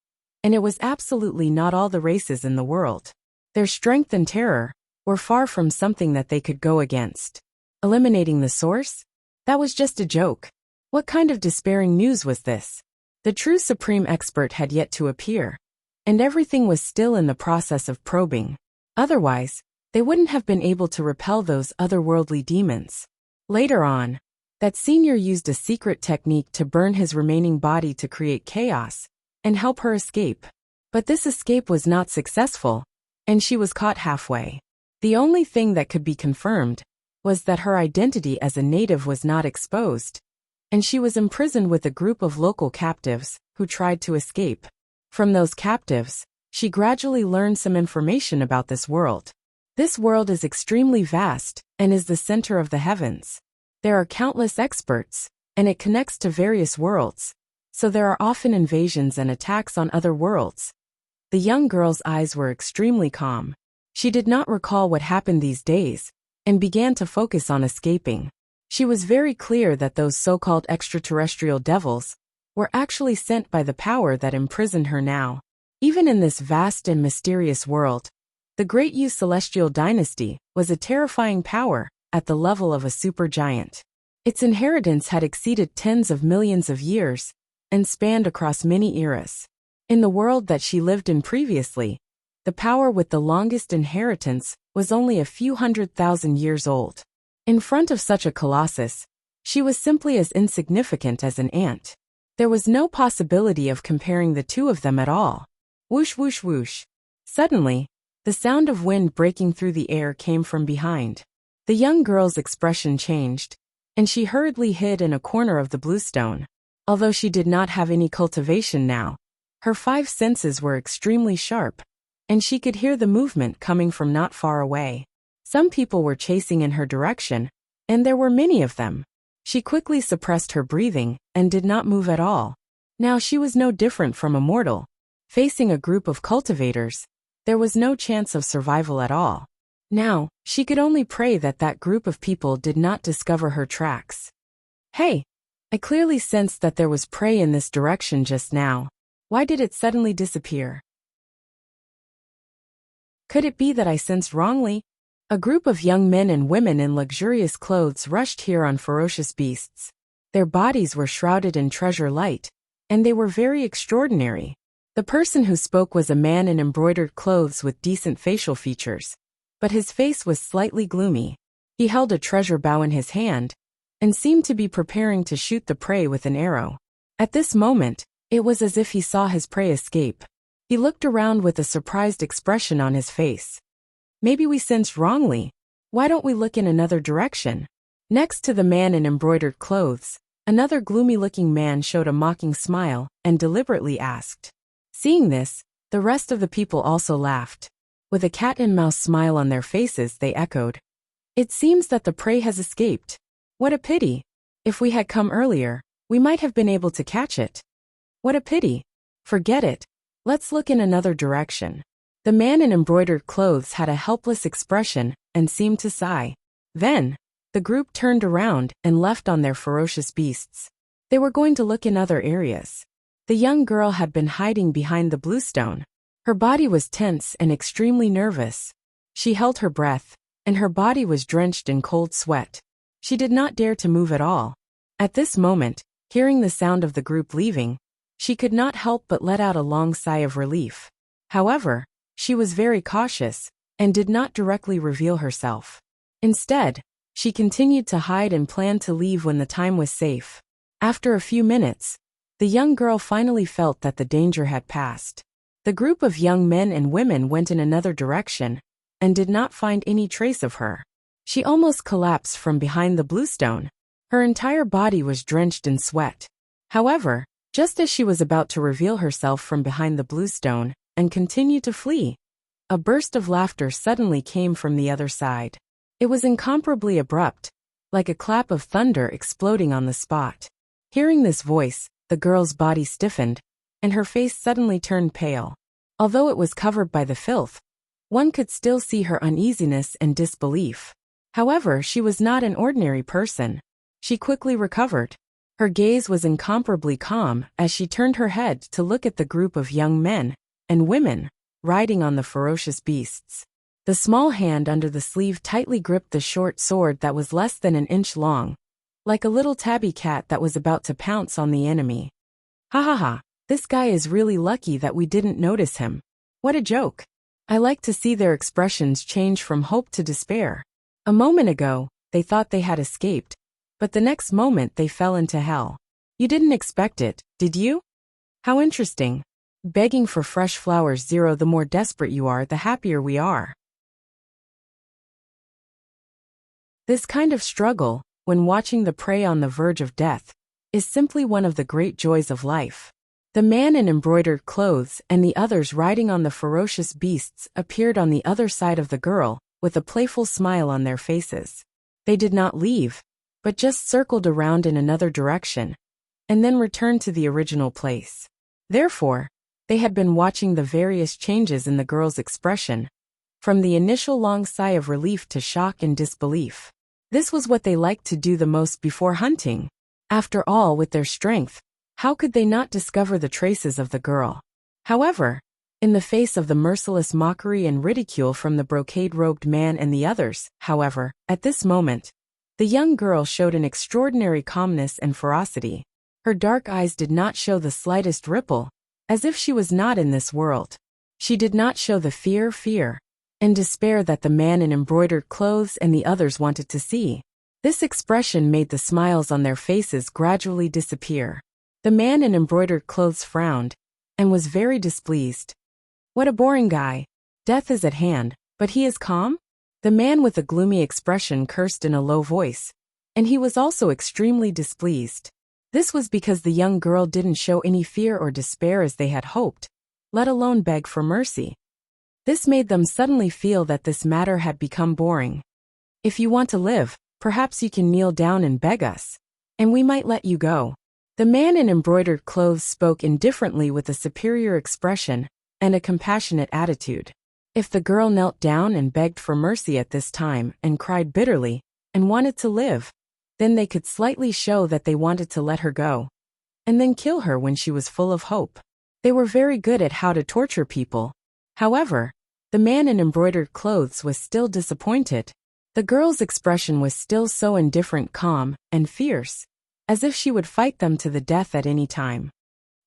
and it was absolutely not all the races in the world. Their strength and terror were far from something that they could go against. Eliminating the source? That was just a joke. What kind of despairing news was this? The true supreme expert had yet to appear, and everything was still in the process of probing. Otherwise, they wouldn't have been able to repel those otherworldly demons. Later on, that Senior used a secret technique to burn his remaining body to create chaos and help her escape. But this escape was not successful, and she was caught halfway. The only thing that could be confirmed was that her identity as a native was not exposed, and she was imprisoned with a group of local captives who tried to escape. From those captives, she gradually learned some information about this world. This world is extremely vast and is the center of the heavens. There are countless experts, and it connects to various worlds, so there are often invasions and attacks on other worlds. The young girl's eyes were extremely calm. She did not recall what happened these days, and began to focus on escaping. She was very clear that those so-called extraterrestrial devils were actually sent by the power that imprisoned her now. Even in this vast and mysterious world, the Great Yu Celestial Dynasty was a terrifying power at the level of a supergiant. Its inheritance had exceeded tens of millions of years and spanned across many eras. In the world that she lived in previously, the power with the longest inheritance was only a few 100,000 years old. In front of such a colossus, she was simply as insignificant as an ant. There was no possibility of comparing the two of them at all. Whoosh whoosh whoosh. Suddenly, the sound of wind breaking through the air came from behind. The young girl's expression changed, and she hurriedly hid in a corner of the bluestone. Although she did not have any cultivation now, her 5 senses were extremely sharp, and she could hear the movement coming from not far away. Some people were chasing in her direction, and there were many of them. She quickly suppressed her breathing and did not move at all. Now she was no different from a mortal. Facing a group of cultivators, there was no chance of survival at all. Now, she could only pray that that group of people did not discover her tracks. Hey! I clearly sensed that there was prey in this direction just now. Why did it suddenly disappear? Could it be that I sensed wrongly? A group of young men and women in luxurious clothes rushed here on ferocious beasts. Their bodies were shrouded in treasure light, and they were very extraordinary. The person who spoke was a man in embroidered clothes with decent facial features, but his face was slightly gloomy. He held a treasure bow in his hand, and seemed to be preparing to shoot the prey with an arrow. At this moment, it was as if he saw his prey escape. He looked around with a surprised expression on his face. Maybe we sensed wrongly. Why don't we look in another direction? Next to the man in embroidered clothes, another gloomy-looking man showed a mocking smile and deliberately asked. Seeing this, the rest of the people also laughed. With a cat-and-mouse smile on their faces, they echoed. It seems that the prey has escaped. What a pity. If we had come earlier, we might have been able to catch it. What a pity. Forget it. Let's look in another direction. The man in embroidered clothes had a helpless expression and seemed to sigh. Then, the group turned around and left on their ferocious beasts. They were going to look in other areas. The young girl had been hiding behind the bluestone. Her body was tense and extremely nervous. She held her breath, and her body was drenched in cold sweat. She did not dare to move at all. At this moment, hearing the sound of the group leaving, she could not help but let out a long sigh of relief. However, she was very cautious, and did not directly reveal herself. Instead, she continued to hide and planned to leave when the time was safe. After a few minutes, the young girl finally felt that the danger had passed. The group of young men and women went in another direction, and did not find any trace of her. She almost collapsed from behind the bluestone. Her entire body was drenched in sweat. However, just as she was about to reveal herself from behind the bluestone and continue to flee, a burst of laughter suddenly came from the other side. It was incomparably abrupt, like a clap of thunder exploding on the spot. Hearing this voice, the girl's body stiffened, and her face suddenly turned pale. Although it was covered by the filth, one could still see her uneasiness and disbelief. However, she was not an ordinary person. She quickly recovered. Her gaze was incomparably calm as she turned her head to look at the group of young men and women riding on the ferocious beasts. The small hand under the sleeve tightly gripped the short sword that was less than an inch long, like a little tabby cat that was about to pounce on the enemy. Ha ha ha, this guy is really lucky that we didn't notice him. What a joke. I like to see their expressions change from hope to despair. A moment ago, they thought they had escaped, but the next moment they fell into hell. You didn't expect it, did you? How interesting. Begging for fresh flowers. 0. The more desperate you are, the happier we are. This kind of struggle, when watching the prey on the verge of death, is simply one of the great joys of life. The man in embroidered clothes and the others riding on the ferocious beasts appeared on the other side of the girl, with a playful smile on their faces. They did not leave, but just circled around in another direction, and then returned to the original place. Therefore, they had been watching the various changes in the girl's expression, from the initial long sigh of relief to shock and disbelief. This was what they liked to do the most before hunting. After all, with their strength, how could they not discover the traces of the girl? However, in the face of the merciless mockery and ridicule from the brocade-robed man and the others, however, at this moment, the young girl showed an extraordinary calmness and ferocity. Her dark eyes did not show the slightest ripple, as if she was not in this world. She did not show the fear, and despair that the man in embroidered clothes and the others wanted to see. This expression made the smiles on their faces gradually disappear. The man in embroidered clothes frowned, and was very displeased. What a boring guy. Death is at hand, but he is calm? The man with a gloomy expression cursed in a low voice, and he was also extremely displeased. This was because the young girl didn't show any fear or despair as they had hoped, let alone beg for mercy. This made them suddenly feel that this matter had become boring. If you want to live, perhaps you can kneel down and beg us, and we might let you go. The man in embroidered clothes spoke indifferently with a superior expression and a compassionate attitude. If the girl knelt down and begged for mercy at this time and cried bitterly and wanted to live, then they could slightly show that they wanted to let her go, and then kill her when she was full of hope. They were very good at how to torture people. However, the man in embroidered clothes was still disappointed. The girl's expression was still so indifferent, calm, and fierce, as if she would fight them to the death at any time.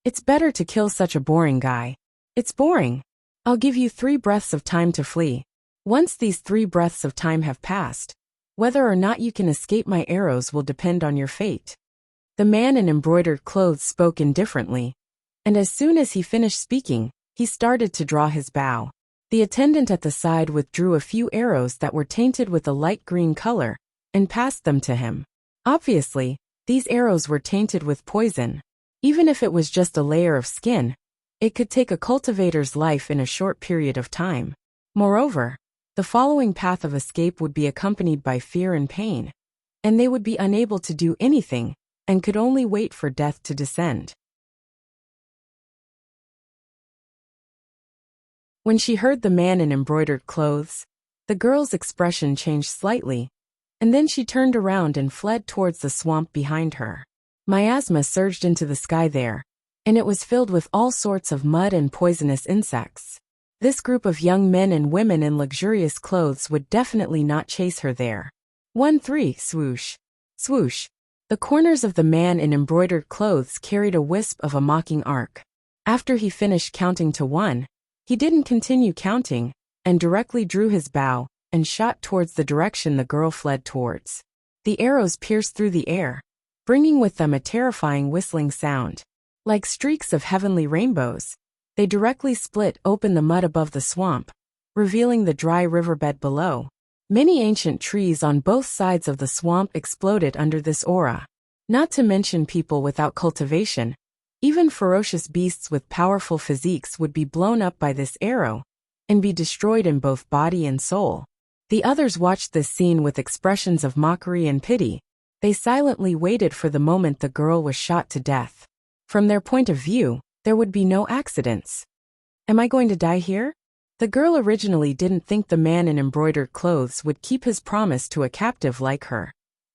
It's better to kill such a boring guy. It's boring. I'll give you 3 breaths of time to flee. Once these 3 breaths of time have passed, whether or not you can escape my arrows will depend on your fate. The man in embroidered clothes spoke indifferently, and as soon as he finished speaking, he started to draw his bow. The attendant at the side withdrew a few arrows that were tainted with a light green color, and passed them to him. Obviously, these arrows were tainted with poison. Even if it was just a layer of skin, it could take a cultivator's life in a short period of time. Moreover, the following path of escape would be accompanied by fear and pain, and they would be unable to do anything, and could only wait for death to descend. When she heard the man in embroidered clothes, the girl's expression changed slightly, and then she turned around and fled towards the swamp behind her. Miasma surged into the sky there, and it was filled with all sorts of mud and poisonous insects. This group of young men and women in luxurious clothes would definitely not chase her there. 1-3, swoosh. Swoosh. The corners of the man in embroidered clothes carried a wisp of a mocking arc. After he finished counting to 1, he didn't continue counting, and directly drew his bow, and shot towards the direction the girl fled towards. The arrows pierced through the air, bringing with them a terrifying whistling sound. Like streaks of heavenly rainbows, they directly split open the mud above the swamp, revealing the dry riverbed below. Many ancient trees on both sides of the swamp exploded under this aura. Not to mention people without cultivation, even ferocious beasts with powerful physiques would be blown up by this arrow, and be destroyed in both body and soul. The others watched this scene with expressions of mockery and pity. They silently waited for the moment the girl was shot to death. From their point of view, there would be no accidents. Am I going to die here? The girl originally didn't think the man in embroidered clothes would keep his promise to a captive like her,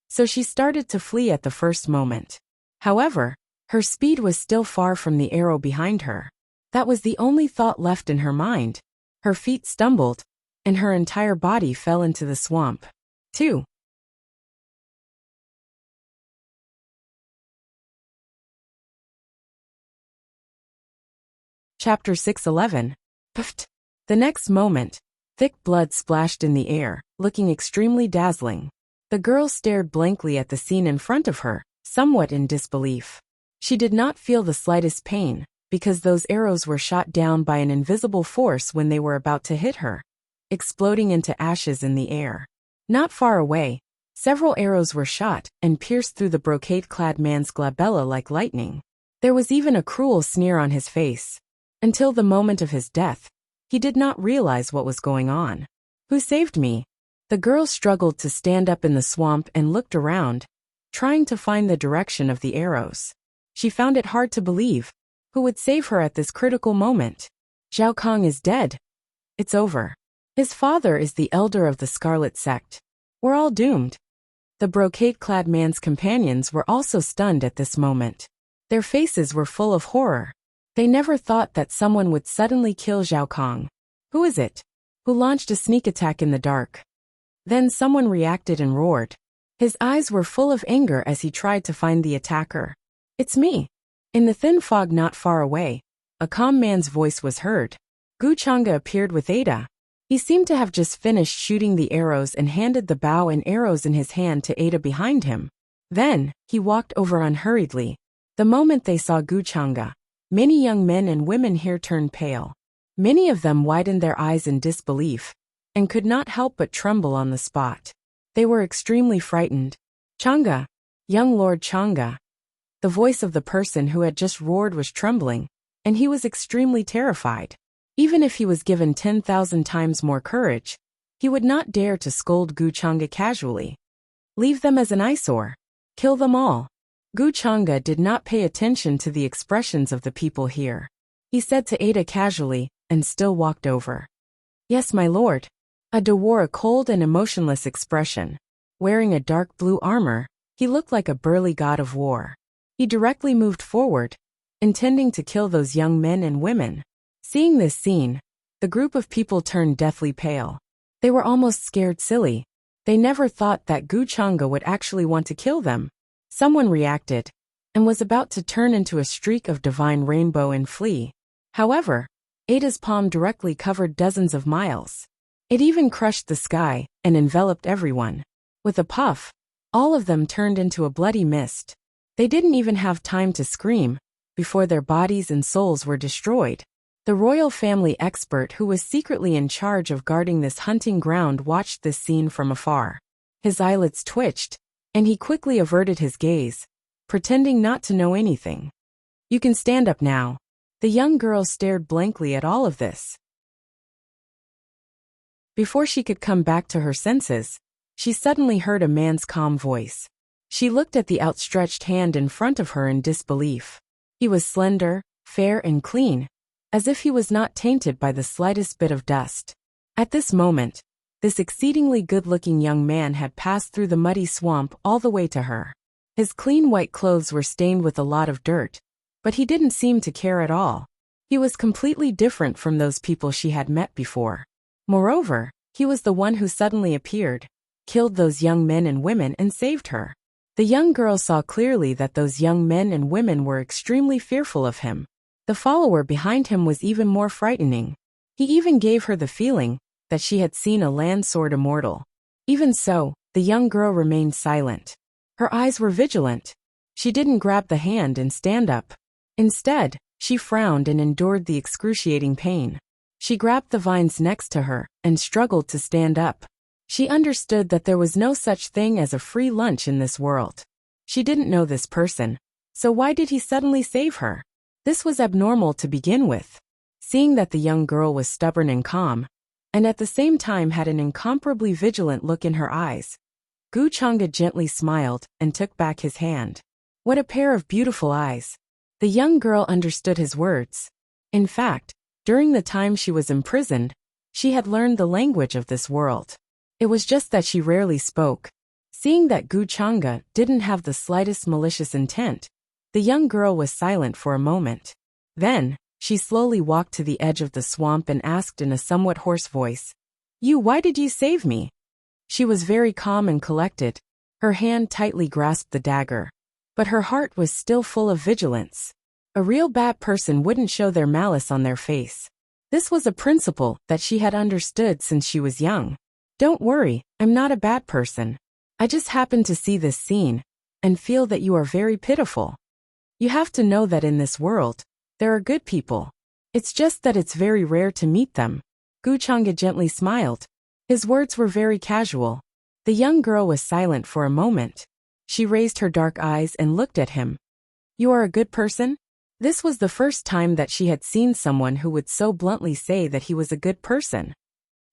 so she started to flee at the first moment. However, her speed was still far from the arrow behind her. That was the only thought left in her mind. Her feet stumbled, and her entire body fell into the swamp. 2. Chapter 6:11. Puffed. The next moment, thick blood splashed in the air, looking extremely dazzling. The girl stared blankly at the scene in front of her, somewhat in disbelief. She did not feel the slightest pain, because those arrows were shot down by an invisible force when they were about to hit her, exploding into ashes in the air. Not far away, several arrows were shot and pierced through the brocade-clad man's glabella like lightning. There was even a cruel sneer on his face. Until the moment of his death, he did not realize what was going on. "Who saved me?" The girl struggled to stand up in the swamp and looked around, trying to find the direction of the arrows. She found it hard to believe. Who would save her at this critical moment? Zhao Kong is dead. It's over. His father is the elder of the Scarlet Sect. We're all doomed. The brocade-clad man's companions were also stunned at this moment. Their faces were full of horror. They never thought that someone would suddenly kill Zhao Kong. Who is it? Who launched a sneak attack in the dark? Then someone reacted and roared. His eyes were full of anger as he tried to find the attacker. It's me. In the thin fog not far away, a calm man's voice was heard. Gu Chang'e appeared with Ada. He seemed to have just finished shooting the arrows and handed the bow and arrows in his hand to Ada behind him. Then, he walked over unhurriedly. The moment they saw Gu Chang'e, many young men and women here turned pale. Many of them widened their eyes in disbelief, and could not help but tremble on the spot. They were extremely frightened. Chang'e, young Lord Chang'e. The voice of the person who had just roared was trembling, and he was extremely terrified. Even if he was given 10,000 times more courage, he would not dare to scold Gu Chang'e casually. Leave them as an eyesore. Kill them all. Gu Chang'e did not pay attention to the expressions of the people here. He said to Ada casually, and still walked over. Yes, my lord. Ada wore a cold and emotionless expression. Wearing a dark blue armor, he looked like a burly god of war. He directly moved forward, intending to kill those young men and women. Seeing this scene, the group of people turned deathly pale. They were almost scared silly. They never thought that Gu Chang'e would actually want to kill them. Someone reacted, and was about to turn into a streak of divine rainbow and flee. However, Ada's palm directly covered dozens of miles. It even crushed the sky and enveloped everyone. With a puff, all of them turned into a bloody mist. They didn't even have time to scream before their bodies and souls were destroyed. The royal family expert who was secretly in charge of guarding this hunting ground watched this scene from afar. His eyelids twitched, and he quickly averted his gaze, pretending not to know anything. You can stand up now. The young girl stared blankly at all of this. Before she could come back to her senses, she suddenly heard a man's calm voice. She looked at the outstretched hand in front of her in disbelief. He was slender, fair and clean, as if he was not tainted by the slightest bit of dust. At this moment, this exceedingly good-looking young man had passed through the muddy swamp all the way to her. His clean white clothes were stained with a lot of dirt, but he didn't seem to care at all. He was completely different from those people she had met before. Moreover, he was the one who suddenly appeared, killed those young men and women and saved her. The young girl saw clearly that those young men and women were extremely fearful of him. The follower behind him was even more frightening. He even gave her the feeling that she had seen a land sword immortal. Even so, the young girl remained silent. Her eyes were vigilant. She didn't grab the hand and stand up. Instead, she frowned and endured the excruciating pain. She grabbed the vines next to her and struggled to stand up. She understood that there was no such thing as a free lunch in this world. She didn't know this person, so why did he suddenly save her? This was abnormal to begin with. Seeing that the young girl was stubborn and calm, and at the same time had an incomparably vigilant look in her eyes, Gu Chang'e gently smiled and took back his hand. What a pair of beautiful eyes. The young girl understood his words. In fact, during the time she was imprisoned, she had learned the language of this world. It was just that she rarely spoke. Seeing that Gu Chang'e didn't have the slightest malicious intent, the young girl was silent for a moment. Then, she slowly walked to the edge of the swamp and asked in a somewhat hoarse voice, why did you save me?" She was very calm and collected. Her hand tightly grasped the dagger. But her heart was still full of vigilance. A real bad person wouldn't show their malice on their face. This was a principle that she had understood since she was young. Don't worry, I'm not a bad person. I just happened to see this scene and feel that you are very pitiful. You have to know that in this world, there are good people. It's just that it's very rare to meet them. Gu Chang'e gently smiled. His words were very casual. The young girl was silent for a moment. She raised her dark eyes and looked at him. You are a good person? This was the first time that she had seen someone who would so bluntly say that he was a good person.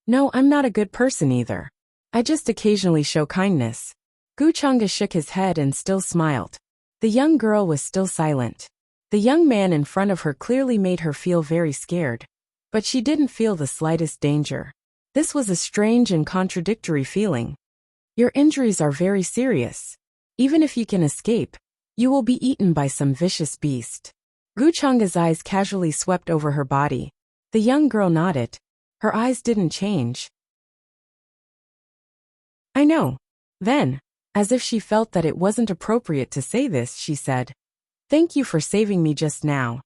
No, I'm not a good person either. I just occasionally show kindness. Gu Chang'e shook his head and still smiled. The young girl was still silent. The young man in front of her clearly made her feel very scared, but she didn't feel the slightest danger. This was a strange and contradictory feeling. Your injuries are very serious. Even if you can escape, you will be eaten by some vicious beast. Gu Chang'e's eyes casually swept over her body. The young girl nodded. Her eyes didn't change. I know. Then, as if she felt that it wasn't appropriate to say this, she said, Thank you for saving me just now.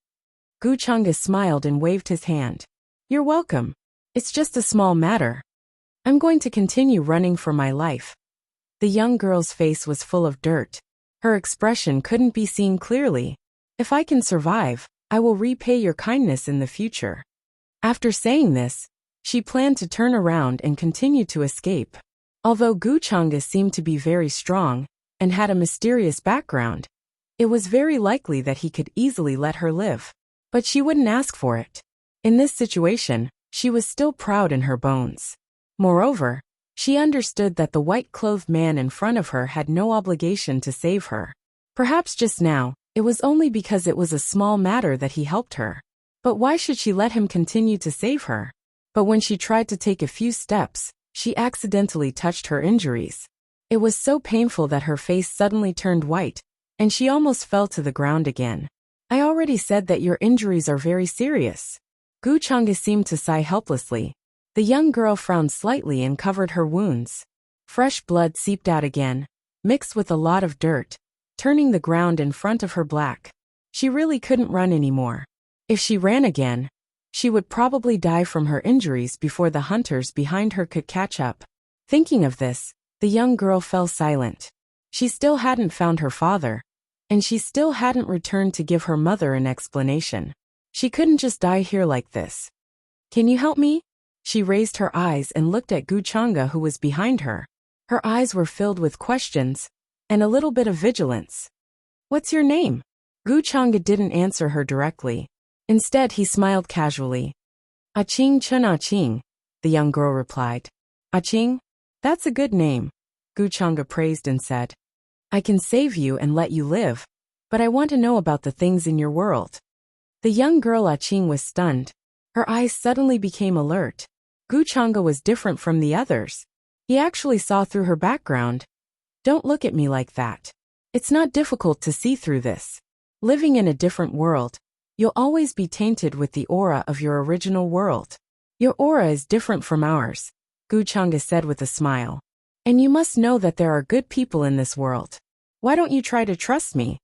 Gu Chang'e smiled and waved his hand. You're welcome. It's just a small matter. I'm going to continue running for my life. The young girl's face was full of dirt. Her expression couldn't be seen clearly. If I can survive, I will repay your kindness in the future. After saying this, she planned to turn around and continue to escape. Although Gu Chang'e seemed to be very strong and had a mysterious background, it was very likely that he could easily let her live. But she wouldn't ask for it. In this situation, she was still proud in her bones. Moreover, she understood that the white-clothed man in front of her had no obligation to save her. Perhaps just now, it was only because it was a small matter that he helped her. But why should she let him continue to save her? But when she tried to take a few steps, she accidentally touched her injuries. It was so painful that her face suddenly turned white, and she almost fell to the ground again. I already said that your injuries are very serious. Gu Chang'e seemed to sigh helplessly. The young girl frowned slightly and covered her wounds. Fresh blood seeped out again, mixed with a lot of dirt, turning the ground in front of her black. She really couldn't run anymore. If she ran again, she would probably die from her injuries before the hunters behind her could catch up. Thinking of this, the young girl fell silent. She still hadn't found her father, and she still hadn't returned to give her mother an explanation. She couldn't just die here like this. Can you help me? She raised her eyes and looked at Gu Chang'e, who was behind her. Her eyes were filled with questions and a little bit of vigilance. What's your name? Gu Chang'e didn't answer her directly. Instead, he smiled casually. Aching Chun Aching, the young girl replied. Aching? That's a good name, Gu Chang'e praised and said. I can save you and let you live, but I want to know about the things in your world. The young girl Aching was stunned. Her eyes suddenly became alert. Gu Chang'e was different from the others. He actually saw through her background. Don't look at me like that. It's not difficult to see through this. Living in a different world, you'll always be tainted with the aura of your original world. Your aura is different from ours, Gu Chang'e said with a smile. And you must know that there are good people in this world. Why don't you try to trust me?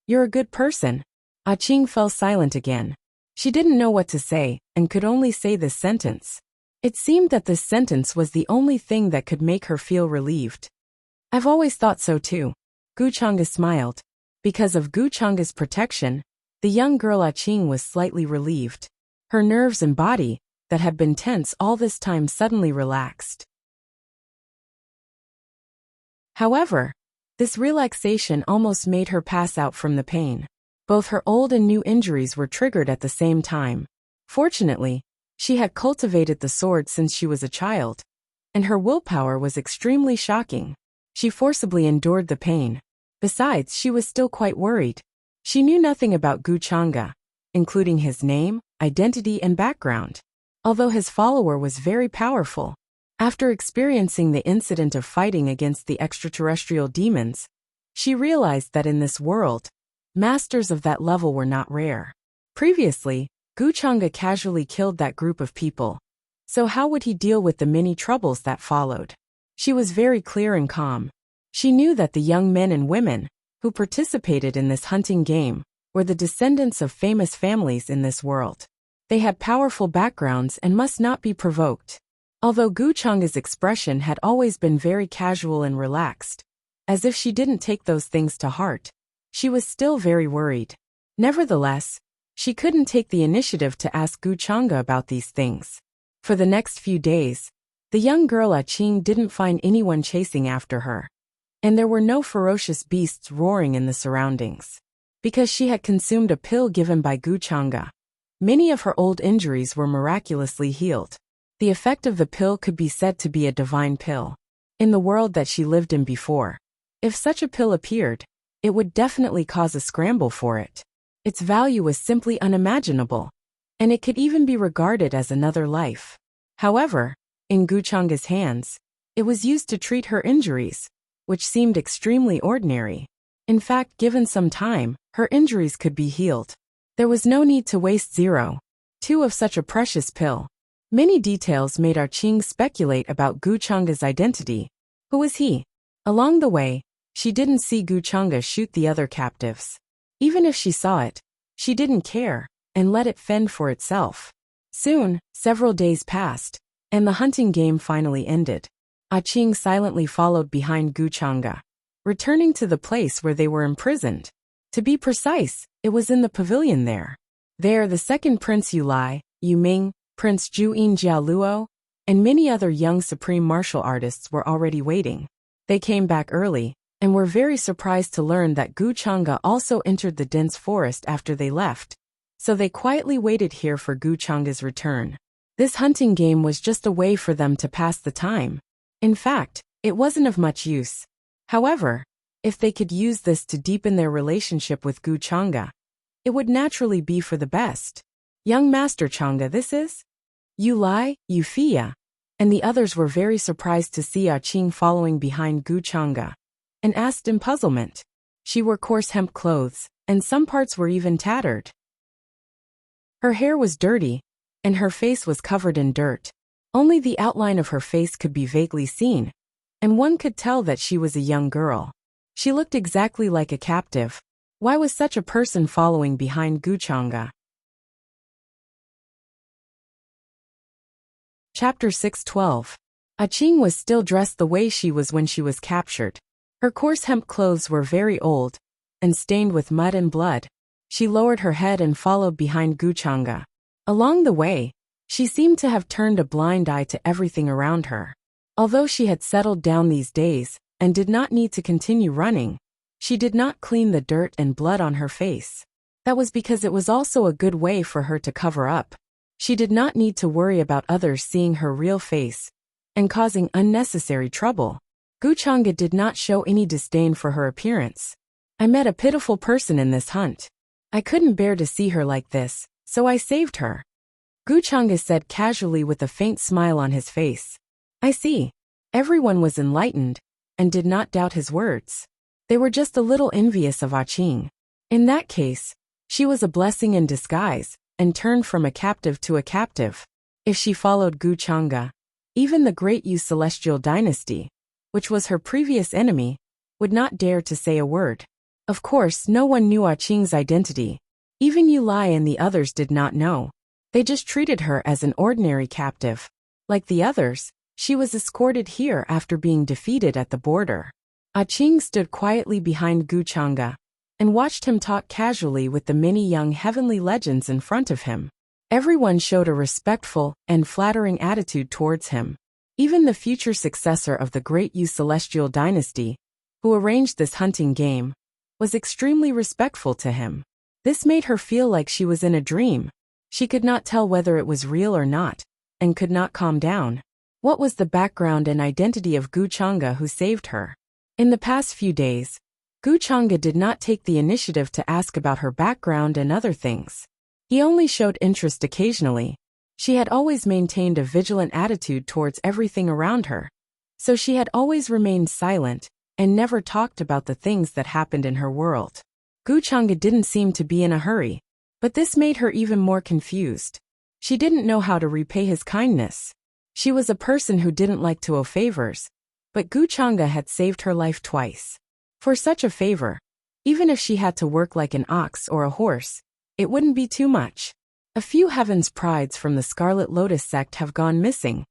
You're a good person. Aching fell silent again. She didn't know what to say and could only say this sentence. It seemed that this sentence was the only thing that could make her feel relieved. I've always thought so too. Gu Chang'e smiled. Because of Gu Chang'e's protection, the young girl Aching was slightly relieved. Her nerves and body, that had been tense all this time, suddenly relaxed. However, this relaxation almost made her pass out from the pain. Both her old and new injuries were triggered at the same time. Fortunately, she had cultivated the sword since she was a child, and her willpower was extremely shocking. She forcibly endured the pain. Besides, she was still quite worried. She knew nothing about Gu Chang'e, including his name, identity, and background. Although his follower was very powerful, after experiencing the incident of fighting against the extraterrestrial demons, she realized that in this world, masters of that level were not rare. Previously, Gu Chang'e casually killed that group of people. So how would he deal with the many troubles that followed? She was very clear and calm. She knew that the young men and women who participated in this hunting game were the descendants of famous families in this world. They had powerful backgrounds and must not be provoked. Although Gu Chang's expression had always been very casual and relaxed, as if she didn't take those things to heart, she was still very worried. Nevertheless, she couldn't take the initiative to ask Gu Chang'e about these things. For the next few days, the young girl Qing didn't find anyone chasing after her, and there were no ferocious beasts roaring in the surroundings. Because she had consumed a pill given by Gu Chang'e, many of her old injuries were miraculously healed. The effect of the pill could be said to be a divine pill. In the world that she lived in before, if such a pill appeared, it would definitely cause a scramble for it. Its value was simply unimaginable, and it could even be regarded as another life. However, in Gu Chang'e's hands, it was used to treat her injuries, which seemed extremely ordinary. In fact, given some time, her injuries could be healed. There was no need to waste 0.2 of such a precious pill. Many details made Qing speculate about Gu Chang'e's identity. Who was he? Along the way, she didn't see Gu Chang'e shoot the other captives. Even if she saw it, she didn't care, and let it fend for itself. Soon, several days passed, and the hunting game finally ended. Qing silently followed behind Gu Chang'e, returning to the place where they were imprisoned. To be precise, it was in the pavilion there. There the second Prince Yulai, Yu Ming, Prince Juyin Jialuo, and many other young supreme martial artists were already waiting. They came back early, and were very surprised to learn that Gu Chang'e also entered the dense forest after they left, so they quietly waited here for Gu Chang'e's return. This hunting game was just a way for them to pass the time. In fact, it wasn't of much use. However, if they could use this to deepen their relationship with Gu Chang'e, it would naturally be for the best. Young Master Chang'e, this is? You lie, you Fia. And the others were very surprised to see Qing following behind Gu Chang'e, and asked in puzzlement. She wore coarse hemp clothes, and some parts were even tattered. Her hair was dirty, and her face was covered in dirt. Only the outline of her face could be vaguely seen, and one could tell that she was a young girl. She looked exactly like a captive. Why was such a person following behind Gu Chang'e? Chapter 6:12. Qing was still dressed the way she was when she was captured. Her coarse hemp clothes were very old, and stained with mud and blood. She lowered her head and followed behind Gu Chang'e. Along the way, she seemed to have turned a blind eye to everything around her. Although she had settled down these days, and did not need to continue running, she did not clean the dirt and blood on her face. That was because it was also a good way for her to cover up. She did not need to worry about others seeing her real face, and causing unnecessary trouble. Gu Chang'e did not show any disdain for her appearance. I met a pitiful person in this hunt. I couldn't bear to see her like this, so I saved her. Gu Chang'e said casually with a faint smile on his face. I see. Everyone was enlightened, and did not doubt his words. They were just a little envious of Qing. In that case, she was a blessing in disguise, and turned from a captive to a captive. If she followed Gu Chang'e, even the great Yu Celestial Dynasty, which was her previous enemy, would not dare to say a word. Of course, no one knew Qing's identity. Even Yu Lai and the others did not know. They just treated her as an ordinary captive. Like the others, she was escorted here after being defeated at the border. Qing stood quietly behind Gu Chang'e, and watched him talk casually with the many young heavenly legends in front of him. Everyone showed a respectful and flattering attitude towards him. Even the future successor of the great Yu Celestial Dynasty, who arranged this hunting game, was extremely respectful to him. This made her feel like she was in a dream. She could not tell whether it was real or not, and could not calm down. What was the background and identity of Gu Chang'e who saved her? In the past few days, Gu Chang'e did not take the initiative to ask about her background and other things. He only showed interest occasionally. She had always maintained a vigilant attitude towards everything around her, so she had always remained silent, and never talked about the things that happened in her world. Gu Chang'e didn't seem to be in a hurry, but this made her even more confused. She didn't know how to repay his kindness. She was a person who didn't like to owe favors, but Gu Chang'e had saved her life twice. For such a favor, even if she had to work like an ox or a horse, it wouldn't be too much. A few heaven's prides from the Scarlet Lotus sect have gone missing.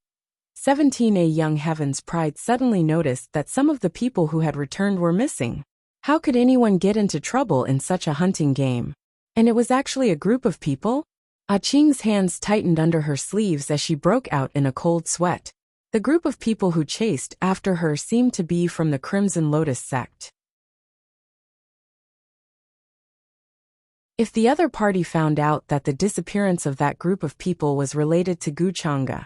17. A young Heaven's Pride suddenly noticed that some of the people who had returned were missing. How could anyone get into trouble in such a hunting game? And it was actually a group of people? Qing's hands tightened under her sleeves as she broke out in a cold sweat. The group of people who chased after her seemed to be from the Crimson Lotus sect. If the other party found out that the disappearance of that group of people was related to Wuxia,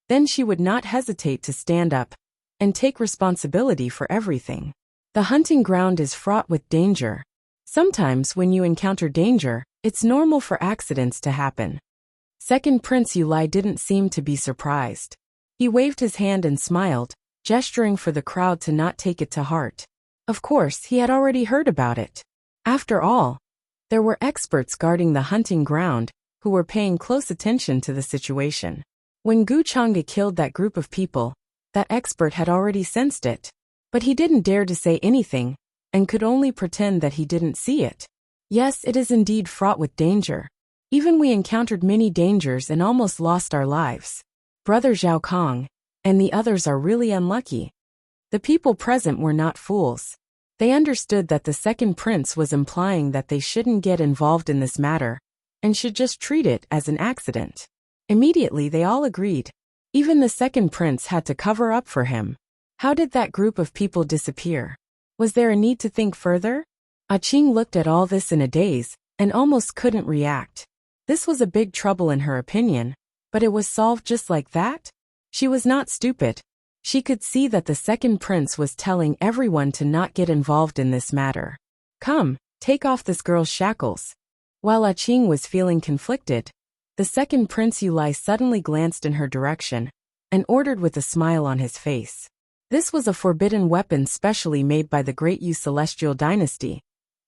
then she would not hesitate to stand up and take responsibility for everything. The hunting ground is fraught with danger. Sometimes when you encounter danger, it's normal for accidents to happen. Second Prince Yulai didn't seem to be surprised. He waved his hand and smiled, gesturing for the crowd to not take it to heart. Of course, he had already heard about it. After all, there were experts guarding the hunting ground who were paying close attention to the situation. When Wuxia killed that group of people, that expert had already sensed it. But he didn't dare to say anything, and could only pretend that he didn't see it. Yes, it is indeed fraught with danger. Even we encountered many dangers and almost lost our lives. Brother Zhao Kong and the others are really unlucky. The people present were not fools. They understood that the second prince was implying that they shouldn't get involved in this matter, and should just treat it as an accident. Immediately they all agreed. Even the second prince had to cover up for him. How did that group of people disappear? Was there a need to think further? Qing looked at all this in a daze, and almost couldn't react. This was a big trouble in her opinion, but it was solved just like that? She was not stupid. She could see that the second prince was telling everyone to not get involved in this matter. Come, take off this girl's shackles. While Qing was feeling conflicted, the second Prince Yulai suddenly glanced in her direction, and ordered with a smile on his face. This was a forbidden weapon specially made by the Great Yu Celestial Dynasty,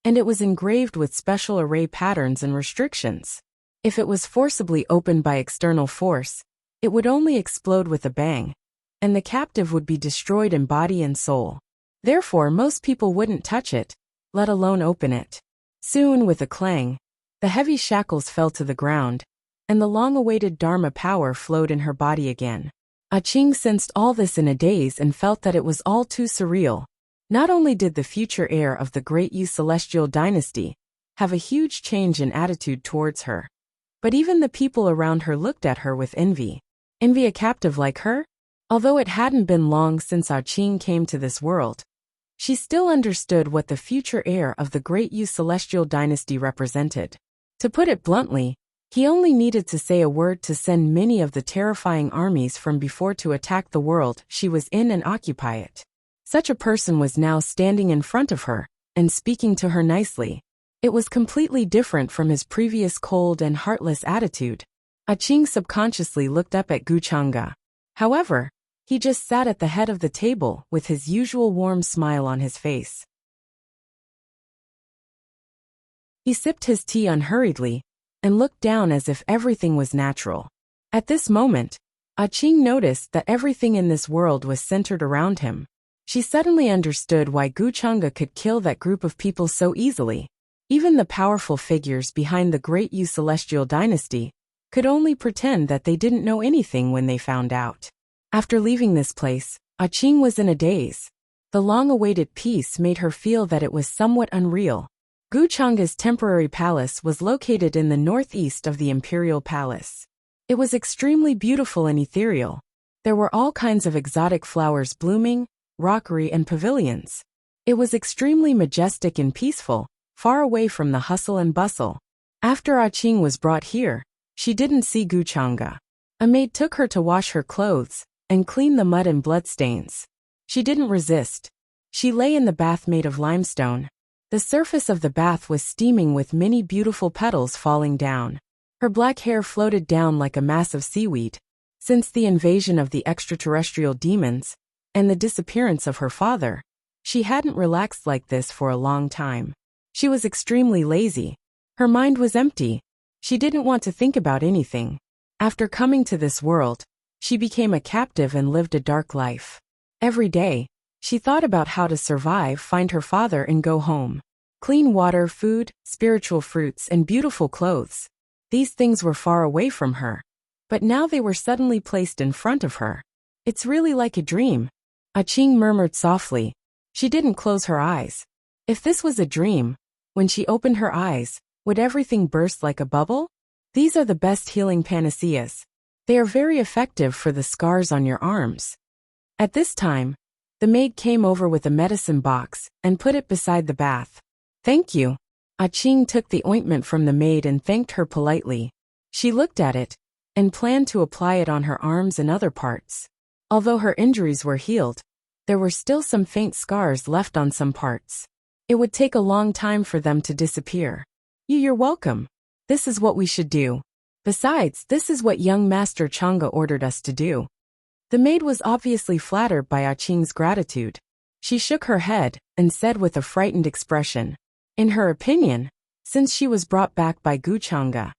and it was engraved with special array patterns and restrictions. If it was forcibly opened by external force, it would only explode with a bang, and the captive would be destroyed in body and soul. Therefore, most people wouldn't touch it, let alone open it. Soon, with a clang, the heavy shackles fell to the ground, and the long-awaited Dharma power flowed in her body again. Qing sensed all this in a daze and felt that it was all too surreal. Not only did the future heir of the Great Yu Celestial Dynasty have a huge change in attitude towards her, but even the people around her looked at her with envy. Envy a captive like her? Although it hadn't been long since Qing came to this world, she still understood what the future heir of the Great Yu Celestial Dynasty represented. To put it bluntly, he only needed to say a word to send many of the terrifying armies from before to attack the world she was in and occupy it. Such a person was now standing in front of her, and speaking to her nicely. It was completely different from his previous cold and heartless attitude. Qing subconsciously looked up at Wuxia. However, he just sat at the head of the table with his usual warm smile on his face. He sipped his tea unhurriedly, and looked down as if everything was natural. At this moment, Qing noticed that everything in this world was centered around him. She suddenly understood why Wuxia could kill that group of people so easily. Even the powerful figures behind the Great Yu Celestial Dynasty could only pretend that they didn't know anything when they found out. After leaving this place, Qing was in a daze. The long-awaited peace made her feel that it was somewhat unreal. Wuxia's temporary palace was located in the northeast of the Imperial Palace. It was extremely beautiful and ethereal. There were all kinds of exotic flowers blooming, rockery and pavilions. It was extremely majestic and peaceful, far away from the hustle and bustle. After Qing was brought here, she didn't see Wuxia. A maid took her to wash her clothes and clean the mud and bloodstains. She didn't resist. She lay in the bath made of limestone. The surface of the bath was steaming with many beautiful petals falling down. Her black hair floated down like a mass of seaweed. Since the invasion of the extraterrestrial demons and the disappearance of her father, she hadn't relaxed like this for a long time. She was extremely lazy. Her mind was empty. She didn't want to think about anything. After coming to this world, she became a captive and lived a dark life. Every day, she thought about how to survive, find her father and go home. Clean water, food, spiritual fruits and beautiful clothes. These things were far away from her, but now they were suddenly placed in front of her. It's really like a dream. Qing murmured softly. She didn't close her eyes. If this was a dream, when she opened her eyes, would everything burst like a bubble? These are the best healing panaceas. They are very effective for the scars on your arms. At this time, the maid came over with a medicine box and put it beside the bath. Thank you. Qing took the ointment from the maid and thanked her politely. She looked at it and planned to apply it on her arms and other parts. Although her injuries were healed, there were still some faint scars left on some parts. It would take a long time for them to disappear. You're welcome. This is what we should do. Besides, this is what young Master Chang'e ordered us to do. The maid was obviously flattered by Qing's gratitude. She shook her head and said with a frightened expression, in her opinion, since she was brought back by Chang'e,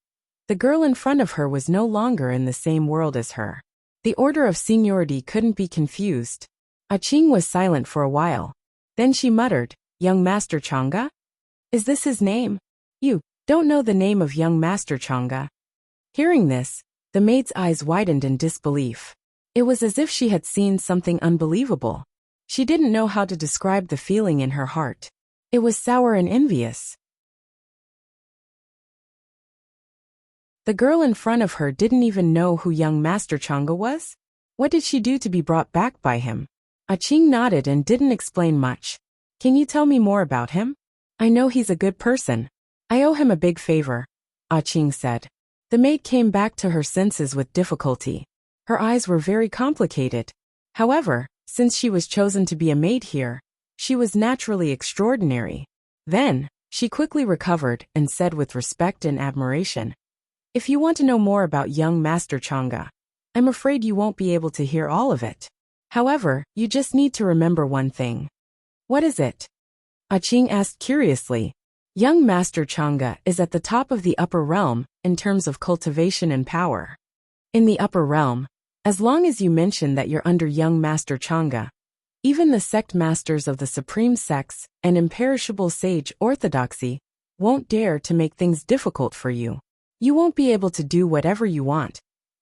the girl in front of her was no longer in the same world as her. The order of seniority couldn't be confused. Qing was silent for a while. Then she muttered, young Master Chang'e? Is this his name? You don't know the name of young Master Chang'e. Hearing this, the maid's eyes widened in disbelief. It was as if she had seen something unbelievable. She didn't know how to describe the feeling in her heart. It was sour and envious. The girl in front of her didn't even know who young Master Chang'e was? What did she do to be brought back by him? Qing nodded and didn't explain much. Can you tell me more about him? I know he's a good person. I owe him a big favor, Qing said. The maid came back to her senses with difficulty. Her eyes were very complicated. However, since she was chosen to be a maid here, she was naturally extraordinary. Then, she quickly recovered and said with respect and admiration, if you want to know more about young Master Chang'e, I'm afraid you won't be able to hear all of it. However, you just need to remember one thing. What is it? Qing asked curiously. Young Master Chang'e is at the top of the upper realm in terms of cultivation and power. In the upper realm, as long as you mention that you're under young Master Chang'e, even the sect masters of the supreme sects and imperishable sage orthodoxy won't dare to make things difficult for you. You won't be able to do whatever you want,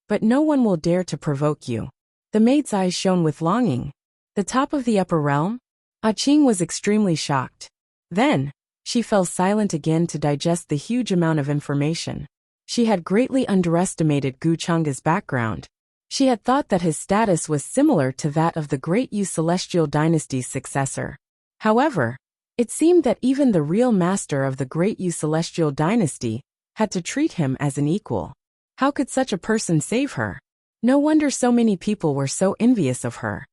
but no one will dare to provoke you. The maid's eyes shone with longing. The top of the upper realm? Qing was extremely shocked. Then, she fell silent again to digest the huge amount of information. She had greatly underestimated Chang'e's background. She had thought that his status was similar to that of the Great Yu Celestial Dynasty's successor. However, it seemed that even the real master of the Great Yu Celestial Dynasty had to treat him as an equal. How could such a person save her? No wonder so many people were so envious of her.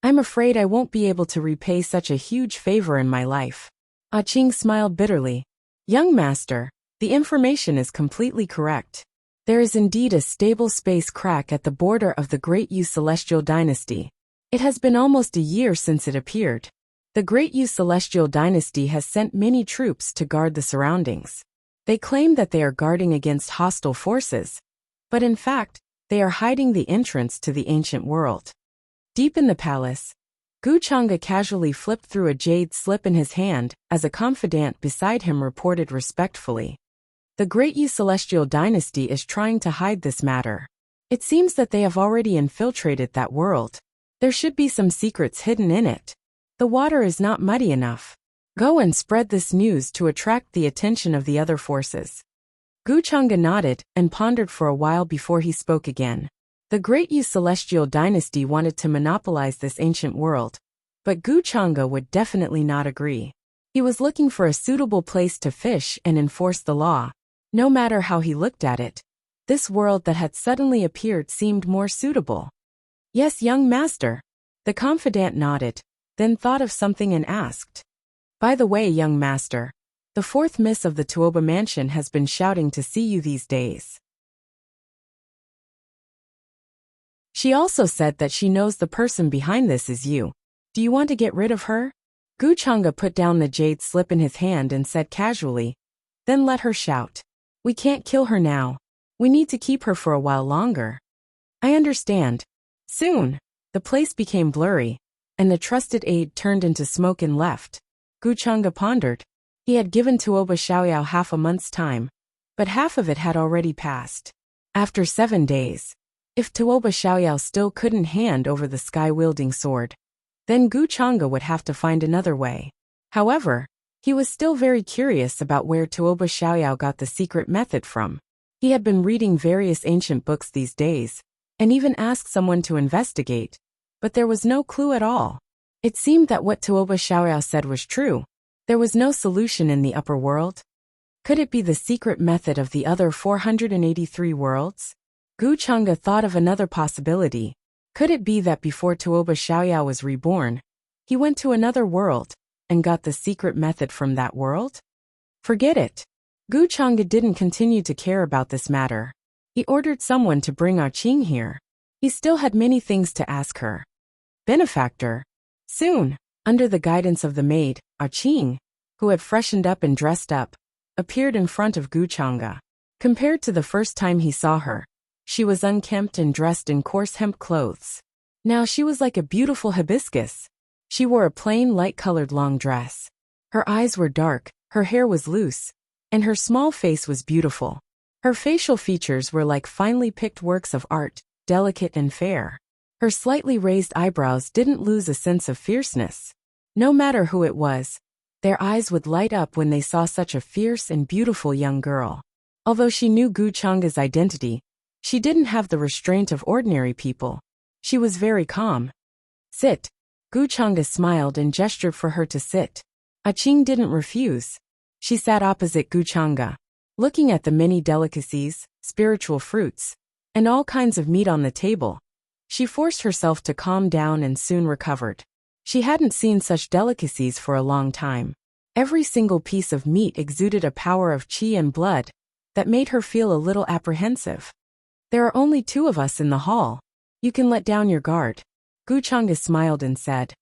I'm afraid I won't be able to repay such a huge favor in my life. Qing smiled bitterly. Young master, the information is completely correct. There is indeed a stable space crack at the border of the Great Yu Celestial Dynasty. It has been almost a year since it appeared. The Great Yu Celestial Dynasty has sent many troops to guard the surroundings. They claim that they are guarding against hostile forces, but in fact, they are hiding the entrance to the ancient world. Deep in the palace, Chang'e casually flipped through a jade slip in his hand as a confidant beside him reported respectfully. The Great Yu Celestial Dynasty is trying to hide this matter. It seems that they have already infiltrated that world. There should be some secrets hidden in it. The water is not muddy enough. Go and spread this news to attract the attention of the other forces. Chang'e nodded and pondered for a while before he spoke again. The Great Yu Celestial Dynasty wanted to monopolize this ancient world, but Chang'e would definitely not agree. He was looking for a suitable place to fish and enforce the law. No matter how he looked at it, this world that had suddenly appeared seemed more suitable. Yes, young master. The confidant nodded, then thought of something and asked. By the way, young master, the fourth miss of the Tuoba mansion has been shouting to see you these days. She also said that she knows the person behind this is you. Do you want to get rid of her? Chang'e put down the jade slip in his hand and said casually, then let her shout. We can't kill her now. We need to keep her for a while longer. I understand. Soon, the place became blurry, and the trusted aide turned into smoke and left. Chang'e pondered. He had given Tuoba Xiaoyao half a month's time, but half of it had already passed. After 7 days, If Tuoba Xiaoyao still couldn't hand over the sky-wielding sword, then Gu Chang'e would have to find another way. However, he was still very curious about where Tuoba Xiaoyao got the secret method from. He had been reading various ancient books these days, and even asked someone to investigate, but there was no clue at all. It seemed that what Tuoba Xiaoyao said was true. There was no solution in the upper world. Could it be the secret method of the other 483 worlds? Gu Chang'e thought of another possibility. Could it be that before Tuoba Xiaoyao was reborn, he went to another world and got the secret method from that world? Forget it. Gu Chang'e didn't continue to care about this matter. He ordered someone to bring Qing here. He still had many things to ask her. Benefactor. Soon, under the guidance of the maid, Qing, who had freshened up and dressed up, appeared in front of Gu Chang'e. Compared to the first time he saw her, she was unkempt and dressed in coarse hemp clothes. Now she was like a beautiful hibiscus. She wore a plain light-colored long dress. Her eyes were dark, her hair was loose, and her small face was beautiful. Her facial features were like finely picked works of art, delicate and fair. Her slightly raised eyebrows didn't lose a sense of fierceness. No matter who it was, their eyes would light up when they saw such a fierce and beautiful young girl. Although she knew Gu Chang'e's identity, she didn't have the restraint of ordinary people. She was very calm. Sit. Gu Chang'e smiled and gestured for her to sit. Qing didn't refuse. She sat opposite Gu Chang'e, looking at the many delicacies, spiritual fruits, and all kinds of meat on the table. She forced herself to calm down and soon recovered. She hadn't seen such delicacies for a long time. Every single piece of meat exuded a power of qi and blood that made her feel a little apprehensive. There are only 2 of us in the hall. You can let down your guard. Gu Chang'e smiled and said,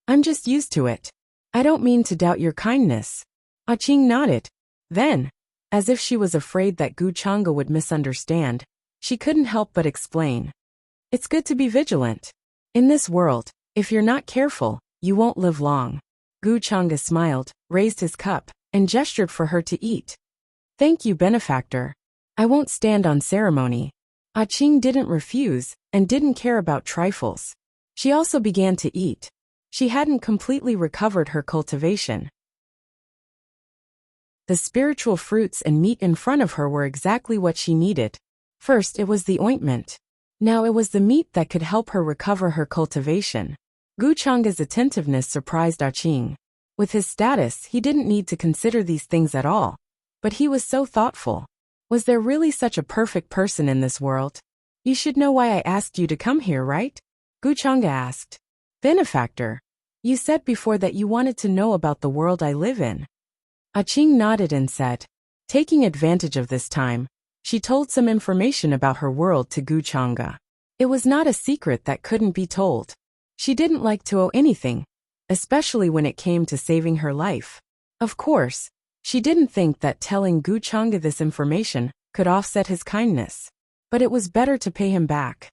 I'm just used to it. I don't mean to doubt your kindness. Qing nodded. Then, as if she was afraid that Gu Chang'e would misunderstand, she couldn't help but explain. It's good to be vigilant. In this world, if you're not careful, you won't live long. Gu Chang'e smiled, raised his cup, and gestured for her to eat. Thank you, benefactor. I won't stand on ceremony. Qing didn't refuse, and didn't care about trifles. She also began to eat. She hadn't completely recovered her cultivation. The spiritual fruits and meat in front of her were exactly what she needed. First it was the ointment. Now it was the meat that could help her recover her cultivation. Gu Chang'e's attentiveness surprised Qing. With his status, he didn't need to consider these things at all. But he was so thoughtful. Was there really such a perfect person in this world? You should know why I asked you to come here, right? Gu Chang'e asked. Benefactor, you said before that you wanted to know about the world I live in. Qing nodded and said. Taking advantage of this time, she told some information about her world to Gu Chang'e. It was not a secret that couldn't be told. She didn't like to owe anything, especially when it came to saving her life. Of course, she didn't think that telling Gu Chang'e this information could offset his kindness. But it was better to pay him back.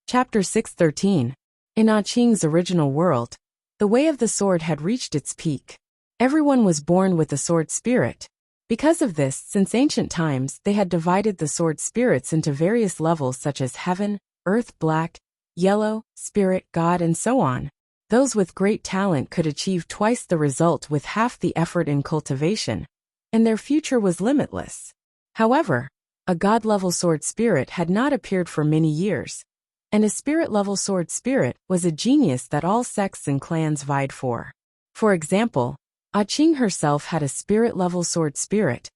Chapter 613. In Qing's original world, the way of the sword had reached its peak. Everyone was born with the sword spirit. Because of this, since ancient times, they had divided the sword spirits into various levels such as heaven, earth, black, yellow, spirit, god, and so on. Those with great talent could achieve twice the result with half the effort in cultivation, and their future was limitless. However, a god-level sword spirit had not appeared for many years, and a spirit-level sword spirit was a genius that all sects and clans vied for. For example, Qing herself had a spirit-level sword spirit,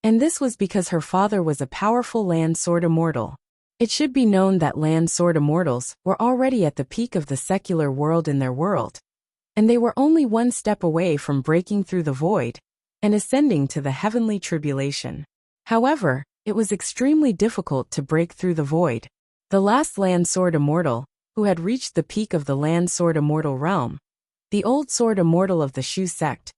and this was because her father was a powerful land sword immortal. It should be known that land sword immortals were already at the peak of the secular world in their world, and they were only one step away from breaking through the void and ascending to the heavenly tribulation. However, it was extremely difficult to break through the void. The last land sword immortal, who had reached the peak of the land sword immortal realm, the old sword immortal of the Shu sect,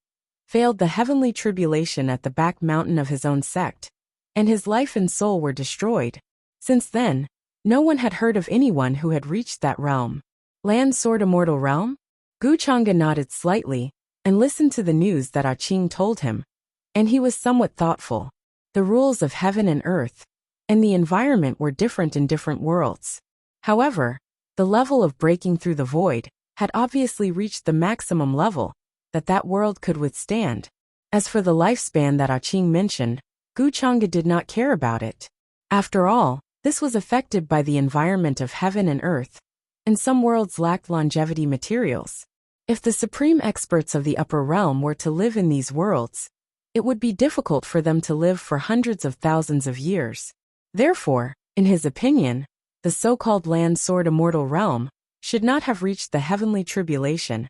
failed the heavenly tribulation at the back mountain of his own sect, and his life and soul were destroyed. Since then, no one had heard of anyone who had reached that realm. Land sword immortal realm? Gu Chang'e nodded slightly, and listened to the news that Qing told him, and he was somewhat thoughtful. The rules of heaven and earth and the environment were different in different worlds. However, the level of breaking through the void had obviously reached the maximum level that world could withstand. As for the lifespan that Qing mentioned, Guchanga did not care about it. After all, this was affected by the environment of heaven and earth, and some worlds lacked longevity materials. If the supreme experts of the upper realm were to live in these worlds, it would be difficult for them to live for hundreds of thousands of years. Therefore, in his opinion, the so-called land sword immortal realm should not have reached the heavenly tribulation,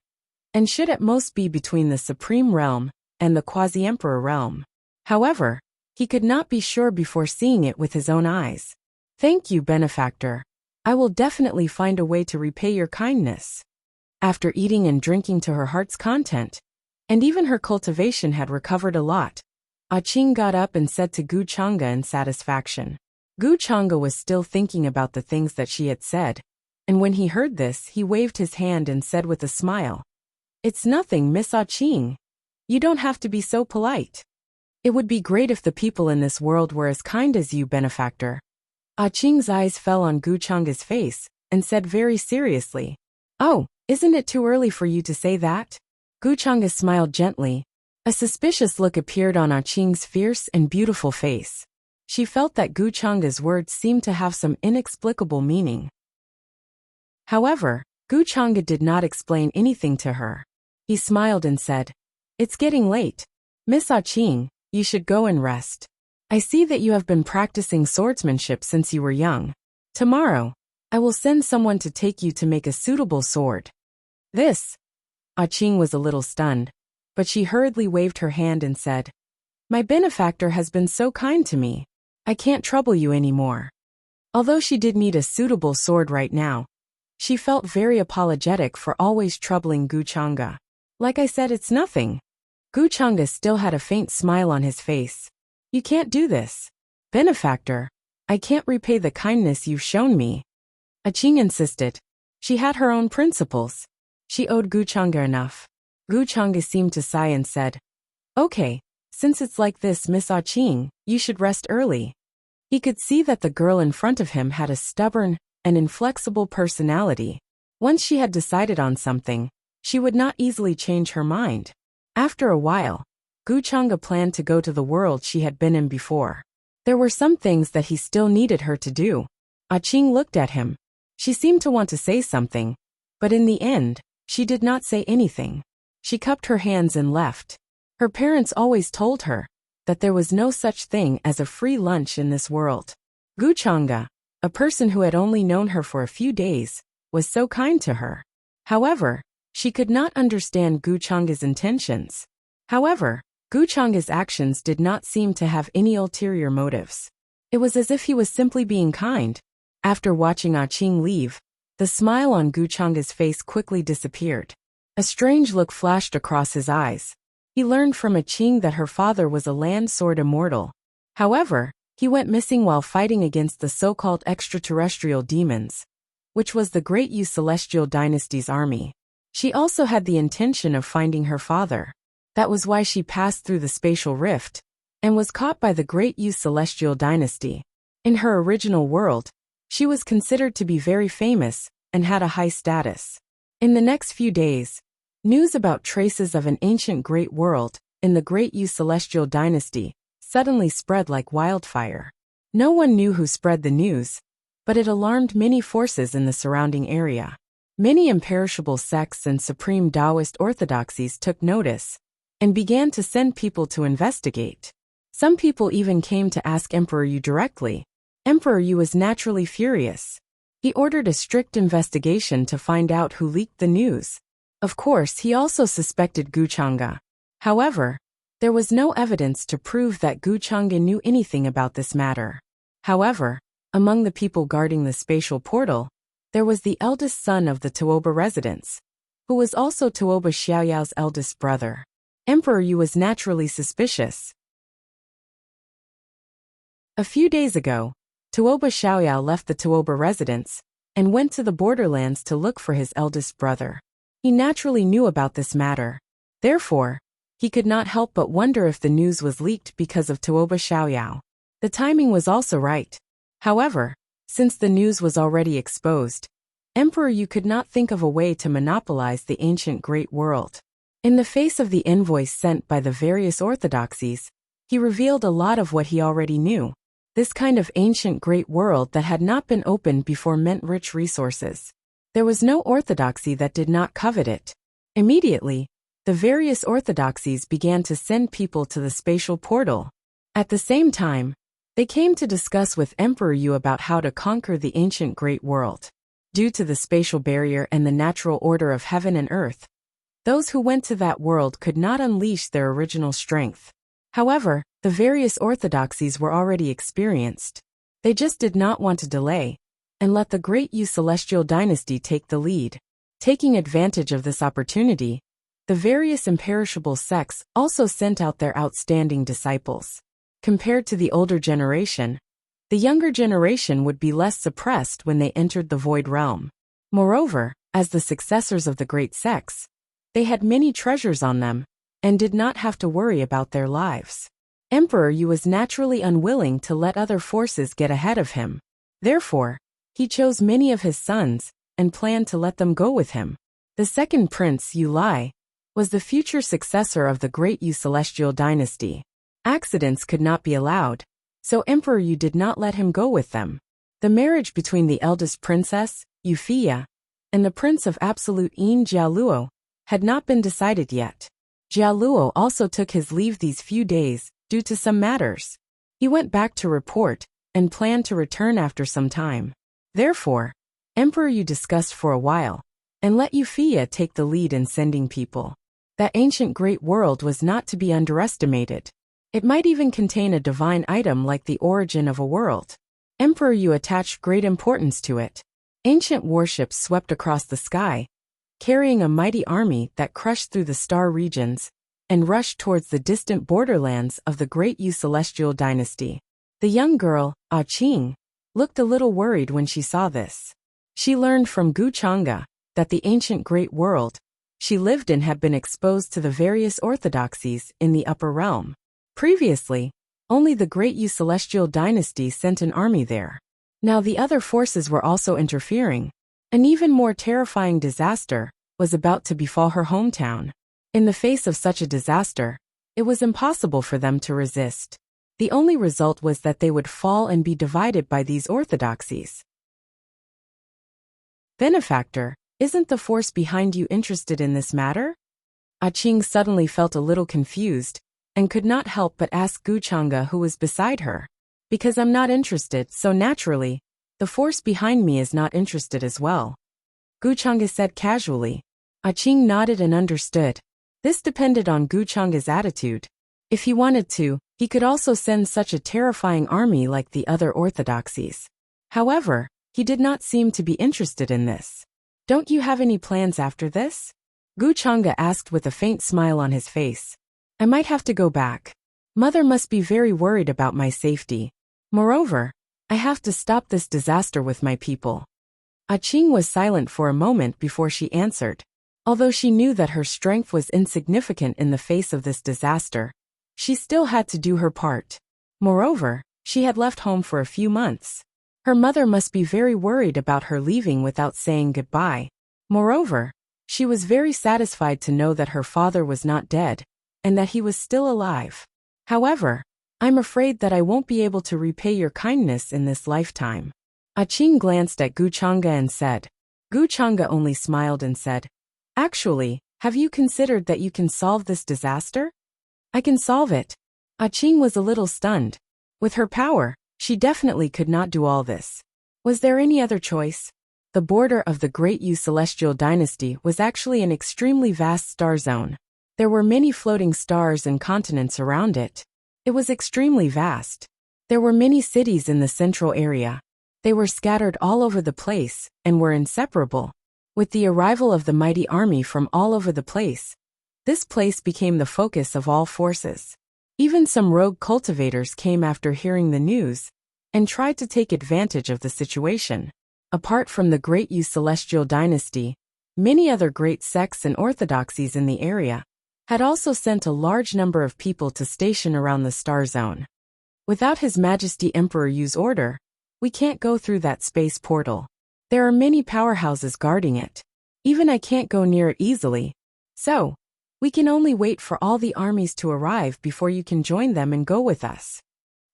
and should at most be between the supreme realm and the quasi-emperor realm. However, he could not be sure before seeing it with his own eyes. Thank you, benefactor. I will definitely find a way to repay your kindness. After eating and drinking to her heart's content, and even her cultivation had recovered a lot, Qing got up and said to Guchanga in satisfaction. Guchanga was still thinking about the things that she had said, and when he heard this, he waved his hand and said with a smile, "It's nothing, Miss Qing. You don't have to be so polite. It would be great if the people in this world were as kind as you, benefactor." Qing's eyes fell on Guchanga's face, and said very seriously, "Oh, isn't it too early for you to say that?" Guchanga smiled gently. A suspicious look appeared on Qing's fierce and beautiful face. She felt that Guchanga's words seemed to have some inexplicable meaning. However, Guchanga did not explain anything to her. He smiled and said, "It's getting late. Miss Qing, you should go and rest. I see that you have been practicing swordsmanship since you were young. Tomorrow, I will send someone to take you to make a suitable sword." This. Qing was a little stunned, but she hurriedly waved her hand and said, "My benefactor has been so kind to me. I can't trouble you anymore." Although she did need a suitable sword right now, she felt very apologetic for always troubling Guchanga. "Like I said, it's nothing." Guchanga still had a faint smile on his face. "You can't do this. Benefactor, I can't repay the kindness you've shown me." Qing insisted. She had her own principles. She owed Guchanga enough. Guchanga seemed to sigh and said, "Okay, since it's like this, Miss Qing, you should rest early." He could see that the girl in front of him had a stubborn and inflexible personality. Once she had decided on something, she would not easily change her mind. After a while, Guchanga planned to go to the world she had been in before. There were some things that he still needed her to do. Qing looked at him. She seemed to want to say something, but in the end, she did not say anything. She cupped her hands and left. Her parents always told her that there was no such thing as a free lunch in this world. Guchanga, a person who had only known her for a few days, was so kind to her. However, she could not understand Guchanga's intentions. However, Guchanga's actions did not seem to have any ulterior motives. It was as if he was simply being kind. After watching Qing leave, the smile on Guchanga's face quickly disappeared. A strange look flashed across his eyes. He learned from Qing that her father was a land sword immortal. However, he went missing while fighting against the so-called extraterrestrial demons, which was the Great Yu Celestial Dynasty's army. She also had the intention of finding her father. That was why she passed through the spatial rift, and was caught by the Great Yu Celestial Dynasty. In her original world, she was considered to be very famous, and had a high status. In the next few days, news about traces of an ancient great world, in the Great Yu Celestial Dynasty, suddenly spread like wildfire. No one knew who spread the news, but it alarmed many forces in the surrounding area. Many imperishable sects and supreme Taoist orthodoxies took notice, and began to send people to investigate. Some people even came to ask Emperor Yu directly. Emperor Yu was naturally furious. He ordered a strict investigation to find out who leaked the news. Of course, he also suspected Guchanga. However, there was no evidence to prove that Guchanga knew anything about this matter. However, among the people guarding the spatial portal, there was the eldest son of the Tuoba residents, who was also Tuoba Xiaoyao's eldest brother. Emperor Yu was naturally suspicious. A few days ago, Tuoba Xiaoyao left the Tuoba residence and went to the borderlands to look for his eldest brother. He naturally knew about this matter. Therefore, he could not help but wonder if the news was leaked because of Tuoba Xiaoyao. The timing was also right. However, since the news was already exposed, Emperor Yu could not think of a way to monopolize the ancient great world. In the face of the invoice sent by the various orthodoxies, he revealed a lot of what he already knew. This kind of ancient great world that had not been opened before meant rich resources. There was no orthodoxy that did not covet it. Immediately, the various orthodoxies began to send people to the spatial portal. At the same time, they came to discuss with Emperor Yu about how to conquer the ancient great world. Due to the spatial barrier and the natural order of heaven and earth, those who went to that world could not unleash their original strength. However, the various orthodoxies were already experienced. They just did not want to delay and let the great Yu celestial dynasty take the lead. Taking advantage of this opportunity, the various imperishable sects also sent out their outstanding disciples. Compared to the older generation, the younger generation would be less suppressed when they entered the void realm. Moreover, as the successors of the great sects, they had many treasures on them and did not have to worry about their lives. Emperor Yu was naturally unwilling to let other forces get ahead of him. Therefore, he chose many of his sons and planned to let them go with him. The second prince, Yu Lai, was the future successor of the great Yu celestial dynasty. Accidents could not be allowed, so Emperor Yu did not let him go with them. The marriage between the eldest princess, Wuxia, and the prince of absolute Yin Jialuo had not been decided yet. Jialuo also took his leave these few days due to some matters. He went back to report and planned to return after some time. Therefore, Emperor Yu discussed for a while and let Wuxia take the lead in sending people. That ancient great world was not to be underestimated. It might even contain a divine item like the origin of a world. Emperor Yu attached great importance to it. Ancient warships swept across the sky, carrying a mighty army that crushed through the star regions and rushed towards the distant borderlands of the great Yu celestial dynasty. The young girl, Qing, looked a little worried when she saw this. She learned from Gu Chang'e that the ancient great world she lived in had been exposed to the various orthodoxies in the upper realm. Previously, only the great Yu celestial dynasty sent an army there. Now the other forces were also interfering. An even more terrifying disaster was about to befall her hometown. In the face of such a disaster, it was impossible for them to resist. The only result was that they would fall and be divided by these orthodoxies. Benefactor, isn't the force behind you interested in this matter? Qing suddenly felt a little confused and could not help but ask Gu Chang'e, who was beside her. Because I'm not interested, so naturally, the force behind me is not interested as well. Gu Chang'e said casually. Qing nodded and understood. This depended on Gu Chang'e's attitude. If he wanted to, he could also send such a terrifying army like the other orthodoxies. However, he did not seem to be interested in this. Don't you have any plans after this? Gu Chang'e asked with a faint smile on his face. I might have to go back. Mother must be very worried about my safety. Moreover, I have to stop this disaster with my people. Qing was silent for a moment before she answered. Although she knew that her strength was insignificant in the face of this disaster, she still had to do her part. Moreover, she had left home for a few months. Her mother must be very worried about her leaving without saying goodbye. Moreover, she was very satisfied to know that her father was not dead, and that he was still alive. However, I'm afraid that I won't be able to repay your kindness in this lifetime. Qing glanced at Gu Chang'e and said. Gu Chang'e only smiled and said, Actually, have you considered that you can solve this disaster? I can solve it. Qing was a little stunned. With her power, she definitely could not do all this. Was there any other choice? The border of the great Yu celestial dynasty was actually an extremely vast star zone. There were many floating stars and continents around it. It was extremely vast. There were many cities in the central area. They were scattered all over the place and were inseparable. With the arrival of the mighty army from all over the place, this place became the focus of all forces. Even some rogue cultivators came after hearing the news and tried to take advantage of the situation. Apart from the great Yu celestial dynasty, many other great sects and orthodoxies in the area had also sent a large number of people to station around the star zone. Without His Majesty Emperor Yu's order, we can't go through that space portal. There are many powerhouses guarding it. Even I can't go near it easily. So, we can only wait for all the armies to arrive before you can join them and go with us.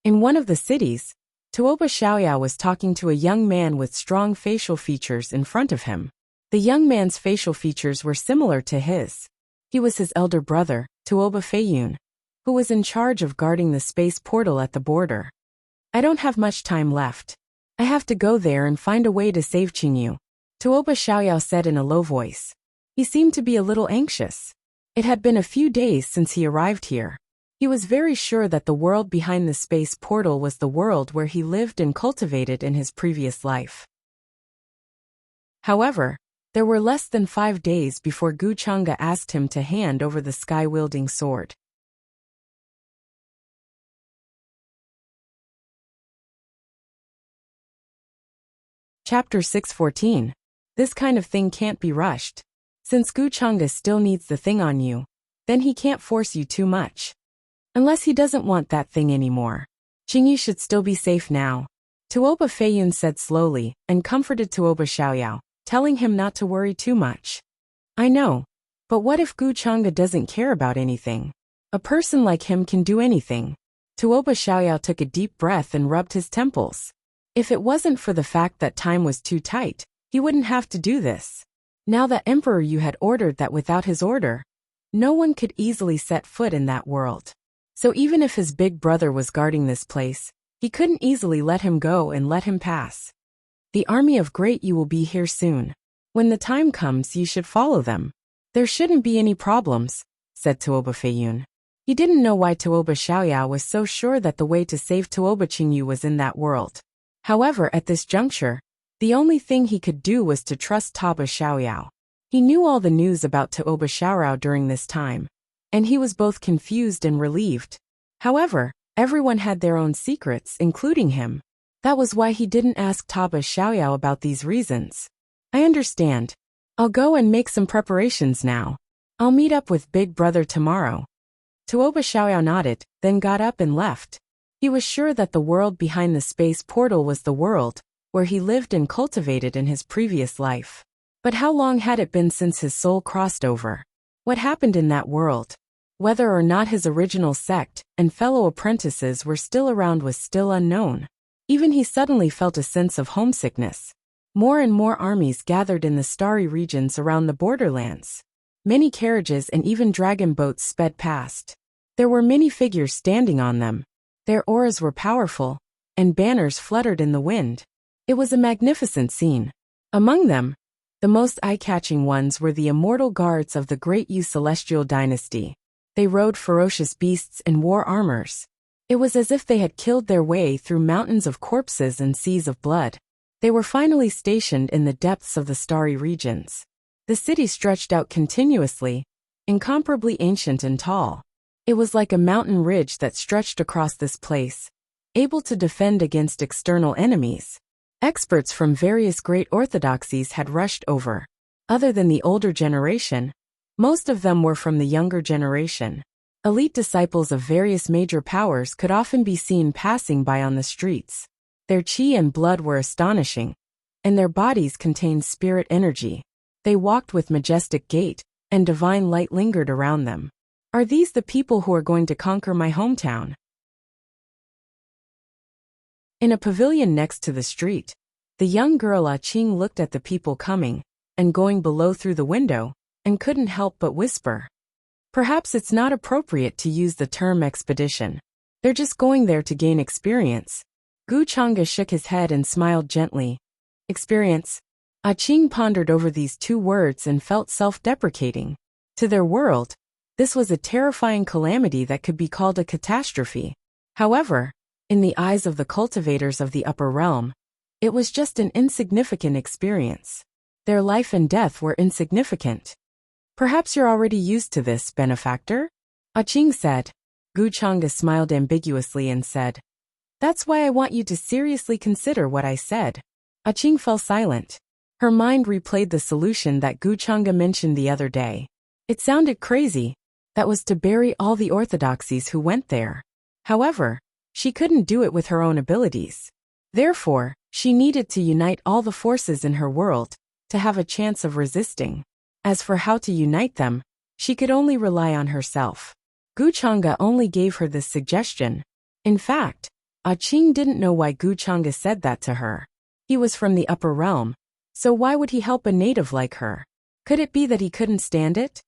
In one of the cities, Tuoba Xiaoyao was talking to a young man with strong facial features in front of him. The young man's facial features were similar to his. He was his elder brother, Tuoba Feiyun, who was in charge of guarding the space portal at the border. I don't have much time left. I have to go there and find a way to save Qingyu, Tuoba Xiaoyao said in a low voice. He seemed to be a little anxious. It had been a few days since he arrived here. He was very sure that the world behind the space portal was the world where he lived and cultivated in his previous life. However, there were less than 5 days before Gu Chang'e asked him to hand over the sky-wielding sword. Chapter 614. This kind of thing can't be rushed. Since Gu Chang'e still needs the thing on you, then he can't force you too much. Unless he doesn't want that thing anymore. Qingyu should still be safe now, Tuoba Feiyun said slowly, and comforted Tuoba Xiaoyao, telling him not to worry too much. I know. But what if Gu Chang'e doesn't care about anything? A person like him can do anything. Tuoba Xiaoyao took a deep breath and rubbed his temples. If it wasn't for the fact that time was too tight, he wouldn't have to do this. Now that Emperor Yu had ordered that without his order, no one could easily set foot in that world. So even if his big brother was guarding this place, he couldn't easily let him go and let him pass. The army of Great Yu will be here soon. When the time comes, you should follow them. There shouldn't be any problems, said Tuoba Feiyun. He didn't know why Tuoba Xiaoyao was so sure that the way to save Tuoba Qingyu was in that world. However, at this juncture, the only thing he could do was to trust Tuoba Xiaoyao. He knew all the news about Tuoba Xiaoyao during this time, and he was both confused and relieved. However, everyone had their own secrets, including him. That was why he didn't ask Tuoba Xiaoyao about these reasons. I understand. I'll go and make some preparations now. I'll meet up with Big Brother tomorrow. Tuoba Xiaoyao nodded, then got up and left. He was sure that the world behind the space portal was the world where he lived and cultivated in his previous life. But how long had it been since his soul crossed over? What happened in that world? Whether or not his original sect and fellow apprentices were still around was still unknown. Even he suddenly felt a sense of homesickness. More and more armies gathered in the starry regions around the borderlands. Many carriages and even dragon boats sped past. There were many figures standing on them. Their auras were powerful, and banners fluttered in the wind. It was a magnificent scene. Among them, the most eye-catching ones were the immortal guards of the Great Yu Celestial Dynasty. They rode ferocious beasts and wore armors. It was as if they had killed their way through mountains of corpses and seas of blood. They were finally stationed in the depths of the starry regions. The city stretched out continuously, incomparably ancient and tall. It was like a mountain ridge that stretched across this place, able to defend against external enemies. Experts from various great orthodoxies had rushed over. Other than the older generation, most of them were from the younger generation. Elite disciples of various major powers could often be seen passing by on the streets. Their qi and blood were astonishing, and their bodies contained spirit energy. They walked with majestic gait, and divine light lingered around them. Are these the people who are going to conquer my hometown? In a pavilion next to the street, the young girl Ah Qing looked at the people coming and going below through the window, and couldn't help but whisper. Perhaps it's not appropriate to use the term expedition. They're just going there to gain experience. Gu Chang'e shook his head and smiled gently. Experience? Ah Qing pondered over these two words and felt self-deprecating. To their world, this was a terrifying calamity that could be called a catastrophe. However, in the eyes of the cultivators of the upper realm, it was just an insignificant experience. Their life and death were insignificant. Perhaps you're already used to this, benefactor? Ah Qing said. Gu Chang'e smiled ambiguously and said, That's why I want you to seriously consider what I said. Ah Qing fell silent. Her mind replayed the solution that Gu Chang'e mentioned the other day. It sounded crazy, that was to bury all the orthodoxies who went there. However, she couldn't do it with her own abilities. Therefore, she needed to unite all the forces in her world to have a chance of resisting. As for how to unite them, she could only rely on herself. Gu Chang'e only gave her this suggestion. In fact, Qing didn't know why Gu Chang'e said that to her. He was from the upper realm, so why would he help a native like her? Could it be that he couldn't stand it?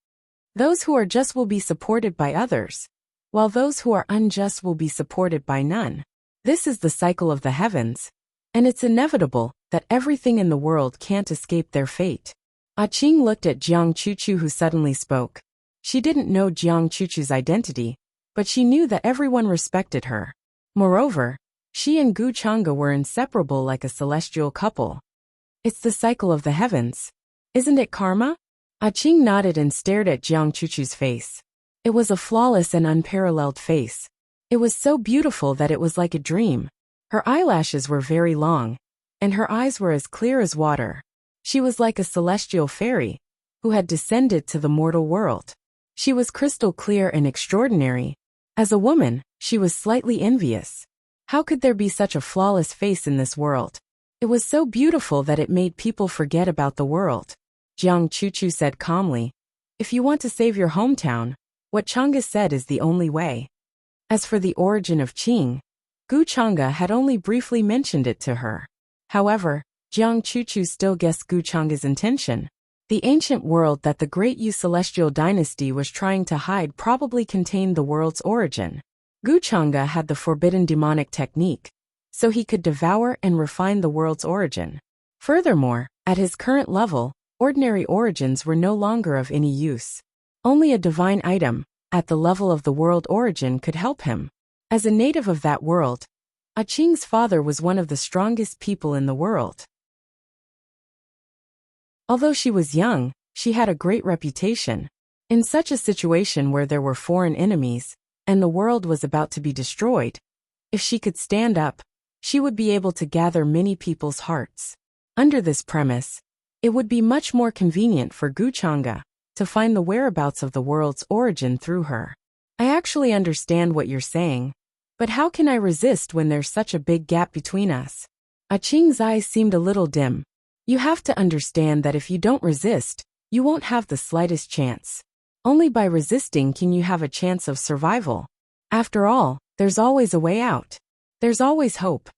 Those who are just will be supported by others, while those who are unjust will be supported by none. This is the cycle of the heavens, and it's inevitable that everything in the world can't escape their fate. Qing looked at Jiang Chuchu, who suddenly spoke. She didn't know Jiang Chuchu's identity, but she knew that everyone respected her. Moreover, she and Gu Chang'e were inseparable like a celestial couple. It's the cycle of the heavens. Isn't it karma? Qing nodded and stared at Jiang Chuchu's face. It was a flawless and unparalleled face. It was so beautiful that it was like a dream. Her eyelashes were very long, and her eyes were as clear as water. She was like a celestial fairy who had descended to the mortal world. She was crystal clear and extraordinary. As a woman, she was slightly envious. How could there be such a flawless face in this world? It was so beautiful that it made people forget about the world. Jiang Chuchu said calmly, "If you want to save your hometown, what Chang'e said is the only way." As for the origin of Qing, Gu Chang'e had only briefly mentioned it to her. However, Jiang Chuchu still guessed Gu Chang'e's intention. The ancient world that the Great Yu Celestial Dynasty was trying to hide probably contained the world's origin. Gu Chang'e had the forbidden demonic technique, so he could devour and refine the world's origin. Furthermore, at his current level, ordinary origins were no longer of any use. Only a divine item, at the level of the world origin, could help him. As a native of that world, Qing's father was one of the strongest people in the world. Although she was young, she had a great reputation. In such a situation where there were foreign enemies, and the world was about to be destroyed, if she could stand up, she would be able to gather many people's hearts. Under this premise, it would be much more convenient for Gu Chang'e to find the whereabouts of the world's origin through her. I actually understand what you're saying, but how can I resist when there's such a big gap between us? Qing's eyes seemed a little dim. You have to understand that if you don't resist, you won't have the slightest chance. Only by resisting can you have a chance of survival. After all, there's always a way out. There's always hope.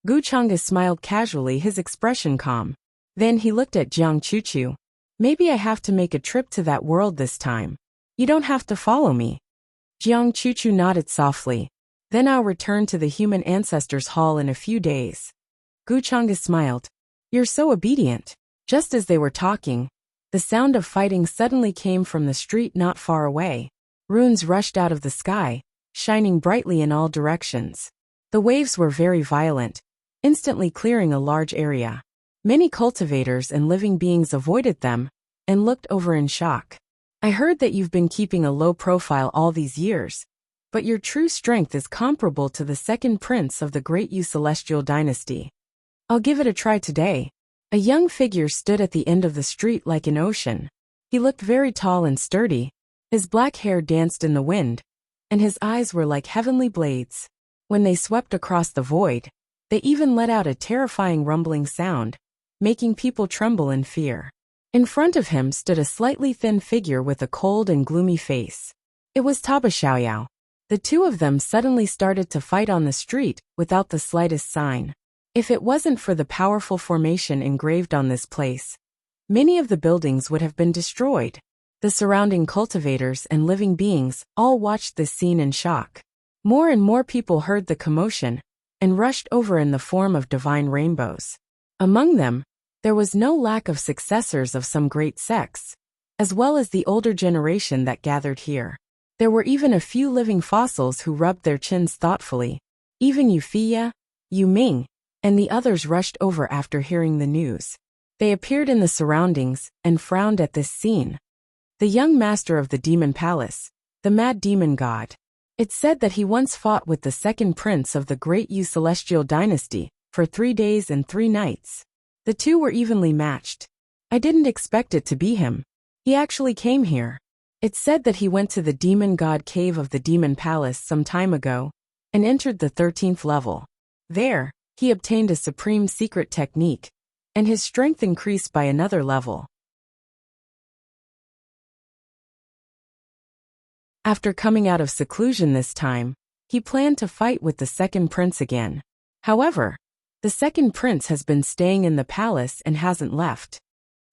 Gu Chang'e smiled casually, his expression calm. Then he looked at Jiang Chuchu. Maybe I have to make a trip to that world this time. You don't have to follow me. Jiang Chuchu nodded softly. Then I'll return to the human ancestors' hall in a few days. Gu Chang'e smiled. You're so obedient. Just as they were talking, the sound of fighting suddenly came from the street not far away. Runes rushed out of the sky, shining brightly in all directions. The waves were very violent, instantly clearing a large area. Many cultivators and living beings avoided them and looked over in shock. I heard that you've been keeping a low profile all these years, but your true strength is comparable to the second prince of the Great Yu Celestial Dynasty. I'll give it a try today. A young figure stood at the end of the street like an ocean. He looked very tall and sturdy. His black hair danced in the wind, and his eyes were like heavenly blades. When they swept across the void, they even let out a terrifying rumbling sound, making people tremble in fear. In front of him stood a slightly thin figure with a cold and gloomy face. It was Taba Xiaoyao. The two of them suddenly started to fight on the street without the slightest sign. If it wasn't for the powerful formation engraved on this place, many of the buildings would have been destroyed. The surrounding cultivators and living beings all watched this scene in shock. More and more people heard the commotion and rushed over in the form of divine rainbows. Among them, there was no lack of successors of some great sects, as well as the older generation that gathered here. There were even a few living fossils who rubbed their chins thoughtfully. Even Wuxia, Yu Ming, and the others rushed over after hearing the news. They appeared in the surroundings and frowned at this scene. The young master of the demon palace, the mad demon god. It's said that he once fought with the second prince of the Great Yu Celestial Dynasty for 3 days and 3 nights. The two were evenly matched. I didn't expect it to be him. He actually came here. It's said that he went to the demon god cave of the demon palace some time ago and entered the 13th level. There, he obtained a supreme secret technique, and his strength increased by another level. After coming out of seclusion this time, he planned to fight with the second prince again. However, the second prince has been staying in the palace and hasn't left.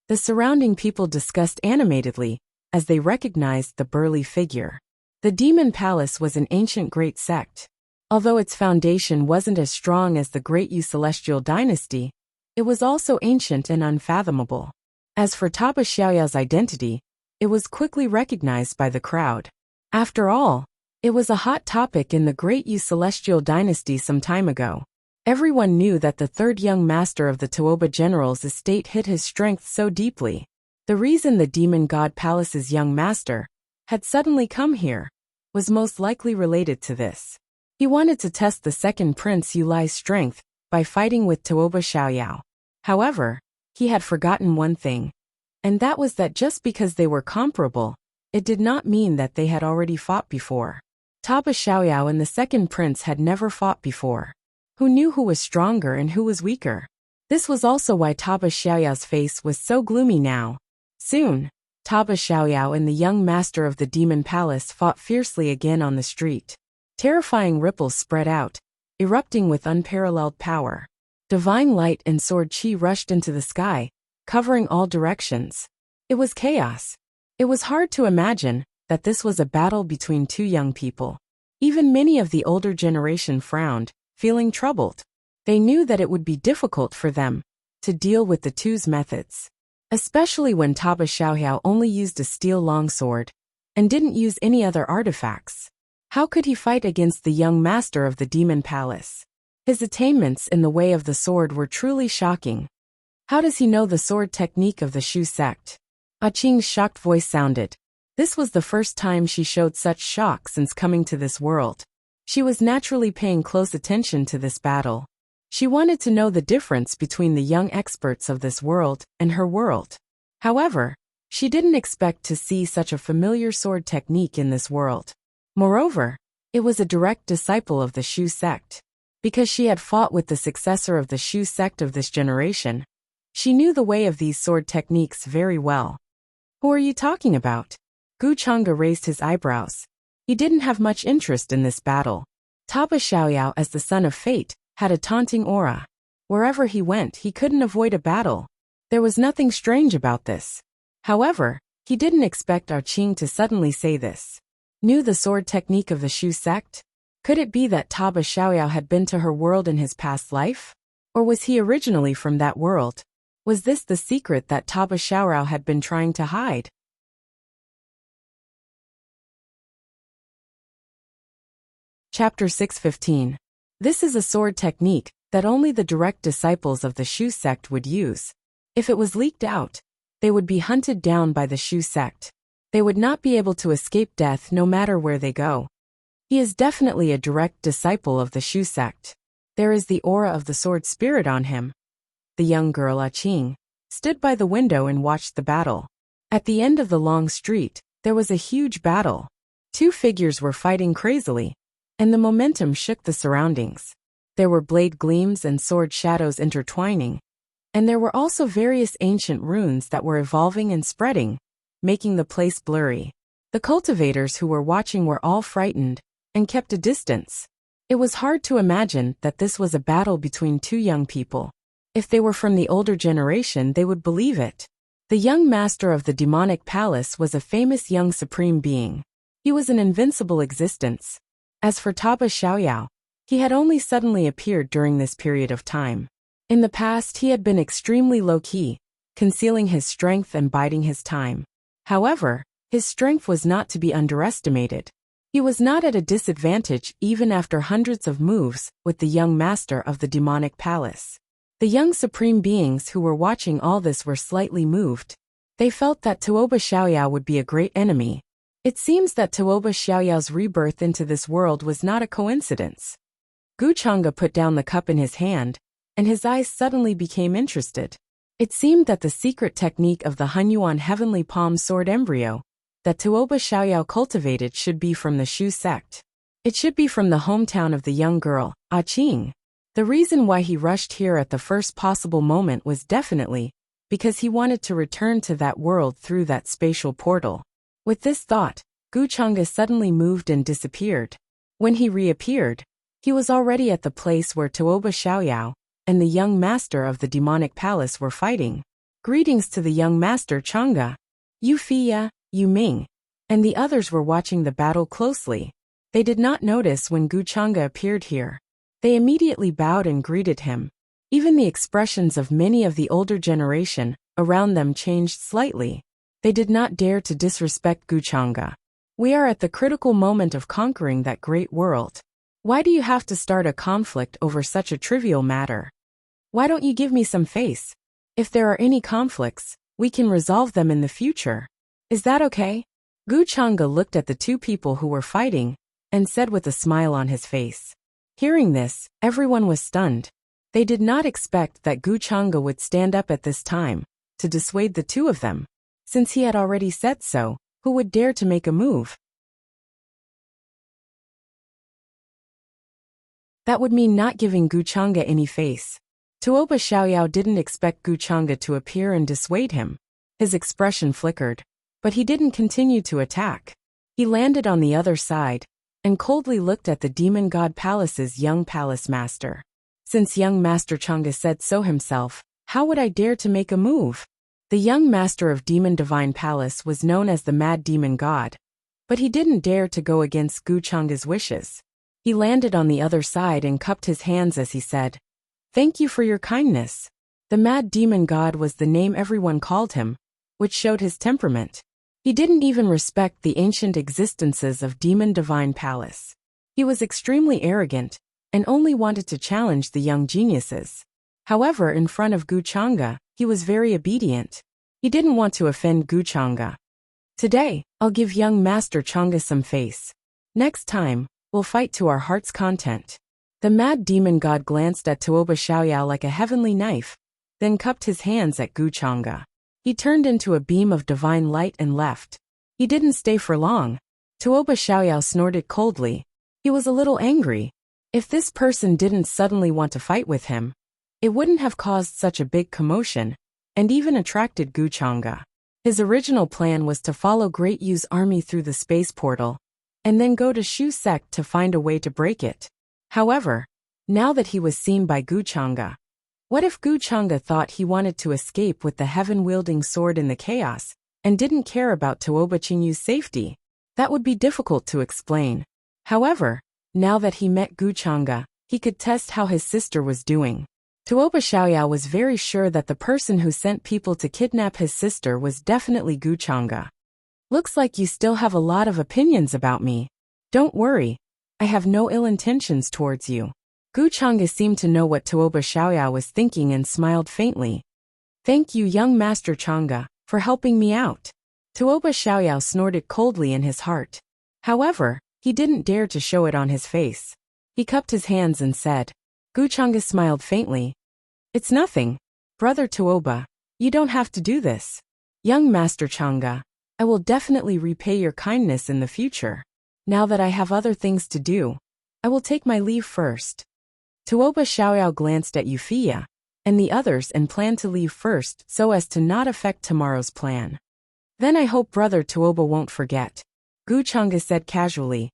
The surrounding people discussed animatedly as they recognized the burly figure. The demon palace was an ancient great sect. Although its foundation wasn't as strong as the Great Yu Celestial dynasty, it was also ancient and unfathomable. As for Taba Xiaoyao's identity, it was quickly recognized by the crowd. After all, it was a hot topic in the Great Yu Celestial dynasty some time ago. Everyone knew that the third young master of the Tuoba general's estate hid his strength so deeply. The reason the demon god palace's young master had suddenly come here was most likely related to this. He wanted to test the second prince Yu Lai's strength by fighting with Tuoba Xiaoyao. However, he had forgotten one thing, and that was that just because they were comparable, it did not mean that they had already fought before. Taba Xiaoyao and the second prince had never fought before. Who knew who was stronger and who was weaker? This was also why Taba Xiaoyao's face was so gloomy now. Soon, Taba Xiaoyao and the young master of the demon palace fought fiercely again on the street. Terrifying ripples spread out, erupting with unparalleled power. Divine light and sword chi rushed into the sky, covering all directions. It was chaos. It was hard to imagine that this was a battle between two young people. Even many of the older generation frowned, feeling troubled. They knew that it would be difficult for them to deal with the two's methods, especially when Taba Xiaoyao only used a steel longsword and didn't use any other artifacts. How could he fight against the young master of the demon palace? His attainments in the way of the sword were truly shocking. How does he know the sword technique of the Shu sect? Qing's shocked voice sounded. This was the first time she showed such shock since coming to this world. She was naturally paying close attention to this battle. She wanted to know the difference between the young experts of this world and her world. However, she didn't expect to see such a familiar sword technique in this world. Moreover, it was a direct disciple of the Shu sect. Because she had fought with the successor of the Shu sect of this generation, she knew the way of these sword techniques very well. Who are you talking about? Gu Changge raised his eyebrows. He didn't have much interest in this battle. Taba Xiaoyao, as the son of fate, had a taunting aura. Wherever he went, he couldn't avoid a battle. There was nothing strange about this. However, he didn't expect Qing to suddenly say this. Knew the sword technique of the Shu sect? Could it be that Taba Xiaoyao had been to her world in his past life? Or was he originally from that world? Was this the secret that Taba Xiaoyao had been trying to hide? Chapter 615. This is a sword technique that only the direct disciples of the Shu sect would use. If it was leaked out, they would be hunted down by the Shu sect. They would not be able to escape death no matter where they go. He is definitely a direct disciple of the Shu sect. There is the aura of the sword spirit on him. The young girl Qing stood by the window and watched the battle. At the end of the long street, there was a huge battle. Two figures were fighting crazily, and the momentum shook the surroundings. There were blade gleams and sword shadows intertwining, and there were also various ancient runes that were evolving and spreading, making the place blurry. The cultivators who were watching were all frightened and kept a distance. It was hard to imagine that this was a battle between two young people. If they were from the older generation, they would believe it. The young master of the demonic palace was a famous young supreme being. He was an invincible existence. As for Taba Xiaoyao, he had only suddenly appeared during this period of time. In the past, he had been extremely low-key, concealing his strength and biding his time. However, his strength was not to be underestimated. He was not at a disadvantage even after hundreds of moves with the young master of the demonic palace. The young supreme beings who were watching all this were slightly moved. They felt that Tuoba Xiaoyao would be a great enemy. It seems that Tuoba Xiaoyao's rebirth into this world was not a coincidence. Gu Changge put down the cup in his hand, and his eyes suddenly became interested. It seemed that the secret technique of the Hunyuan Heavenly Palm Sword Embryo that Tuoba Xiaoyao cultivated should be from the Shu sect. It should be from the hometown of the young girl, Qing. The reason why he rushed here at the first possible moment was definitely because he wanted to return to that world through that spatial portal. With this thought, Gu Chang'e suddenly moved and disappeared. When he reappeared, he was already at the place where Tuoba Xiaoyao and the young master of the demonic palace were fighting. Greetings to the young master Chang'e. Yu Fiya, Yu Ming, and the others were watching the battle closely. They did not notice when Gu Chang'e appeared here. They immediately bowed and greeted him. Even the expressions of many of the older generation around them changed slightly. They did not dare to disrespect Gu Chang'e. We are at the critical moment of conquering that great world. Why do you have to start a conflict over such a trivial matter? Why don't you give me some face? If there are any conflicts, we can resolve them in the future. Is that okay? Gu Chang'e looked at the two people who were fighting and said with a smile on his face. Hearing this, everyone was stunned. They did not expect that Gu Chang'e would stand up at this time to dissuade the two of them. Since he had already said so, who would dare to make a move? That would mean not giving Gu Chang'e any face. Tuoba Xiaoyao didn't expect Gu Chang'e to appear and dissuade him. His expression flickered, but he didn't continue to attack. He landed on the other side and coldly looked at the Demon God Palace's young palace master. Since young Master Chang'e said so himself, how would I dare to make a move? The young master of Demon Divine Palace was known as the Mad Demon God, but he didn't dare to go against Gu Chang'e's wishes. He landed on the other side and cupped his hands as he said, "Thank you for your kindness." The Mad Demon God was the name everyone called him, which showed his temperament. He didn't even respect the ancient existences of Demon Divine Palace. He was extremely arrogant and only wanted to challenge the young geniuses. However, in front of Gu Chang'e, he was very obedient. He didn't want to offend Gu Chang'e. Today, I'll give young Master Chang'e some face. Next time, we'll fight to our heart's content. The Mad Demon God glanced at Tuoba Xiaoyao like a heavenly knife, then cupped his hands at Gu Chang'e. He turned into a beam of divine light and left. He didn't stay for long. Tuoba Xiaoyao snorted coldly. He was a little angry. If this person didn't suddenly want to fight with him, it wouldn't have caused such a big commotion, and even attracted Gu Chang'e. His original plan was to follow Great Yu's army through the space portal, and then go to Shu sect to find a way to break it. However, now that he was seen by Gu Chang'e, what if Gu Chang'e thought he wanted to escape with the heaven-wielding sword in the chaos, and didn't care about Tuoba Qingyu's safety? That would be difficult to explain. However, now that he met Gu Chang'e, he could test how his sister was doing. Tuoba Xiaoyao was very sure that the person who sent people to kidnap his sister was definitely Gu Chang'e. Looks like you still have a lot of opinions about me. Don't worry, I have no ill intentions towards you. Gu Chang'e seemed to know what Tuoba Xiaoyao was thinking and smiled faintly. Thank you, young Master Chang'e, for helping me out. Tuoba Xiaoyao snorted coldly in his heart. However, he didn't dare to show it on his face. He cupped his hands and said. Gu Chang'e smiled faintly. It's nothing. Brother Tuoba, you don't have to do this. Young Master Chang'e, I will definitely repay your kindness in the future. Now that I have other things to do, I will take my leave first. Tuoba Xiaoyao glanced at Yufiya and the others and planned to leave first so as to not affect tomorrow's plan. Then I hope Brother Tuoba won't forget. Gu Chang'e said casually.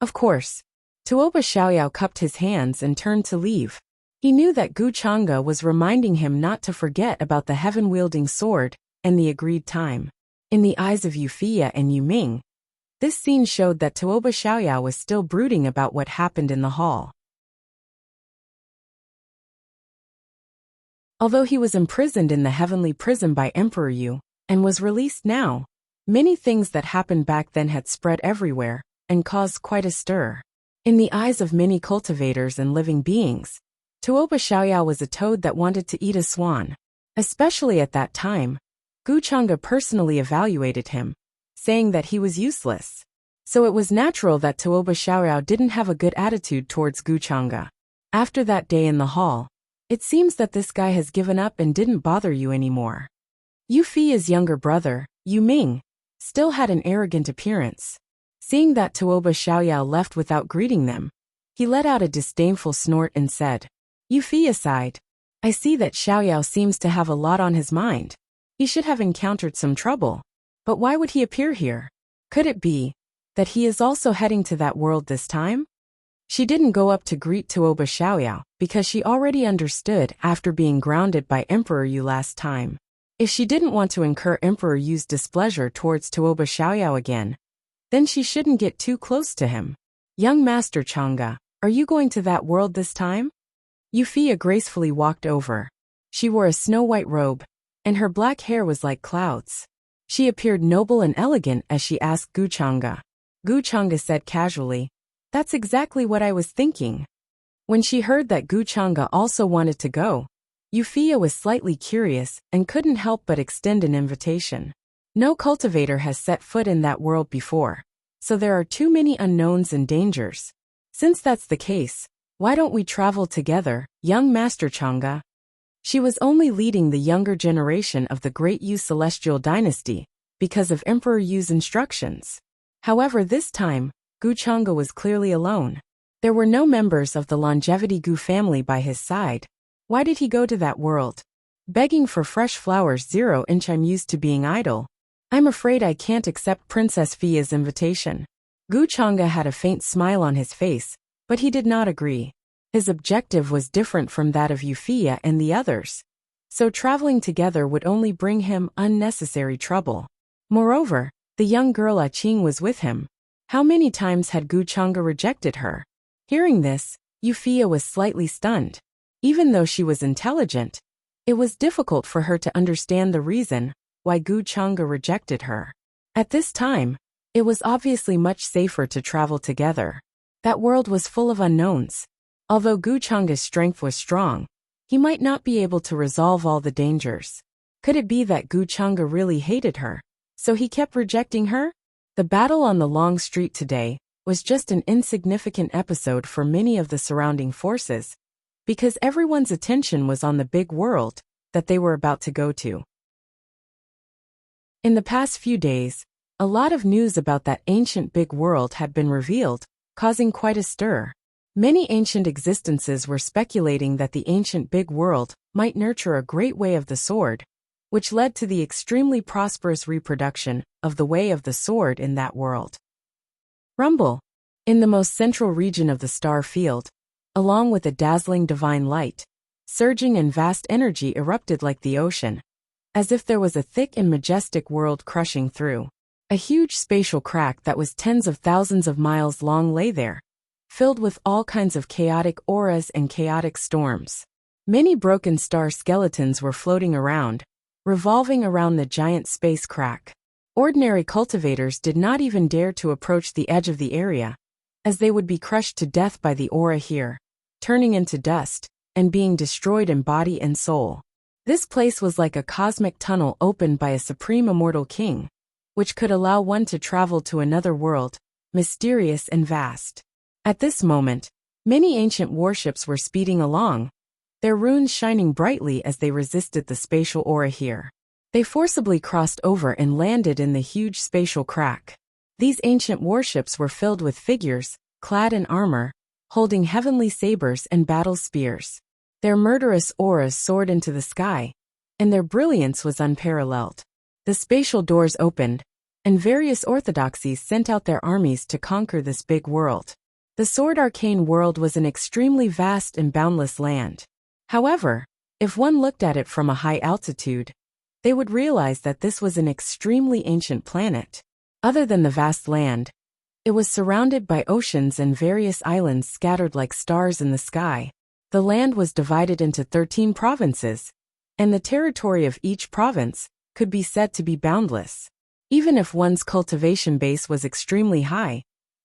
Of course. Tuoba Xiaoyao cupped his hands and turned to leave. He knew that Gu Chang'e was reminding him not to forget about the heaven-wielding sword and the agreed time. In the eyes of Yufiya and Yu Ming, this scene showed that Tuoba Xiaoyao was still brooding about what happened in the hall. Although he was imprisoned in the heavenly prison by Emperor Yu, and was released now, many things that happened back then had spread everywhere, and caused quite a stir. In the eyes of many cultivators and living beings, Tuoba Xiaoyao was a toad that wanted to eat a swan. Especially at that time, Gu Chang'e personally evaluated him, saying that he was useless. So it was natural that Tuoba Xiaoyao didn't have a good attitude towards Gu Chang'e. After that day in the hall, it seems that this guy has given up and didn't bother you anymore. Yu Fi's younger brother, Yu Ming, still had an arrogant appearance. Seeing that Tuoba Xiaoyao left without greeting them, he let out a disdainful snort and said, Yufi sighed. I see that Xiaoyao seems to have a lot on his mind. He should have encountered some trouble. But why would he appear here? Could it be that he is also heading to that world this time? She didn't go up to greet Tuoba Xiaoyao because she already understood after being grounded by Emperor Yu last time. If she didn't want to incur Emperor Yu's displeasure towards Tuoba Xiaoyao again, then she shouldn't get too close to him. Young Master Chang'e, are you going to that world this time? Yufia gracefully walked over. She wore a snow-white robe, and her black hair was like clouds. She appeared noble and elegant as she asked Gu Chang'e. Gu Chang'e said casually, That's exactly what I was thinking. When she heard that Gu Chang'e also wanted to go, Yufia was slightly curious and couldn't help but extend an invitation. No cultivator has set foot in that world before, so there are too many unknowns and dangers. Since that's the case, why don't we travel together, young Master Chang'e? She was only leading the younger generation of the Great Yu Celestial Dynasty because of Emperor Yu's instructions. However, this time, Gu Chang'e was clearly alone. There were no members of the Longevity Gu family by his side. Why did he go to that world? Begging for fresh flowers 0-inch. I'm used to being idle. I'm afraid I can't accept Princess Fia's invitation. Gu Chang'e had a faint smile on his face, but he did not agree. His objective was different from that of Yufia and the others, so traveling together would only bring him unnecessary trouble. Moreover, the young girl Qing was with him. How many times had Gu Chang'e rejected her? Hearing this, Yufia was slightly stunned. Even though she was intelligent, it was difficult for her to understand the reason why Gu Chang'e rejected her. At this time, it was obviously much safer to travel together. That world was full of unknowns. Although Gu Chang'e's strength was strong, he might not be able to resolve all the dangers. Could it be that Gu Chang'e really hated her, so he kept rejecting her? The battle on the long street today was just an insignificant episode for many of the surrounding forces, because everyone's attention was on the big world that they were about to go to. In the past few days, a lot of news about that ancient big world had been revealed, causing quite a stir. Many ancient existences were speculating that the ancient big world might nurture a great way of the sword, which led to the extremely prosperous reproduction of the way of the sword in that world. Rumble. In the most central region of the star field, along with a dazzling divine light, surging and vast energy erupted like the ocean, as if there was a thick and majestic world crushing through. A huge spatial crack that was tens of thousands of miles long lay there, filled with all kinds of chaotic auras and chaotic storms. Many broken star skeletons were floating around, revolving around the giant space crack. Ordinary cultivators did not even dare to approach the edge of the area, as they would be crushed to death by the aura here, turning into dust, and being destroyed in body and soul. This place was like a cosmic tunnel opened by a supreme immortal king, which could allow one to travel to another world, mysterious and vast. At this moment, many ancient warships were speeding along, their runes shining brightly as they resisted the spatial aura here. They forcibly crossed over and landed in the huge spatial crack. These ancient warships were filled with figures, clad in armor, holding heavenly sabers and battle spears. Their murderous auras soared into the sky, and their brilliance was unparalleled. The spatial doors opened, and various orthodoxies sent out their armies to conquer this big world. The Sword Arcane world was an extremely vast and boundless land. However, if one looked at it from a high altitude, they would realize that this was an extremely ancient planet. Other than the vast land, it was surrounded by oceans and various islands scattered like stars in the sky. The land was divided into 13 provinces, and the territory of each province could be said to be boundless. Even if one's cultivation base was extremely high,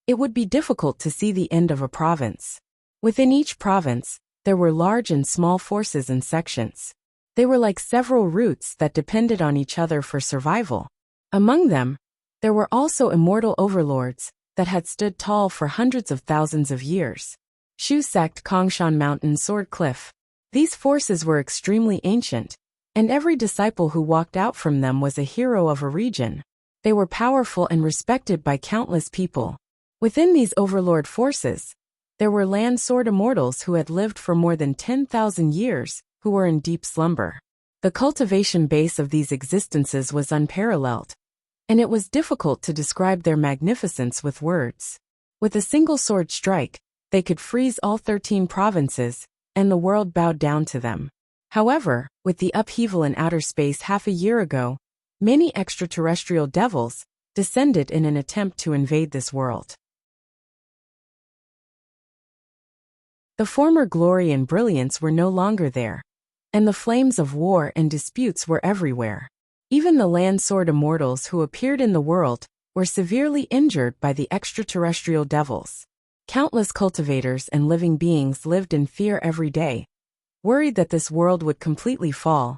it would be difficult to see the end of a province. Within each province, there were large and small forces and sections. They were like several routes that depended on each other for survival. Among them, there were also immortal overlords that had stood tall for hundreds of thousands of years. Shu Sect, Kongshan Mountain, Sword Cliff. These forces were extremely ancient, and every disciple who walked out from them was a hero of a region. They were powerful and respected by countless people. Within these overlord forces, there were land sword immortals who had lived for more than 10,000 years, who were in deep slumber. The cultivation base of these existences was unparalleled, and it was difficult to describe their magnificence with words. With a single sword strike, they could freeze all 13 provinces, and the world bowed down to them. However, with the upheaval in outer space half a year ago, many extraterrestrial devils descended in an attempt to invade this world. The former glory and brilliance were no longer there, and the flames of war and disputes were everywhere. Even the land sword immortals who appeared in the world were severely injured by the extraterrestrial devils. Countless cultivators and living beings lived in fear every day, worried that this world would completely fall,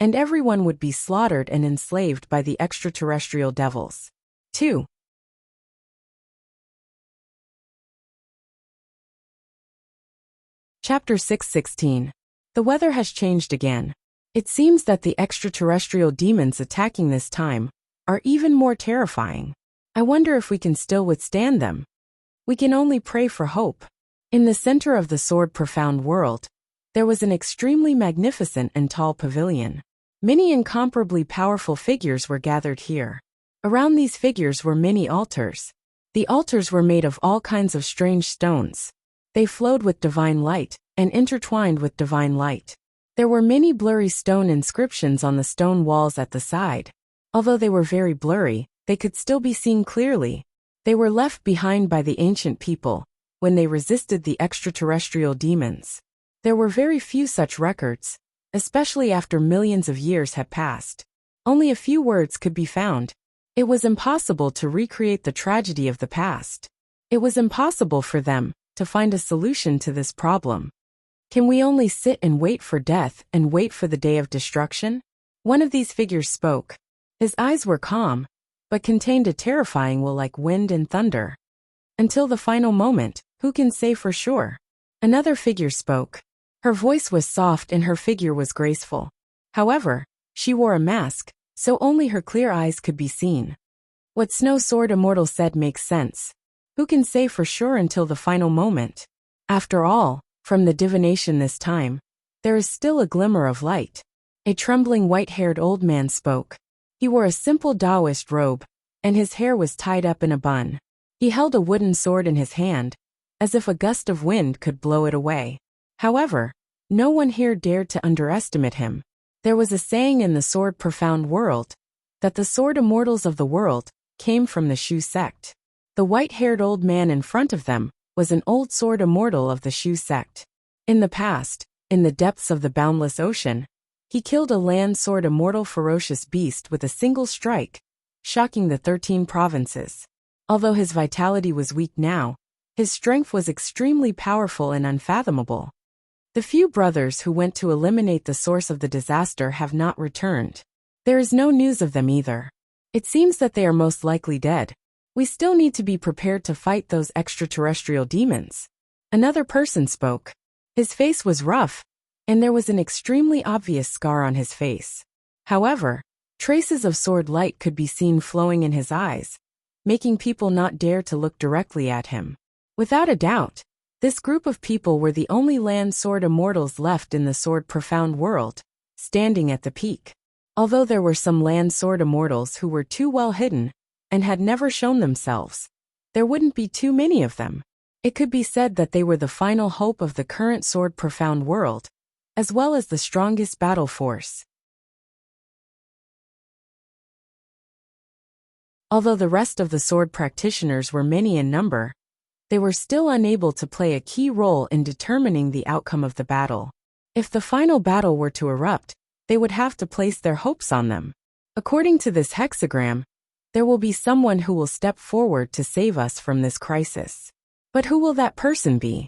and everyone would be slaughtered and enslaved by the extraterrestrial devils. 2. Chapter 6:16. The weather has changed again. It seems that the extraterrestrial demons attacking this time are even more terrifying. I wonder if we can still withstand them. We can only pray for hope. In the center of the sword profound world, there was an extremely magnificent and tall pavilion. Many incomparably powerful figures were gathered here. Around these figures were many altars. The altars were made of all kinds of strange stones. They flowed with divine light and intertwined with divine light. There were many blurry stone inscriptions on the stone walls at the side. Although they were very blurry, they could still be seen clearly. They were left behind by the ancient people when they resisted the extraterrestrial demons. There were very few such records, especially after millions of years had passed. Only a few words could be found. It was impossible to recreate the tragedy of the past. It was impossible for them to find a solution to this problem. Can we only sit and wait for death and wait for the day of destruction? One of these figures spoke. His eyes were calm, but contained a terrifying will like wind and thunder. Until the final moment, who can say for sure? Another figure spoke. Her voice was soft and her figure was graceful. However, she wore a mask, so only her clear eyes could be seen. What Snow Sword Immortal said makes sense. Who can say for sure until the final moment? After all, from the divination this time, there is still a glimmer of light. A trembling white-haired old man spoke. He wore a simple Taoist robe, and his hair was tied up in a bun. He held a wooden sword in his hand, as if a gust of wind could blow it away. However, no one here dared to underestimate him. There was a saying in the sword profound world, that the sword immortals of the world came from the Shu sect. The white-haired old man in front of them was an old sword immortal of the Shu sect. In the past, in the depths of the boundless ocean, he killed a land sword immortal ferocious beast with a single strike, shocking the 13 provinces. Although his vitality was weak now, his strength was extremely powerful and unfathomable. The few brothers who went to eliminate the source of the disaster have not returned. There is no news of them either. It seems that they are most likely dead. We still need to be prepared to fight those extraterrestrial demons. Another person spoke. His face was rough, and there was an extremely obvious scar on his face. However, traces of sword light could be seen flowing in his eyes, making people not dare to look directly at him. Without a doubt, this group of people were the only land sword immortals left in the sword profound world, standing at the peak. Although there were some land sword immortals who were too well hidden and had never shown themselves, there wouldn't be too many of them. It could be said that they were the final hope of the current sword profound world, as well as the strongest battle force. Although the rest of the sword practitioners were many in number, they were still unable to play a key role in determining the outcome of the battle. If the final battle were to erupt, they would have to place their hopes on them. According to this hexagram, there will be someone who will step forward to save us from this crisis. But who will that person be?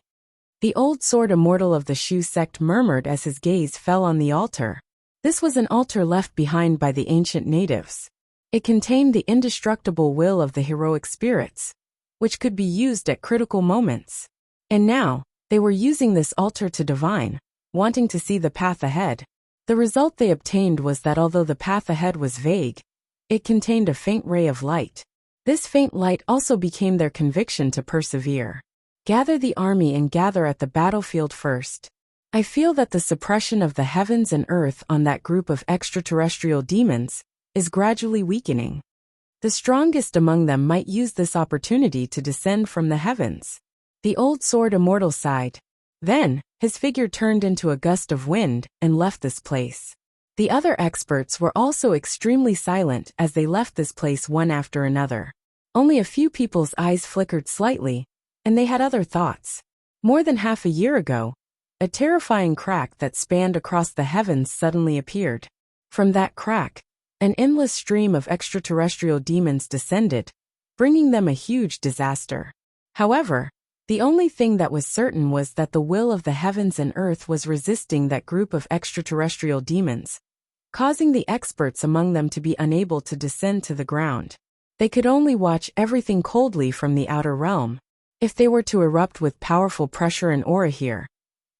The old sword immortal of the Shu sect murmured as his gaze fell on the altar. This was an altar left behind by the ancient natives. It contained the indestructible will of the heroic spirits, which could be used at critical moments. And now, they were using this altar to divine, wanting to see the path ahead. The result they obtained was that although the path ahead was vague, It contained a faint ray of light. This faint light also became their conviction to persevere. Gather the army and gather at the battlefield first. I feel that the suppression of the heavens and earth on that group of extraterrestrial demons is gradually weakening. The strongest among them might use this opportunity to descend from the heavens. The old sword immortal sighed. Then, his figure turned into a gust of wind and left this place. The other experts were also extremely silent as they left this place one after another. Only a few people's eyes flickered slightly, and they had other thoughts. More than half a year ago, a terrifying crack that spanned across the heavens suddenly appeared. From that crack, an endless stream of extraterrestrial demons descended, bringing them a huge disaster. However, the only thing that was certain was that the will of the heavens and earth was resisting that group of extraterrestrial demons, causing the experts among them to be unable to descend to the ground. They could only watch everything coldly from the outer realm. If they were to erupt with powerful pressure and aura here,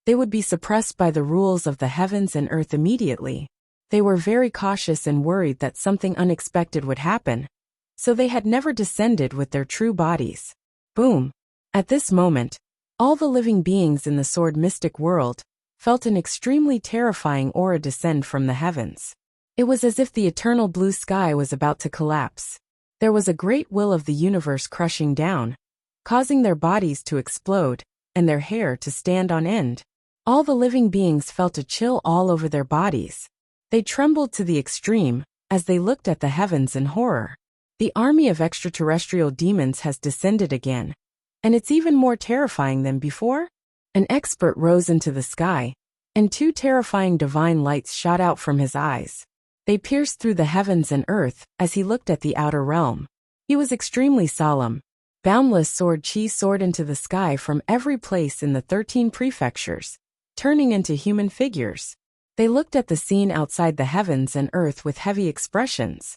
they would be suppressed by the rules of the heavens and earth immediately. They were very cautious and worried that something unexpected would happen, so they had never descended with their true bodies. Boom! At this moment, all the living beings in the sword mystic world felt an extremely terrifying aura descend from the heavens. It was as if the eternal blue sky was about to collapse. There was a great will of the universe crushing down, causing their bodies to explode and their hair to stand on end. All the living beings felt a chill all over their bodies. They trembled to the extreme as they looked at the heavens in horror. The army of extraterrestrial demons has descended again, and it's even more terrifying than before. An expert rose into the sky, and two terrifying divine lights shot out from his eyes. They pierced through the heavens and earth as he looked at the outer realm. He was extremely solemn. Boundless sword chi soared into the sky from every place in the 13 prefectures, turning into human figures. They looked at the scene outside the heavens and earth with heavy expressions.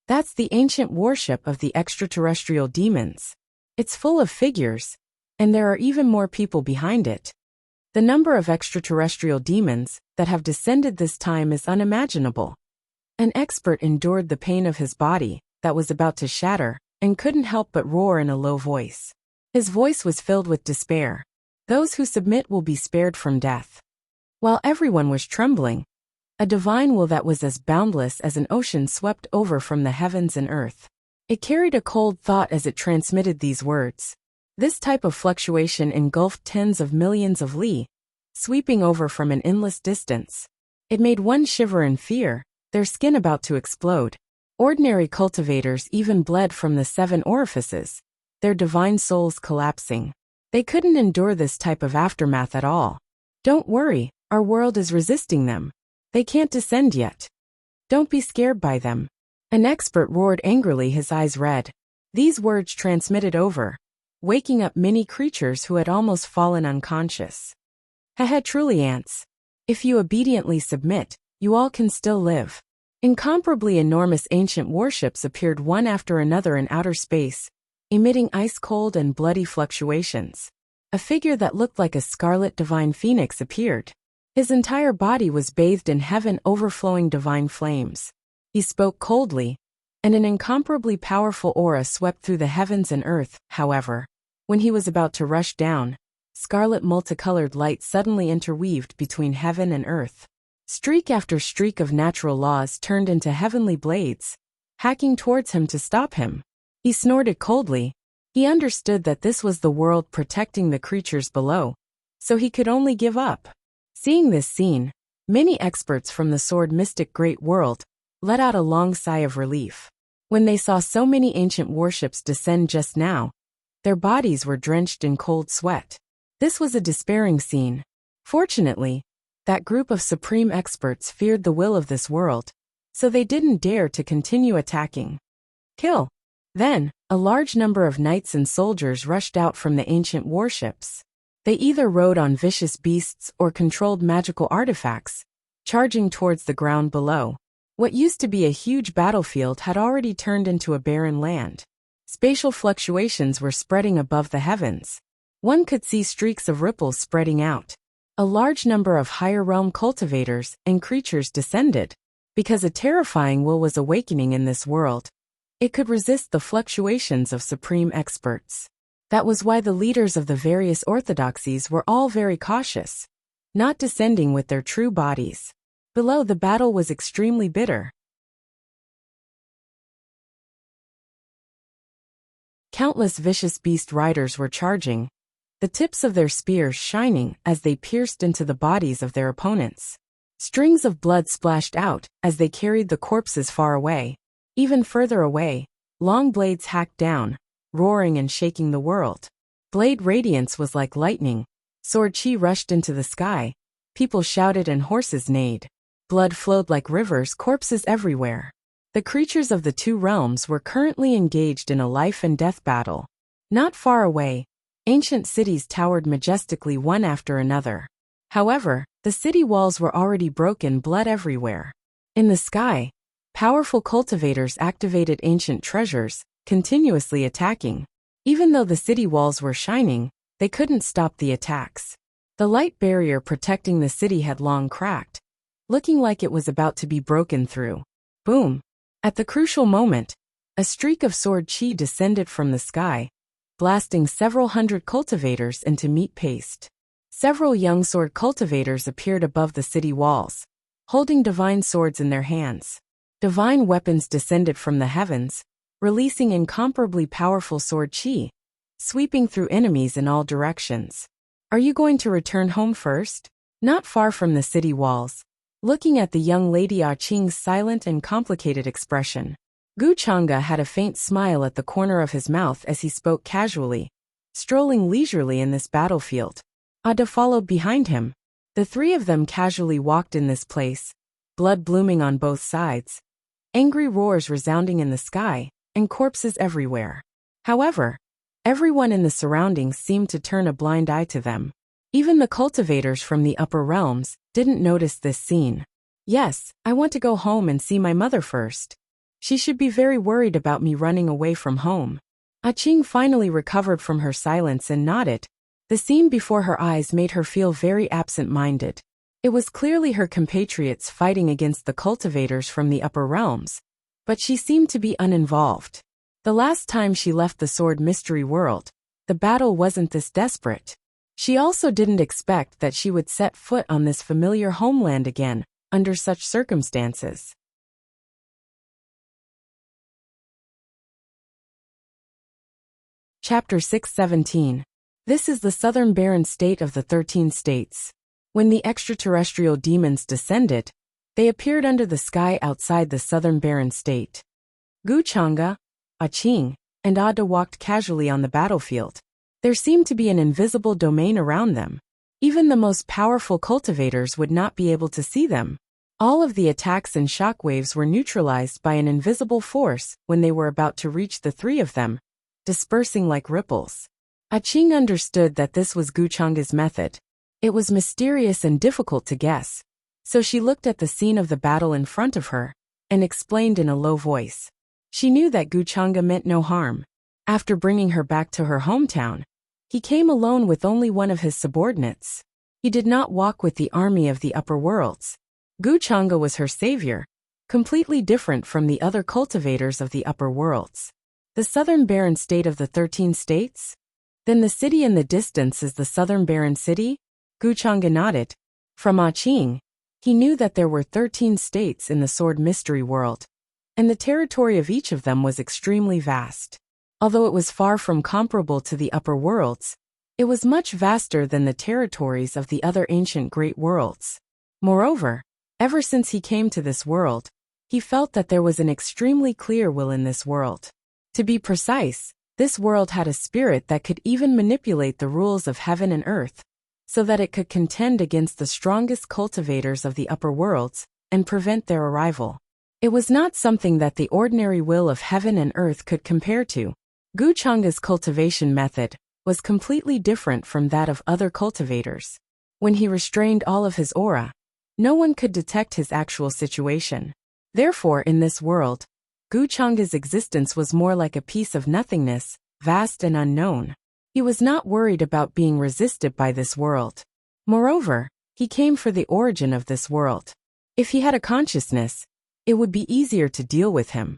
That's the ancient worship of the extraterrestrial demons. It's full of figures, and there are even more people behind it. The number of extraterrestrial demons that have descended this time is unimaginable. An expert endured the pain of his body that was about to shatter and couldn't help but roar in a low voice. His voice was filled with despair. Those who submit will be spared from death. While everyone was trembling, a divine will that was as boundless as an ocean swept over from the heavens and earth. It carried a cold thought as it transmitted these words. This type of fluctuation engulfed tens of millions of li, sweeping over from an endless distance. It made one shiver in fear, their skin about to explode. Ordinary cultivators even bled from the 7 orifices, their divine souls collapsing. They couldn't endure this type of aftermath at all. Don't worry, our world is resisting them. They can't descend yet. Don't be scared by them. An expert roared angrily, his eyes red. These words transmitted over, waking up many creatures who had almost fallen unconscious. Haha, truly ants. If you obediently submit, you all can still live. Incomparably enormous ancient warships appeared one after another in outer space, emitting ice-cold and bloody fluctuations. A figure that looked like a scarlet divine phoenix appeared. His entire body was bathed in heaven-overflowing divine flames. He spoke coldly, and an incomparably powerful aura swept through the heavens and earth. However, when he was about to rush down, scarlet multicolored light suddenly interweaved between heaven and earth. Streak after streak of natural laws turned into heavenly blades, hacking towards him to stop him. He snorted coldly. He understood that this was the world protecting the creatures below, so he could only give up. Seeing this scene, many experts from the sword mystic great world let out a long sigh of relief. When they saw so many ancient warships descend just now, their bodies were drenched in cold sweat. This was a despairing scene. Fortunately, that group of supreme experts feared the will of this world, so they didn't dare to continue attacking. Kill. Then, a large number of knights and soldiers rushed out from the ancient warships. They either rode on vicious beasts or controlled magical artifacts, charging towards the ground below. What used to be a huge battlefield had already turned into a barren land. Spatial fluctuations were spreading above the heavens. One could see streaks of ripples spreading out. A large number of higher realm cultivators and creatures descended. because a terrifying will was awakening in this world. It could resist the fluctuations of supreme experts. That was why the leaders of the various orthodoxies were all very cautious, not descending with their true bodies. Below, the battle was extremely bitter. Countless vicious beast riders were charging, the tips of their spears shining as they pierced into the bodies of their opponents. Strings of blood splashed out as they carried the corpses far away. Even further away, long blades hacked down, roaring and shaking the world. Blade radiance was like lightning. Sword chi rushed into the sky. People shouted and horses neighed. Blood flowed like rivers, corpses everywhere. The creatures of the two realms were currently engaged in a life and death battle. Not far away, ancient cities towered majestically one after another. However, the city walls were already broken, blood everywhere. In the sky, powerful cultivators activated ancient treasures, continuously attacking. Even though the city walls were shining, they couldn't stop the attacks. The light barrier protecting the city had long cracked, looking like it was about to be broken through. Boom! At the crucial moment, a streak of sword chi descended from the sky, blasting several hundred cultivators into meat paste. Several young sword cultivators appeared above the city walls, holding divine swords in their hands. Divine weapons descended from the heavens, releasing incomparably powerful sword chi, sweeping through enemies in all directions. Are you going to return home first? Not far from the city walls, looking at the young lady Ah Ching's silent and complicated expression, Gu Chang'e had a faint smile at the corner of his mouth as he spoke casually, strolling leisurely in this battlefield. Ada followed behind him. The three of them casually walked in this place, blood blooming on both sides, angry roars resounding in the sky, and corpses everywhere. However, everyone in the surroundings seemed to turn a blind eye to them. Even the cultivators from the upper realms didn't notice this scene. Yes, I want to go home and see my mother first. She should be very worried about me running away from home. Ah Ching finally recovered from her silence and nodded. The scene before her eyes made her feel very absent-minded. It was clearly her compatriots fighting against the cultivators from the upper realms, but she seemed to be uninvolved. The last time she left the sword mystery world, the battle wasn't this desperate. She also didn't expect that she would set foot on this familiar homeland again, under such circumstances. Chapter 617. This is the southern barren state of the 13 states. When the extraterrestrial demons descended, they appeared under the sky outside the southern barren state. Gu Chang'e, Ah Ching, and Ada walked casually on the battlefield. There seemed to be an invisible domain around them. Even the most powerful cultivators would not be able to see them. All of the attacks and shockwaves were neutralized by an invisible force when they were about to reach the three of them, dispersing like ripples. Ah Ching understood that this was Gu Chang'e's method. It was mysterious and difficult to guess, so she looked at the scene of the battle in front of her, and explained in a low voice. She knew that Gu Chang'e meant no harm. After bringing her back to her hometown, he came alone with only one of his subordinates. He did not walk with the army of the upper worlds. Gu Chang'e was her savior, completely different from the other cultivators of the upper worlds. The southern barren state of the 13 states? Then the city in the distance is the southern barren city? Gu Chang'e nodded. From Ah Ching, he knew that there were 13 states in the sword mystery world, and the territory of each of them was extremely vast. Although it was far from comparable to the upper worlds, it was much vaster than the territories of the other ancient great worlds. Moreover, ever since he came to this world, he felt that there was an extremely clear will in this world. To be precise, this world had a spirit that could even manipulate the rules of heaven and earth, so that it could contend against the strongest cultivators of the upper worlds and prevent their arrival. It was not something that the ordinary will of heaven and earth could compare to. Gu Chang'e's cultivation method was completely different from that of other cultivators. When he restrained all of his aura, no one could detect his actual situation. Therefore, in this world, Gu Chang'e's existence was more like a piece of nothingness, vast and unknown. He was not worried about being resisted by this world. Moreover, he came for the origin of this world. If he had a consciousness, it would be easier to deal with him.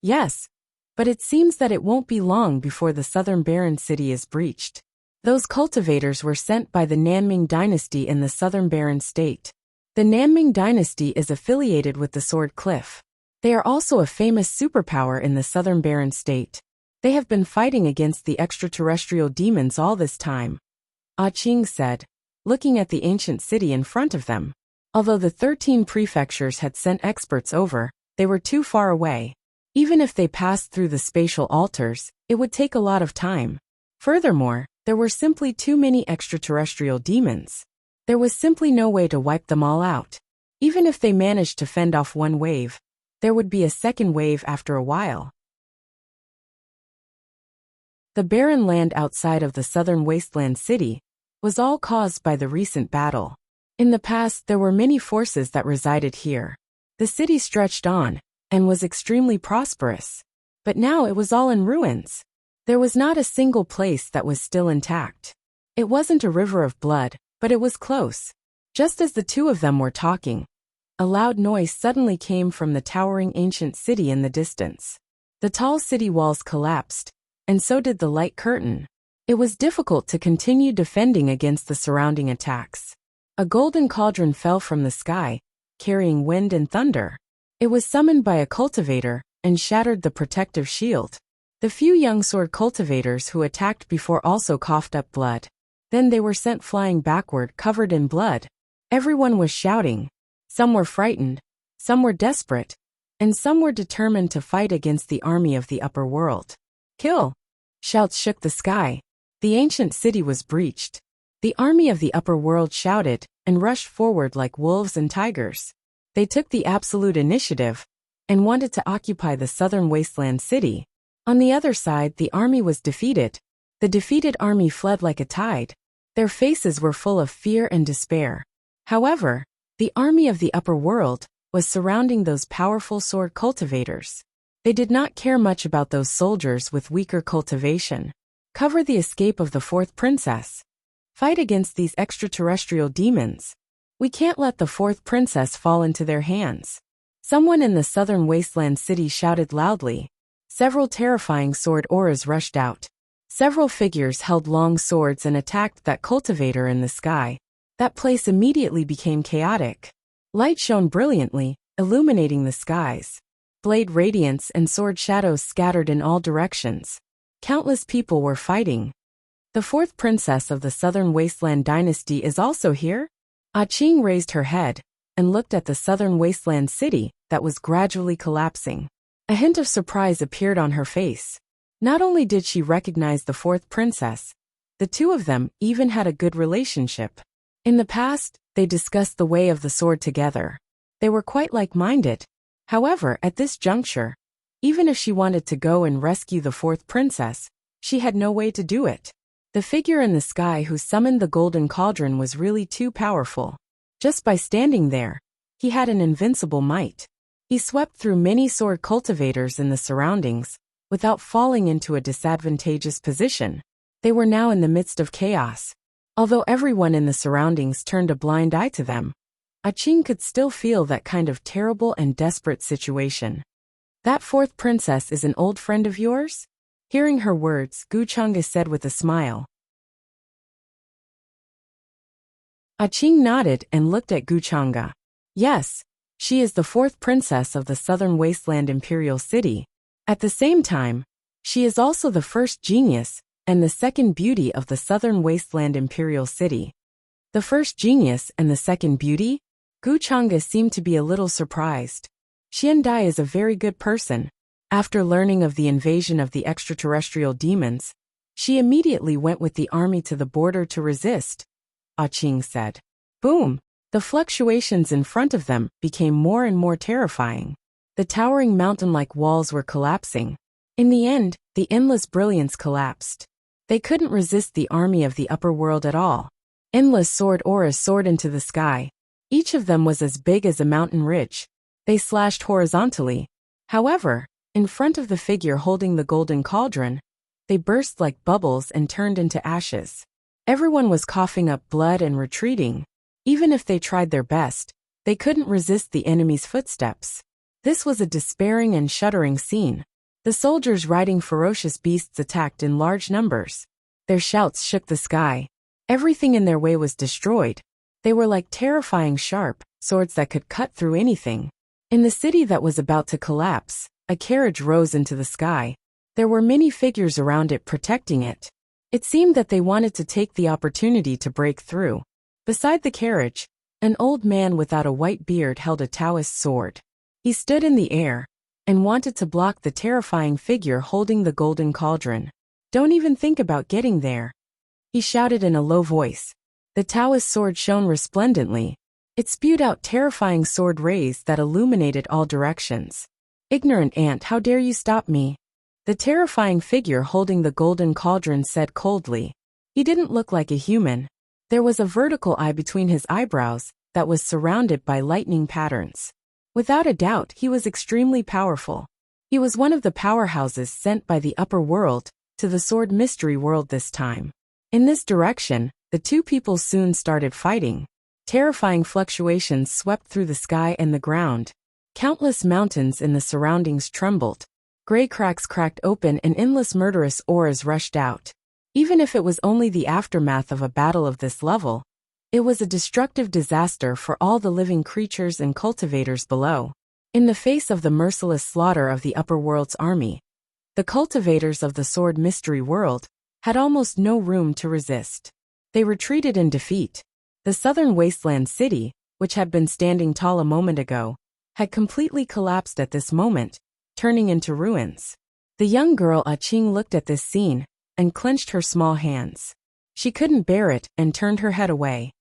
Yes, but it seems that it won't be long before the southern Barren city is breached. Those cultivators were sent by the Nanming dynasty in the southern Barren state. The Nanming dynasty is affiliated with the Sword Cliff. They are also a famous superpower in the southern Barren state. They have been fighting against the extraterrestrial demons all this time, Ah Ching said, looking at the ancient city in front of them. Although the 13 prefectures had sent experts over, they were too far away. Even if they passed through the spatial altars, it would take a lot of time. Furthermore, there were simply too many extraterrestrial demons. There was simply no way to wipe them all out. Even if they managed to fend off one wave, there would be a second wave after a while. The barren land outside of the southern wasteland city was all caused by the recent battle. In the past, there were many forces that resided here. The city stretched on and was extremely prosperous. But now it was all in ruins. There was not a single place that was still intact. It wasn't a river of blood, but it was close. Just as the two of them were talking, a loud noise suddenly came from the towering ancient city in the distance. The tall city walls collapsed, and so did the light curtain. It was difficult to continue defending against the surrounding attacks. A golden cauldron fell from the sky, carrying wind and thunder. It was summoned by a cultivator and shattered the protective shield. The few young sword cultivators who attacked before also coughed up blood. Then they were sent flying backward, covered in blood. Everyone was shouting. Some were frightened, some were desperate, and some were determined to fight against the army of the upper world. Kill! Shouts shook the sky. The ancient city was breached. The army of the upper world shouted and rushed forward like wolves and tigers. They took the absolute initiative and wanted to occupy the southern wasteland city. On the other side, the army was defeated. The defeated army fled like a tide. Their faces were full of fear and despair. However, the army of the upper world was surrounding those powerful sword cultivators. They did not care much about those soldiers with weaker cultivation. Cover the escape of the fourth princess. Fight against these extraterrestrial demons. We can't let the fourth princess fall into their hands. Someone in the southern wasteland city shouted loudly. Several terrifying sword auras rushed out. Several figures held long swords and attacked that cultivator in the sky. That place immediately became chaotic. Light shone brilliantly, illuminating the skies. Blade radiance and sword shadows scattered in all directions. Countless people were fighting. The fourth princess of the southern wasteland dynasty is also here? Ah Ching raised her head and looked at the southern wasteland city that was gradually collapsing. A hint of surprise appeared on her face. Not only did she recognize the fourth princess, the two of them even had a good relationship. In the past, they discussed the way of the sword together. They were quite like-minded. However, at this juncture, even if she wanted to go and rescue the fourth princess, she had no way to do it. The figure in the sky who summoned the golden cauldron was really too powerful. Just by standing there, he had an invincible might. He swept through many sword cultivators in the surroundings, without falling into a disadvantageous position. They were now in the midst of chaos. Although everyone in the surroundings turned a blind eye to them, Ah Ching could still feel that kind of terrible and desperate situation. That fourth princess is an old friend of yours? Hearing her words, Guchanga said with a smile. Ah Ching nodded and looked at Guchanga. Yes, she is the fourth princess of the southern wasteland imperial city. At the same time, she is also the first genius and the second beauty of the southern wasteland imperial city. The first genius and the second beauty? Guchanga seemed to be a little surprised. Xiandai is a very good person. After learning of the invasion of the extraterrestrial demons, she immediately went with the army to the border to resist, Ah Ching said. Boom! The fluctuations in front of them became more and more terrifying. The towering mountain-like walls were collapsing. In the end, the endless brilliance collapsed. They couldn't resist the army of the upper world at all. Endless sword auras soared into the sky. Each of them was as big as a mountain ridge. They slashed horizontally. However, in front of the figure holding the golden cauldron, they burst like bubbles and turned into ashes. Everyone was coughing up blood and retreating. Even if they tried their best, they couldn't resist the enemy's footsteps. This was a despairing and shuddering scene. The soldiers riding ferocious beasts attacked in large numbers. Their shouts shook the sky. Everything in their way was destroyed. They were like terrifying sharp swords that could cut through anything. In the city that was about to collapse, a carriage rose into the sky. There were many figures around it protecting it. It seemed that they wanted to take the opportunity to break through. Beside the carriage, an old man without a white beard held a Taoist sword. He stood in the air and wanted to block the terrifying figure holding the golden cauldron. "Don't even think about getting there," he shouted in a low voice. The Taoist sword shone resplendently. It spewed out terrifying sword rays that illuminated all directions. "Ignorant ant, how dare you stop me?" The terrifying figure holding the golden cauldron said coldly. He didn't look like a human. There was a vertical eye between his eyebrows that was surrounded by lightning patterns. Without a doubt, he was extremely powerful. He was one of the powerhouses sent by the upper world to the sword mystery world this time. In this direction, the two people soon started fighting. Terrifying fluctuations swept through the sky and the ground. Countless mountains in the surroundings trembled. Gray cracks cracked open and endless murderous auras rushed out. Even if it was only the aftermath of a battle of this level, it was a destructive disaster for all the living creatures and cultivators below. In the face of the merciless slaughter of the upper world's army, the cultivators of the sword mystery world had almost no room to resist. They retreated in defeat. The southern wasteland city, which had been standing tall a moment ago, had completely collapsed at this moment, turning into ruins. The young girl Qing looked at this scene and clenched her small hands. She couldn't bear it and turned her head away.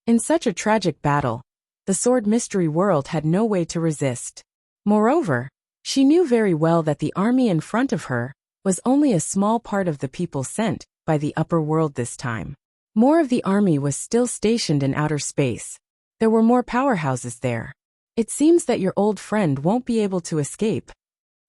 In such a tragic battle, the sword mystery world had no way to resist. Moreover, she knew very well that the army in front of her was only a small part of the people sent by the upper world this time. More of the army was still stationed in outer space. There were more powerhouses there. "It seems that your old friend won't be able to escape."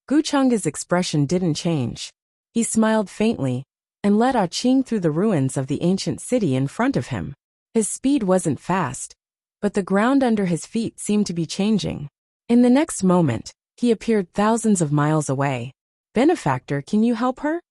Guchang's expression didn't change. He smiled faintly and led Qing through the ruins of the ancient city in front of him. His speed wasn't fast, but the ground under his feet seemed to be changing. In the next moment, he appeared thousands of miles away. "Benefactor, can you help her?"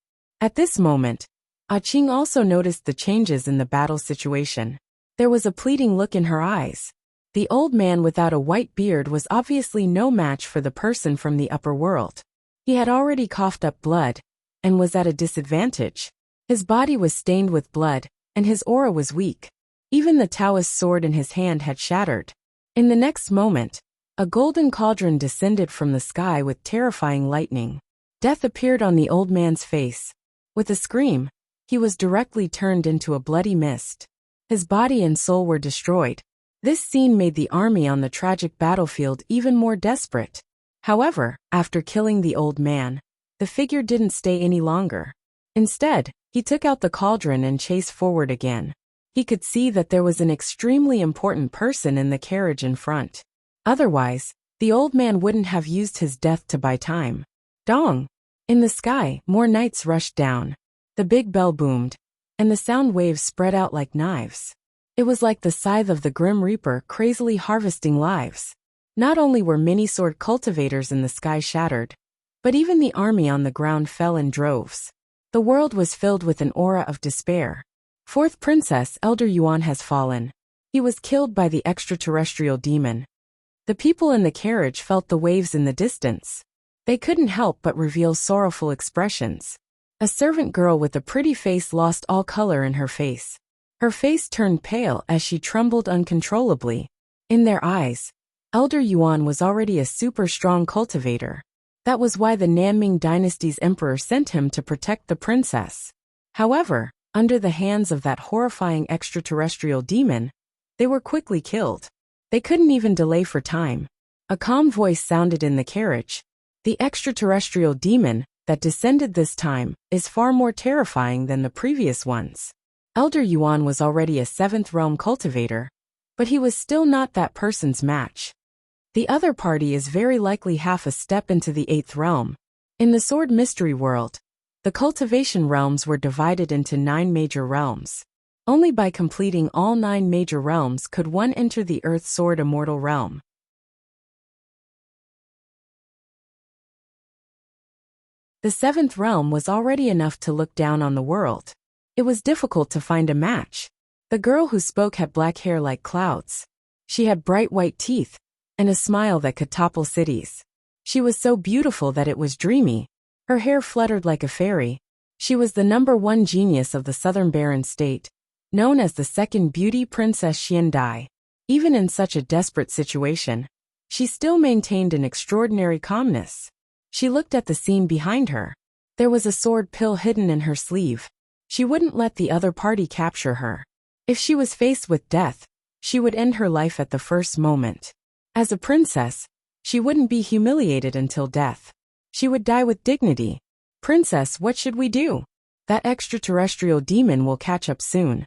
At this moment, Qing also noticed the changes in the battle situation. There was a pleading look in her eyes. The old man without a white beard was obviously no match for the person from the upper world. He had already coughed up blood and was at a disadvantage. His body was stained with blood, and his aura was weak. Even the Taoist sword in his hand had shattered. In the next moment, a golden cauldron descended from the sky with terrifying lightning. Death appeared on the old man's face. With a scream, he was directly turned into a bloody mist. His body and soul were destroyed. This scene made the army on the tragic battlefield even more desperate. However, after killing the old man, the figure didn't stay any longer. Instead, he took out the cauldron and chased forward again. He could see that there was an extremely important person in the carriage in front. Otherwise, the old man wouldn't have used his death to buy time. Dong! In the sky, more knights rushed down. The big bell boomed, and the sound waves spread out like knives. It was like the scythe of the Grim Reaper crazily harvesting lives. Not only were many sword cultivators in the sky shattered, but even the army on the ground fell in droves. The world was filled with an aura of despair. Fourth Princess Elder Yuan has fallen. He was killed by the extraterrestrial demon. The people in the carriage felt the waves in the distance. They couldn't help but reveal sorrowful expressions. A servant girl with a pretty face lost all color in her face. Her face turned pale as she trembled uncontrollably. In their eyes, Elder Yuan was already a super strong cultivator. That was why the Nanming dynasty's emperor sent him to protect the princess. However, under the hands of that horrifying extraterrestrial demon, they were quickly killed. They couldn't even delay for time. A calm voice sounded in the carriage. The extraterrestrial demon that descended this time is far more terrifying than the previous ones. Elder Yuan was already a 7th realm cultivator, but he was still not that person's match. The other party is very likely half a step into the 8th realm. In the sword mystery world, the cultivation realms were divided into 9 major realms. Only by completing all 9 major realms could one enter the Earth Sword Immortal realm. The 7th realm was already enough to look down on the world. It was difficult to find a match. The girl who spoke had black hair like clouds. She had bright white teeth, and a smile that could topple cities. She was so beautiful that it was dreamy. Her hair fluttered like a fairy. She was the #1 genius of the Southern Baron State, known as the Second Beauty Princess Xiandai. Even in such a desperate situation, she still maintained an extraordinary calmness. She looked at the scene behind her. There was a sword pill hidden in her sleeve. She wouldn't let the other party capture her. If she was faced with death, she would end her life at the first moment. As a princess, she wouldn't be humiliated until death. She would die with dignity. "Princess, what should we do? That extraterrestrial demon will catch up soon."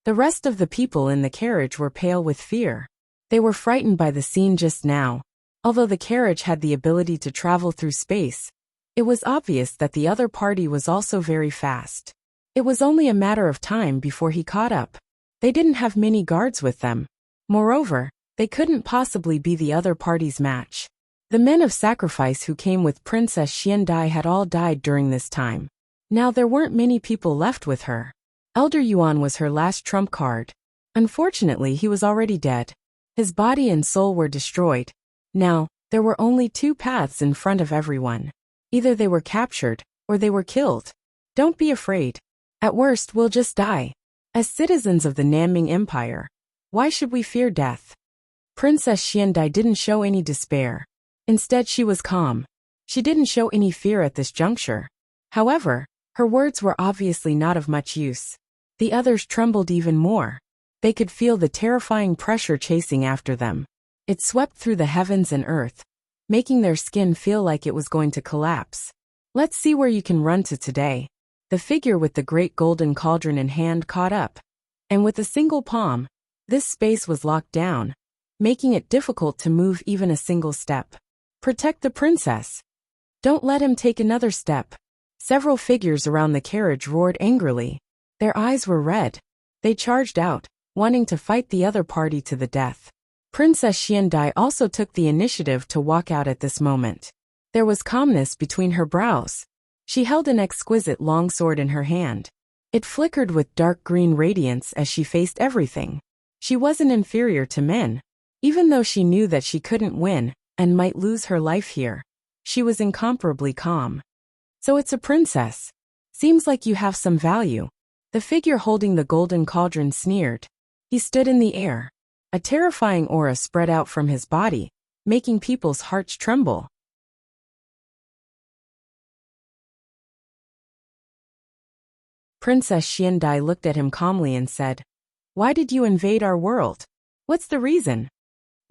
The rest of the people in the carriage were pale with fear. They were frightened by the scene just now. Although the carriage had the ability to travel through space, it was obvious that the other party was also very fast. It was only a matter of time before he caught up. They didn't have many guards with them. Moreover, they couldn't possibly be the other party's match. The men of sacrifice who came with Princess Xiandai had all died during this time. Now there weren't many people left with her. Elder Yuan was her last trump card. Unfortunately, he was already dead. His body and soul were destroyed. Now, there were only 2 paths in front of everyone. Either they were captured, or they were killed. Don't be afraid. At worst, we'll just die. As citizens of the Nanming Empire, why should we fear death? Princess Xiandai didn't show any despair. Instead, she was calm. She didn't show any fear at this juncture. However, her words were obviously not of much use. The others trembled even more. They could feel the terrifying pressure chasing after them. It swept through the heavens and earth, making their skin feel like it was going to collapse. "Let's see where you can run to today." The figure with the great golden cauldron in hand caught up, and with a single palm, this space was locked down, making it difficult to move even a single step. "Protect the princess. Don't let him take another step." Several figures around the carriage roared angrily. Their eyes were red. They charged out, wanting to fight the other party to the death. Princess Xiandai also took the initiative to walk out at this moment. There was calmness between her brows. She held an exquisite longsword in her hand. It flickered with dark green radiance as she faced everything. She wasn't inferior to men. Even though she knew that she couldn't win and might lose her life here, she was incomparably calm. "So it's a princess. Seems like you have some value." The figure holding the golden cauldron sneered. He stood in the air. A terrifying aura spread out from his body, making people's hearts tremble. Princess Xiandai looked at him calmly and said, "Why did you invade our world? What's the reason?"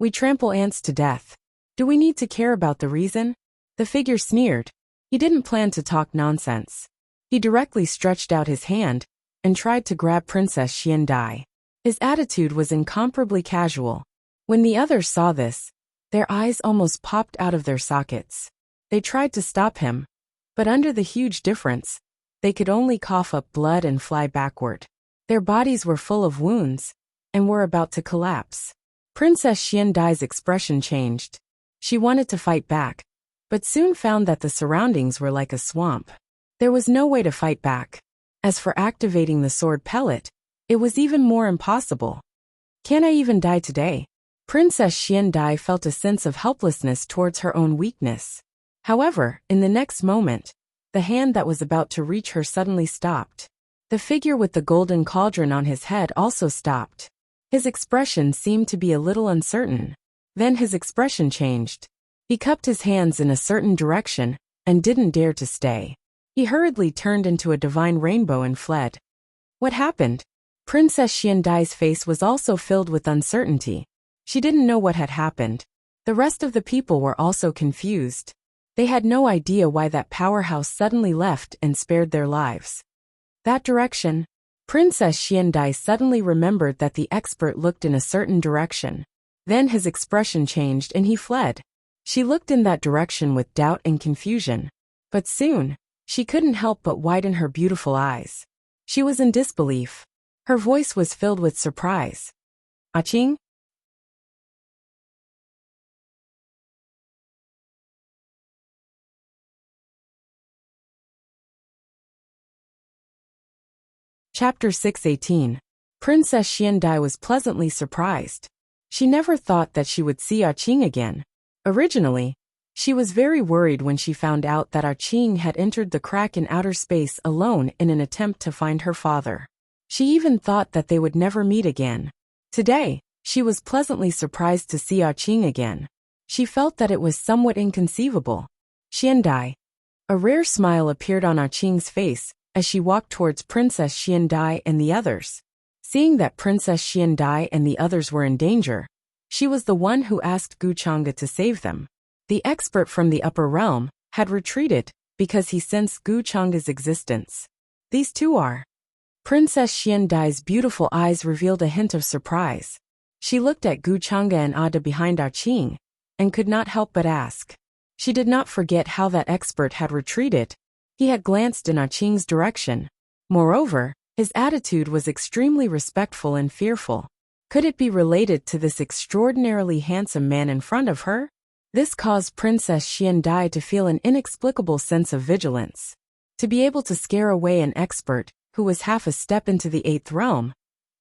"We trample ants to death. Do we need to care about the reason?" The figure sneered. He didn't plan to talk nonsense. He directly stretched out his hand and tried to grab Princess Xiandai. His attitude was incomparably casual. When the others saw this, their eyes almost popped out of their sockets. They tried to stop him, but under the huge difference, they could only cough up blood and fly backward. Their bodies were full of wounds and were about to collapse. Princess Xiandai's expression changed. She wanted to fight back, but soon found that the surroundings were like a swamp. There was no way to fight back. As for activating the sword pellet, it was even more impossible. "Can I even die today?" Princess Xiandai felt a sense of helplessness towards her own weakness. However, in the next moment, the hand that was about to reach her suddenly stopped. The figure with the golden cauldron on his head also stopped. His expression seemed to be a little uncertain. Then his expression changed. He cupped his hands in a certain direction and didn't dare to stay. He hurriedly turned into a divine rainbow and fled. What happened? Princess Xiandai's face was also filled with uncertainty. She didn't know what had happened. The rest of the people were also confused. They had no idea why that powerhouse suddenly left and spared their lives. That direction. Princess Xiandai suddenly remembered that the expert looked in a certain direction. Then his expression changed and he fled. She looked in that direction with doubt and confusion. But soon, she couldn't help but widen her beautiful eyes. She was in disbelief. Her voice was filled with surprise. Qing? Chapter 618. Princess Xiandai was pleasantly surprised. She never thought that she would see Qing again. Originally, she was very worried when she found out that Qing had entered the crack in outer space alone in an attempt to find her father. She even thought that they would never meet again. Today, she was pleasantly surprised to see Qing again. She felt that it was somewhat inconceivable. Xiandai. A rare smile appeared on Qing's face as she walked towards Princess Xiandai and the others. Seeing that Princess Xiandai and the others were in danger, she was the one who asked Guchanga to save them. The expert from the upper realm had retreated because he sensed Guchanga's existence. These two are. Princess Xiandai's beautiful eyes revealed a hint of surprise. She looked at Guchanga and Ada behind Qing and could not help but ask. She did not forget how that expert had retreated. He had glanced in Qing's direction. Moreover, his attitude was extremely respectful and fearful. Could it be related to this extraordinarily handsome man in front of her? This caused Princess Xiandai to feel an inexplicable sense of vigilance. To be able to scare away an expert who was half a step into the 8th realm,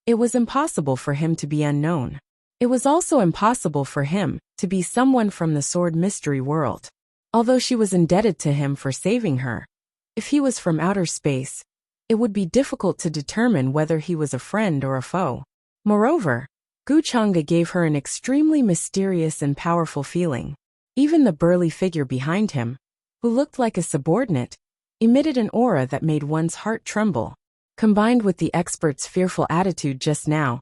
it was impossible for him to be unknown. It was also impossible for him to be someone from the sword mystery world. Although she was indebted to him for saving her, if he was from outer space, it would be difficult to determine whether he was a friend or a foe. Moreover, Guchanga gave her an extremely mysterious and powerful feeling. Even the burly figure behind him, who looked like a subordinate, emitted an aura that made one's heart tremble. Combined with the expert's fearful attitude just now,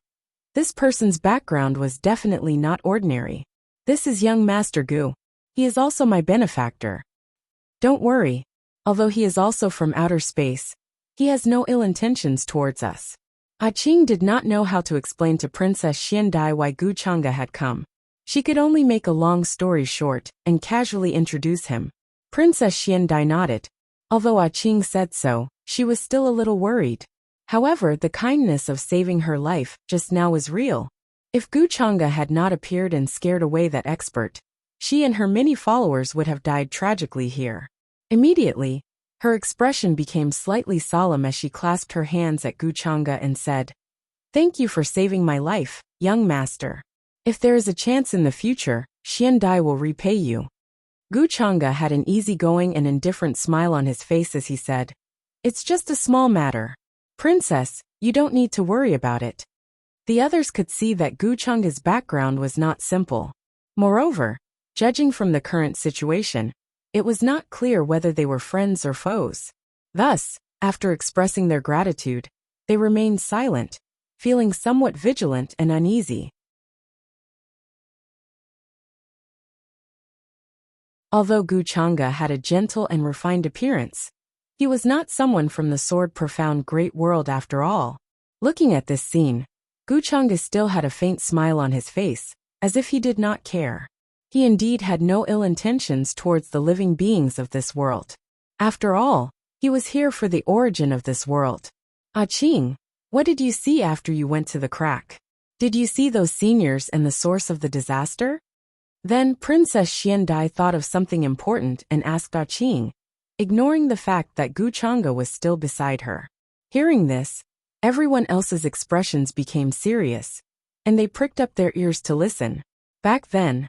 this person's background was definitely not ordinary. This is young Master Gu. He is also my benefactor. Don't worry. Although he is also from outer space, he has no ill intentions towards us. Qing did not know how to explain to Princess Xiandai why Guchanga had come. She could only make a long story short and casually introduce him. Princess Xiandai nodded. Although Qing said so, she was still a little worried. However, the kindness of saving her life just now was real. If Guchanga had not appeared and scared away that expert, she and her many followers would have died tragically here. Immediately, her expression became slightly solemn as she clasped her hands at Guchanga and said, "Thank you for saving my life, young master. If there is a chance in the future, Xiandai will repay you." Guchanga had an easygoing and indifferent smile on his face as he said, "It's just a small matter. Princess, you don't need to worry about it." The others could see that Guchanga's background was not simple. Moreover, judging from the current situation, it was not clear whether they were friends or foes. Thus, after expressing their gratitude, they remained silent, feeling somewhat vigilant and uneasy. Although Guchanga had a gentle and refined appearance, he was not someone from the sword-profound great world after all. Looking at this scene, Guchanga still had a faint smile on his face, as if he did not care. He indeed had no ill intentions towards the living beings of this world. After all, he was here for the origin of this world. Qing, what did you see after you went to the crack? Did you see those seniors and the source of the disaster? Then Princess Xiandai thought of something important and asked Qing, ignoring the fact that Guchanga was still beside her. Hearing this, everyone else's expressions became serious, and they pricked up their ears to listen. Back then,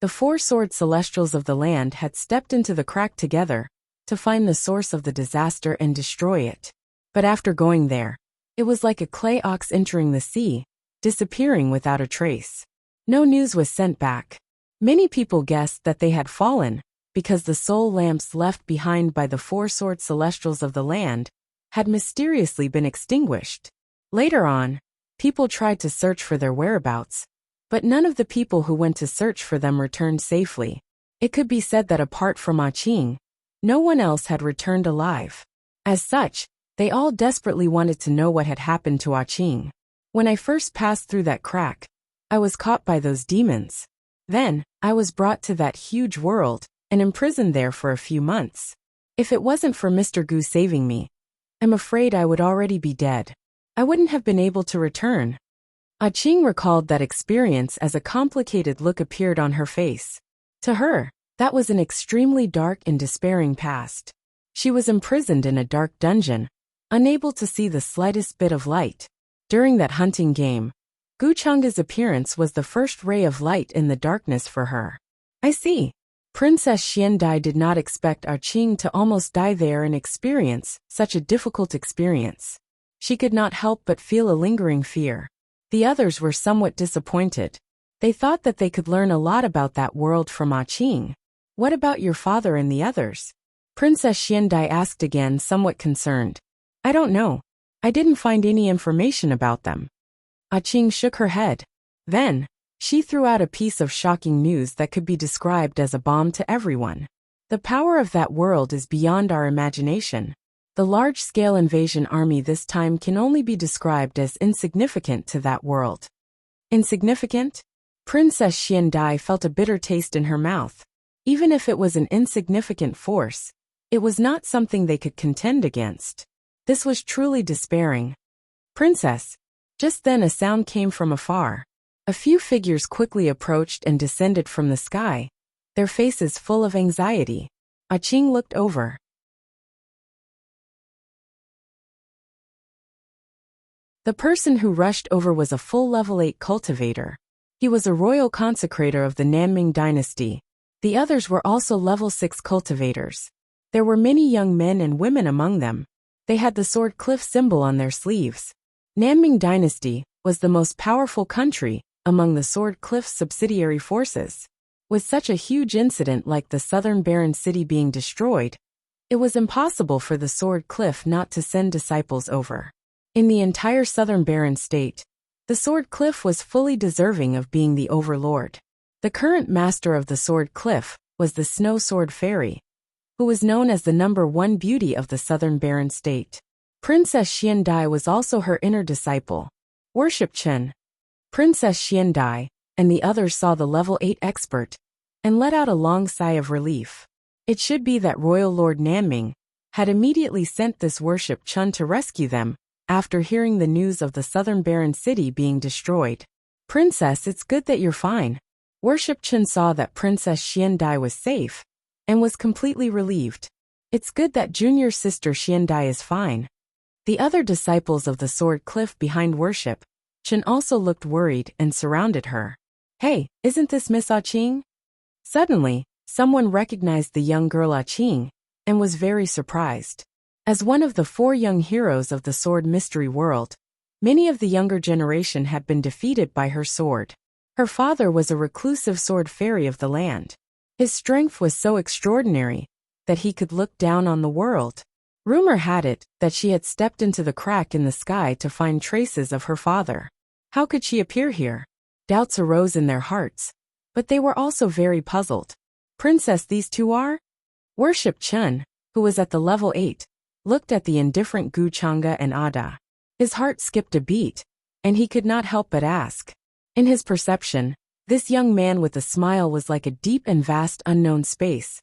the 4 sword celestials of the land had stepped into the crack together to find the source of the disaster and destroy it. But after going there, it was like a clay ox entering the sea, disappearing without a trace. No news was sent back. Many people guessed that they had fallen because the soul lamps left behind by the 4 sword celestials of the land had mysteriously been extinguished. Later on, people tried to search for their whereabouts, but none of the people who went to search for them returned safely. It could be said that apart from Qing, no one else had returned alive. As such, they all desperately wanted to know what had happened to Qing. When I first passed through that crack, I was caught by those demons. Then, I was brought to that huge world and imprisoned there for a few months. If it wasn't for Mr. Gu saving me, I'm afraid I would already be dead. I wouldn't have been able to return. Qing recalled that experience as a complicated look appeared on her face. To her, that was an extremely dark and despairing past. She was imprisoned in a dark dungeon, unable to see the slightest bit of light. During that hunting game, Guchanga's appearance was the first ray of light in the darkness for her. I see. Princess Xiandai did not expect Qing to almost die there and experience such a difficult experience. She could not help but feel a lingering fear. The others were somewhat disappointed. They thought that they could learn a lot about that world from Qing. What about your father and the others? Princess Xiandai asked again, somewhat concerned. I don't know. I didn't find any information about them. Qing shook her head. Then, she threw out a piece of shocking news that could be described as a bomb to everyone. The power of that world is beyond our imagination. The large-scale invasion army this time can only be described as insignificant to that world. Insignificant? Princess Xiandai felt a bitter taste in her mouth. Even if it was an insignificant force, it was not something they could contend against. This was truly despairing. Princess! Just then a sound came from afar. A few figures quickly approached and descended from the sky, their faces full of anxiety. Qing looked over. The person who rushed over was a full level 8 cultivator. He was a royal consecrator of the Nanming dynasty. The others were also level 6 cultivators. There were many young men and women among them. They had the sword cliff symbol on their sleeves. Nanming dynasty was the most powerful country among the sword cliff's subsidiary forces. With such a huge incident like the southern barren city being destroyed, it was impossible for the sword cliff not to send disciples over. In the entire southern barren state, the sword cliff was fully deserving of being the overlord. The current master of the sword cliff was the snow sword fairy, who was known as the #1 beauty of the southern barren state. Princess Xiandai was also her inner disciple. Worship Chen. Princess Xiandai and the others saw the level 8 expert and let out a long sigh of relief. It should be that Royal Lord Nanming had immediately sent this Worship Chen to rescue them after hearing the news of the southern barren city being destroyed. Princess, it's good that you're fine. Worship Chen saw that Princess Xiandai was safe and was completely relieved. It's good that junior sister Xiandai is fine. The other disciples of the sword cliff behind Worship Chen also looked worried and surrounded her. Hey, isn't this Miss Qing? Suddenly, someone recognized the young girl Qing and was very surprised. As one of the 4 young heroes of the sword mystery world, many of the younger generation had been defeated by her sword. Her father was a reclusive sword fairy of the land. His strength was so extraordinary that he could look down on the world. Rumor had it that she had stepped into the crack in the sky to find traces of her father. How could she appear here? Doubts arose in their hearts, but they were also very puzzled. Princess, these two are? Worship Chen, who was at the level 8, looked at the indifferent Guchanga and Ada. His heart skipped a beat, and he could not help but ask. In his perception, this young man with a smile was like a deep and vast unknown space,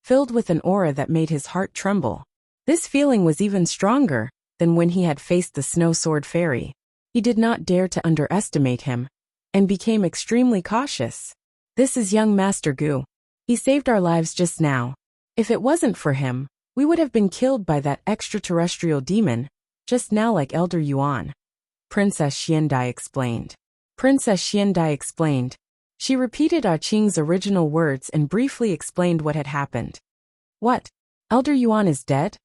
filled with an aura that made his heart tremble. This feeling was even stronger than when he had faced the snow sword fairy. He did not dare to underestimate him, and became extremely cautious. This is young Master Gu. He saved our lives just now. If it wasn't for him, we would have been killed by that extraterrestrial demon, just now like Elder Yuan. Princess Xiandai explained. Princess Xiandai explained. She repeated Qing's original words and briefly explained what had happened. What? Elder Yuan is dead?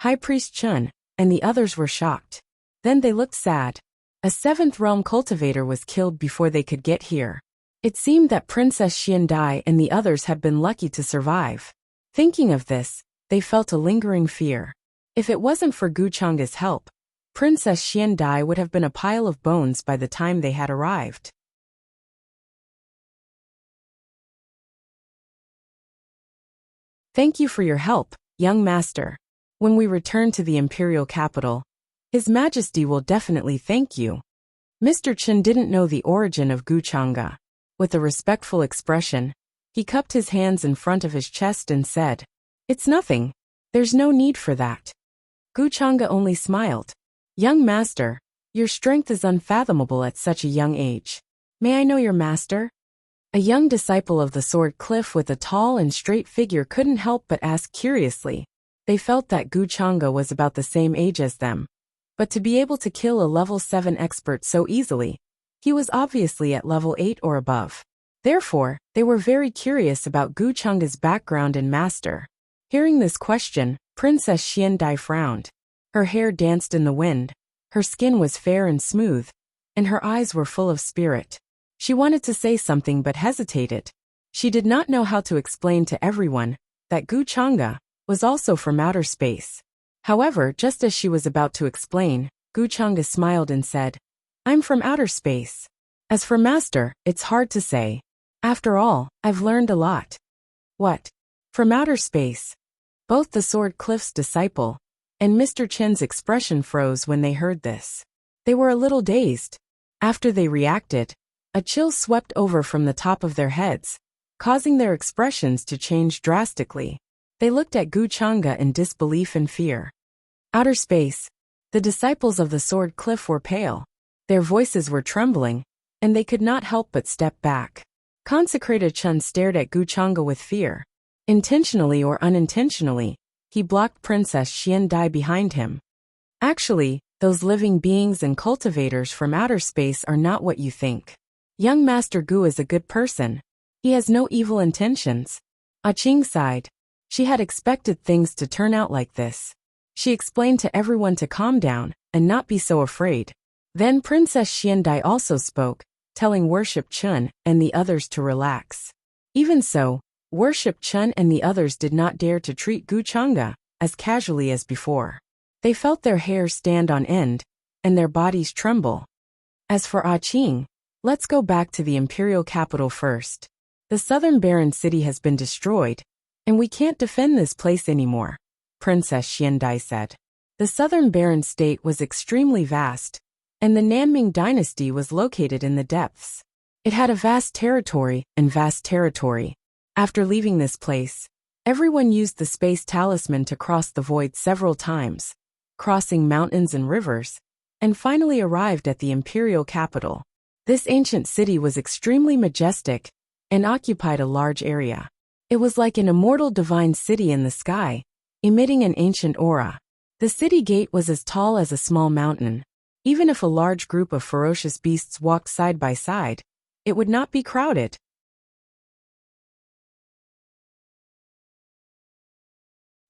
High Priest Chen and the others were shocked. Then they looked sad. A 7th realm cultivator was killed before they could get here. It seemed that Princess Xiandai and the others had been lucky to survive. Thinking of this, they felt a lingering fear. If it wasn't for Guchanga's help, Princess Xiandai would have been a pile of bones by the time they had arrived. Thank you for your help, young master. When we return to the imperial capital, His Majesty will definitely thank you. Mr. Chen didn't know the origin of Guchanga. With a respectful expression, he cupped his hands in front of his chest and said, It's nothing. There's no need for that. Guchanga only smiled. Young master, Your strength is unfathomable at such a young age. May I know your master? A young disciple of the sword cliff with a tall and straight figure couldn't help but ask curiously. They felt that Gu Chang'e was about the same age as them. But to be able to kill a level 7 expert so easily, he was obviously at level 8 or above. Therefore, they were very curious about Gu Chang'e's background and master. Hearing this question, Princess Xiandai frowned. Her hair danced in the wind, her skin was fair and smooth, and her eyes were full of spirit. She wanted to say something but hesitated. She did not know how to explain to everyone that Gu Chang'e was also from outer space. However, just as she was about to explain, Gu Chang'e smiled and said, "I'm from outer space. As for master, it's hard to say. After all, I've learned a lot." "What? From outer space?" Both the Sword Cliff's disciple and Mr. Chen's expression froze when they heard this. They were a little dazed. After they reacted, a chill swept over from the top of their heads, causing their expressions to change drastically. They looked at Gu Chang'e in disbelief and fear. Outer space. The disciples of the Sword Cliff were pale. Their voices were trembling, and they could not help but step back. Consecrated Chen stared at Gu Chang'e with fear. Intentionally or unintentionally, he blocked Princess Xiandai behind him. Actually, those living beings and cultivators from outer space are not what you think. Young Master Gu is a good person. He has no evil intentions. Qing sighed. She had expected things to turn out like this. She explained to everyone to calm down and not be so afraid. Then Princess Xiandai also spoke, telling Worship Chun and the others to relax. Even so, Worship Chun and the others did not dare to treat Gu Chang'e as casually as before. They felt their hair stand on end and their bodies tremble. As for Qing, let's go back to the imperial capital first. The southern barren city has been destroyed, and we can't defend this place anymore, Princess Xiandai said. The southern barren state was extremely vast, and the Nanming dynasty was located in the depths. It had a vast territory. After leaving this place, everyone used the space talisman to cross the void several times, crossing mountains and rivers, and finally arrived at the imperial capital. This ancient city was extremely majestic and occupied a large area. It was like an immortal divine city in the sky, emitting an ancient aura. The city gate was as tall as a small mountain. Even if a large group of ferocious beasts walked side by side, it would not be crowded.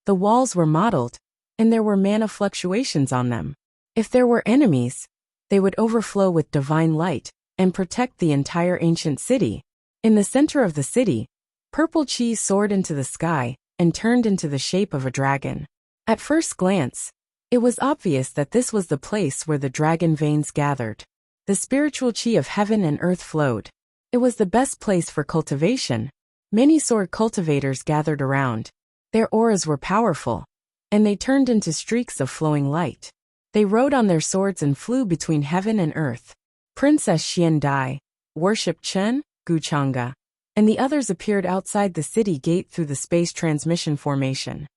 The walls were mottled, and there were mana fluctuations on them. If there were enemies, they would overflow with divine light and protect the entire ancient city. In the center of the city, purple chi soared into the sky and turned into the shape of a dragon. At first glance, it was obvious that this was the place where the dragon veins gathered. The spiritual chi of heaven and earth flowed. It was the best place for cultivation. Many sword cultivators gathered around. Their auras were powerful, and they turned into streaks of flowing light. They rode on their swords and flew between heaven and earth. Princess Xiandai, Worship Chen, Gu Chang'e, and the others appeared outside the city gate through the space transmission formation.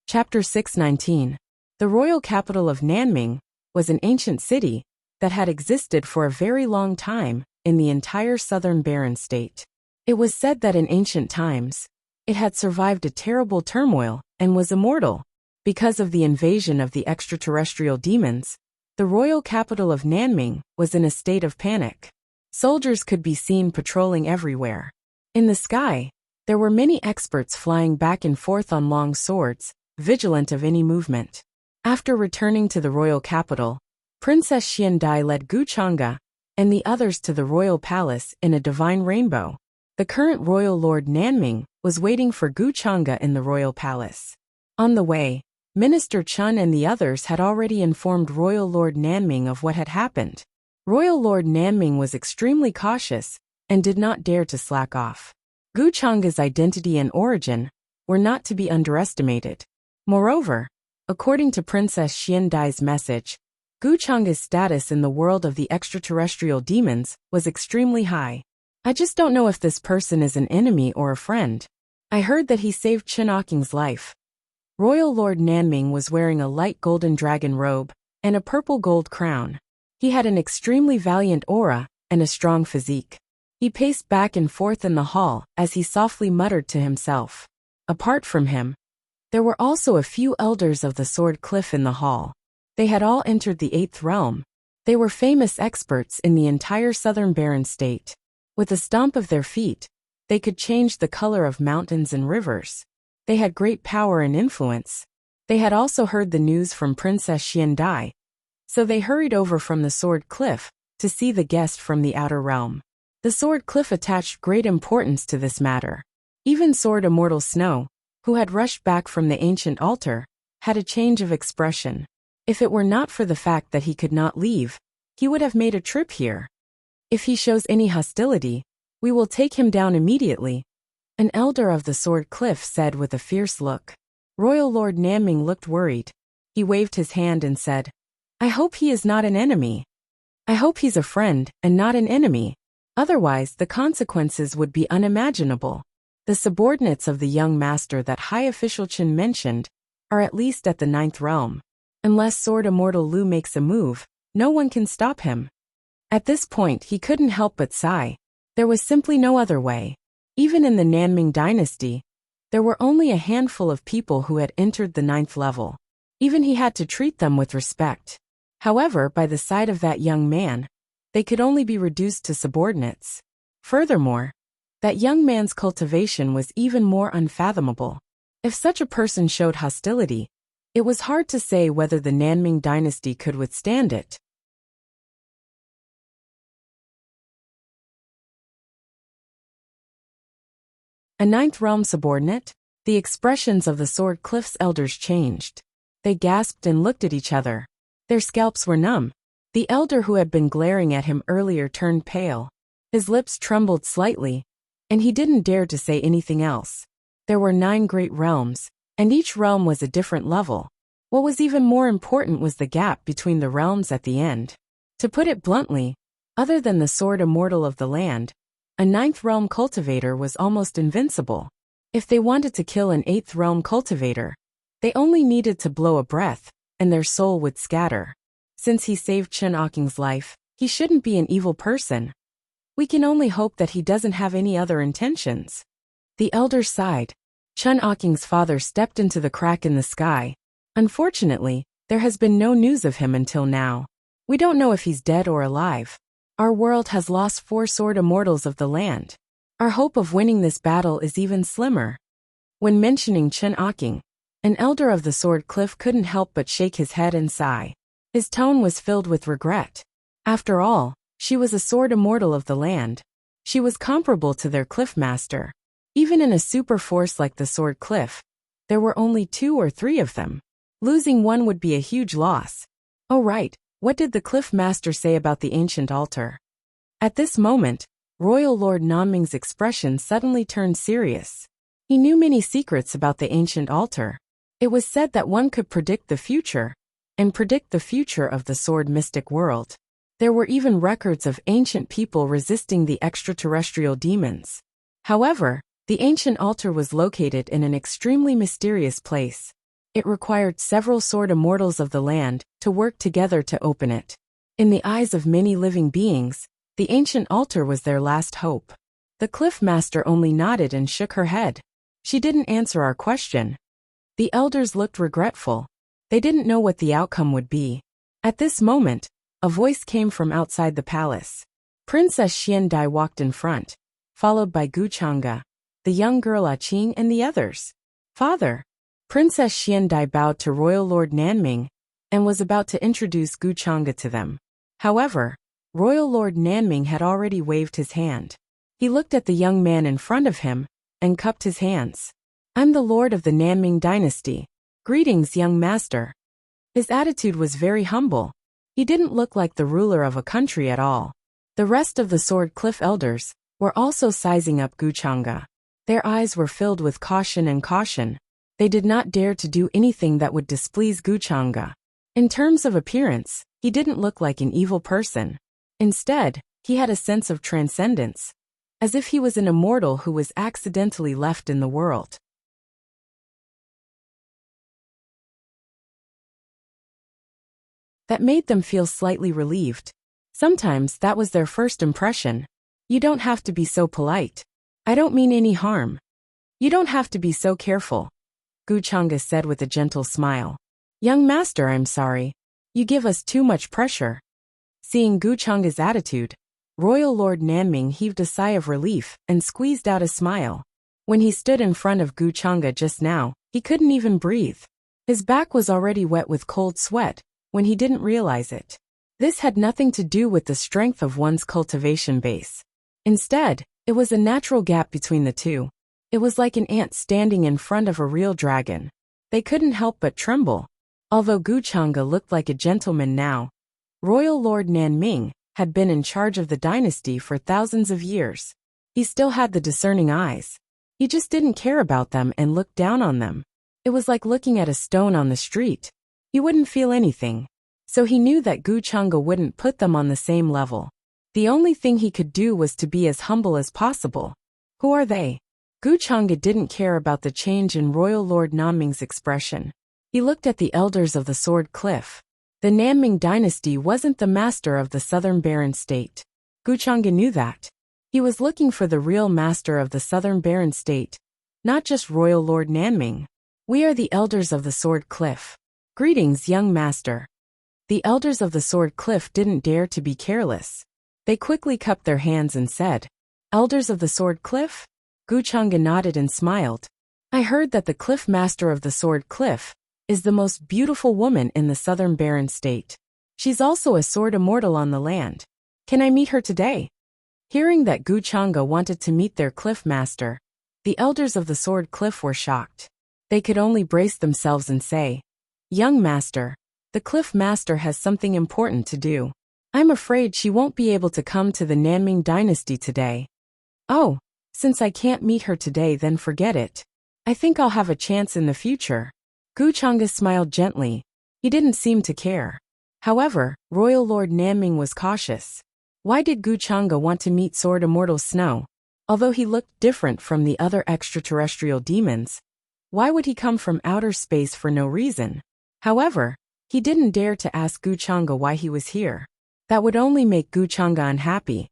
Chapter 619. The royal capital of Nanming was an ancient city that had existed for a very long time in the entire southern barren state. It was said that in ancient times, it had survived a terrible turmoil and was immortal. Because of the invasion of the extraterrestrial demons, the royal capital of Nanming was in a state of panic. Soldiers could be seen patrolling everywhere. In the sky, there were many experts flying back and forth on long swords, vigilant of any movement. After returning to the royal capital, Princess Xiandai led Gu Chang'e and the others to the royal palace in a divine rainbow. The current royal lord Nanming was waiting for Gu Chang'e in the royal palace. On the way, Minister Chun and the others had already informed royal lord Nanming of what had happened. Royal lord Nanming was extremely cautious and did not dare to slack off. Gu Chang'e's identity and origin were not to be underestimated. Moreover, according to Princess Xiandai's message, Gu Chang'e's status in the world of the extraterrestrial demons was extremely high. I just don't know if this person is an enemy or a friend. I heard that he saved Chinoking's life. Royal Lord Nanming was wearing a light golden dragon robe and a purple gold crown. He had an extremely valiant aura and a strong physique. He paced back and forth in the hall as he softly muttered to himself. Apart from him, there were also a few elders of the Sword Cliff in the hall. They had all entered the 8th realm. They were famous experts in the entire southern Baron state. With a stomp of their feet, they could change the color of mountains and rivers. They had great power and influence. They had also heard the news from Princess Xiandai, so they hurried over from the Sword Cliff to see the guest from the outer realm. The Sword Cliff attached great importance to this matter. Even Sword Immortal Snow, who had rushed back from the ancient altar, had a change of expression. If it were not for the fact that he could not leave, he would have made a trip here. If he shows any hostility, we will take him down immediately, an elder of the Sword Cliff said with a fierce look. Royal Lord Nanming looked worried. He waved his hand and said, I hope he is not an enemy. I hope he's a friend and not an enemy. Otherwise, the consequences would be unimaginable. The subordinates of the young master that High Official Chen mentioned are at least at the 9th realm. Unless Sword Immortal Lu makes a move, no one can stop him. At this point, he couldn't help but sigh. There was simply no other way. Even in the Nanming dynasty, there were only a handful of people who had entered the 9th level. Even he had to treat them with respect. However, by the side of that young man, they could only be reduced to subordinates. Furthermore, that young man's cultivation was even more unfathomable. If such a person showed hostility, it was hard to say whether the Nanming dynasty could withstand it. A 9th realm subordinate? The expressions of the Sword Cliff's elders changed. They gasped and looked at each other. Their scalps were numb. The elder who had been glaring at him earlier turned pale. His lips trembled slightly, and he didn't dare to say anything else. There were 9 great realms, and each realm was a different level. What was even more important was the gap between the realms at the end. To put it bluntly, other than the Sword Immortal of the land, a 9th realm cultivator was almost invincible. If they wanted to kill an 8th realm cultivator, they only needed to blow a breath, and their soul would scatter. Since he saved Chinoking's life, he shouldn't be an evil person. We can only hope that he doesn't have any other intentions. The elder sighed. Chinoking's father stepped into the crack in the sky. Unfortunately, there has been no news of him until now. We don't know if he's dead or alive. Our world has lost 4 sword immortals of the land. Our hope of winning this battle is even slimmer. When mentioning Chinokang, an elder of the Sword Cliff couldn't help but shake his head and sigh. His tone was filled with regret. After all, she was a sword immortal of the land. She was comparable to their cliff master. Even in a super force like the Sword Cliff, there were only 2 or 3 of them. Losing one would be a huge loss. Oh right, what did the cliff master say about the ancient altar? At this moment, Royal Lord Nanming's expression suddenly turned serious. He knew many secrets about the ancient altar. It was said that one could predict the future, and predict the future of the sword mystic world. There were even records of ancient people resisting the extraterrestrial demons. However, the ancient altar was located in an extremely mysterious place. It required several sword immortals of the land to work together to open it. In the eyes of many living beings, the ancient altar was their last hope. The cliff master only nodded and shook her head. She didn't answer our question. The elders looked regretful. They didn't know what the outcome would be. At this moment, a voice came from outside the palace. Princess Xiandai walked in front, followed by Guchanga, the young girl Qing and the others. Father! Princess Xiandai bowed to Royal Lord Nanming and was about to introduce Guchanga to them. However, Royal Lord Nanming had already waved his hand. He looked at the young man in front of him and cupped his hands. I'm the lord of the Nanming dynasty. Greetings, young master. His attitude was very humble. He didn't look like the ruler of a country at all. The rest of the Sword Cliff elders were also sizing up Guchanga. Their eyes were filled with caution and caution. They did not dare to do anything that would displease Guchanga. In terms of appearance, he didn't look like an evil person. Instead, he had a sense of transcendence. as if he was an immortal who was accidentally left in the world. That made them feel slightly relieved. Sometimes that was their first impression. You don't have to be so polite. I don't mean any harm. You don't have to be so careful, Guchanga said with a gentle smile. Young master, I'm sorry. You give us too much pressure. Seeing Guchanga's attitude, Royal Lord Nanming heaved a sigh of relief and squeezed out a smile. When he stood in front of Guchanga just now, he couldn't even breathe. His back was already wet with cold sweat when he didn't realize it. This had nothing to do with the strength of one's cultivation base. Instead, it was a natural gap between the two. It was like an ant standing in front of a real dragon. They couldn't help but tremble. Although Guchanga looked like a gentleman now, Royal Lord Nanming had been in charge of the dynasty for thousands of years. He still had the discerning eyes. He just didn't care about them and looked down on them. It was like looking at a stone on the street. He wouldn't feel anything. So he knew that Guchanga wouldn't put them on the same level. The only thing he could do was to be as humble as possible. Who are they? Guchanga didn't care about the change in Royal Lord Nanming's expression. He looked at the elders of the Sword Cliff. The Nanming dynasty wasn't the master of the Southern Barren State. Guchanga knew that. He was looking for the real master of the Southern Barren State, not just Royal Lord Nanming. We are the elders of the Sword Cliff. Greetings, young master. The elders of the Sword Cliff didn't dare to be careless. They quickly cupped their hands and said, Elders of the Sword Cliff? Guchanga nodded and smiled. I heard that the Cliff Master of the Sword Cliff is the most beautiful woman in the Southern Barren State. She's also a sword immortal on the land. Can I meet her today? Hearing that Guchanga wanted to meet their Cliff Master, the elders of the Sword Cliff were shocked. They could only brace themselves and say, Young master, the Cliff Master has something important to do. I'm afraid she won't be able to come to the Nanming dynasty today. Oh, since I can't meet her today, then forget it. I think I'll have a chance in the future. Guchanga smiled gently. He didn't seem to care. However, Royal Lord Nanming was cautious. Why did Guchanga want to meet Sword Immortal Snow? Although he looked different from the other extraterrestrial demons, why would he come from outer space for no reason? However, he didn't dare to ask Guchanga why he was here. That would only make Guchanga unhappy.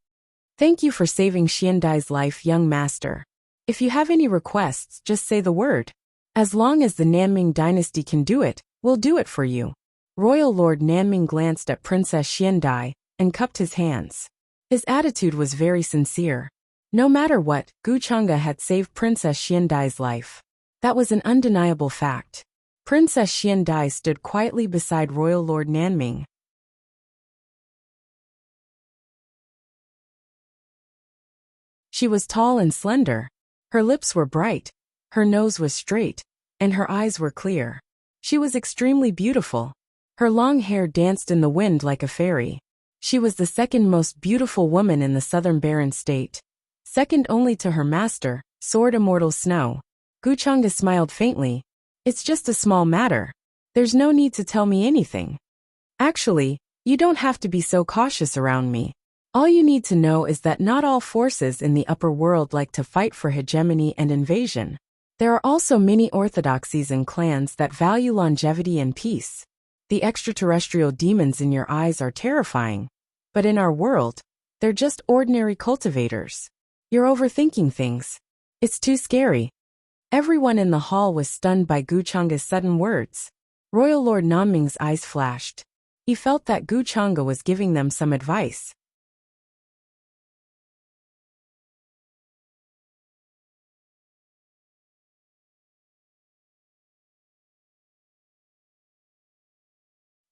Thank you for saving Xiandai's life, young master. If you have any requests, just say the word. As long as the Nanming dynasty can do it, we'll do it for you. Royal Lord Nanming glanced at Princess Xiandai and cupped his hands. His attitude was very sincere. No matter what, Guchanga had saved Princess Xiandai's life. That was an undeniable fact. Princess Xiandai stood quietly beside Royal Lord Nanming. She was tall and slender. Her lips were bright, her nose was straight, and her eyes were clear. She was extremely beautiful. Her long hair danced in the wind like a fairy. She was the second most beautiful woman in the Southern Barren State, second only to her master, Sword Immortal Snow. Guchanga smiled faintly. It's just a small matter. There's no need to tell me anything. Actually, you don't have to be so cautious around me. All you need to know is that not all forces in the upper world like to fight for hegemony and invasion. There are also many orthodoxies and clans that value longevity and peace. The extraterrestrial demons in your eyes are terrifying. But in our world, they're just ordinary cultivators. You're overthinking things. It's too scary. Everyone in the hall was stunned by Guchanga's sudden words. Royal Lord Nanming's eyes flashed. He felt that Guchanga was giving them some advice.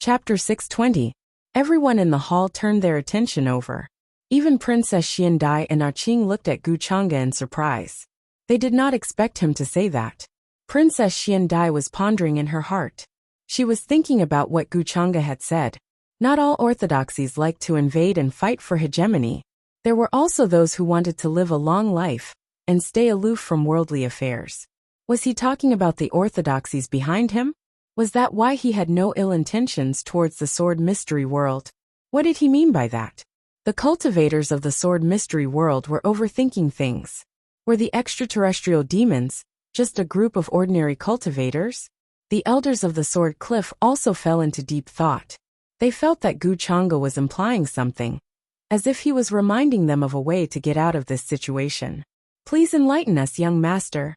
Chapter 620. Everyone in the hall turned their attention over. Even Princess Xiandai and Aching looked at Guchanga in surprise. They did not expect him to say that. Princess Xiandai was pondering in her heart. She was thinking about what Guchanga had said. Not all orthodoxies like to invade and fight for hegemony. There were also those who wanted to live a long life and stay aloof from worldly affairs. Was he talking about the orthodoxies behind him? Was that why he had no ill intentions towards the sword mystery world? What did he mean by that? The cultivators of the sword mystery world were overthinking things. Were the extraterrestrial demons just a group of ordinary cultivators? The elders of the sword cliff also fell into deep thought. They felt that Gu Chang'e was implying something, as if he was reminding them of a way to get out of this situation. Please enlighten us, young master.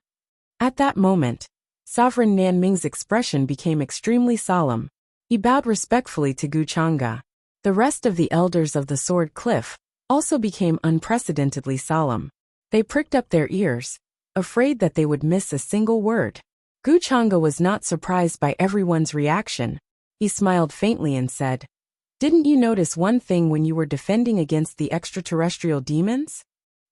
At that moment, Sovereign Nanming's expression became extremely solemn. He bowed respectfully to Gu Chang'e. The rest of the elders of the sword cliff also became unprecedentedly solemn. They pricked up their ears, afraid that they would miss a single word. Gu Chang'e was not surprised by everyone's reaction. He smiled faintly and said, "Didn't you notice one thing when you were defending against the extraterrestrial demons?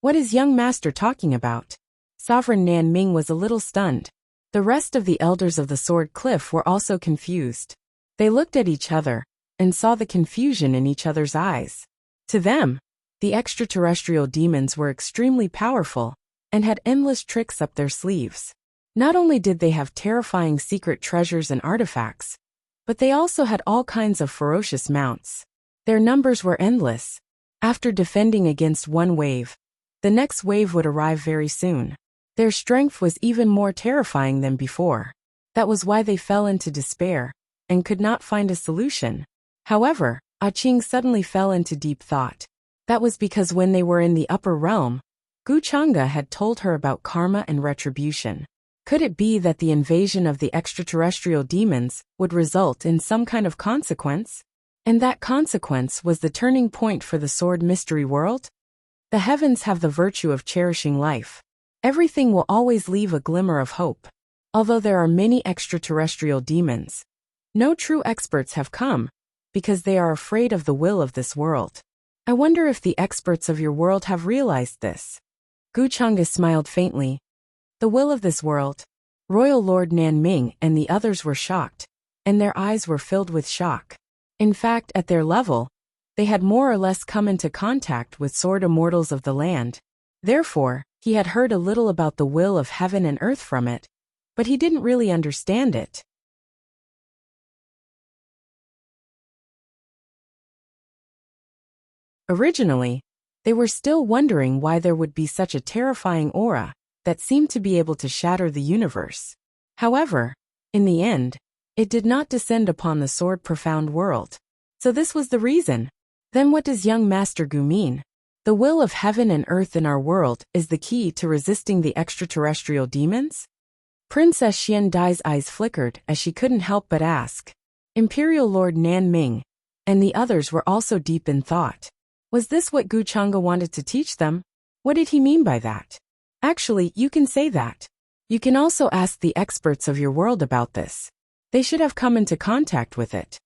What is young master talking about?" Sovereign Nanming was a little stunned. The rest of the elders of the sword cliff were also confused. They looked at each other and saw the confusion in each other's eyes. To them, the extraterrestrial demons were extremely powerful and had endless tricks up their sleeves. Not only did they have terrifying secret treasures and artifacts, but they also had all kinds of ferocious mounts. Their numbers were endless. After defending against one wave, the next wave would arrive very soon. Their strength was even more terrifying than before. That was why they fell into despair and could not find a solution. However, Qing suddenly fell into deep thought. That was because when they were in the upper realm, Gu Chang'e had told her about karma and retribution. Could it be that the invasion of the extraterrestrial demons would result in some kind of consequence? And that consequence was the turning point for the sword mystery world? The heavens have the virtue of cherishing life. Everything will always leave a glimmer of hope. Although there are many extraterrestrial demons, no true experts have come, because they are afraid of the will of this world. I wonder if the experts of your world have realized this. Gu Chang'e smiled faintly. The will of this world. Royal Lord Nanming and the others were shocked, and their eyes were filled with shock. In fact, at their level, they had more or less come into contact with sword immortals of the land. Therefore, he had heard a little about the will of heaven and earth from it, but he didn't really understand it. Originally, they were still wondering why there would be such a terrifying aura that seemed to be able to shatter the universe. However, in the end, it did not descend upon the sword profound world. So this was the reason. Then what does young Master Gu mean? The will of heaven and earth in our world is the key to resisting the extraterrestrial demons? Princess Xian Dai's eyes flickered as she couldn't help but ask. Imperial Lord Nanming and the others were also deep in thought. Was this what Gu Chang'e wanted to teach them? What did he mean by that? Actually, you can say that. You can also ask the experts of your world about this. They should have come into contact with it.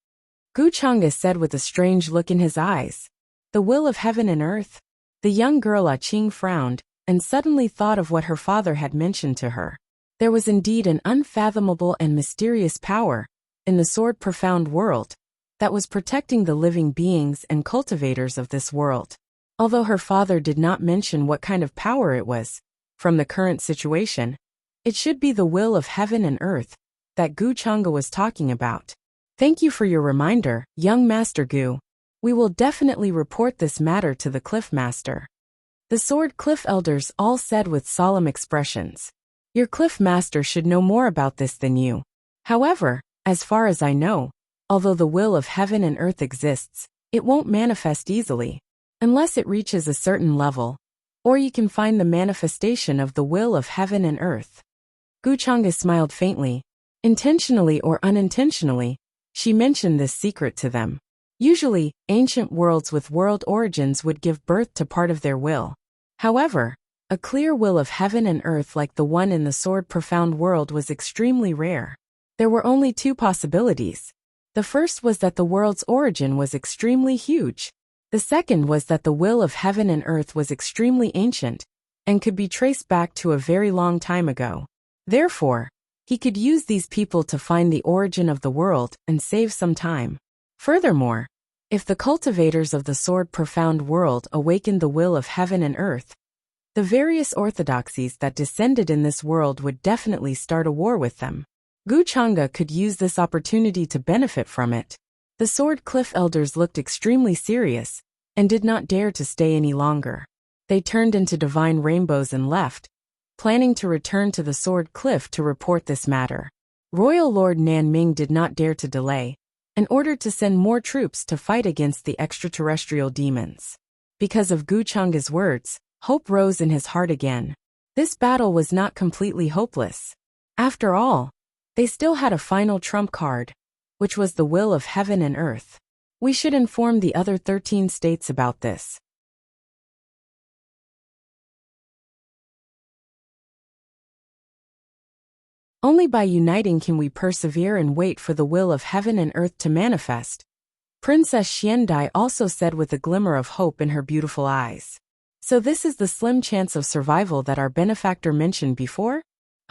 Gu Chang'e said with a strange look in his eyes. The will of heaven and earth? The young girl Qing frowned and suddenly thought of what her father had mentioned to her. There was indeed an unfathomable and mysterious power in the sword profound world that was protecting the living beings and cultivators of this world. Although her father did not mention what kind of power it was, from the current situation, it should be the will of heaven and earth that Gu Chang'e was talking about. Thank you for your reminder, young Master Gu. We will definitely report this matter to the Cliff Master. The Sword Cliff Elders all said with solemn expressions. Your Cliff Master should know more about this than you. However, as far as I know, although the will of heaven and earth exists, it won't manifest easily, unless it reaches a certain level, or you can find the manifestation of the will of heaven and earth. Gu Chang'e smiled faintly. Intentionally or unintentionally, she mentioned this secret to them. Usually, ancient worlds with world origins would give birth to part of their will. However, a clear will of heaven and earth like the one in the sword profound world was extremely rare. There were only two possibilities. The first was that the world's origin was extremely huge. The second was that the will of heaven and earth was extremely ancient and could be traced back to a very long time ago. Therefore, he could use these people to find the origin of the world and save some time. Furthermore, if the cultivators of the sword profound world awakened the will of heaven and earth, the various orthodoxies that descended in this world would definitely start a war with them. Gu Chang'e could use this opportunity to benefit from it. The Sword Cliff Elders looked extremely serious and did not dare to stay any longer. They turned into divine rainbows and left, planning to return to the Sword Cliff to report this matter. Royal Lord Nanming did not dare to delay, and ordered to send more troops to fight against the extraterrestrial demons. Because of Guchanga's words, hope rose in his heart again. This battle was not completely hopeless. After all, they still had a final trump card, which was the will of heaven and earth. We should inform the other 13 states about this. Only by uniting can we persevere and wait for the will of heaven and earth to manifest, Princess Xiandai also said with a glimmer of hope in her beautiful eyes. So this is the slim chance of survival that our benefactor mentioned before?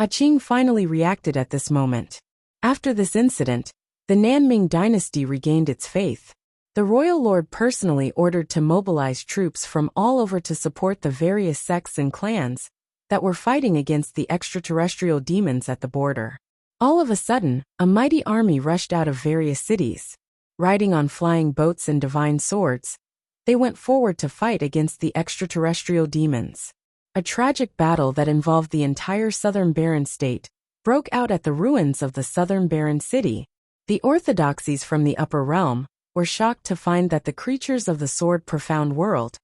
Qing finally reacted at this moment. After this incident, the Nanming dynasty regained its faith. The royal lord personally ordered to mobilize troops from all over to support the various sects and clans that were fighting against the extraterrestrial demons at the border. All of a sudden, a mighty army rushed out of various cities. Riding on flying boats and divine swords, they went forward to fight against the extraterrestrial demons. A tragic battle that involved the entire southern Baron state broke out at the ruins of the southern Baron city. The orthodoxies from the upper realm were shocked to find that the creatures of the sword profound world,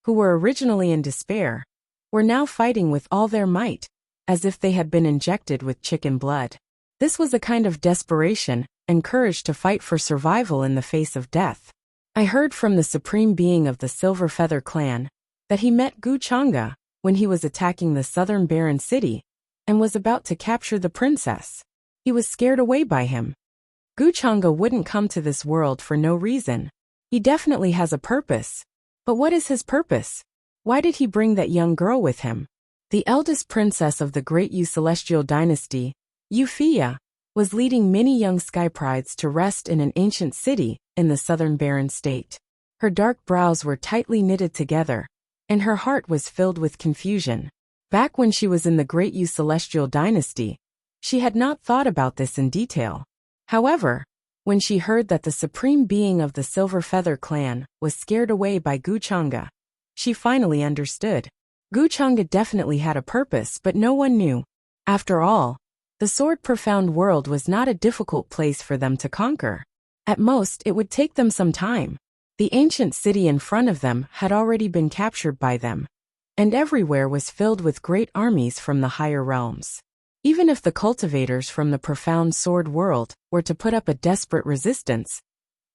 who were originally in despair, were now fighting with all their might, as if they had been injected with chicken blood. This was a kind of desperation and courage to fight for survival in the face of death. I heard from the supreme being of the Silver Feather clan that he met Guchanga when he was attacking the southern Baron city and was about to capture the princess. He was scared away by him. Guchanga wouldn't come to this world for no reason. He definitely has a purpose. But what is his purpose? Why did he bring that young girl with him? The eldest princess of the great Yu celestial dynasty, Wuxia, was leading many young sky prides to rest in an ancient city in the southern Baron state. Her dark brows were tightly knitted together, and her heart was filled with confusion. Back when she was in the great Yu celestial dynasty, she had not thought about this in detail. However, when she heard that the supreme being of the Silver Feather clan was scared away by Guchanga, she finally understood. Guchanga definitely had a purpose, but no one knew. After all, the Sword Profound world was not a difficult place for them to conquer. At most, it would take them some time. The ancient city in front of them had already been captured by them, and everywhere was filled with great armies from the higher realms. Even if the cultivators from the profound sword world were to put up a desperate resistance,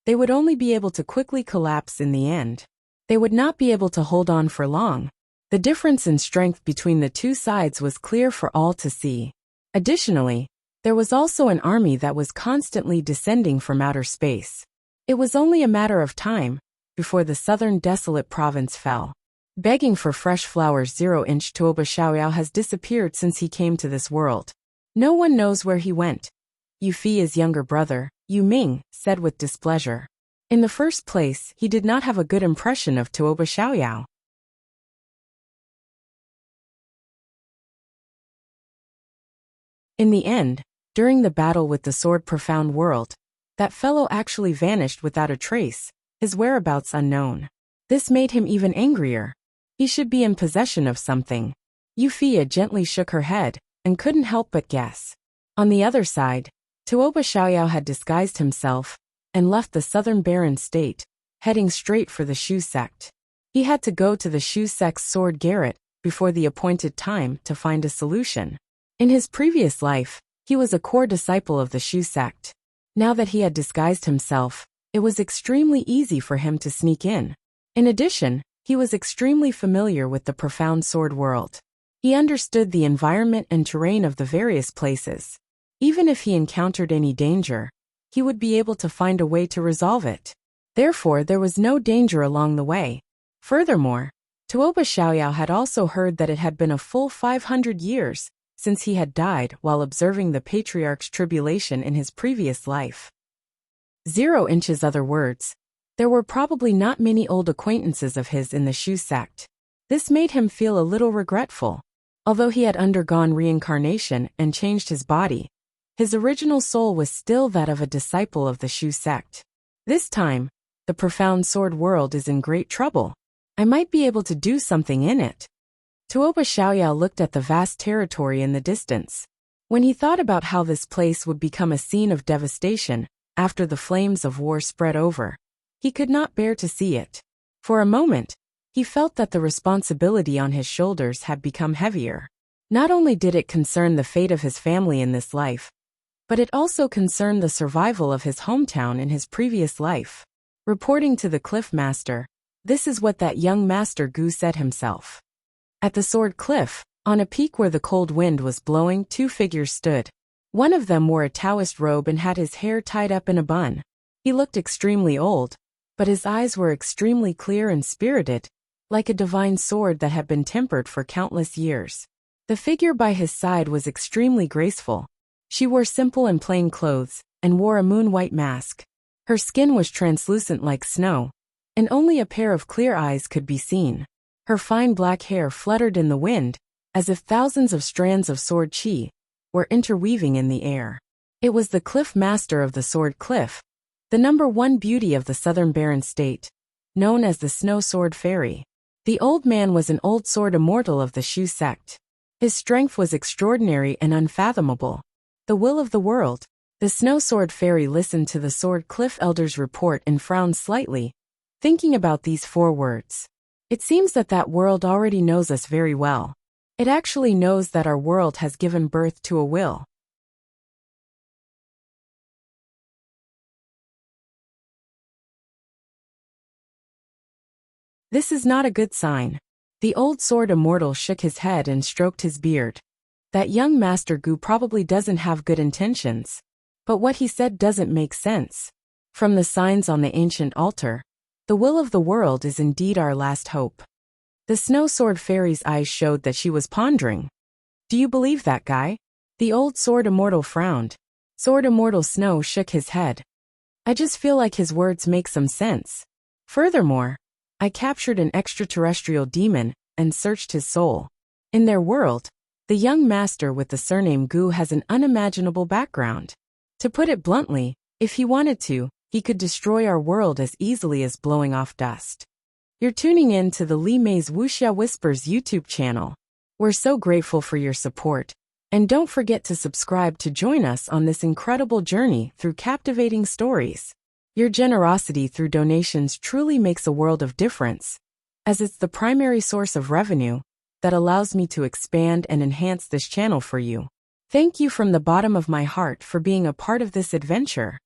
they would only be able to quickly collapse in the end. They would not be able to hold on for long. The difference in strength between the two sides was clear for all to see. Additionally, there was also an army that was constantly descending from outer space. It was only a matter of time before the southern desolate province fell. Begging for fresh flowers, 0-inch Tuoba Xiaoyao has disappeared since he came to this world. No one knows where he went. Yufi's younger brother, Yu Ming, said with displeasure. In the first place, he did not have a good impression of Tuoba Xiaoyao. In the end, during the battle with the Sword Profound world, that fellow actually vanished without a trace, his whereabouts unknown. This made him even angrier. He should be in possession of something. Yufia gently shook her head and couldn't help but guess. On the other side, Tuoba Xiaoyao had disguised himself and left the southern Baron state, heading straight for the Shu sect. He had to go to the Shu sect's sword garret before the appointed time to find a solution. In his previous life, he was a core disciple of the Shu sect. Now that he had disguised himself, it was extremely easy for him to sneak in. In addition, he was extremely familiar with the profound sword world. He understood the environment and terrain of the various places. Even if he encountered any danger, he would be able to find a way to resolve it. Therefore, there was no danger along the way. Furthermore, Tuoba Xiaoyao had also heard that it had been a full 500 years since he had died while observing the patriarch's tribulation in his previous life. 0-inch's other words, there were probably not many old acquaintances of his in the Shu sect. This made him feel a little regretful. Although he had undergone reincarnation and changed his body, his original soul was still that of a disciple of the Shu sect. This time, The profound sword world is in great trouble. I might be able to do something in it. Tuoba Xiaoyao looked at the vast territory in the distance. When he thought about how this place would become a scene of devastation after the flames of war spread over, he could not bear to see it. For a moment, he felt that the responsibility on his shoulders had become heavier. Not only did it concern the fate of his family in this life, but it also concerned the survival of his hometown in his previous life. Reporting to the Cliff Master, this is what that young Master Gu said himself. At the Sword Cliff, on a peak where the cold wind was blowing, two figures stood. One of them wore a Taoist robe and had his hair tied up in a bun. He looked extremely old, but his eyes were extremely clear and spirited, like a divine sword that had been tempered for countless years. The figure by his side was extremely graceful. She wore simple and plain clothes, and wore a moon-white mask. Her skin was translucent like snow, and only a pair of clear eyes could be seen. Her fine black hair fluttered in the wind, as if thousands of strands of sword qi were interweaving in the air. It was the Cliff Master of the Sword Cliff, the #1 beauty of the Southern Barren State, known as the Snow Sword Fairy. The old man was an old sword immortal of the Shu sect. His strength was extraordinary and unfathomable. The will of the world. The Snow Sword Fairy listened to the Sword Cliff Elder's report and frowned slightly, thinking about these 4 words. It seems that world already knows us very well. It actually knows that our world has given birth to a will. This is not a good sign. The old sword immortal shook his head and stroked his beard. That young Master Gu probably doesn't have good intentions. But what he said doesn't make sense. From the signs on the ancient altar, the will of the world is indeed our last hope. The Snow Sword Fairy's eyes showed that she was pondering. Do you believe that guy? The old sword immortal frowned. Sword immortal Snow shook his head. I just feel like his words make some sense. Furthermore, I captured an extraterrestrial demon and searched his soul. In their world, the young master with the surname Gu has an unimaginable background. To put it bluntly, if he wanted to, he could destroy our world as easily as blowing off dust. You're tuning in to the Li Mei's Wuxia Whispers YouTube channel. We're so grateful for your support. And don't forget to subscribe to join us on this incredible journey through captivating stories. Your generosity through donations truly makes a world of difference, as it's the primary source of revenue that allows me to expand and enhance this channel for you. Thank you from the bottom of my heart for being a part of this adventure.